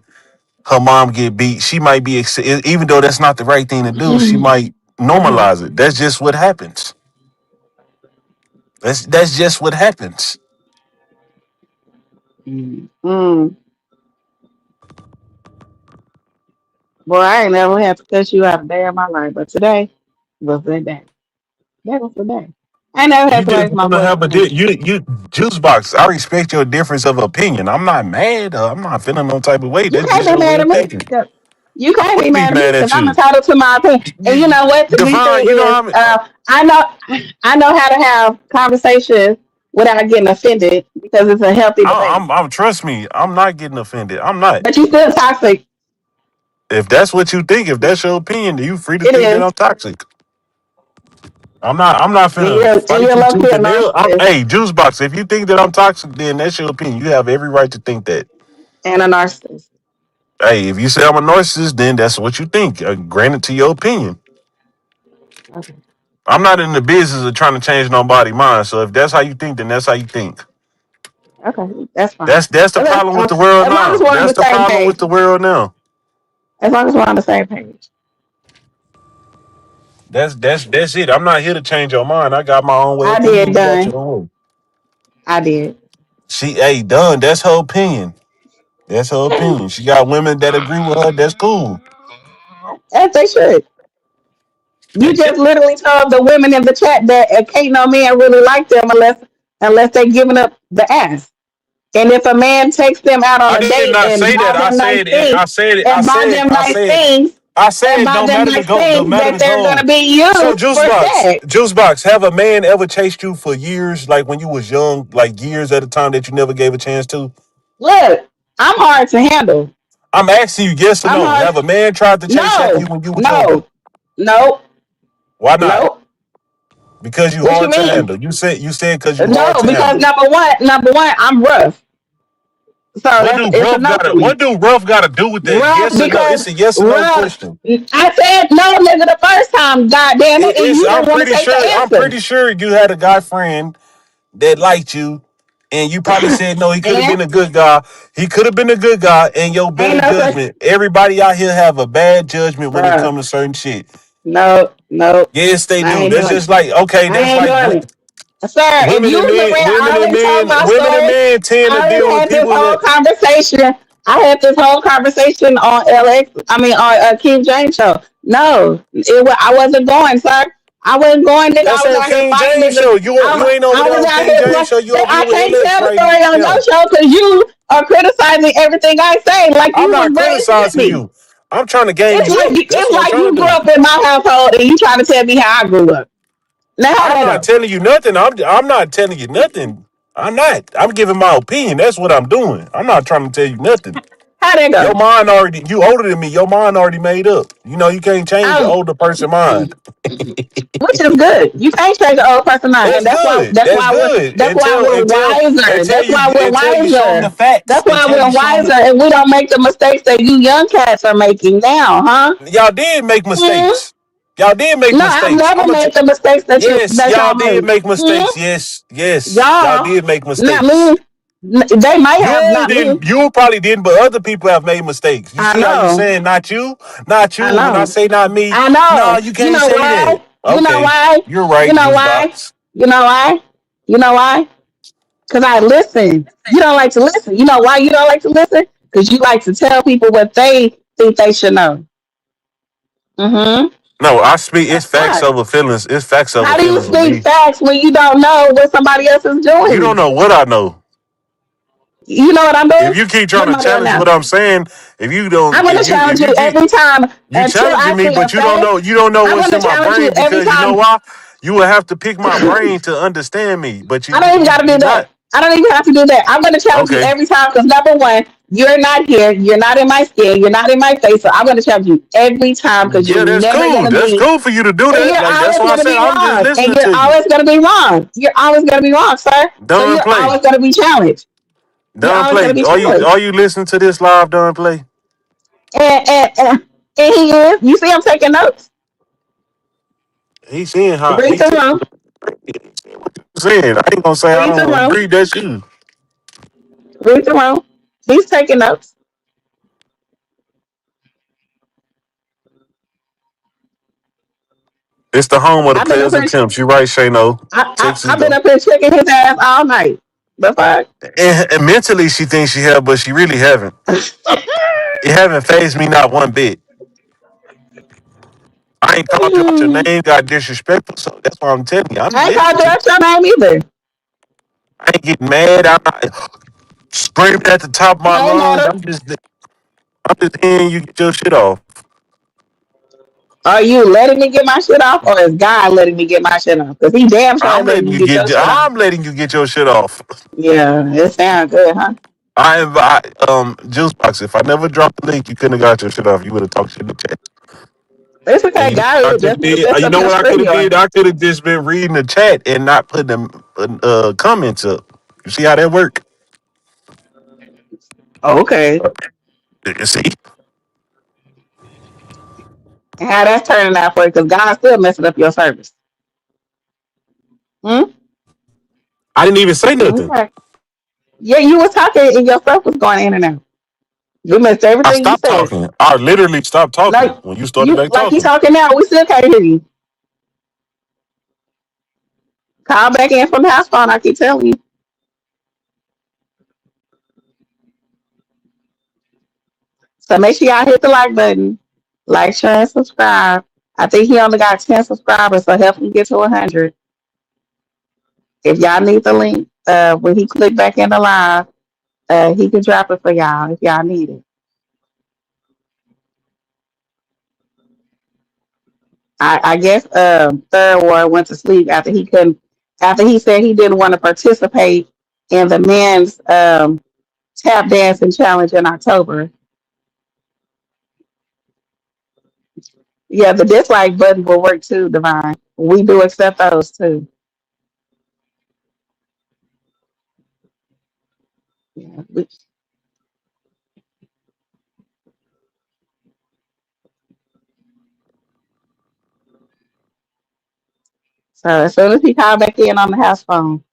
her mom get beat, she might be even though that's not the right thing to do, she might normalize it. That's just what happens. That's just what happens. Mm. Boy, I ain't never had to cuss you out a day in my life, but today was the day. That was the day. I ain't never You had to just raise my want to voice have to a him. you juice box. I respect your difference of opinion. I'm not mad. I'm not feeling no type of way. You That's can't just be your way mad at of me. thinking. 'Cause You I can't be wouldn't be mad at me mad because at I'm you. entitled to my opinion. And you know what? The good Divine, thing is, I'm I know how to have conversations without getting offended because it's a healthy debate. I'm trust me. I'm not getting offended. I'm not. But you still toxic. If that's what you think, if that's your opinion, then you free to It think that is. I'm toxic. I'm not finna And fight you're you low key tooth a and nail. narcissist Hey, juice box. If you think that I'm toxic, then that's your opinion. You have every right to think that. and a narcissist. Hey, if you say I'm a narcissist, then that's what you think. Granted to your opinion. Okay. I'm not in the business of trying to change nobody's mind. So if that's how you think, then that's how you think. Okay. That's fine. That's the problem with the world As long as now. we're on That's the the same problem with page. the world now. As long as we're on the same page. That's it. I'm not here to change your mind. I got my own way of I thinking. did You got done. your own. I did. Hey, done. That's her opinion. That's her opinion. She got women that agree with her. That's cool. As they should. You Yeah. just literally told the women in the chat that can't no man really like them unless they giving up the ass. And if a man takes them out on I a did date not and say that. buy I them nice said it. things I said it. I and buy said. them I nice said. things I and said buy no them matter the nice go. No things matter that the they're goal. gonna be So used juice for box, sex. juice box. Have a man ever chased you for years, like when you was young, like years at a time that you never gave a chance to? Look, I'm hard to handle. I'm asking you, yes or I'm no. hard. Have a man tried to chase after you No, when you was younger? no, no, Why not? no. Because you What you hard to mean? handle. You said because you hard No, to because handle. number one, I'm rough. So it's a no for me. What do rough gotta do with that? Rough Yes or no? because It's a yes or no rough. question. I said no, nigga, the first time. God damn it, and It's you didn't want to take the I'm answer. pretty sure you had a guy friend that liked you, and you probably said no. He could have And been a good guy. He could have been a good guy, and your ain't better no such, judgment. Everybody out here have a bad judgment when it bruh. comes to certain shit. No, no, Yes, they I do. ain't That's doing it. just like okay. I That's ain't like doing it. Sir, if you was around, I already told my women and story. men tend to I deal already with had this people whole that. conversation. I had this whole conversation on LX. I mean, on King James show. No, I wasn't going, sir. I wasn't going, nigga. I That's was on out here King fighting James niggas. show. You ain't over I there was on out King here James playing. show. You over here I with can't LX tell the right story on your now. show because you are criticizing everything I say like I'm you was not raised with criticizing me. you. I'm trying to game It's you like up. That's what I'm you trying to grew do. up in my household and you trying to tell me how I grew up. Now how I'm that not go? telling you nothing. I'm not telling you nothing. I'm not. I'm giving my opinion. That's what I'm doing. I'm not trying to tell you nothing. How that Your go? mind already. You older than me. Your mind already made up. You know you can't change the I'm older person mind. which is good. You can't change the old person mind, and That's good. That's good. that's why we're wiser. That's why we're Until you show them the wiser. facts. That's why Until we're you show them wiser, the. and we don't make the mistakes that you young cats are making now, huh? Y'all did make Hmm? mistakes. Y'all did make No, I've mistakes. never made the mistakes Yes, that y'all y'all did made. make mistakes. Hmm? Yes, yes, y'all Y'all, did make not mistakes. me. They might have, You not me. didn't. You probably didn't, but other people have made mistakes. You I see how you know. saying not you, not I you. When I know. say not me, I no, know. you You can't know say that. why? You know Okay, why? you're You right, know juice why? box. You know why? You know why? Because I listen. You don't like to listen. You know why you don't like to listen? Because you like to tell people what they think they should know. Mm-hmm. No, I speak. It's That's facts why. over feelings. It's facts over How do you feelings with speak me. facts when you don't know what somebody else is You don't doing? know what I know. You know what I'm doing? If you keep trying What to am I doing challenge now? what I'm saying, I'm going to if challenge you you keep every time you until challenging I me, see a but face. you don't know I'm what's going in to my challenge you brain every because you know time. why? You will have to pick my brain to understand me, but I don't even got to you do that. not I don't even have to do that. I'm going to challenge you okay. every time because number one, you're not here. You're not in my skin. You're not in my face. So I'm going to challenge you every time because you're Yeah, that's never going cool. to That's be, cool for you to do and that. you're Like that's always why I going to said be I'm just wrong. And listening you're to you. always going to be wrong. You're always going to be wrong, sir. So Done you're play. always going to be challenged. You're Done always going play. to be challenged. Are you listening to this live done play? And he is. You see, I'm taking notes. He's saying how Read the room. he's saying. I ain't gonna say I Read the don't room. agree. That's you. Read the room. He's taking notes. It's the home of the I've been up players and here. pimps. You right, Shano. I've been Tuxedo. up here checking his ass all night. The fuck? And mentally she thinks she have, but she really haven't. It haven't phased me not one bit. I ain't called you out your I name, got disrespectful. So that's why I'm telling you. I'm ain't called you listening. out your name either. I ain't getting mad. I'm not screaming at the top of my Hey, lungs. Netta. I'm just hearing you get your shit off. Are you letting me get my shit off, or is God letting me get my shit off? Because he damn sure letting you get your shit off. I'm letting you get your shit off. Yeah, it sounds good, huh? Juice Box, if I never dropped the link, you couldn't have got your shit off. You would have talked shit in the chat. It's And okay. you know God what I will could just have put did? this You up know your what I could screen have on. did? I could have just been reading the chat and not putting them comments up. You see how that work? Okay. You see? And how that's turning out for you, because God's still messing up your service. Hmm? I didn't even say nothing. Okay. Yeah, you was talking and your stuff was going in and out. We missed I everything you stopped said. talking. I literally stopped talking Like when you started you back like you talking. talking now, we still can't hear you. Call back in from the house phone, I keep telling you. So make sure y'all hit the like button, like, share, and subscribe. I think he only got 10 subscribers, so help him get to 100. If y'all need the link, when he click back in the live, he can drop it for y'all if y'all need it. I guess Third Ward went to sleep after he said he didn't want to participate in the men's tap dancing challenge in October. Yeah, the dislike button will work too, Divine. We do accept those too. Yeah, So as soon as he called back in on the house phone,